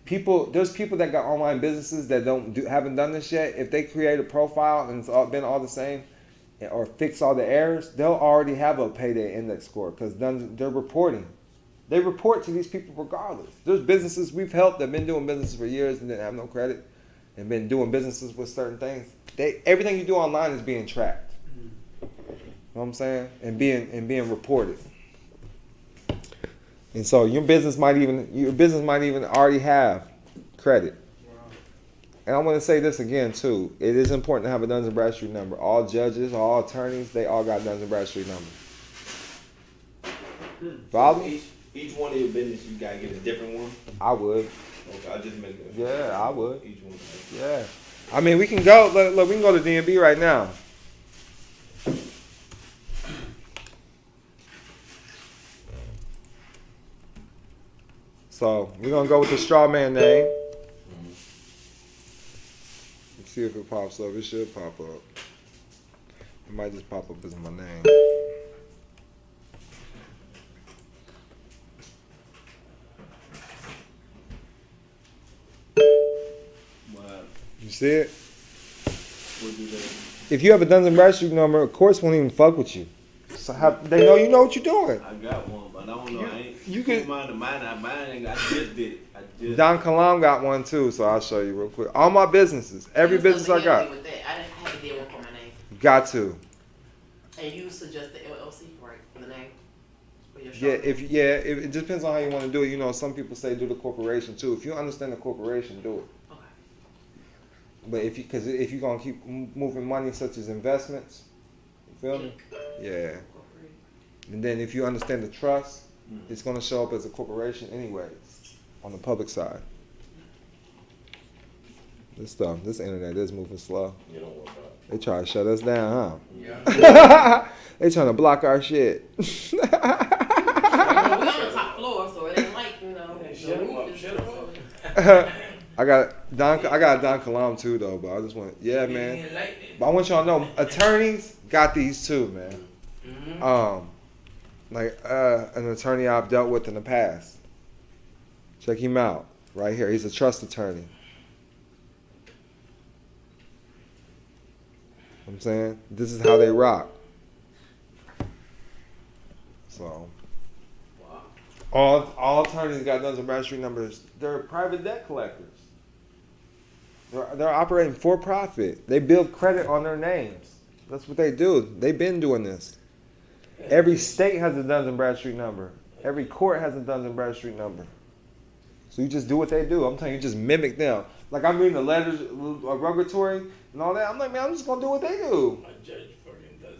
There's people that got online businesses that haven't done this yet. If they create a profile and it's been all the same, or fix all the errors, they'll already have a payday index score because they're reporting. They report to these people regardless. There's businesses we've helped that have been doing business for years and didn't have no credit and been doing businesses with certain things. Everything you do online is being tracked. know what I'm saying? And being reported. And so your business might even already have credit. And I want to say this again too. It is important to have a Duns and Bradstreet number. All judges, all attorneys, they all got Duns and Bradstreet numbers. Follow?
Each one of your business, you gotta get a different one.
I would.
Okay, I just make it.
Yeah, I would.
Each one.
Yeah. I mean, we can go. Look, we can go to DMB right now. So we're gonna go with the straw man name. Let's see if it pops up. It should pop up. It might just pop up as my name. You see it? If you have a Duns and Bradstreet number, of course, won't even fuck with you. So they know you know what you're doing.
I got one, but I don't know.
You can.
Mine ain't. I just did it.
THEDONKILAM got one too, so I'll show you real quick. All my businesses, every business I got.
I didn't have to get one for my name.
Got to.
And you suggest the LLC, right, for the name? For your
Yeah, it depends on how you want to do it. You know, some people say do the corporation too. If you understand the corporation, do it. But if you're gonna keep moving money such as investments, you feel me? Yeah. And then if you understand the trust, it's gonna show up as a corporation anyways on the public side. This internet is moving slow.
You don't worry about it.
They try to shut us down, huh?
Yeah.
They trying to block our shit.
We're on the top floor, so it ain't like, you know, the roof is
I got THEDONKILAM too though, but I just want man. But I want y'all to know attorneys got these too, man. Like an attorney I've dealt with in the past. Check him out right here. He's a trust attorney. I'm saying this is how they rock. So all attorneys got Duns and Bradstreet numbers. They're private debt collectors. They're operating for profit. They build credit on their names. That's what they do. They've been doing this. Every state has a Duns and Bradstreet number. Every court has a Duns and Bradstreet number. So you just do what they do. I'm telling you, just mimic them. Like I'm reading the letters, regulatory and all that. I'm like, man, I'm just gonna do what they do.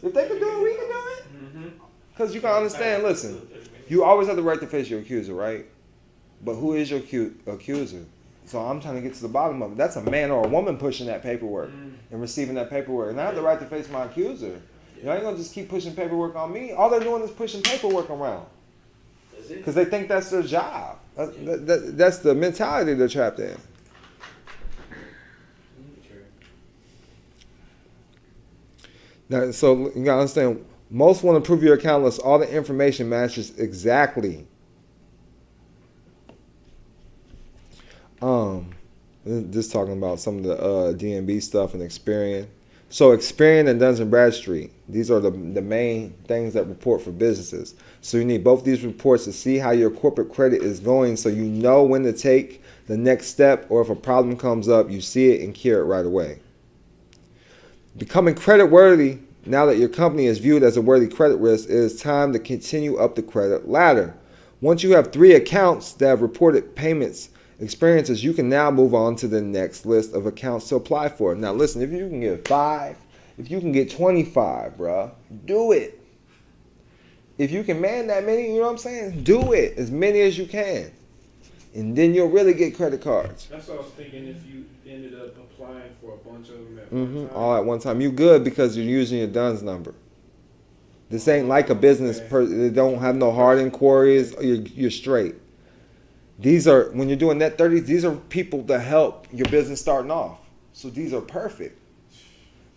If they can do it, we can do it. Because you can understand. Listen, you always have the right to face your accuser, right? But who is your accuser? So I'm trying to get to the bottom of it. That's a man or a woman pushing that paperwork and receiving that paperwork. And I have the right to face my accuser. You ain't gonna just keep pushing paperwork on me. All they're doing is pushing paperwork around. Because they think that's their job. That's the mentality they're trapped in. Now, so you gotta understand, most want to prove your account unless all the information matches exactly. Just talking about some of the DMB stuff and Experian. So Experian and Duns and Bradstreet, these are the main things that report for businesses. So you need both these reports to see how your corporate credit is going, so you know when to take the next step, or if a problem comes up, you see it and cure it right away. Becoming credit worthy, now that your company is viewed as a worthy credit risk, it is time to continue up the credit ladder. Once you have 3 accounts that have reported payments experiences, you can now move on to the next list of accounts to apply for. Now listen, if you can get 5, if you can get 25, bruh, do it. If you can man that many, you know what I'm saying? Do it, as many as you can. And then you'll really get credit cards.
That's what I was thinking, if you ended up applying for a bunch of them at one time.
All at one time. You good because you're using your DUNS number. This ain't like a business person. They don't have no hard inquiries. You're straight. These are, when you're doing net 30s, these are people to help your business starting off. So these are perfect.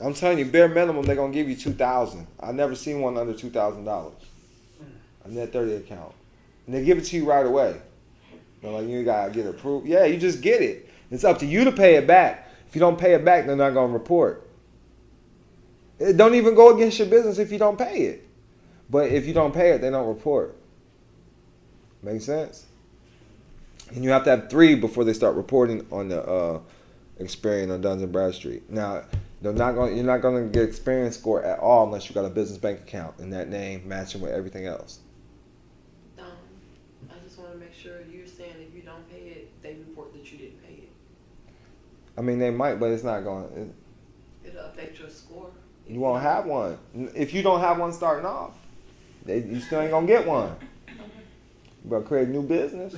I'm telling you, bare minimum, they're going to give you $2,000. I've never seen one under $2,000. A net 30 account. And they give it to you right away. They're like, you got to get approved. Yeah, you just get it. It's up to you to pay it back. If you don't pay it back, they're not going to report. It don't even go against your business if you don't pay it. But if you don't pay it, they don't report. Make sense? And you have to have 3 before they start reporting on the Experian or Duns and Bradstreet. Now, You're not gonna get experience score at all unless you got a business bank account in that name matching with everything else.
I just want to make sure you're saying if you don't pay it, they report that you didn't pay it.
I mean, they might, but it's not going.
It'll affect your score.
You won't have one if you don't have one starting off. You still ain't gonna get one. You better create a new business.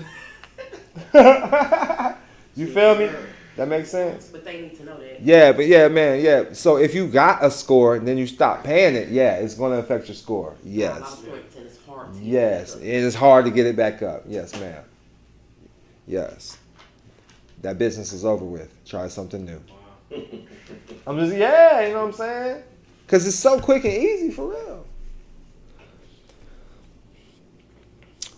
You feel me? That makes sense.
But they need to know that.
Yeah, but yeah, man, yeah. So if you got a score and then you stop paying it, yeah, it's gonna affect your score. Yes.
A lot of points and it's hard to
yes, it is hard to get it back up. Yes, ma'am. Yes. That business is over with. Try something new. I'm just, yeah, you know what I'm saying? Because it's so quick and easy for real.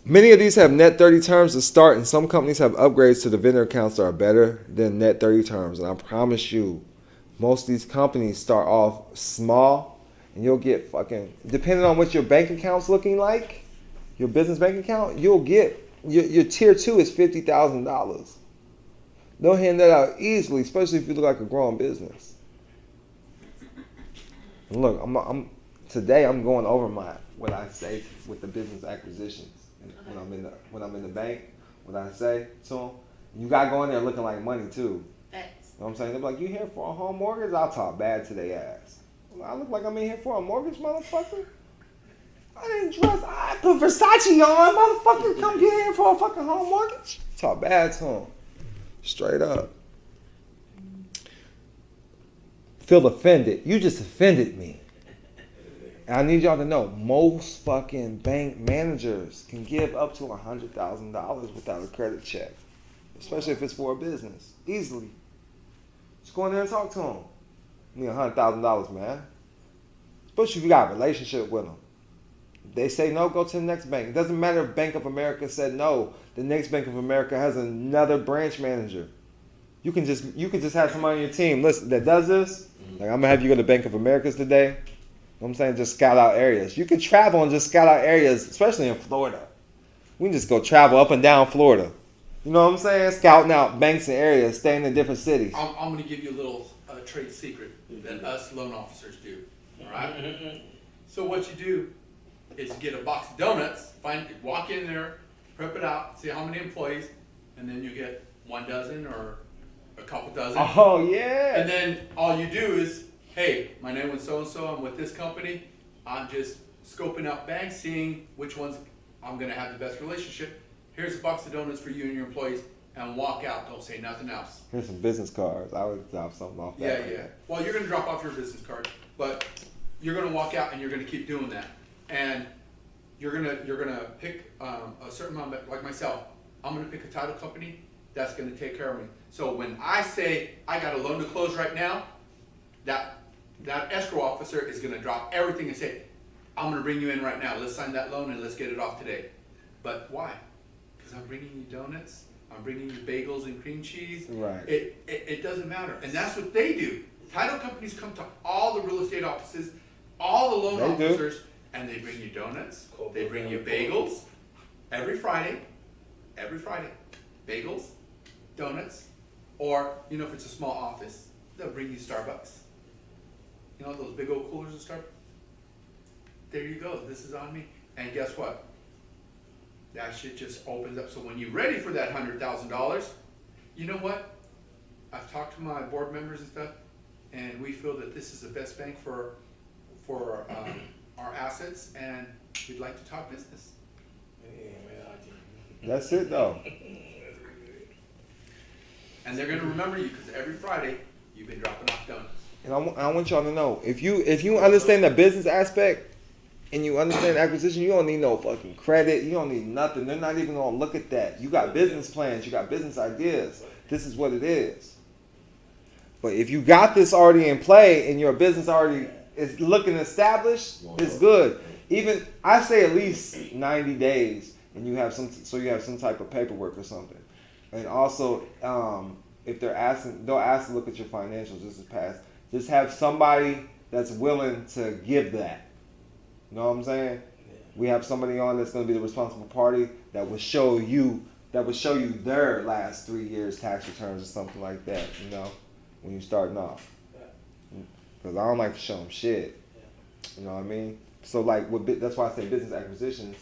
Many of these have net 30 terms to start, and some companies have upgrades to the vendor accounts that are better than net 30 terms. And I promise you, most of these companies start off small, and you'll get fucking, depending on what your bank account's looking like, your business bank account, you'll get, your tier 2 is $50,000. They'll hand that out easily, especially if you look like a growing business. And look, today I'm going over what I say with the business acquisitions. When I'm in the bank, what I say to them, you got to go in there looking like money too.
Facts.
You know what I'm saying? They're like, you here for a home mortgage? I'll talk bad to their ass. I look like I'm in here for a mortgage, motherfucker. I didn't dress. I put Versace on, motherfucker. Come get in here for a fucking home mortgage. Talk bad to them. Straight up. Feel offended. You just offended me. And I need y'all to know, most fucking bank managers can give up to $100,000 without a credit check. Especially if it's for a business. Easily. Just go in there and talk to them. You need $100,000, man. Especially if you got a relationship with them. They say no, go to the next bank. It doesn't matter if Bank of America said no. The next Bank of America has another branch manager. You can just have somebody on your team, listen, that does this. Like, I'm gonna have you go to Bank of America's today. You know what I'm saying? Just scout out areas. You can travel and just scout out areas, especially in Florida. We can just go travel up and down Florida. You know what I'm saying? Scouting out banks and areas, staying in different cities.
I'm going to give you a little trade secret that us loan officers do. All right? So what you do is get a box of donuts, walk in there, prep it out, see how many employees, and then you get 1 dozen or a couple dozen.
Oh, yeah.
And then all you do is, hey, my name is so-and-so, I'm with this company. I'm just scoping out banks, seeing which ones I'm going to have the best relationship. Here's a box of donuts for you and your employees, and walk out. Don't say nothing else.
Here's some business cards. I would drop something off that.
Yeah. Well, you're going to drop off your business card, but you're going to walk out and you're going to keep doing that. And you're gonna pick a certain amount, like myself. I'm gonna pick a title company that's gonna take care of me. So when I say I got a loan to close right now, that escrow officer is gonna drop everything and say, I'm gonna bring you in right now. Let's sign that loan and let's get it off today. But why? Because I'm bringing you donuts. I'm bringing you bagels and cream cheese.
Right.
It doesn't matter, and that's what they do. Title companies come to all the real estate offices, all the loan officers. And they bring you donuts, they bring you bagels every Friday, bagels, donuts, or, you know, if it's a small office, they'll bring you Starbucks. You know, those big old coolers of Starbucks? There you go, this is on me. And guess what? That shit just opens up. So when you're ready for that $100,000, you know what? I've talked to my board members and stuff, and we feel that this is the best bank for our assets, and we'd like to talk business.
That's it, though.
And they're going to remember you because every Friday you've been dropping off donuts.
And I want y'all to know, if you understand the business aspect and you understand acquisition, you don't need no fucking credit. You don't need nothing. They're not even going to look at that. You got business plans. You got business ideas. This is what it is. But if you got this already in play and your business already is looking established, it's good. Even I say at least 90 days, and you have some type of paperwork or something. And also, if they'll ask to look at your financials just to pass. Just have somebody that's willing to give that. You know what I'm saying? We have somebody on that's going to be the responsible party that will show you their last 3 years tax returns or something like that. You know, when you're starting off. because I don't like to show them shit. You know what I mean? So like, that's why I say business acquisitions.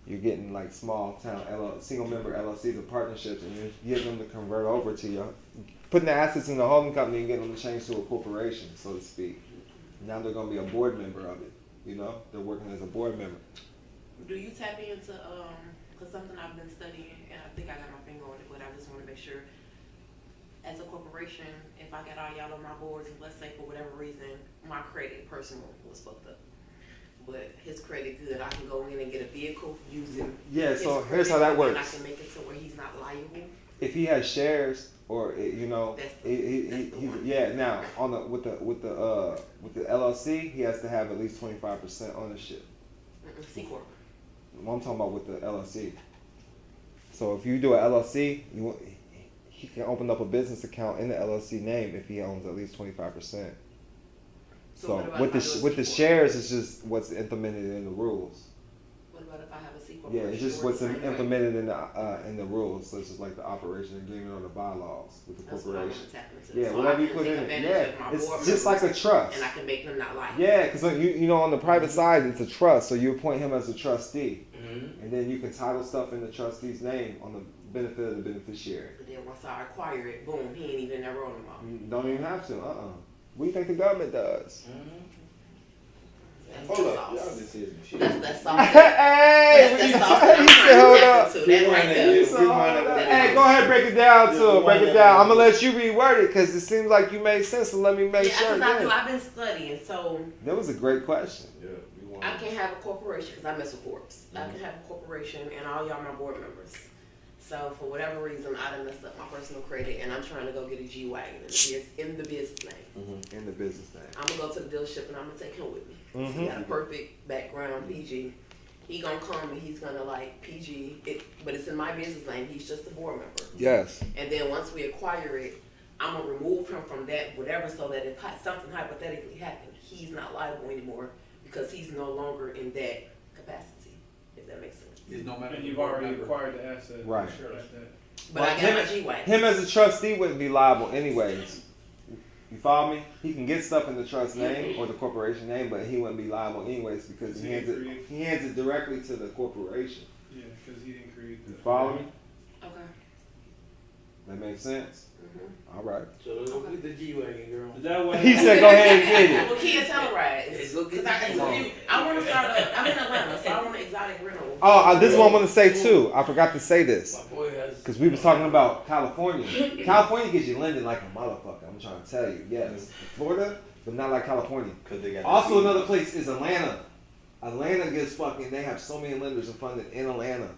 You're getting like small town single member LLCs or partnerships, and you're getting them to convert over to your, putting the assets in the holding company and getting them to change to a corporation, so to speak. Now they're gonna be a board member of it. You know, they're working as a board member.
Do you tap into because something I've been studying, and I think I got my finger on it, but I just want to make sure. As a corporation, if I got all y'all on my boards, and let's say for whatever reason my credit personal was fucked up, but his credit good, I can go in and get a vehicle using.
Yeah, so here's how that works.
And I can make it to where he's not liable.
If he has shares, or you know, yeah. Now on with the LLC, he has to have at least 25% ownership.
C corp.
I'm talking about with the LLC. So if you do an LLC, he can open up a business account in the LLC name if he owns at least 25%. So with the shares, it's just what's implemented in the rules.
What about if I have a C corp?
Yeah, it's just what's implemented in the rules. So it's just like the operation agreement or the bylaws with the corporation. Yeah, so whatever you put in it. Yeah, it's just like a trust.
And I can make them not lie.
Yeah, because you know on the private side it's a trust, so you appoint him as a trustee, and then you can title stuff in the trustee's name on the benefit of the beneficiary.
But then once I acquire it, boom, he ain't even never on them.
You don't even have to. What do you think the government does?
Hold up, y'all just said some shit.
That's all.
Hey, hold up. Hey, go ahead, break it down to him. Break it down. I'm gonna let you reword it because it seems like you made sense. So let me make sure.
I've been studying, so.
That was a great question.
I can have a corporation because I mess with corps. I can have a corporation and all y'all my board members. So for whatever reason, I done messed up my personal credit, and I'm trying to go get a G-Wagon, and it's in the business name.
In the business name.
I'm gonna go to the dealership, and I'm gonna take him with me. He got a perfect background, PG. He gonna come and he's gonna like PG it, but it's in my business name. He's just a board member.
Yes.
And then once we acquire it, I'm gonna remove him from that whatever, so that if something hypothetically happened, he's not liable anymore because he's no longer in that capacity. If that makes sense.
And you've already acquired the asset.
Right.
Sure like that.
But I got my G-Wagon.
Him as a trustee wouldn't be liable anyways. You follow me? He can get stuff in the trust name or the corporation name, but he wouldn't be liable anyways because he hands it directly to the corporation.
Yeah, because he didn't create the.
You follow me?
Okay.
That makes sense. All right.
So let's go get the G-Wagon, girl.
That way.
He said, "Go ahead and get it."
Well, Kia Telluride. I want to start up. I'm in Atlanta, so I want an exotic rental.
Oh, this is what I want to say too. I forgot to say this because we was talking about California. California gives you lending like a motherfucker. I'm trying to tell you. Yes, Florida, but not like California. Also, another place is Atlanta. Atlanta gives they have so many lenders and funding in Atlanta.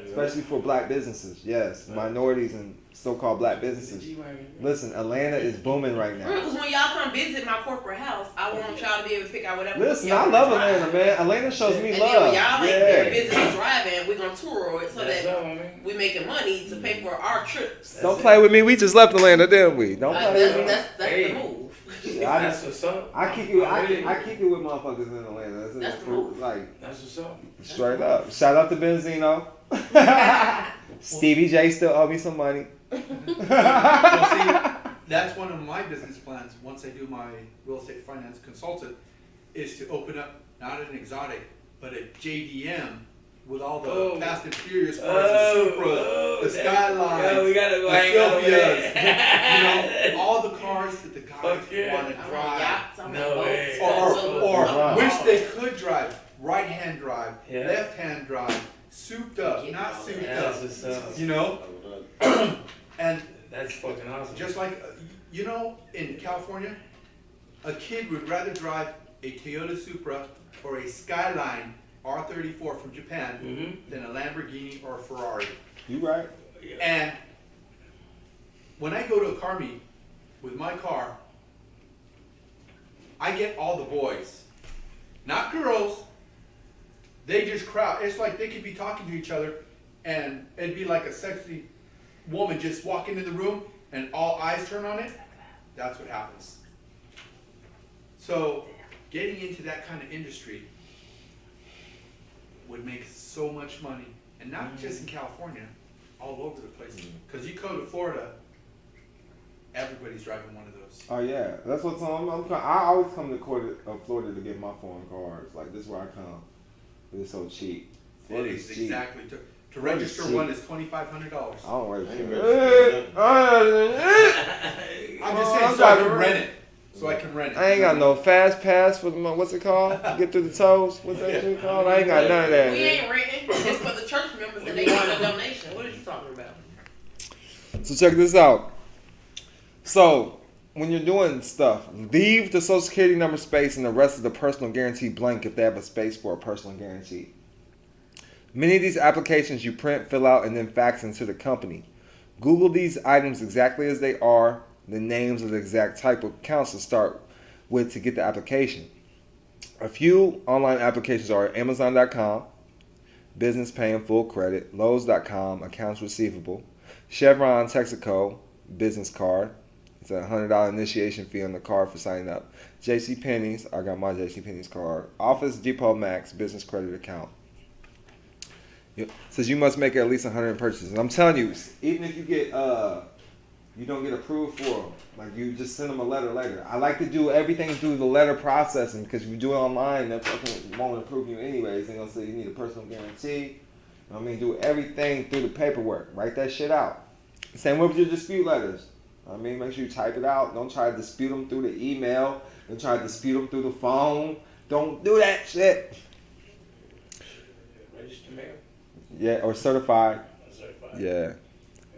Especially for black businesses, yes. Minorities and so-called black businesses. Listen, Atlanta is booming right now.
Because when y'all come visit my corporate house, I want y'all to be able to pick out whatever.
Listen, I love Atlanta, man. Atlanta shows me love.
And then when y'all visit and driving, we're going to tour it so that we're making money to pay for our trips.
Don't play with me. We just left Atlanta, didn't we? Don't play with me.
That's the move.
That's what's up. I kick it with motherfuckers in Atlanta.
That's the move.
Like,
that's what's up.
Straight up. Shout out to Benzino. Stevie J still owe me some money.
Well, see, that's one of my business plans once I do my real estate finance consultant is to open up not an exotic but a JDM with all the Fast and Furious cars, the Supras, the Skylines,
we gotta go
the Sylvias, you know, all the cars that the guys want to drive, or wish they could drive. Right-hand drive, left-hand drive, souped up, not souped up. You know, and
that's fucking awesome.
Just like you know, in California, a kid would rather drive a Toyota Supra or a Skyline R34 from Japan than a Lamborghini or a Ferrari.
You right.
And when I go to a car meet with my car, I get all the boys, not girls. They just crowd. It's like they could be talking to each other and it'd be like a sexy woman just walk into the room and all eyes turn on it. That's what happens. So getting into that kind of industry would make so much money. And not just in California, all over the place. Because you go to Florida, everybody's driving one of those.
Oh yeah, that's what's on. I always come to Florida to get my foreign cars. Like this is where I come. It's so cheap.
It is exactly. To register one is $2,500.
I don't register.
I'm just saying so I can rent it. So I can rent it.
I ain't got no fast pass for the, what's it called? Get through the toes? What's that shit called? I ain't got none of that.
We ain't renting. It's for the church members and they want a donation. What are you talking about?
So check this out. So when you're doing stuff, leave the social security number space and the rest of the personal guarantee blank if they have a space for a personal guarantee. Many of these applications you print, fill out, and then fax into the company. Google these items exactly as they are, the names of the exact type of accounts to start with to get the application. A few online applications are Amazon.com, business paying full credit, Lowe's.com, accounts receivable, Chevron Texaco, business card. It's a $100 initiation fee on the card for signing up. JCPenney's, I got my JCPenney's card. Office Depot Max, business credit account. It says you must make at least 100 purchases. And I'm telling you, even if you get you don't get approved for them, like you just send them a letter later. I like to do everything through the letter processing because if you do it online, that fucking won't approve you anyways. They're gonna say you need a personal guarantee. You know what I mean, do everything through the paperwork. Write that shit out. Same with your dispute letters. I mean, make sure you type it out. Don't try to dispute them through the email. Don't try to dispute them through the phone. Don't do that shit.
Register mail?
Yeah, or certified.
Certified.
Yeah.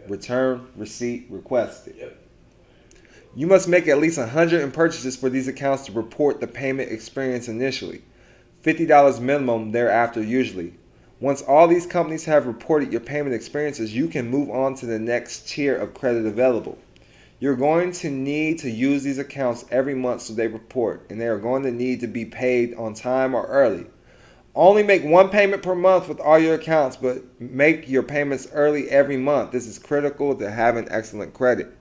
Return receipt requested.
Yep.
You must make at least 100 in purchases for these accounts to report the payment experience initially. $50 minimum thereafter usually. Once all these companies have reported your payment experiences, you can move on to the next tier of credit available. You're going to need to use these accounts every month so they report, and they are going to need to be paid on time or early. Only make one payment per month with all your accounts, but make your payments early every month. This is critical to having excellent credit.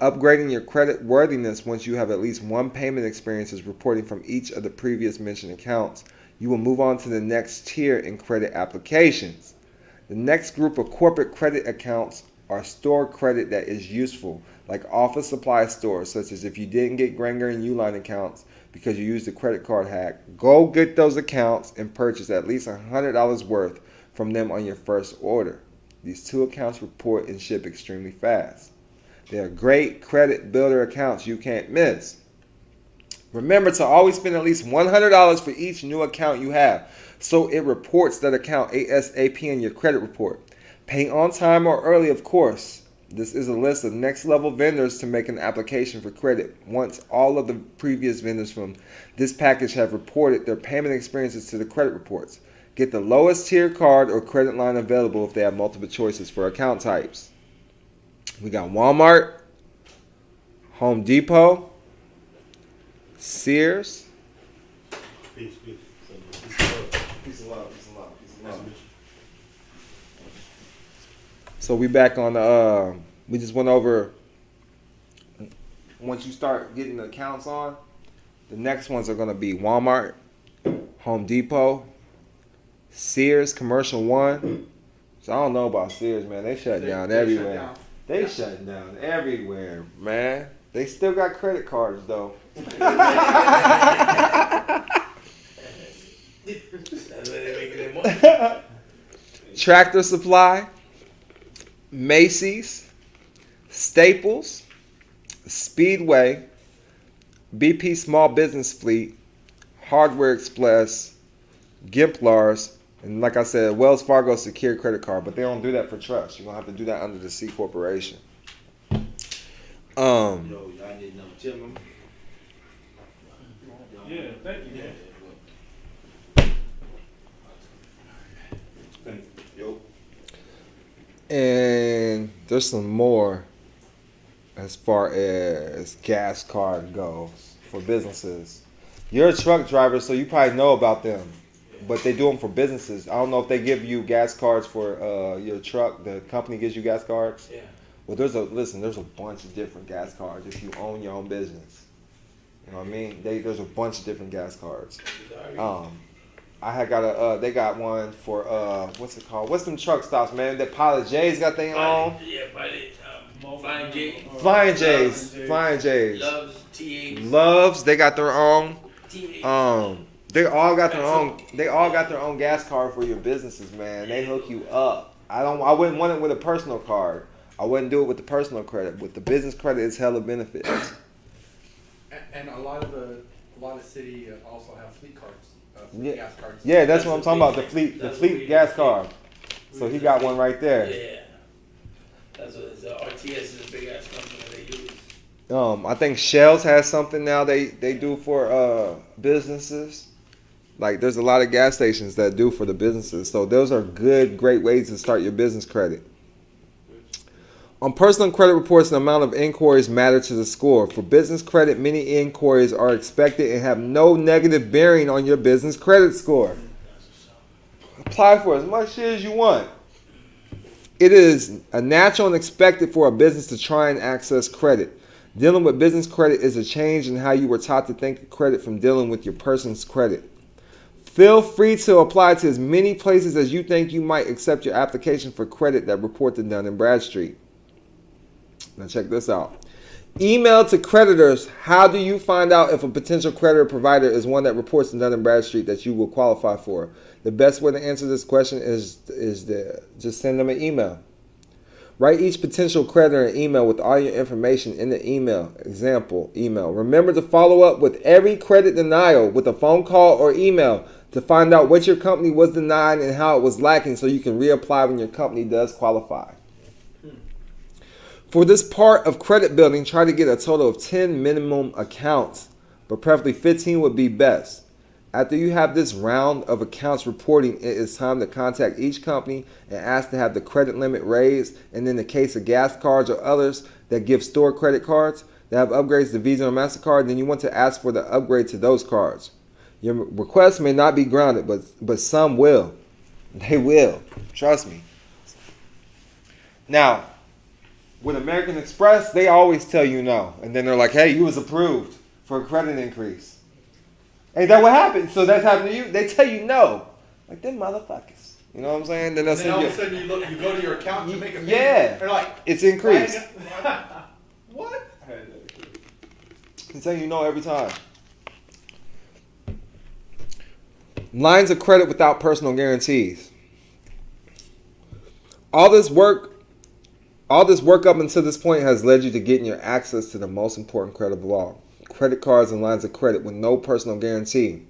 Upgrading your credit worthiness once you have at least one payment experiences reporting from each of the previous mentioned accounts. You will move on to the next tier in credit applications. The next group of corporate credit accounts are store credit that is useful, like office supply stores, such as if you didn't get Granger and Uline accounts because you used the credit card hack, go get those accounts and purchase at least $100 worth from them on your first order. These two accounts report and ship extremely fast. They are great credit builder accounts you can't miss. Remember to always spend at least $100 for each new account you have, so it reports that account ASAP in your credit report. Pay on time or early, of course. This is a list of next level vendors to make an application for credit. Once all of the previous vendors from this package have reported their payment experiences to the credit reports, get the lowest tier card or credit line available if they have multiple choices for account types. We got Walmart, Home Depot, Sears.
Peace.
Peace of love. So we back on the, we just went over, once you start getting the accounts on, the next ones are going to be Walmart, Home Depot, Sears, Commercial One. So I don't know about Sears, man. They shut down everywhere. They shut down everywhere, man. They still got credit cards, though. Tractor Supply, Macy's, Staples, Speedway, BP Small Business Fleet, Hardware Express, Gimplars, and like I said, Wells Fargo Secured Credit Card, but they don't do that for trust. You're going to have to do that under the C Corporation.
Yo, y'all need number 10.
Yeah, thank you, man.
Yo.
And there's some more as far as gas card goes for businesses. You're a truck driver, so you probably know about them, but they do them for businesses. I don't know if they give you gas cards for your truck. The company gives you gas cards.
Yeah.
Well, there's a bunch of different gas cards if you own your own business. You know what I mean? There's a bunch of different gas cards. I had got they got one for what's it called? What's them truck stops, man? That Pilot J's got their own.
Yeah, Pilot. Flying J.
Flying J's. Flying J's.
Loves, TAs.
Loves, they got their own. They all got their own gas card for your businesses, man. They hook you up. I wouldn't want it with a personal card. I wouldn't do it with the personal credit. With the business credit, it's hella benefits.
And a lot of city also have fleet cards, gas cards.
Yeah, that's what I'm talking about. The fleet gas card. So he got one right there.
Yeah. That's what it's, RTS is a big ass company they use.
I think Shell's has something now they do for businesses. Like there's a lot of gas stations that do for the businesses. So those are great ways to start your business credit. On personal credit reports, the amount of inquiries matter to the score. For business credit, many inquiries are expected and have no negative bearing on your business credit score. Apply for as much shit as you want. It is a natural and expected for a business to try and access credit. Dealing with business credit is a change in how you were taught to think of credit from dealing with your person's credit. Feel free to apply to as many places as you think you might accept your application for credit that report to Dun & Bradstreet. Now check this out. Email to creditors. How do you find out if a potential creditor provider is one that reports to Dun & Bradstreet that you will qualify for? The best way to answer this question is just send them an email. Write each potential creditor an email with all your information in the email. Example, email. Remember to follow up with every credit denial with a phone call or email to find out what your company was denied and how it was lacking so you can reapply when your company does qualify. For this part of credit building, try to get a total of 10 minimum accounts, but preferably 15 would be best. After you have this round of accounts reporting, it is time to contact each company and ask to have the credit limit raised. And in the case of gas cards or others that give store credit cards that have upgrades to Visa or MasterCard, then you want to ask for the upgrade to those cards. Your request may not be grounded, but some will. They will. Trust me. Now, with American Express, they always tell you no. And then they're like, hey, you was approved for a credit increase. Ain't that what happened? So that's happened to you? They tell you no. Like, them motherfuckers. You know what I'm saying? Then,
all of a sudden you go to your account to make a payment.
Yeah.
They're like,
it's increased.
What?
They tell you no every time. Lines of credit without personal guarantees. All this work up until this point has led you to getting your access to the most important credit of all. Credit cards and lines of credit with no personal guarantee.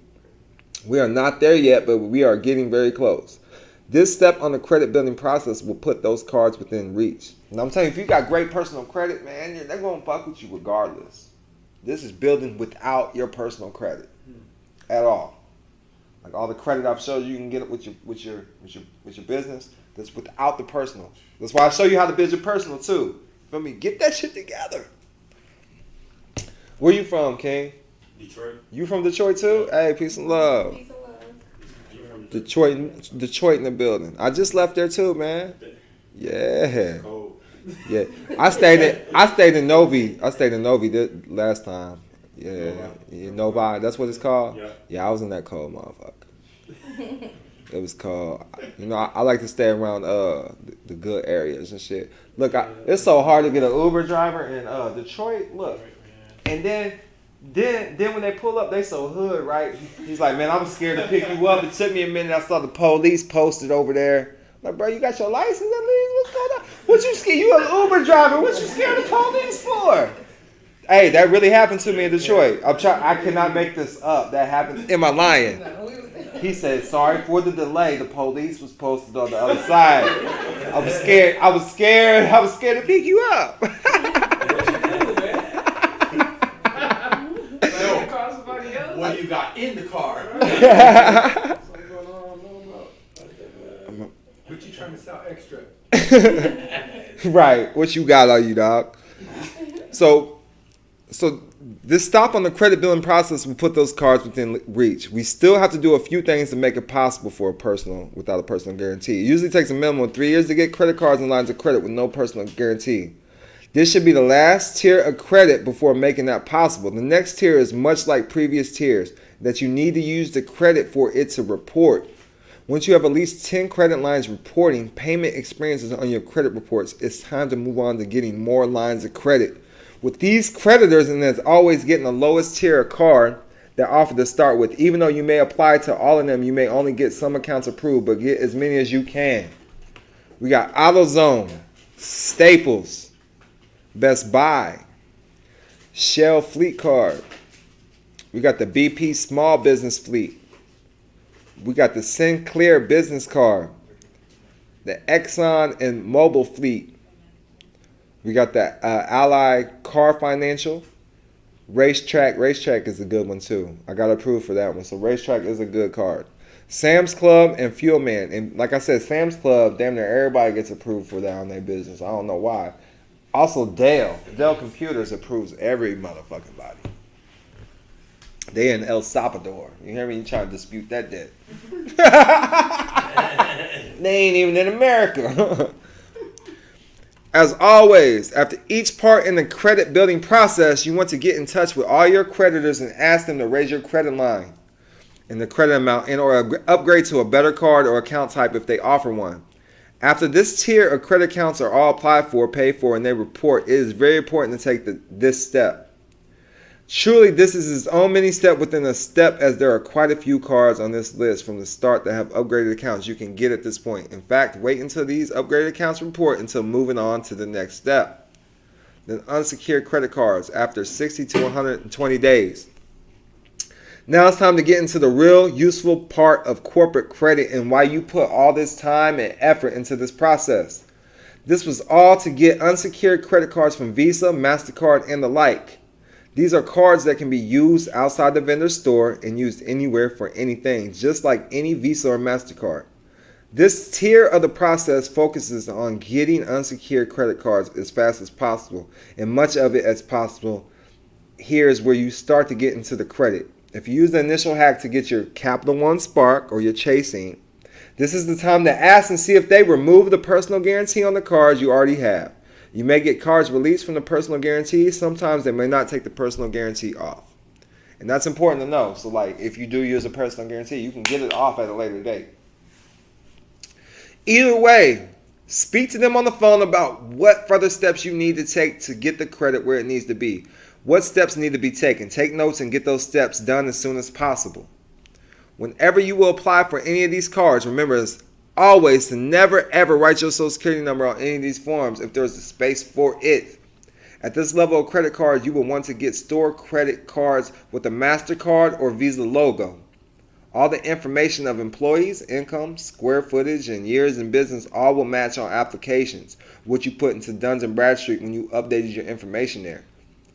We are not there yet, but we are getting very close. This step on the credit building process will put those cards within reach. And I'm telling you, if you got great personal credit, man, they're going to fuck with you regardless. This is building without your personal credit at all. Like all the credit I've showed you can get it with your business. That's without the personal. That's why I show you how to build your personal too. Feel me? Get that shit together. Where you from, King?
Detroit.
You from Detroit too? Hey, peace and love.
Peace and love.
Detroit in the building. I just left there too, man. Yeah. Yeah. I stayed in Novi. I stayed in Novi last time. Yeah. Novi. That's what it's called? Yeah, I was in that cold motherfucker. It was cold. You know, I like to stay around the good areas and shit. Look, it's so hard to get an Uber driver in Detroit. Look. And then when they pull up, they so hood, right? He's like, man, I'm scared to pick you up. It took me a minute. I saw the police posted over there. I'm like, bro, you got your license at least? What's going on? What you scared? You an Uber driver. What you scared of police for? Hey, that really happened to me in Detroit. I cannot make this up. That happened. Am I lying? He said, sorry for the delay. The police was posted on the other side. I was scared. I was scared to pick you up.
What you got in the car? What you trying to sell extra?
Right. What you got on you, dog? So this stop on the credit billing process will put those cards within reach. We still have to do a few things to make it possible for without a personal guarantee. It usually takes a minimum of 3 years to get credit cards and lines of credit with no personal guarantee. This should be the last tier of credit before making that possible. The next tier is much like previous tiers, that you need to use the credit for it to report. Once you have at least 10 credit lines reporting payment experiences on your credit reports, it's time to move on to getting more lines of credit. With these creditors, and as always, getting the lowest tier of card they're offered to start with. Even though you may apply to all of them, you may only get some accounts approved, but get as many as you can. We got AutoZone, Staples, Best Buy, Shell Fleet Card. We got the BP Small Business Fleet. We got the Sinclair Business Card, the Exxon and Mobil Fleet. We got the Ally Car Financial. Racetrack is a good one too. I got approved for that one. So Racetrack is a good card. Sam's Club and Fuel Man. And like I said, Sam's Club, damn near everybody gets approved for that on their business. I don't know why. Also Dell Computers approves every motherfucking body. They in El Salvador. You hear me? You trying to dispute that debt. They ain't even in America. As always, after each part in the credit building process, you want to get in touch with all your creditors and ask them to raise your credit line and the credit amount and or upgrade to a better card or account type if they offer one. After this tier of credit accounts are all applied for, paid for, and they report, it is very important to take this step. Truly, this is its own mini step within a step, as there are quite a few cards on this list from the start that have upgraded accounts you can get at this point. In fact, wait until these upgraded accounts report until moving on to the next step. Then unsecured credit cards after 60 to 120 days. Now it's time to get into the real useful part of corporate credit and why you put all this time and effort into this process. This was all to get unsecured credit cards from Visa, MasterCard, and the like. These are cards that can be used outside the vendor store and used anywhere for anything, just like any Visa or MasterCard. This tier of the process focuses on getting unsecured credit cards as fast as possible, and much of it as possible. Here is where you start to get into the credit. If you use the initial hack to get your Capital One Spark or your Chasing, this is the time to ask and see if they remove the personal guarantee on the cards you already have. You may get cards released from the personal guarantee. Sometimes they may not take the personal guarantee off. And that's important to know. So like if you do use a personal guarantee, you can get it off at a later date. Either way, speak to them on the phone about what further steps you need to take to get the credit where it needs to be. What steps need to be taken. Take notes and get those steps done as soon as possible. Whenever you will apply for any of these cards, remember as always to never ever write your social security number on any of these forms if there's a space for it. At this level of credit cards, you will want to get store credit cards with a MasterCard or Visa logo. All the information of employees, income, square footage, and years in business all will match on applications, which you put into Duns & Bradstreet when you updated your information there.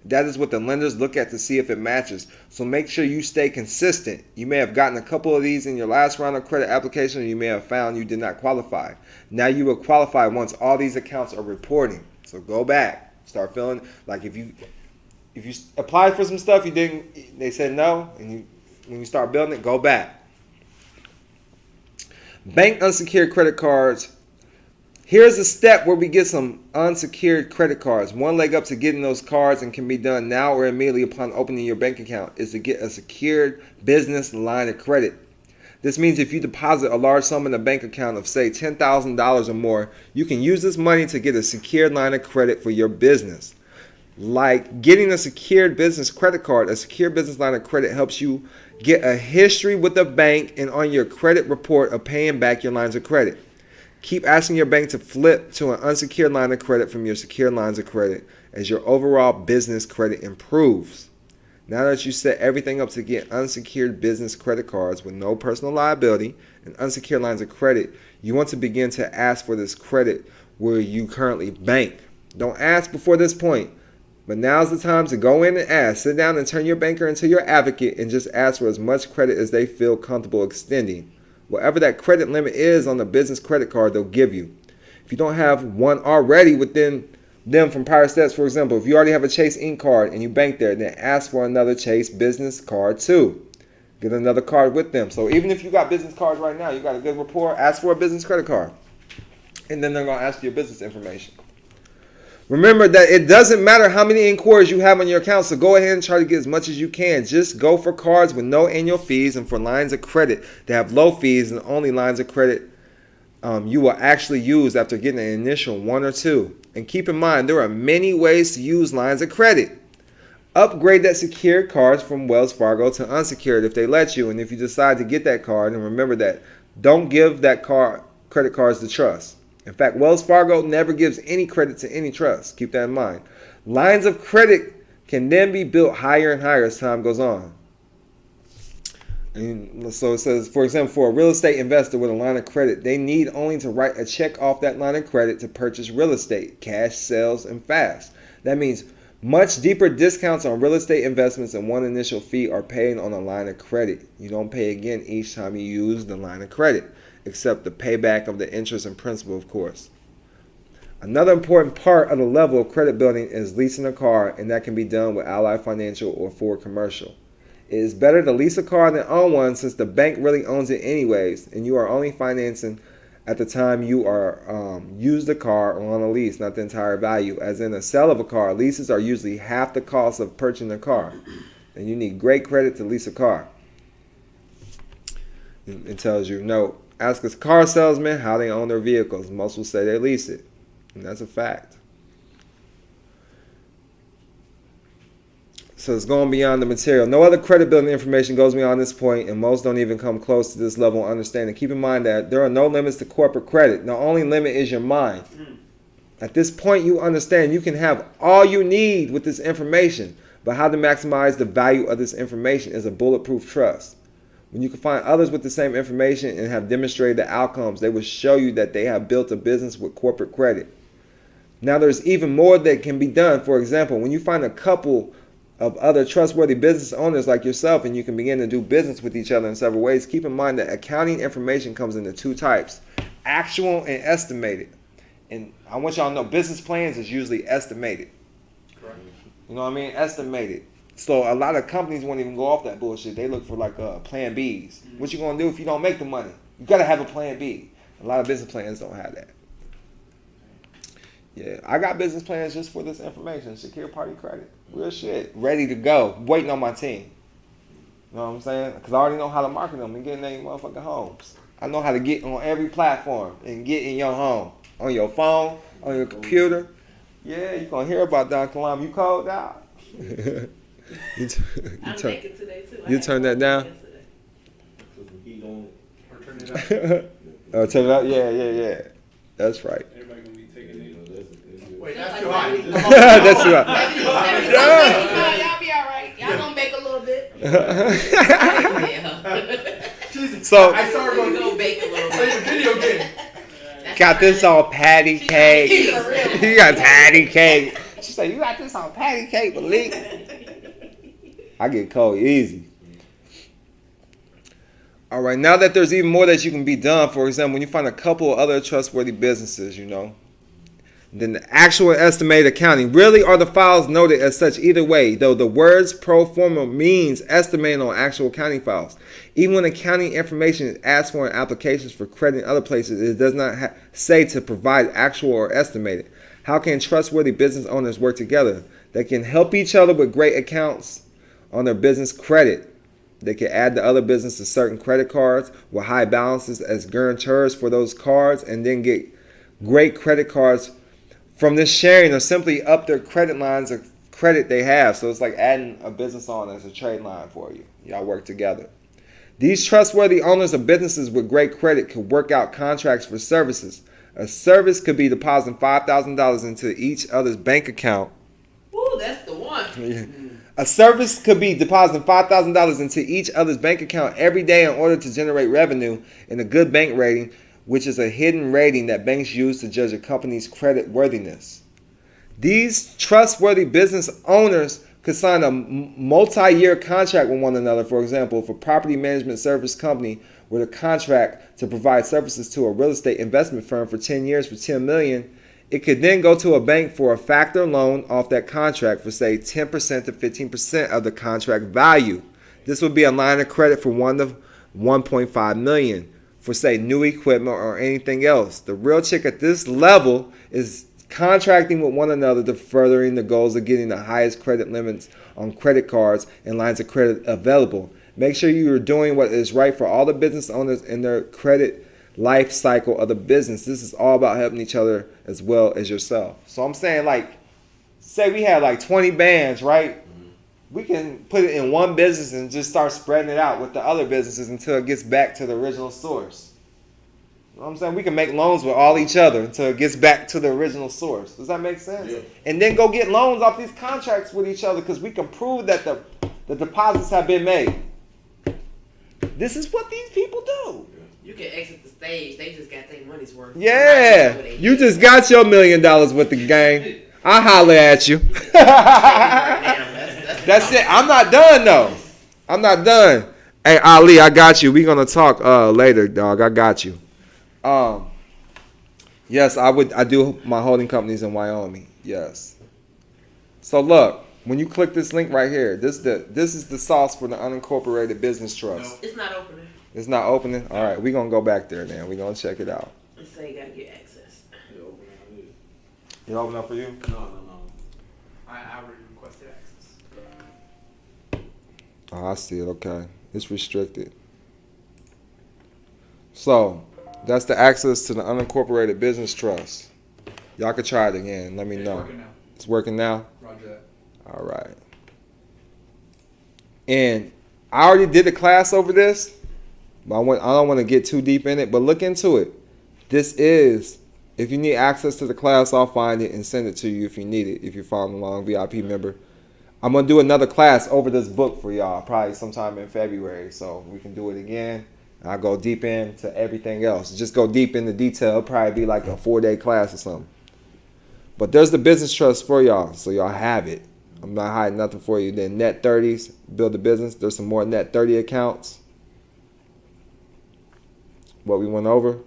That is what the lenders look at to see if it matches, so make sure you stay consistent. You may have gotten a couple of these in your last round of credit application, and you may have found you did not qualify. Now you will qualify once all these accounts are reporting. So go back, start feeling like if you applied for some stuff you didn't, they said no, and when you start building it, go back. Bank unsecured credit cards. Here's a step where we get some unsecured credit cards. One leg up to getting those cards, and can be done now or immediately upon opening your bank account, is to get a secured business line of credit. This means if you deposit a large sum in a bank account of say $10,000 or more, you can use this money to get a secured line of credit for your business. Like getting a secured business credit card, a secure business line of credit helps you get a history with the bank and on your credit report of paying back your lines of credit. Keep asking your bank to flip to an unsecured line of credit from your secured lines of credit as your overall business credit improves. Now that you set everything up to get unsecured business credit cards with no personal liability and unsecured lines of credit, you want to begin to ask for this credit where you currently bank. Don't ask before this point, but now's the time to go in and ask. Sit down and turn your banker into your advocate and just ask for as much credit as they feel comfortable extending. Whatever that credit limit is on the business credit card they'll give you. If you don't have one already within them from prior steps, for example, if you already have a Chase Inc. card and you bank there, then ask for another Chase business card too. Get another card with them. So even if you got business cards right now, you got a good rapport, ask for a business credit card. And then they're going to ask you your business information. Remember that it doesn't matter how many inquiries you have on your account, so go ahead and try to get as much as you can. Just go for cards with no annual fees and for lines of credit that have low fees and only lines of credit you will actually use after getting an initial 1 or 2. And keep in mind, there are many ways to use lines of credit. Upgrade that secured cards from Wells Fargo to unsecured if they let you, and if you decide to get that card, and remember that, don't give that credit cards to trust. In fact, Wells Fargo never gives any credit to any trust. Keep that in mind. Lines of credit can then be built higher and higher as time goes on. And so it says, for example, for a real estate investor with a line of credit, they need only to write a check off that line of credit to purchase real estate, cash sales, and fast. That means much deeper discounts on real estate investments and one initial fee are paid on a line of credit. You don't pay again each time you use the line of credit, except the payback of the interest and principal, of course. Another important part of the level of credit building is leasing a car, and that can be done with Ally Financial or Ford Commercial. It is better to lease a car than own one, since the bank really owns it anyways, and you are only financing at the time you are use the car or on a lease, not the entire value. As in a sale of a car, leases are usually half the cost of purchasing a car, and you need great credit to lease a car. It tells you, no, ask a car salesman how they own their vehicles. Most will say they lease it, and that's a fact. So it's going beyond the material. No other credit building information goes beyond this point, and most don't even come close to this level of understanding. Keep in mind that there are no limits to corporate credit. The only limit is your mind. At this point, you understand you can have all you need with this information, but how to maximize the value of this information is a bulletproof trust. When you can find others with the same information and have demonstrated the outcomes, they will show you that they have built a business with corporate credit. Now, there's even more that can be done. For example, when you find a couple of other trustworthy business owners like yourself and you can begin to do business with each other in several ways, keep in mind that accounting information comes into 2 types, actual and estimated. And I want y'all to know business plans is usually estimated. Correct. You know what I mean? Estimated. So a lot of companies won't even go off that bullshit. They look for like plan Bs. What you gonna do if you don't make the money? You gotta have a plan B. A lot of business plans don't have that. Yeah, I got business plans just for this information. Secure party credit. Real shit. Ready to go. Waiting on my team. You know what I'm saying? Because I already know how to market them and get in their motherfucking homes. I know how to get on every platform and get in your home. On your phone, on your computer. Yeah, you're going to hear about THEDONKILAM. You called out. you turn that down? Oh, turn it up? Yeah. That's right.
Wait, that's too high.
That's too high.
Y'all be alright. Y'all gonna bake a little bit.
So
I saw her
go bake a little bit.
Video game.
Got this on patty cake. You got patty cake. She said, you got this on patty cake, Malik. I get cold easy. All right, now that there's even more that you can be done, for example, when you find a couple of other trustworthy businesses, you know, then the actual estimated accounting really are the files noted as such either way, though the words pro forma means estimating on actual accounting files. Even when accounting information is asked for in applications for credit in other places, it does not say to provide actual or estimated. How can trustworthy business owners work together? They can help each other with great accounts on their business credit. They can add the other businesses certain credit cards with high balances as guarantors for those cards and then get great credit cards from this sharing, or simply up their credit lines of credit they have. So it's like adding a business on as a trade line for you. Y'all work together. These trustworthy owners of businesses with great credit could work out contracts for services. A service could be depositing $5,000 into each other's bank account.
Ooh, that's the one.
A service could be depositing $5,000 into each other's bank account every day in order to generate revenue and a good bank rating, which is a hidden rating that banks use to judge a company's credit worthiness. These trustworthy business owners could sign a multi-year contract with one another. For example, if a property management service company were to contract to provide services to a real estate investment firm for 10 years for $10 million, it could then go to a bank for a factor loan off that contract for, say, 10% to 15% of the contract value. This would be a line of credit for $1 to $1.5 million for, say, new equipment or anything else. The real trick at this level is contracting with one another to furthering the goals of getting the highest credit limits on credit cards and lines of credit available. Make sure you are doing what is right for all the business owners in their credit life cycle of the business. This is all about helping each other as well as yourself. So I'm saying, like, say we have like 20 bands, right? We can put it in one business and just start spreading it out with the other businesses until it gets back to the original source. You know what I'm saying? We can make loans with all each other until it gets back to the original source. Does that make sense? Yeah. And then go get loans off these contracts with each other because we can prove that the deposits have been made. This is what these people do.
You can exit the stage. They just got their money's worth.
Yeah. You just got your $1 million with the gang. I'll holler at you. That's it. I'm not done, though. I'm not done. Hey, Ali, I got you. We're going to talk later, dog. I got you. Yes, I do my holding companies in Wyoming. Yes. So, look. When you click this link right here, this is the sauce for the unincorporated business trust.
It's not opening.
It's not opening? All right, we're going to go back there then. We're going to check it out.
It say you got to get access.
It open up for you?
No. I already requested access.
Oh, I see it. Okay. It's restricted. So, that's the access to the unincorporated business trust. Y'all can try it again. Let me know.
Working now.
It's working now?
Roger that.
All right. And I already did a class over this, but I don't want to get too deep in it, but look into it. This is, if you need access to the class, I'll find it and send it to you if you need it, if you're following along, VIP member. I'm going to do another class over this book for y'all, probably sometime in February, so we can do it again. I'll go deep into everything else. Just go deep into detail. It'll probably be like a 4-day class or something. But there's the business trust for y'all, so y'all have it. I'm not hiding nothing for you. Then net 30s, build a business. There's some more net 30 accounts. What we went over.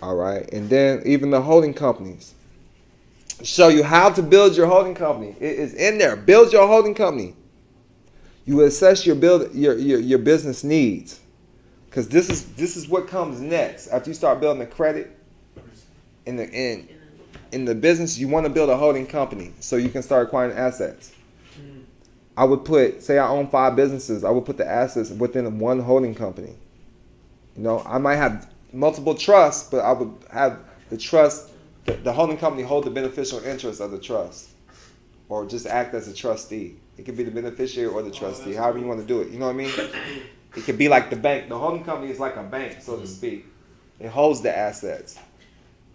All right. And then even the holding companies. Show you how to build your holding company. It is in there. Build your holding company. You assess your business needs. Because this is what comes next. After you start building the credit in the business, you want to build a holding company so you can start acquiring assets. I would put, say I own 5 businesses, I would put the assets within one holding company. You know, I might have multiple trusts, but I would have the trust, the holding company hold the beneficial interest of the trust, or just act as a trustee. It could be the beneficiary or the trustee, however you want to do it. You know what I mean? It could be like the bank. The holding company is like a bank, so to speak. It holds the assets.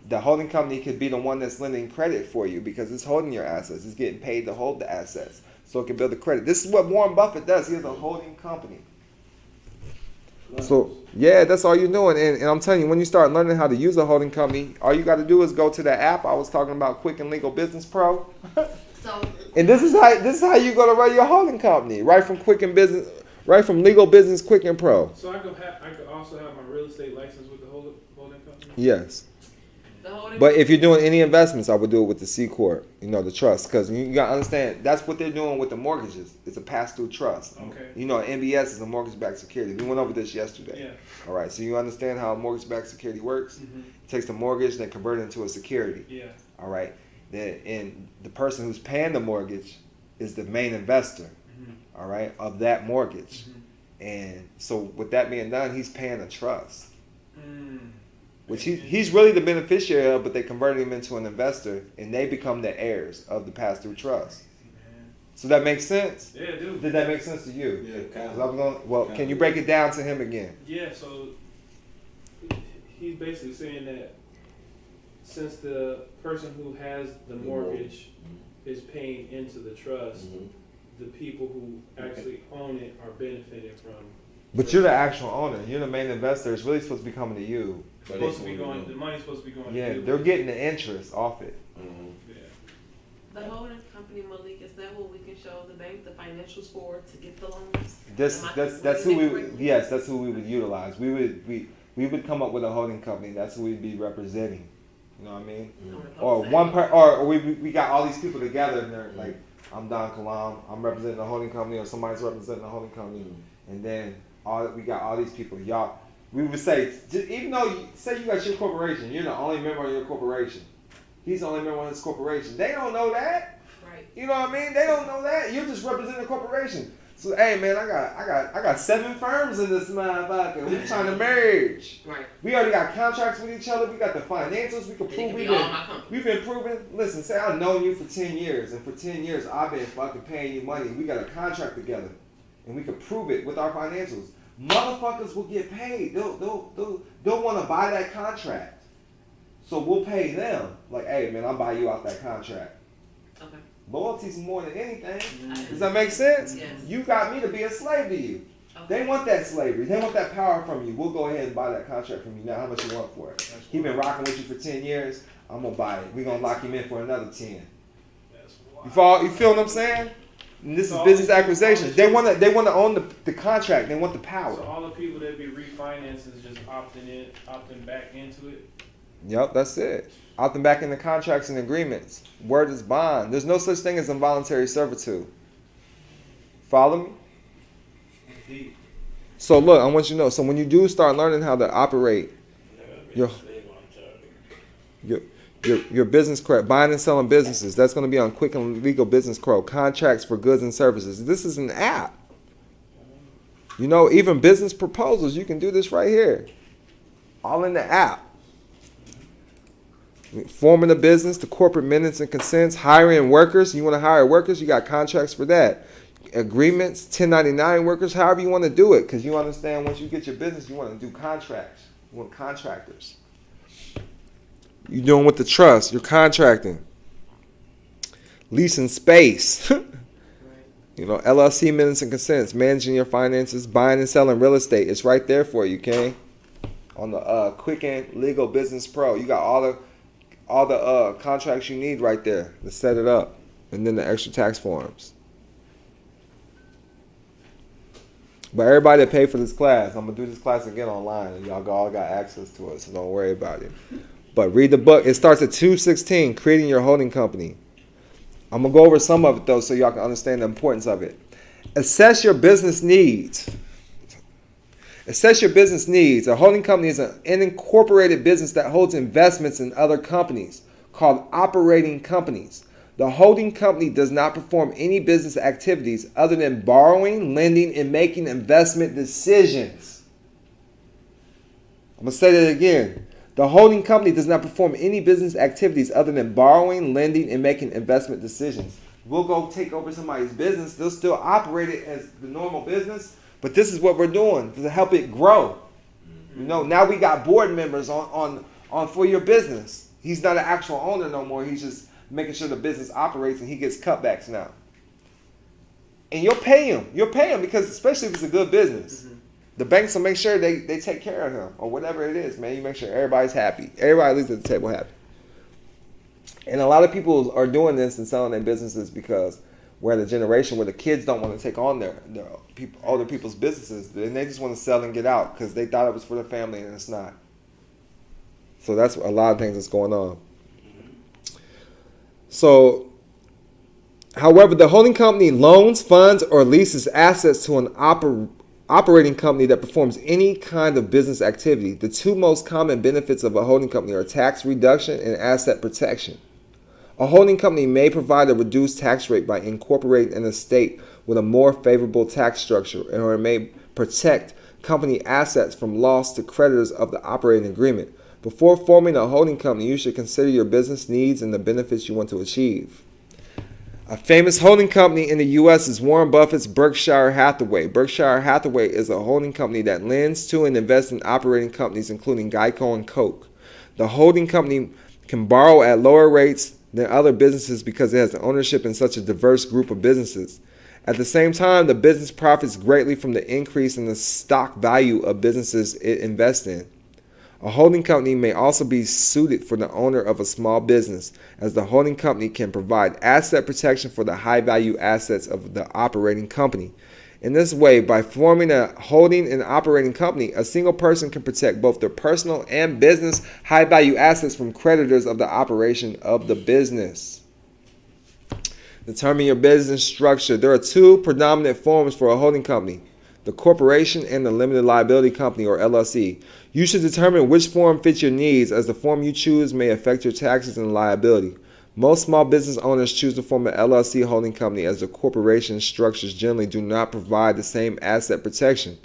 The holding company could be the one that's lending credit for you because it's holding your assets. It's getting paid to hold the assets, so it can build the credit. This is what Warren Buffett does. He has a holding company. So, yeah, that's all you're doing. And I'm telling you, when you start learning how to use a holding company, all you got to do is go to the app I was talking about, Quick and Legal Business Pro. And this is how you're going to run your holding company, right from Legal Business Quick and Pro.
So I could also have my real estate license with the holding company?
Yes. But if you're doing any investments, I would do it with the C Corp, the trust. Because you got to understand, that's what they're doing with the mortgages. It's a pass-through trust. Okay. MBS is a mortgage-backed security. We went over this yesterday. Yeah. All right, so you understand how a mortgage-backed security works? Mm-hmm. It takes the mortgage and convert it into a security. Yeah. All right. And the person who's paying the mortgage is the main investor, all right, of that mortgage. Mm-hmm. And so with that being done, he's paying a trust. Which he's really the beneficiary of, but they converted him into an investor, and they become the heirs of the pass-through trust. So that makes sense? Yeah, dude. Did that make sense to you? Yeah, kind of. Can you break it down to him again?
Yeah, so he's basically saying that since the person who has the mortgage is paying into the trust, the people who actually own it are benefiting from.
But you're the actual owner. You're the main investor. It's really supposed to be coming to you.
The money's supposed to be going to you.
Yeah, they're getting the interest off it.
Mm-hmm. Yeah. The holding company, Malik, is that what we can show the bank the financials for to get the loans?
That's who we would utilize. We would come up with a holding company. That's who we'd be representing. You know what I mean? Mm-hmm. Or we got all these people together and they're like, I'm THEDONKILAM, I'm representing a holding company, or somebody's representing a holding company, and then we got all these people. Y'all We would say, even though say you got your corporation, you're the only member of your corporation. He's the only member of his corporation. They don't know that.
Right.
You know what I mean? They don't know that. You're just representing the corporation. So hey man, I got 7 firms in this motherfucker. We trying to merge.
Right.
We already got contracts with each other. We got the financials. We can prove we've been proving. Listen, say I've known you for 10 years, and for 10 years I've been fucking paying you money. We got a contract together, and we can prove it with our financials. Motherfuckers will get paid. They'll want to buy that contract. So we'll pay them. Like, hey man, I'll buy you out that contract.
Okay.
Loyalty's more than anything. Does that make sense?
Yes.
You got me to be a slave to you. Okay. They want that slavery. They want that power from you. We'll go ahead and buy that contract from you now. How much you want for it? He been rocking with you for 10 years. I'm gonna buy it. We're gonna lock him in for another 10. You feel what I'm saying? And this is business acquisitions. They want to own the contract. They want the power.
So all the people that be refinancing is just opting back into it.
Yep, that's it. Opting back into contracts and agreements. Word is bond. There's no such thing as involuntary servitude. Follow me?
Indeed.
So look, I want you to know. So when you do start learning how to operate your business credit, buying and selling businesses, that's going to be on Quick and Legal Business Pro. Contracts for goods and services. This is an app. You know, even business proposals, you can do this right here. All in the app. Forming a business, the corporate minutes and consents, hiring workers. You want to hire workers, you got contracts for that. Agreements, 1099 workers, however you want to do it. Because you understand once you get your business, you want to do contracts. You want contractors. You're doing with the trust, you're contracting. Leasing space. You know, LLC minutes and consents, managing your finances, buying and selling real estate. It's right there for you, okay? On the Quicken Legal Business Pro. You got all the contracts you need right there to set it up. And then the extra tax forms. But everybody that paid for this class, I'm going to do this class again online. And y'all all got access to it, so don't worry about it. But read the book. It starts at 2:16, creating your holding company. I'm going to go over some of it, though, so y'all can understand the importance of it. Assess your business needs. Assess your business needs. A holding company is an incorporated business that holds investments in other companies, called operating companies. The holding company does not perform any business activities other than borrowing, lending, and making investment decisions. I'm going to say that again. The holding company does not perform any business activities other than borrowing, lending, and making investment decisions. We'll go take over somebody's business. They'll still operate it as the normal business, but this is what we're doing to help it grow. You know, now we got board members on for your business. He's not an actual owner no more. He's just making sure the business operates, and he gets cutbacks now. And you'll pay him. You'll pay him because, especially if it's a good business. The banks will make sure they take care of him or whatever it is, man. You make sure everybody's happy. Everybody leaves at the table happy. And a lot of people are doing this and selling their businesses because we're in a generation where the kids don't want to take on their older people's businesses. And they just want to sell and get out because they thought it was for their family and it's not. So that's a lot of things that's going on. So, however, the holding company loans, funds, or leases assets to an operating company that performs any kind of business activity. The two most common benefits of a holding company are tax reduction and asset protection. A holding company may provide a reduced tax rate by incorporating an estate with a more favorable tax structure, or it may protect company assets from loss to creditors of the operating agreement. Before forming a holding company, you should consider your business needs and the benefits you want to achieve. A famous holding company in the U.S. is Warren Buffett's Berkshire Hathaway. Berkshire Hathaway is a holding company that lends to and invests in operating companies including Geico and Coke. The holding company can borrow at lower rates than other businesses because it has ownership in such a diverse group of businesses. At the same time, the business profits greatly from the increase in the stock value of businesses it invests in. A holding company may also be suited for the owner of a small business, as the holding company can provide asset protection for the high-value assets of the operating company. In this way, by forming a holding and operating company, a single person can protect both their personal and business high-value assets from creditors of the operation of the business. Determine your business structure. There are two predominant forms for a holding company. the corporation, and the limited liability company or LLC. You should determine which form fits your needs, as the form you choose may affect your taxes and liability. Most small business owners choose to form an LLC holding company, as the corporation structures generally do not provide the same asset protection.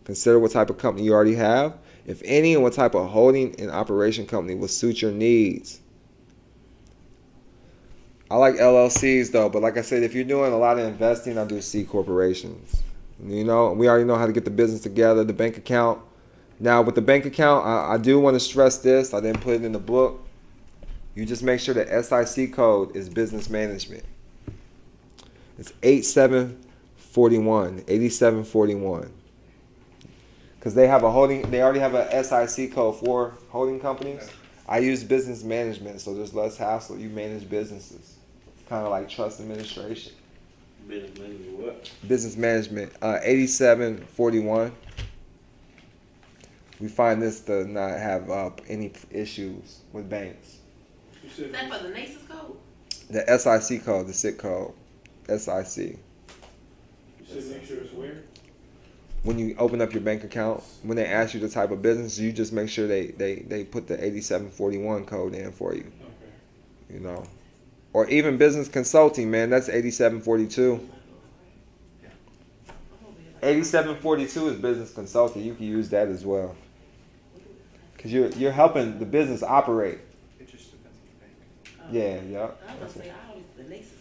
Consider what type of company you already have, if any, and what type of holding and operation company will suit your needs. I like LLCs though, but like I said, if you're doing a lot of investing, I do C corporations. You know, we already know how to get the business together, the bank account. Now with the bank account, I do want to stress this. I didn't put it in the book. You just make sure the SIC code is business management. It's 8741. Because they have a holding, they already have a SIC code for holding companies. I use business management, so there's less hassle. You manage businesses. It's kind of like trust administration.
Business management what?
Business management, 8741. We find this to not have any issues with banks.
Is that for the NACES code?
The SIC code, the SIC code, SIC.
You said make sure it's where?
When you open up your bank account, when they ask you the type of business, you just make sure they put the 8741 code in for you.
Okay.
You know. Or even business consulting, man, that's 8742. 8742 is business consulting. You can use that as well. Because you're helping the business operate.
It just depends on the bank.
Yeah, yeah.
I was going to say, I always the NACES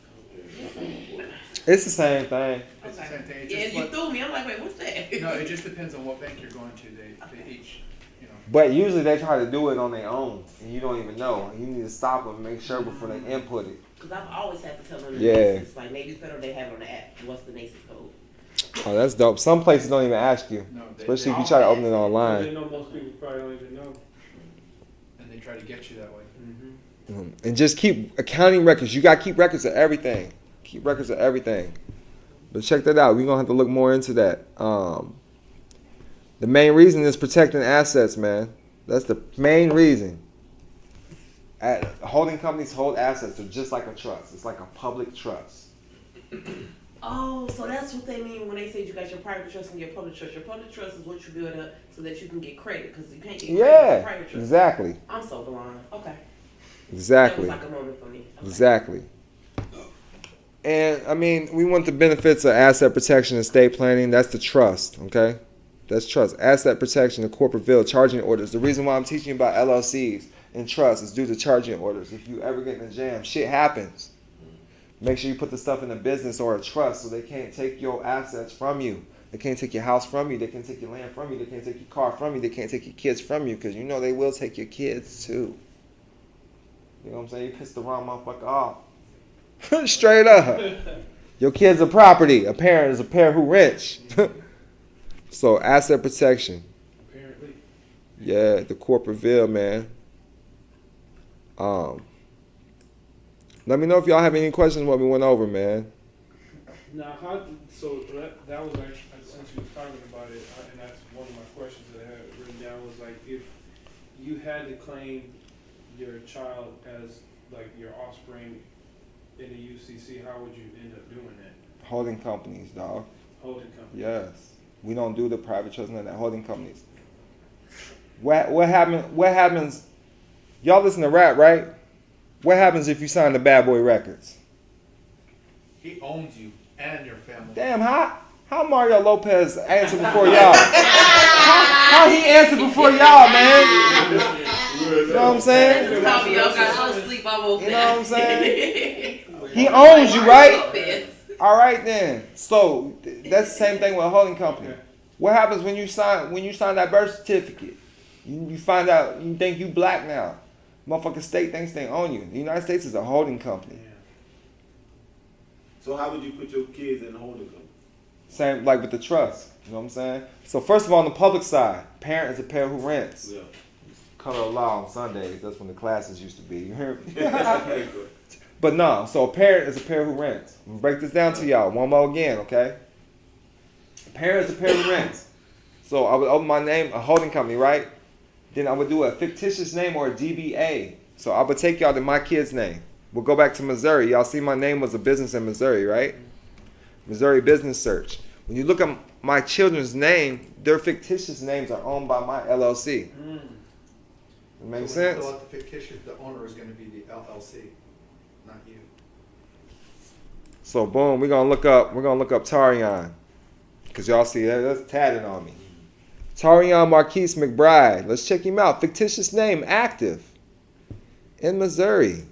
code.
It's the same thing.
It's the same thing. It
Yeah,
just
you threw me. I'm like, wait, what's that?
No, it just depends on what bank you're going to. They each, you know.
But usually they try to do it on their own, and you don't even know. You need to stop them and make sure before they input it.
Because I've always had to tell them
Yeah.
NACES. Like, Navy Federal, they have it on the app. What's the NACES code?
Oh, that's dope. Some places don't even ask you,
No,
especially if you try to open it
They
online.
know most people probably don't even know.
And they try to get you that way.
And just keep accounting records. You got to keep records of everything. Keep records of everything. But check that out. We're going to have to look more into that. The main reason is protecting assets, man. That's the main reason. Holding companies hold assets. They're just like a trust. It's like a public trust.
Oh, so that's what they mean when they say you got your private trust and your public trust. Your public trust is what you build up so that you can get credit, because you can't get credit with private trust.
Exactly.
I'm so blind. Okay.
Exactly.
That was like a moment for me. Okay.
Exactly. And I mean, we want the benefits of asset protection and estate planning. That's the trust, okay? That's trust. Asset protection, the corporate bill, charging orders. The reason why I'm teaching about LLCs and trust is due to charging orders. If you ever get in a jam, shit happens. Make sure you put the stuff in a business or a trust so they can't take your assets from you. They can't take your house from you. They can't take your land from you. They can't take your car from you. They can't take your kids from you, because you know they will take your kids too. You know what I'm saying? You piss the wrong motherfucker off. Straight up. Your kid's a property. A parent is a parent who rich. So asset protection.
Apparently.
Yeah, the corporate bill, man. Let me know if y'all have any questions what we went over, man.
Now, so that was actually, since you was talking about it, and that's one of my questions that I had written down, was like, if you had to claim your child as like your offspring in the UCC, how would you end up doing that?
Holding companies, dog.
Holding companies.
Yes. We don't do the private trust, none of that. Holding companies. What happens? Y'all listen to rap, right? What happens if you sign the Bad Boy Records?
He owns you and your family.
Damn, how Mario Lopez answered before y'all? how he answered before y'all, man? You know what I'm saying?
You know what
I'm saying? He owns you, right? All right then. So that's the same thing with a holding company. What happens when you sign that birth certificate? You find out you think you black now. Motherfucking state thinks they own you. The United States is a holding company.
So how would you put your kids in a holding company?
Same like with the trust. You know what I'm saying? So first of all, on the public side, parent is a parent who rents.
Yeah.
Color of law on Sundays. That's when the classes used to be. You hear me? But no, so a parent is a parent who rents. I'm gonna break this down to y'all one more again, okay? A parent is a parent who rents. So I would open my name, a holding company, right? Then I would do a fictitious name or a DBA. So I would take y'all to my kid's name. We'll go back to Missouri. Y'all see my name was a business in Missouri, right? Missouri Business Search. When you look at my children's name, their fictitious names are owned by my LLC. It makes
So when you
sense?
fill out the fictitious, the owner is going to be the LLC, not you.
So boom, we're gonna look up Tarion. Cause y'all see that's tatted on me. Tarion Marquise McBride. Let's check him out. Fictitious name, active. In Missouri.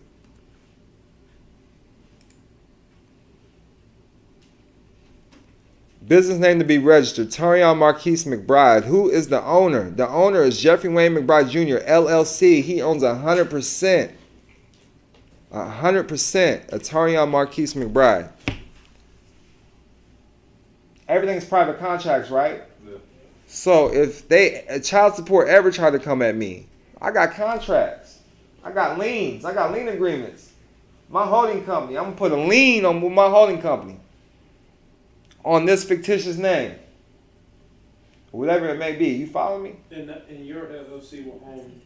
Business name to be registered. Tarion Marquise McBride. Who is the owner? The owner is Jeffrey Wayne McBride Jr., LLC. He owns 100%. 100% of Tarion Marquise McBride. Everything's private contracts, right? Yeah. So if child support ever try to come at me, I got contracts. I got liens. I got lien agreements. My holding company, I'm going to put a lien on my holding company on this fictitious name. Whatever it may be. You follow me?
And your LLC will own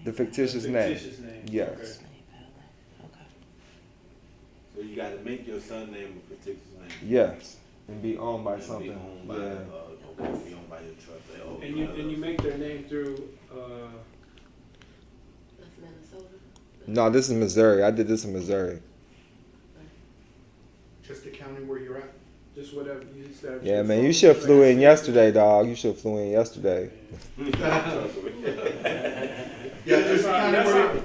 the fictitious name. Yes.
Okay.
So you got to make your son name a fictitious name.
Yes. And be owned by something.
Be owned by, be owned by your trust.
And you make their name through.
That's Minnesota.
No, this is Missouri. I did this in Missouri.
Just the county where you're at.
Just whatever you established.
Yeah, man, you should have flew in yesterday, dog. You should have flew in yesterday.
Yeah, just the county where you're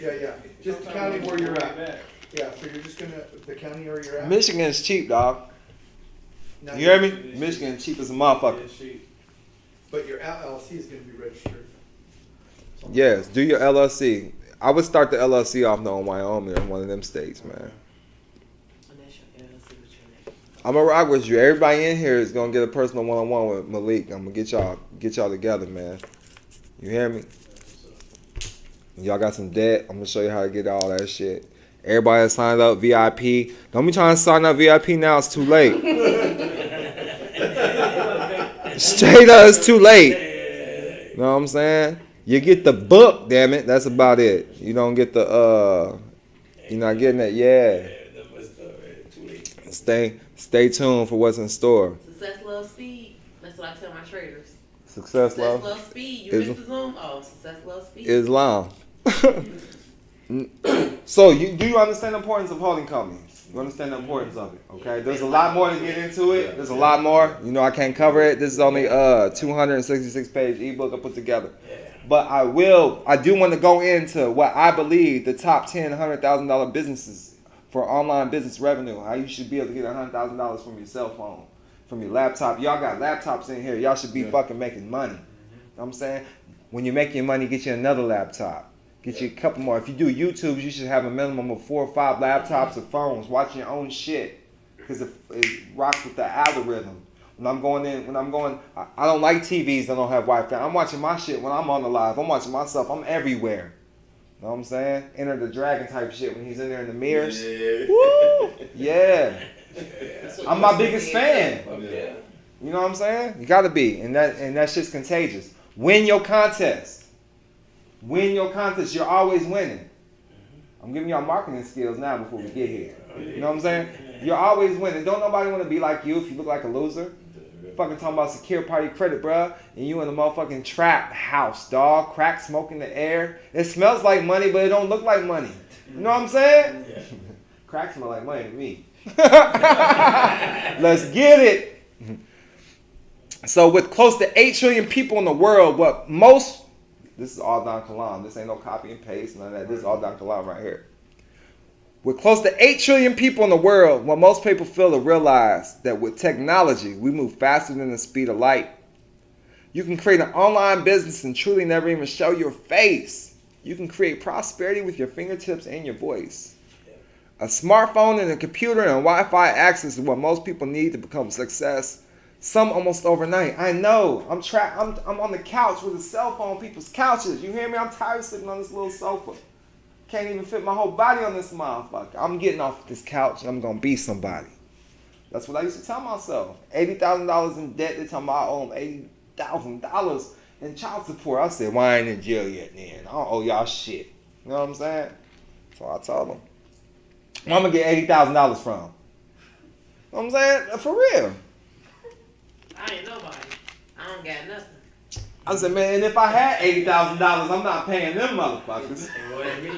at. Yeah. Just the county where you're at. Yeah, so you're just gonna the county where you're at.
Michigan's cheap, dog.
Now
you hear me? Michigan's cheap as a motherfucker.
But your LLC is gonna be registered.
Yes, do your LLC. I would start the LLC off though in Wyoming or one of them states, man. I'm gonna rock with you. Everybody in here is gonna get a personal one-on-one with Malik. I'm gonna get y'all together, man. You hear me? Y'all got some debt. I'm gonna show you how to get all that shit. Everybody that signed up VIP. Don't be trying to sign up VIP now. It's too late. Straight up, it's too late. You know what I'm saying? You get the book, damn it. That's about it. You don't get the you're not getting it. Yeah. Stay tuned for what's in store.
Success loves speed. That's what I tell my traders.
Success loves
speed. You missed the Zoom. Oh, success loves speed.
Islam. So do you understand the importance of holding companies? You understand the importance of it, okay? There's a lot more to get into it. There's a lot more. You know, I can't cover it. This is only a 266-page ebook I put together. But I do want to go into what I believe the top 10 $100,000 businesses for online business revenue. How you should be able to get $100,000 from your cell phone, from your laptop. Y'all got laptops in here. Y'all should be fucking making money. You know what I'm saying? When you're making money, get you another laptop. Get you a couple more. If you do YouTube, you should have a minimum of 4 or 5 laptops or phones. Watching your own shit. Because it rocks with the algorithm. I don't like TVs that don't have Wi-Fi. I'm watching my shit when I'm on the live. I'm watching myself. I'm everywhere. You know what I'm saying? Enter the Dragon type shit when he's in there in the mirrors. Yeah. Woo! Yeah. I'm my biggest fan. You know what I'm saying? You gotta be. And that shit's contagious. Win your contest. Win your contest. You're always winning. I'm giving y'all marketing skills now before we get here. You know what I'm saying? You're always winning. Don't nobody want to be like you if you look like a loser. Fucking talking about secure party credit, bruh. And you in a motherfucking trap house, dog. Crack smoke in the air. It smells like money, but it don't look like money. You know what I'm saying? Yeah. Crack smell like money to me. Let's get it. So with close to 8 trillion people in the world, this is all THEDONKILAM. This ain't no copy and paste, none of that. This is all THEDONKILAM right here. With close to 8 trillion people in the world, what most people fail to realize that with technology, we move faster than the speed of light. You can create an online business and truly never even show your face. You can create prosperity with your fingertips and your voice. A smartphone and a computer and Wi-Fi access is what most people need to become a success. Some almost overnight. I know. I'm on the couch with a cell phone on people's couches. You hear me? I'm tired of sitting on this little sofa. Can't even fit my whole body on this motherfucker. I'm getting off this couch and I'm going to be somebody. That's what I used to tell myself. $80,000 in debt. They talking about I owe them $80,000 in child support. I said, well, I ain't in jail yet, then. I don't owe y'all shit. You know what I'm saying? So I told them. I'm gonna get $80,000 from? You know what I'm saying? For real.
I ain't nobody. I don't got nothing.
I said, man, and if I had $80,000, I'm not paying them motherfuckers. You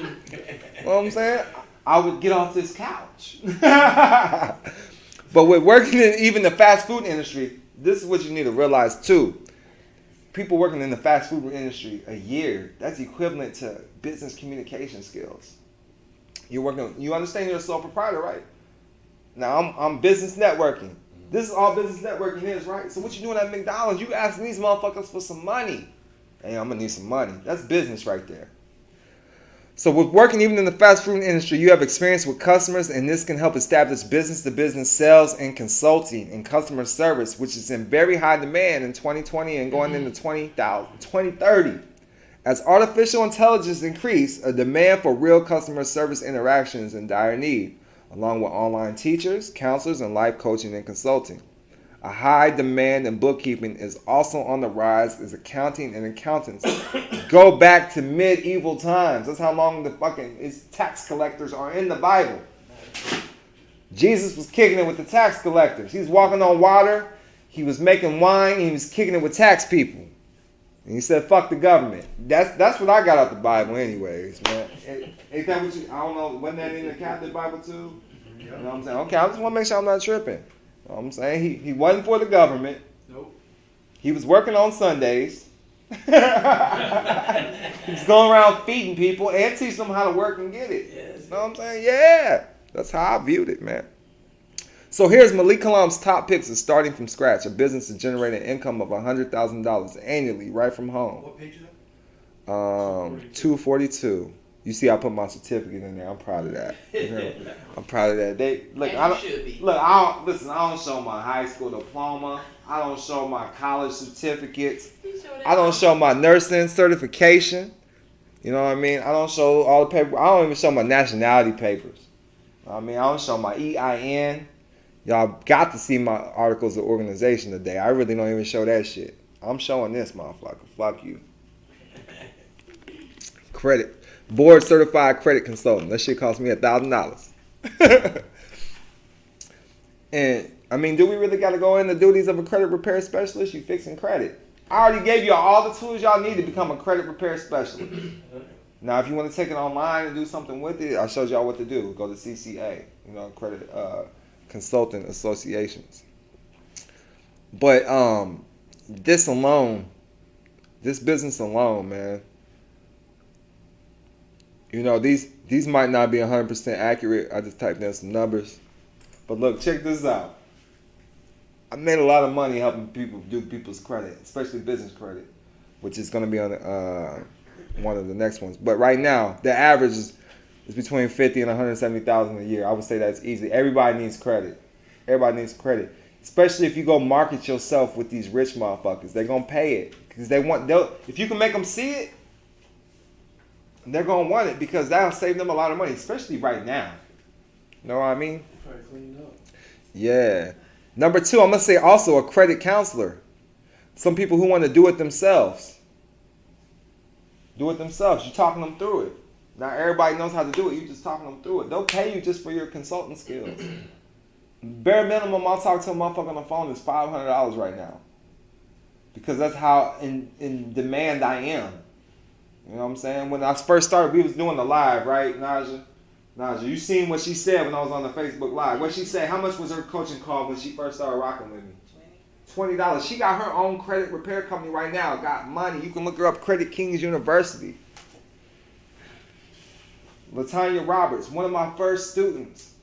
know what I'm saying? I would get off this couch. But with working in even the fast food industry, this is what you need to realize too. People working in the fast food industry a year, that's equivalent to business communication skills. You understand you're a sole proprietor, right? Now I'm business networking. This is all business networking is, right? So what you doing at McDonald's? You asking these motherfuckers for some money. Hey, I'm gonna need some money. That's business right there. So with working even in the fast food industry, you have experience with customers, and this can help establish business-to-business sales and consulting and customer service, which is in very high demand in 2020 and going into 2030. As artificial intelligence increase, a demand for real customer service interaction is in dire need, along with online teachers, counselors, and life coaching and consulting. A high demand in bookkeeping is also on the rise as accounting and accountants go back to medieval times. That's how long the fucking tax collectors are in the Bible. Jesus was kicking it with the tax collectors. He was walking on water. He was making wine. He was kicking it with tax people. And he said, fuck the government. That's what I got out the Bible anyways, man. Ain't that what you, I don't know, wasn't that in the Catholic Bible too? You know what I'm saying? Okay, I just want to make sure I'm not tripping. You know what I'm saying? He wasn't for the government. Nope. He was working on Sundays. He was going around feeding people and teaching them how to work and get it. Yes. You know what I'm saying? Yeah. That's how I viewed it, man. So here's MalikKilam's top picks of starting from scratch. A business is generating an income of $100,000 annually right from home. What page is that? 242. You see, I put my certificate in there. I'm proud of that. I'm proud of that. I don't show my high school diploma. I don't show my college certificates. I don't show my nursing certification. You know what I mean? I don't show all the papers. I don't even show my nationality papers. I mean, I don't show my EIN. Y'all got to see my articles of organization today. I really don't even show that shit. I'm showing this, motherfucker. Fuck you. Credit. Board certified credit consultant. That shit cost me $1,000. And I mean, do we really got to go in the duties of a credit repair specialist? You fixing credit. I already gave you all the tools y'all need to become a credit repair specialist. Now, if you want to take it online and do something with it, I showed y'all what to do. Go to CCA, credit consultant associations. But this business alone, man. These might not be 100% accurate. I just typed in some numbers. But look, check this out. I made a lot of money helping people do people's credit, especially business credit, which is going to be on one of the next ones. But right now, the average is between $50,000 and $170,000 a year. I would say that's easy. Everybody needs credit. Everybody needs credit, especially if you go market yourself with these rich motherfuckers. They're going to pay it because if you can make them see it, they're going to want it because that'll save them a lot of money, especially right now. You know what I mean?
Probably clean up.
Yeah. Number 2, I'm going to say also a credit counselor. Some people who want to do it themselves. Do it themselves. You're talking them through it. Not everybody knows how to do it. You're just talking them through it. They'll pay you just for your consulting skills. Bare minimum, I'll talk to a motherfucker on the phone is $500 right now. Because that's how in demand I am. You know what I'm saying? When I first started, we was doing the live, right, Naja? Naja, you seen what she said when I was on the Facebook Live. What she said, how much was her coaching call when she first started rocking with me? $20. She got her own credit repair company right now. Got money. You can look her up, Credit Kings University. Latanya Roberts, one of my first students.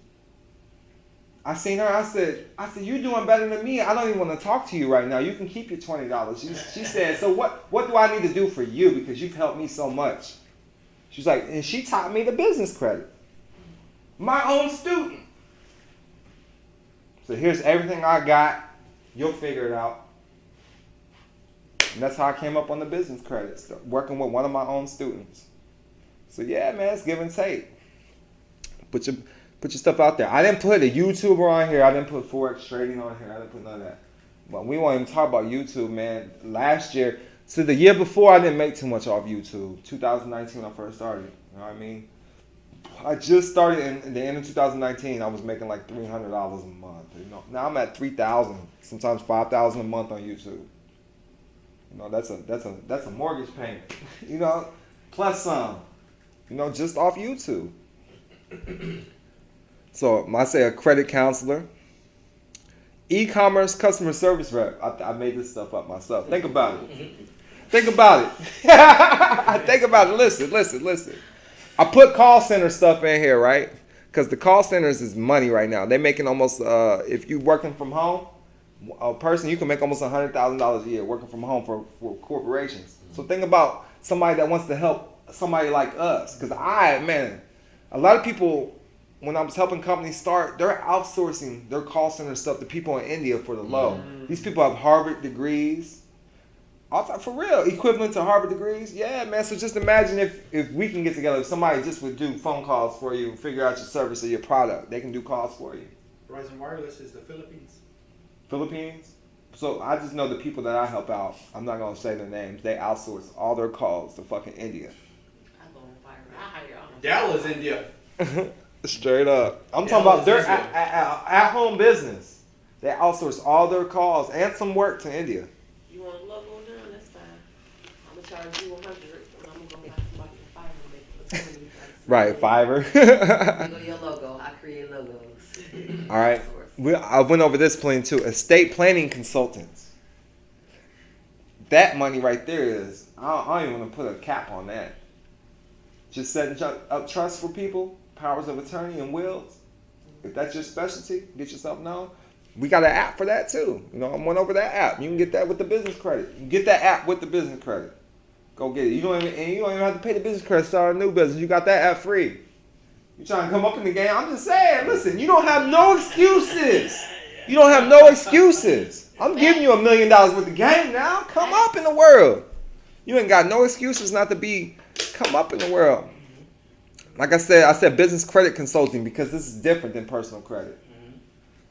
I seen her. I said, you're doing better than me. I don't even want to talk to you right now. You can keep your $20. She said, so what do I need to do for you? Because you've helped me so much. She's like, and she taught me the business credit. My own student. So here's everything I got. You'll figure it out. And that's how I came up on the business credits, working with one of my own students. So yeah, man, it's give and take. Put your stuff out there. I didn't put a YouTuber on here. I didn't put Forex trading on here. I didn't put none of that. But we won't even talk about YouTube, man. Last year, so the year before, I didn't make too much off YouTube. 2019 when I first started. You know what I mean? I just started in the end of 2019. I was making like $300 a month. You know, now I'm at 3,000, sometimes 5,000 a month on YouTube. You know, that's a mortgage payment. You know, plus some. You know, just off YouTube. So I say a credit counselor, e-commerce customer service rep. I made this stuff up myself. Think about it. Think about it. Think about it. Listen. I put call center stuff in here, right? Because the call centers is money right now. They're making almost, if you're working from home, a person, you can make almost $100,000 a year working from home for corporations. So think about somebody that wants to help somebody like us. Because a lot of people, when I was helping companies start, they're outsourcing their call center stuff to people in India for the low. These people have Harvard degrees. For real, equivalent to Harvard degrees. Yeah, man. So just imagine if we can get together, if somebody just would do phone calls for you, figure out your service or your product. They can do calls for you.
Verizon Wireless is the Philippines.
Philippines? So I just know the people that I help out. I'm not going to say their names. They outsource all their calls to fucking India.
Dallas, India.
Straight up. I'm talking about their at-home business. They outsource all their calls and some work to India.
You want a logo now? That's fine. I'm gonna charge you $100, and I'm gonna go buy somebody for $500.
Right, Fiverr.
Go to your logo. I create logos.
All right. I went over this plan too. Estate planning consultants. That money right there is, I don't even want to put a cap on that. Just setting up trusts for people, powers of attorney and wills. If that's your specialty, get yourself known. We got an app for that too. You know, I went over that app. You can get that with the business credit. You can get that app with the business credit. Go get it. You don't even have to pay the business credit to start a new business. You got that app free. You trying to come up in the game? I'm just saying. Listen, you don't have no excuses. You don't have no excuses. I'm giving you $1 million with the game now. Come up in the world. You ain't got no excuses not to come up in the world. Like I said business credit consulting because this is different than personal credit.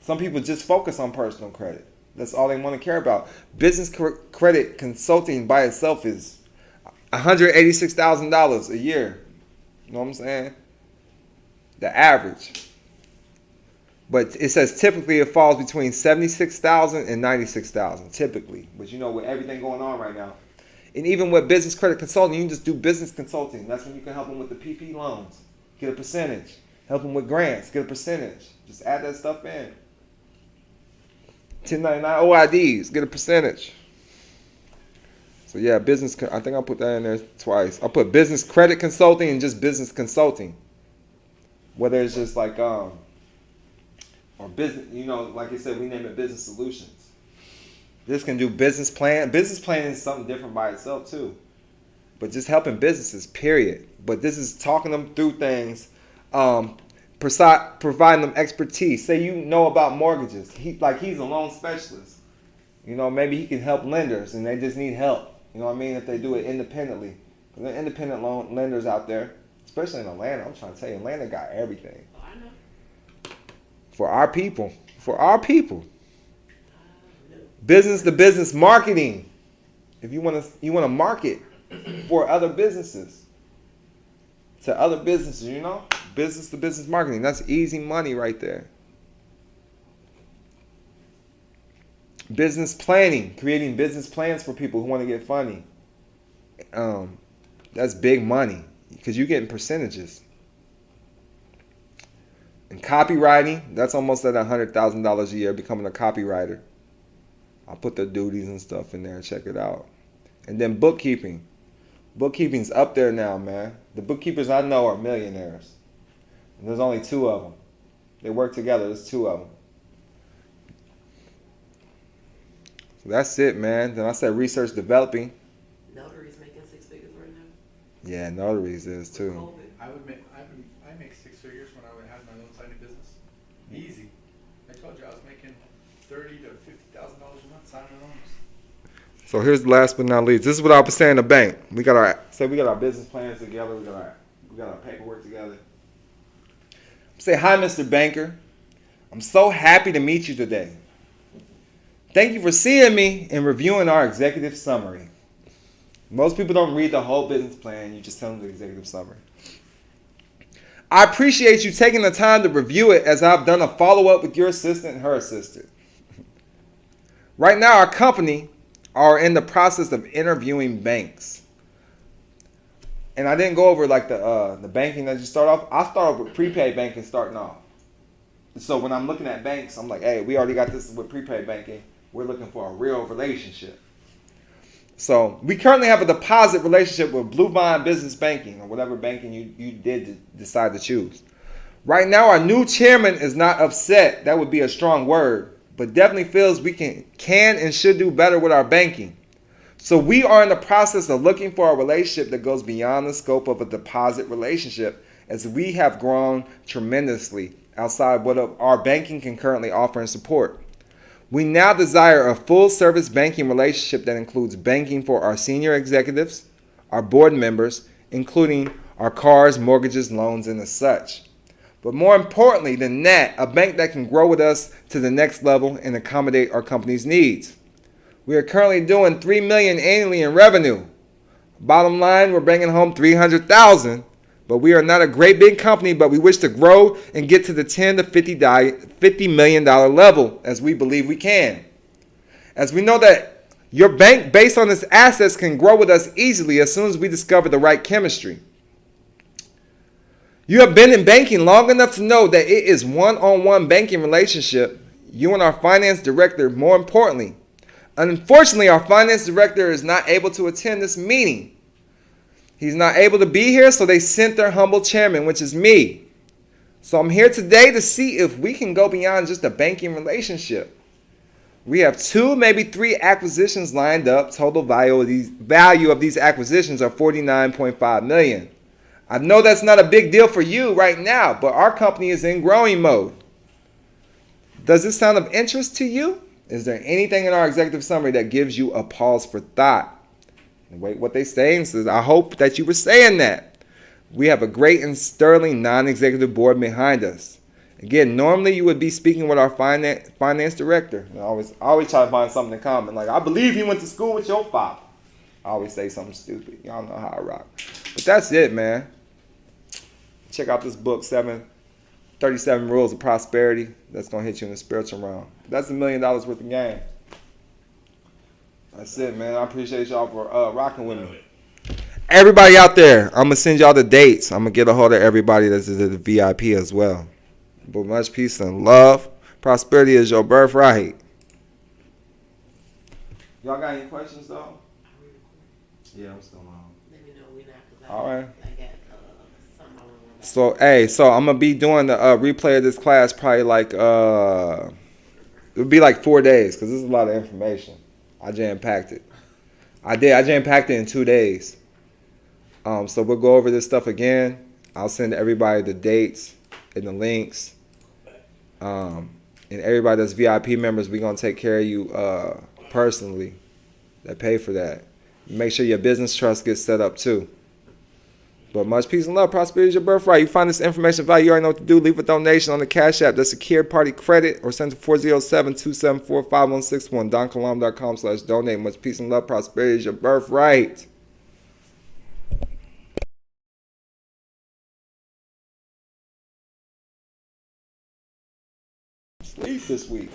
Some people just focus on personal credit. That's all they want to care about. Business credit consulting by itself is $186,000 a year. You know what I'm saying? The average. But it says typically it falls between $76,000 and $96,000 typically. But you know, with everything going on right now. And even with business credit consulting, you can just do business consulting. That's when you can help them with the PP loans. Get a percentage. Help them with grants. Get a percentage. Just add that stuff in. 1099 OIDs. Get a percentage. So yeah, I think I'll put that in there twice. I'll put business credit consulting and just business consulting. Whether it's just like, or business, you know, like I said, we name it business solutions. This can do business plan. Business plan is something different by itself too. But just helping businesses, period. But this is talking them through things, providing them expertise. Say you know about mortgages. He's a loan specialist. You know, maybe he can help lenders and they just need help. You know what I mean? If they do it independently. There are independent loan lenders out there, especially in Atlanta. I'm trying to tell you, Atlanta got everything.
Oh, I know.
For our people. For our people. Business to business marketing. If you want to market for other businesses. To other businesses, you know? Business to business marketing. That's easy money right there. Business planning. Creating business plans for people who want to get funding. That's big money. Because you're getting percentages. And copywriting. That's almost at $100,000 a year becoming a copywriter. I'll put the duties and stuff in there and check it out. And then bookkeeping. Bookkeeping's up there now, man. The bookkeepers I know are millionaires. And there's only 2 of them. They work together. There's 2 of them. So that's it, man. Then I said research developing.
Notaries making 6 figures right now.
Yeah, notaries is too.
I make 6 figures when I would have my loan signing business. Easy. I told you I was making $30,000 to $50,000 a month signing loans.
So here's the last but not least. This is what I was saying in the bank. We got our business plans together. We got our paperwork together. Say hi, Mr. Banker. I'm so happy to meet you today. Thank you for seeing me and reviewing our executive summary. Most people don't read the whole business plan. You just tell them the executive summary. I appreciate you taking the time to review it as I've done a follow-up with your assistant and her assistant. Right now, our company are in the process of interviewing banks. And I didn't go over like the banking that you start off. I start off with prepaid banking starting off. So when I'm looking at banks, I'm like, hey, we already got this with prepaid banking. We're looking for a real relationship. So we currently have a deposit relationship with Blue Bond Business Banking, or whatever banking you did decide to choose. Right now, our new chairman is not upset. That would be a strong word, but definitely feels we can and should do better with our banking. So we are in the process of looking for a relationship that goes beyond the scope of a deposit relationship, as we have grown tremendously outside what our banking can currently offer and support. We now desire a full-service banking relationship that includes banking for our senior executives, our board members, including our cars, mortgages, loans, and as such. But more importantly than that, a bank that can grow with us to the next level and accommodate our company's needs. We are currently doing $3 million annually in revenue. Bottom line, we're bringing home $300,000. But we are not a great big company, but we wish to grow and get to the $10 to $50 million level as we believe we can. As we know that your bank, based on its assets, can grow with us easily as soon as we discover the right chemistry. You have been in banking long enough to know that it is one-on-one banking relationship, you and our finance director, more importantly. Unfortunately, our finance director is not able to attend this meeting. He's not able to be here, so they sent their humble chairman, which is me. So I'm here today to see if we can go beyond just a banking relationship. We have 2, maybe 3 acquisitions lined up. Total value of these acquisitions are $49.5 million. I know that's not a big deal for you right now, but our company is in growing mode. Does this sound of interest to you? Is there anything in our executive summary that gives you a pause for thought? Wait, what they saying says, I hope that you were saying that. We have a great and sterling non-executive board behind us. Again, normally you would be speaking with our finance director. I always try to find something in common. Like, I believe he went to school with your father. I always say something stupid. Y'all know how I rock. But that's it, man. Check out this book, 37 Rules of Prosperity. That's going to hit you in the spiritual realm. That's $1 million worth of game. That's it, man. I appreciate y'all for rocking with me. Everybody out there, I'm going to send y'all the dates. I'm going to get a hold of everybody that's in the VIP as well. But much peace and love. Prosperity is your birthright. Y'all got any questions, though? Yeah, I'm still on.
Let me know when
all right.
I got something I want to
So I'm going to be doing the replay of this class probably like, it'll be like 4 days because this is a lot of information. I jam-packed it. I jam-packed it in 2 days. So we'll go over this stuff again. I'll send everybody the dates and the links. And everybody that's VIP members, we're going to take care of you personally that pay for that. Make sure your business trust gets set up too. But much peace and love. Prosperity is your birthright. You find this information value, you already know what to do. Leave a donation on the Cash App. That's Secured Party Credit, or send to 407-274-5161. DonKilam.com/donate. Much peace and love. Prosperity is your birthright. Sleep this week.